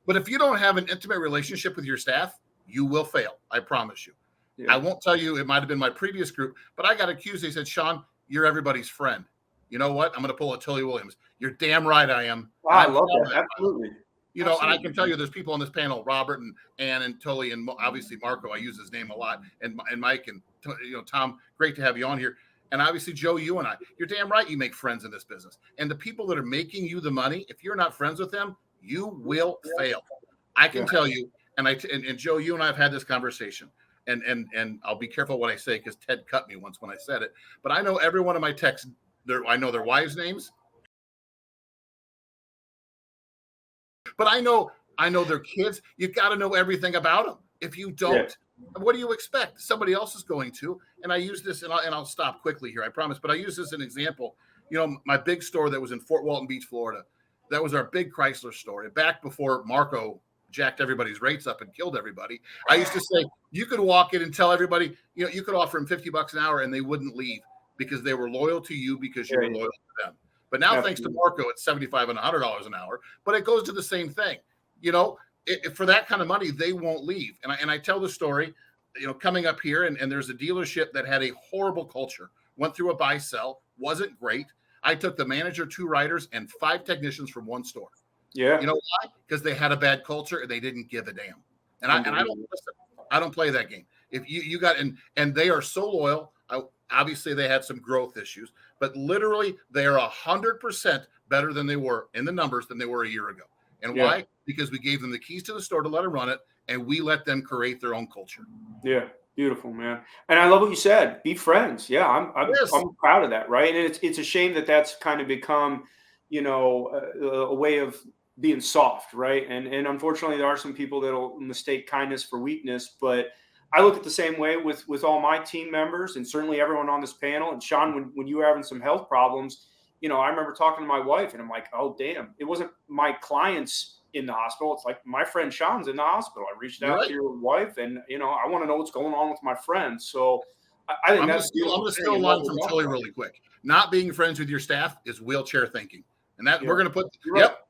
But if you don't have an intimate relationship with your staff, you will fail. I promise you. Yeah. I won't tell you, it might have been my previous group, but I got accused. They said, Shawn, you're everybody's friend. You know what? I'm going to pull a Tully Williams. You're damn right I am. Wow, I love that. Absolutely. And I can tell you there's people on this panel, Robert and Ann and Tully, and obviously Marco, I use his name a lot, and Mike and Tom, great to have you on here. And obviously, Joe, you and I, you're damn right you make friends in this business. And the people that are making you the money, if you're not friends with them, you will fail. I can tell you, and Joe, you and I have had this conversation, and I'll be careful what I say because Ted cut me once when I said it, but I know every one of my techs, I know their wives' names, but I know their kids. You've got to know everything about them. If you don't, what do you expect? Somebody else is going to. And I use this, and I'll stop quickly here, I promise. But I use this as an example. My big store that was in Fort Walton Beach, Florida, that was our big Chrysler store. Back before Marco jacked everybody's rates up and killed everybody, I used to say you could walk in and tell everybody, you could offer them $50 an hour and they wouldn't leave because they were loyal to you because you were loyal to them. But now, thanks to Marco, it's $75 and $100 an hour. But it goes to the same thing. For that kind of money, they won't leave. And I tell the story, coming up here, and there's a dealership that had a horrible culture, went through a buy-sell, wasn't great. I took the manager, 2 writers, and 5 technicians from one store. Yeah. You know why? Because they had a bad culture and they didn't give a damn. And I don't listen. I don't play that game. If you got and they are so loyal. Obviously, they had some growth issues, but literally they are 100% better than they were in the numbers than they were a year ago. And Yeah. why? Because we gave them the keys to the store to let them run it, and we let them create their own culture. Yeah, beautiful, man. And I love what you said. Be friends. Yeah, I'm proud of that, right? And it's a shame that that's kind of become, a way of being soft, right? And unfortunately, there are some people that'll mistake kindness for weakness. But I look at the same way with all my team members, and certainly everyone on this panel. And Shawn, when you were having some health problems, I remember talking to my wife, and I'm like, oh damn, it wasn't my clients in the hospital. It's like my friend Shawn's in the hospital. I reached out to your wife, and I want to know what's going on with my friends. So I think I'm that's going to steal a line from Tilly really quick. Not being friends with your staff is wheelchair thinking. And that we're going to put,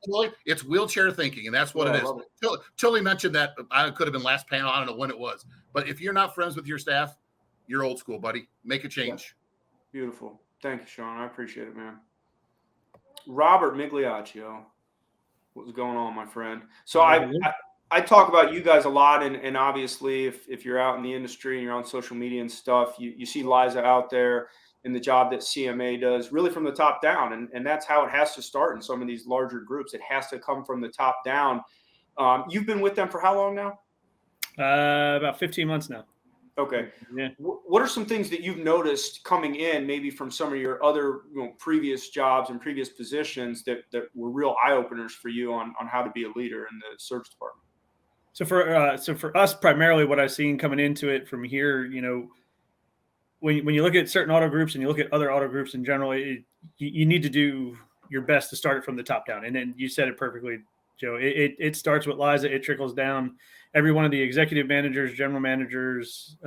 Tilly, it's wheelchair thinking. And that's what it is. Tilly mentioned that. I could have been last panel. I don't know when it was. But if you're not friends with your staff, you're old school, buddy. Make a change. Yeah. Beautiful. Thank you, Shawn. I appreciate it, man. Robert Migliaccio. What's going on, my friend? So I talk about you guys a lot, and obviously if you're out in the industry and you're on social media and stuff, you see Liza out there in the job that CMA does really from the top down, and that's how it has to start in some of these larger groups. It has to come from the top down. You've been with them for how long now? About 15 months now. Okay. Yeah. What are some things that you've noticed coming in, maybe from some of your other previous jobs and previous positions that were real eye openers for you on how to be a leader in the service department? So for us, primarily what I've seen coming into it from here, when you look at certain auto groups and you look at other auto groups in general, you need to do your best to start it from the top down. And then you said it perfectly, Joe. It starts with Liza. It trickles down. Every one of the executive managers, general managers,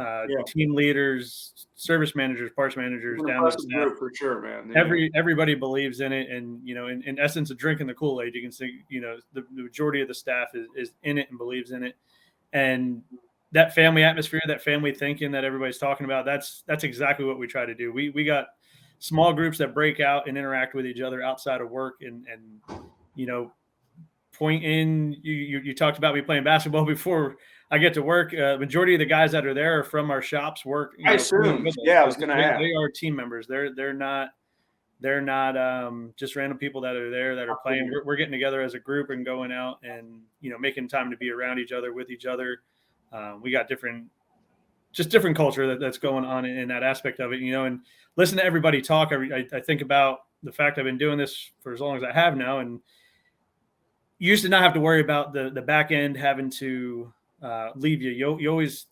team leaders, service managers, parts managers, down to the staff. For sure, man. Everybody believes in it, and in essence, of drinking the Kool-Aid, you can see, the majority of the staff is in it and believes in it, and that family atmosphere, that family thinking that everybody's talking about, that's exactly what we try to do. We got small groups that break out and interact with each other outside of work, and point in, you talked about me playing basketball before I get to work. Majority of the guys that are there are from our shops work. I assume. Yeah, I was going to ask. They are team members. They're not just random people that are there that are playing. We're getting together as a group and going out and making time to be around each other, with each other. We got different culture that's going on in that aspect of it, and listen to everybody talk. I think about the fact I've been doing this for as long as I have now, and you used to not have to worry about the back end having to leave you. You always,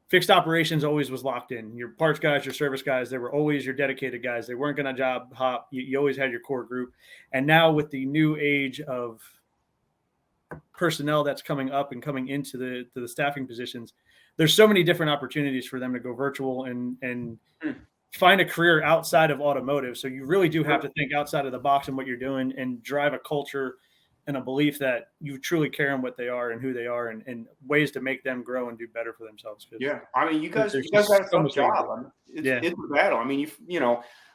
fixed operations always was locked in. Your parts guys, your service guys, they were always your dedicated guys. They weren't going to job hop. You always had your core group. And now with the new age of personnel that's coming up and coming into the staffing positions, there's so many different opportunities for them to go virtual and find a career outside of automotive. So you really do have to think outside of the box and what you're doing, and drive a culture and a belief that you truly care on what they are and who they are, and ways to make them grow and do better for themselves. Yeah. I mean, you guys got a tough job. It's a battle. I mean,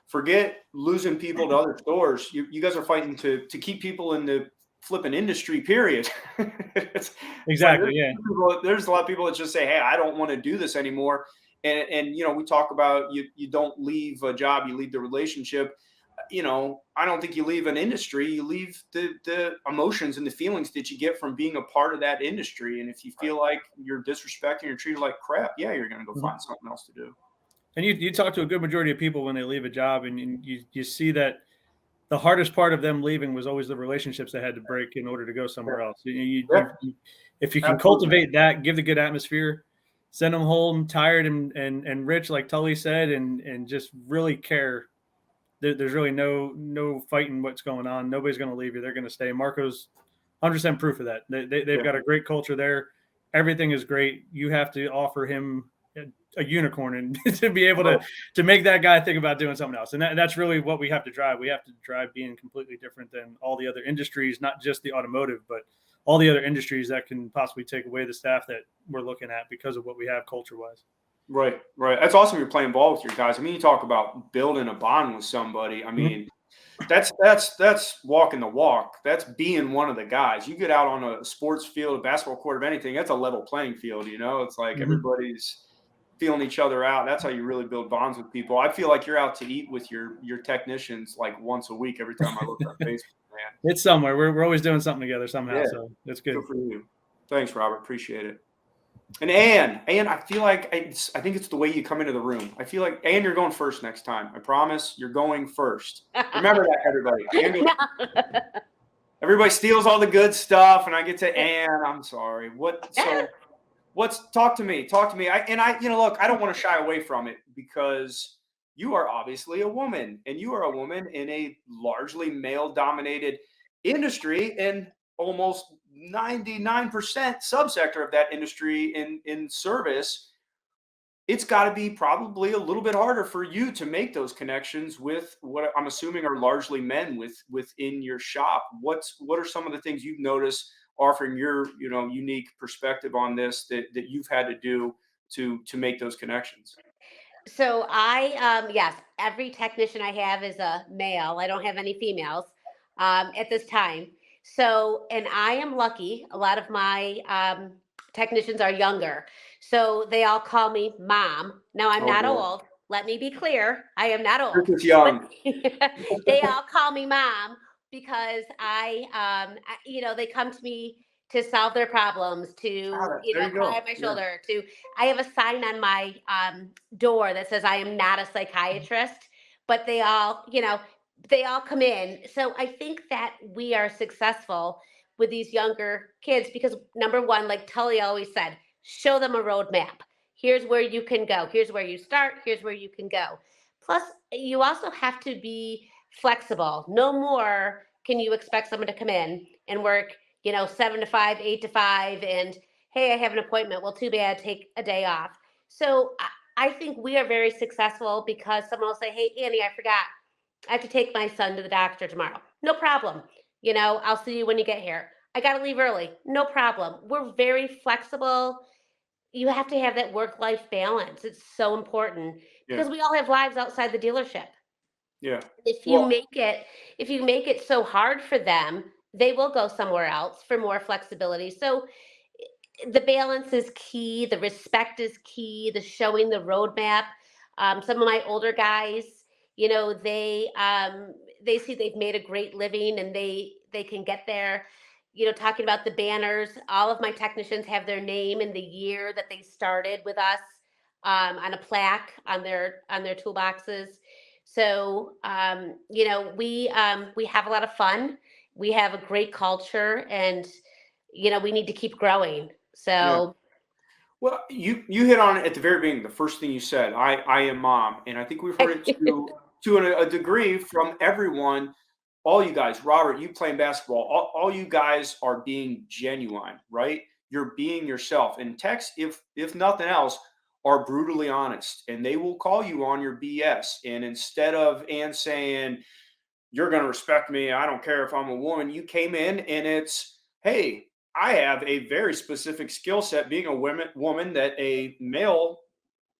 forget losing people to other stores. You guys are fighting to keep people in the flipping industry, period. Exactly. There's a lot of people that just say, hey, I don't want to do this anymore. And we talk about you don't leave a job, you leave the relationship. I don't think you leave an industry, you leave the emotions and the feelings that you get from being a part of that industry. And if you feel like you're disrespected, you're treated like crap, you're going to go find something else to do. And you talk to a good majority of people when they leave a job, and you see that the hardest part of them leaving was always the relationships they had to break in order to go somewhere else. If you can cultivate that, give the good atmosphere, send them home tired and rich, like Tully said, and just really care. There's really no fighting what's going on. Nobody's going to leave you. They're going to stay. Marco's 100% proof of that. They've got a great culture there. Everything is great. You have to offer him a unicorn and to be able to make that guy think about doing something else. And that's really what we have to drive. We have to drive being completely different than all the other industries, not just the automotive, but all the other industries that can possibly take away the staff that we're looking at because of what we have culture-wise. Right. That's awesome. You're playing ball with your guys. I mean, you talk about building a bond with somebody. I mean, that's walking the walk. That's being one of the guys. You get out on a sports field, a basketball court, of anything, that's a level playing field. It's like everybody's feeling each other out. That's how you really build bonds with people. I feel like you're out to eat with your technicians like once a week every time I look on Facebook, man. It's somewhere. We're always doing something together somehow. Yeah. So that's good. Good for you. Thanks, Robert. Appreciate it. And Ann, I feel like I think it's the way you come into the room. I feel like, Ann, you're going first next time. I promise you're going first. Remember that, everybody. Everybody steals all the good stuff, and I get to Ann. I'm sorry. Talk to me. Look, I don't want to shy away from it because you are obviously a woman, and you are a woman in a largely male-dominated industry, and almost 99% subsector of that industry in service. It's got to be probably a little bit harder for you to make those connections with what I'm assuming are largely men within your shop. What are some of the things you've noticed offering your unique perspective on this that you've had to do to make those connections? So yes, every technician I have is a male. I don't have any females at this time. So, and I am lucky. A lot of my technicians are younger. So they all call me mom. Now I'm not old. Let me be clear. I am not old. This is young. They all call me mom because they come to me to solve their problems, to, cry on my shoulder, I have a sign on my door that says I am not a psychiatrist, but they all come in. So I think that we are successful with these younger kids because, number one, like Tully always said, show them a roadmap. Here's where you can go. Here's where you start. Here's where you can go. Plus, you also have to be flexible. No more can you expect someone to come in and work 7 to 5, 8 to 5, and hey, I have an appointment. Well, too bad, take a day off. So I think we are very successful because someone will say, hey, Annie, I forgot. I have to take my son to the doctor tomorrow. No problem. I'll see you when you get here. I got to leave early. No problem. We're very flexible. You have to have that work-life balance. It's so important because we all have lives outside the dealership. Yeah. If you make it so hard for them, they will go somewhere else for more flexibility. So the balance is key. The respect is key. The showing the roadmap. Some of my older guys, they see they've made a great living and they can get there. Talking about the banners, all of my technicians have their name and the year that they started with us on a plaque on their toolboxes. So we have a lot of fun. We have a great culture, and we need to keep growing. So. Yeah. Well, you hit on it at the very beginning. The first thing you said, I am mom, and I think we've heard it to a degree from everyone. All you guys, Robert, you playing basketball, all you guys are being genuine, right? You're being yourself. And techs, if nothing else, are brutally honest, and they will call you on your BS. And instead of Ann saying, you're going to respect me, I don't care if I'm a woman, you came in and it's, hey, I have a very specific skill set being a woman that a male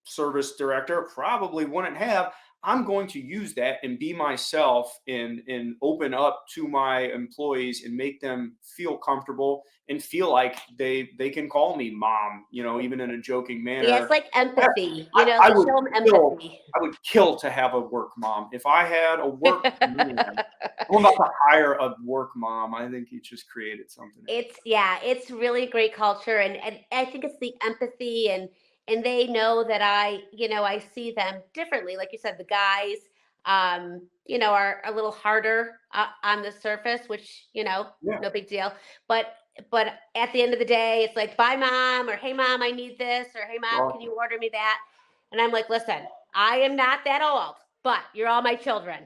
service director probably wouldn't have. I'm going to use that and be myself and open up to my employees and make them feel comfortable and feel like they can call me mom, even in a joking manner. Yeah, it's like empathy. I would show them empathy. I would kill to have a work mom. If I had a work mom, I'm about to hire a work mom. I think you just created something. It's really great culture, and I think it's the empathy and they know that I see them differently. Like you said, the guys, are a little harder on the surface, which, no big deal. But at the end of the day, it's like, bye mom, or hey mom, I need this, or hey mom, can you order me that? And I'm like, listen, I am not that old, but you're all my children.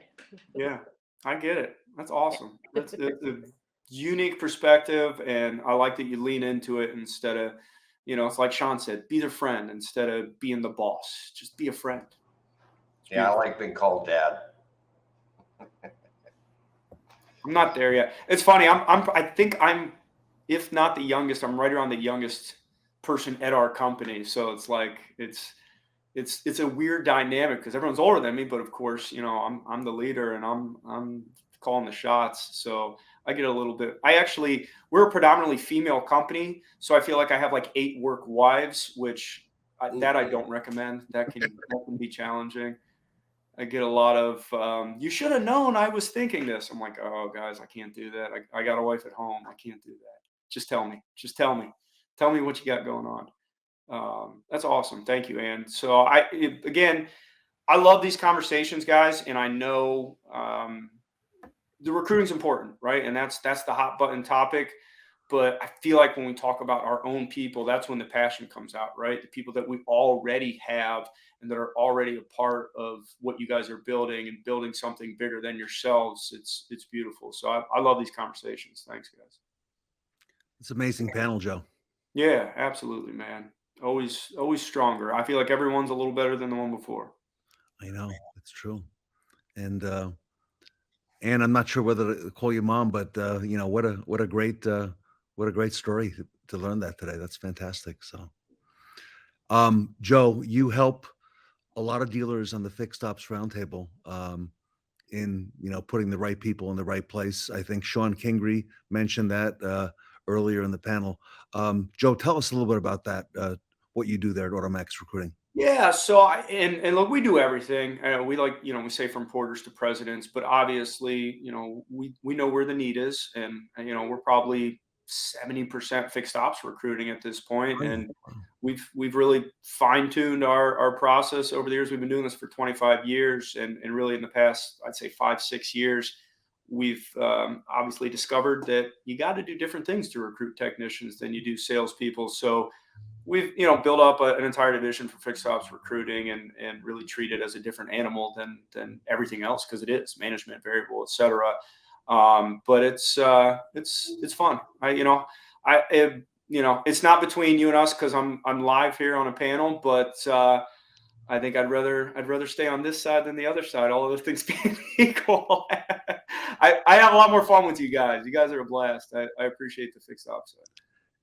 Yeah, I get it. That's awesome. That's a unique perspective. And I like that you lean into it instead of, it's like Shawn said, be their friend instead of being the boss. Just be a friend. Yeah, I like being called dad. I'm not there yet. It's funny. I think I'm, if not the youngest, I'm right around the youngest person at our company. So it's like it's a weird dynamic because everyone's older than me. But of course, I'm the leader and I'm calling the shots. So I get a little bit. We're a predominantly female company, so I feel like I have like 8 work wives, which that I don't recommend. That can be challenging. I get a lot of, you should have known I was thinking this. I'm like, oh, guys, I can't do that. I got a wife at home. I can't do that. Just tell me. Just tell me. Tell me what you got going on. That's awesome. Thank you, Ann. So again, I love these conversations, guys, and I know the recruiting's important, right? And that's the hot button topic. But I feel like when we talk about our own people, that's when the passion comes out, right? The people that we already have and that are already a part of what you guys are building and building something bigger than yourselves. It's beautiful. So I love these conversations. Thanks, guys. It's an amazing panel, Joe. Yeah, absolutely, man. Always stronger. I feel like everyone's a little better than the one before. I know, it's true. And I'm not sure whether to call you mom, but what a great story to learn that today. That's fantastic. So, Joe, you help a lot of dealers on the Fixed Ops Roundtable in putting the right people in the right place. I think Shawn Kingrey mentioned that earlier in the panel. Joe, tell us a little bit about that. What you do there at Automax Recruiting. Yeah. So and look, we do everything. We we say from porters to presidents, but obviously, we know where the need is, and we're probably 70% fixed ops recruiting at this point, and we've really fine-tuned our process over the years. We've been doing this for 25 years, and really in the past, I'd say 5-6 years, we've obviously discovered that you got to do different things to recruit technicians than you do salespeople. So we've built up an entire division for fixed ops recruiting and really treat it as a different animal than everything else, because it is management variable, et cetera. But it's fun. It's not between you and us because I'm live here on a panel, but I think I'd rather stay on this side than the other side. All other things being equal, I have a lot more fun with you guys. You guys are a blast. I appreciate the fixed ops side.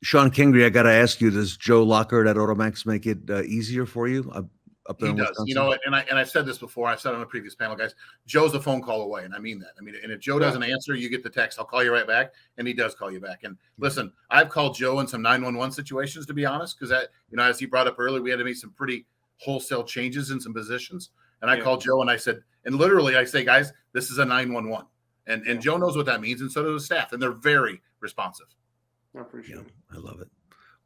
Shawn Kingrey, I got to ask you, does Joe Lockhart at Automax make it easier for you up there? He does. Wisconsin? And I've said this before. I've said on a previous panel, guys, Joe's a phone call away. And I mean that. And if Joe doesn't answer, you get the text, I'll call you right back. And he does call you back. And listen, I've called Joe in some 911 situations, to be honest, because as he brought up earlier, we had to make some pretty wholesale changes in some positions. And I called Joe and I said, and literally I say, guys, this is a 911. And Joe knows what that means. And so does the staff. And they're very responsive. I appreciate it. I love it.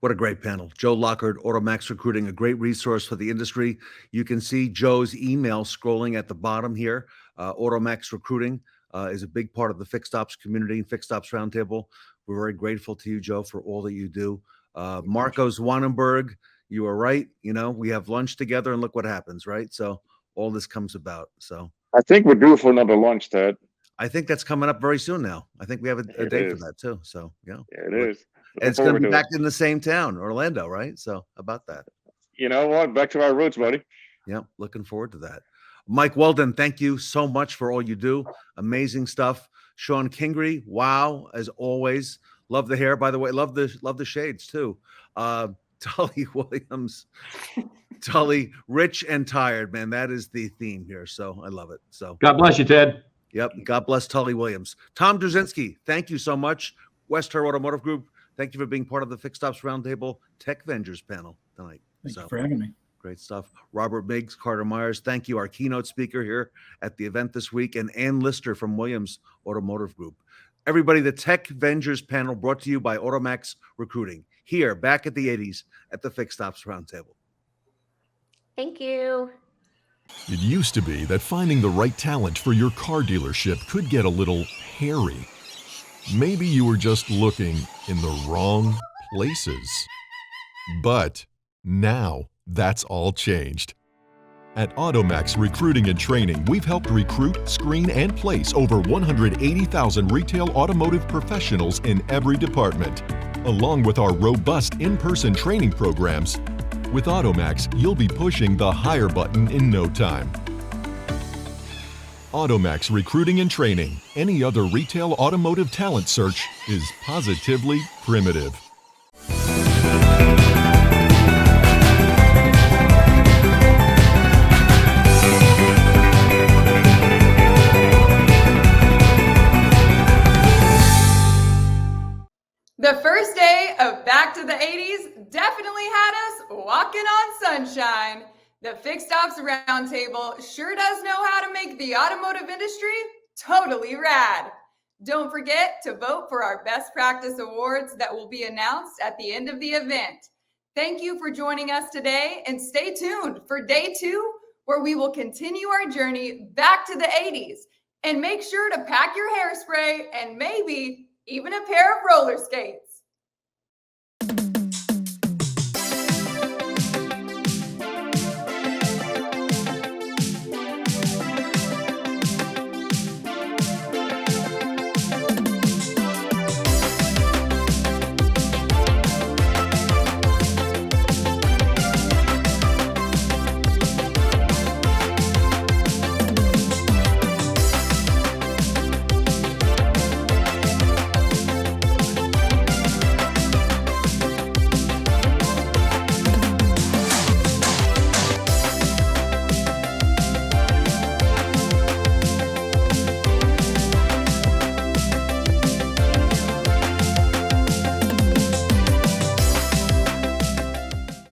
What a great panel. Joe Lockhart, Automax Recruiting, a great resource for the industry. You can see Joe's email scrolling at the bottom here. Automax Recruiting is a big part of the Fixed Ops community, Fixed Ops Roundtable. We're very grateful to you, Joe, for all that you do. Marcos Wannenberg, you are right. We have lunch together and look what happens, right? So all this comes about. So I think we're due for another lunch, Ted. I think that's coming up very soon now. I think we have a date for that too. So yeah, it is. And it's going to be back in the same town, Orlando, right? So about that. You know what? Back to our roots, buddy. Yeah, looking forward to that. Mike Weldon, thank you so much for all you do. Amazing stuff. Shawn Kingrey, wow, as always. Love the hair, by the way. Love the shades too. Tully Williams, Tully, rich and tired, man. That is the theme here. So I love it. So God bless you, Ted. Yep. God bless Tully Williams. Tom Druzynski, thank you so much. West Her Automotive Group, thank you for being part of the Fixed Ops Roundtable Tech Vengers panel tonight. Thank you for having me. Great stuff. Robert Miggs, Carter Myers, thank you. Our keynote speaker here at the event this week, and Ann Lister from Williams Automotive Group. Everybody, the Tech Vengers panel brought to you by Automax Recruiting, here back at the 80s at the Fixed Ops Roundtable. Thank you. It used to be that finding the right talent for your car dealership could get a little hairy. Maybe you were just looking in the wrong places. But now that's all changed. At Automax Recruiting and Training, we've helped recruit, screen, and place over 180,000 retail automotive professionals in every department. Along with our robust in-person training programs, with Automax, you'll be pushing the hire button in no time. Automax Recruiting and Training. Any other retail automotive talent search is positively primitive. The first day of Back to the 80s, definitely had us walking on sunshine. The Fixed Ops Roundtable sure does know how to make the automotive industry totally rad. Don't forget to vote for our Best Practice Awards that will be announced at the end of the event. Thank you for joining us today, and stay tuned for day 2, where we will continue our journey back to the 80s. And make sure to pack your hairspray and maybe even a pair of roller skates.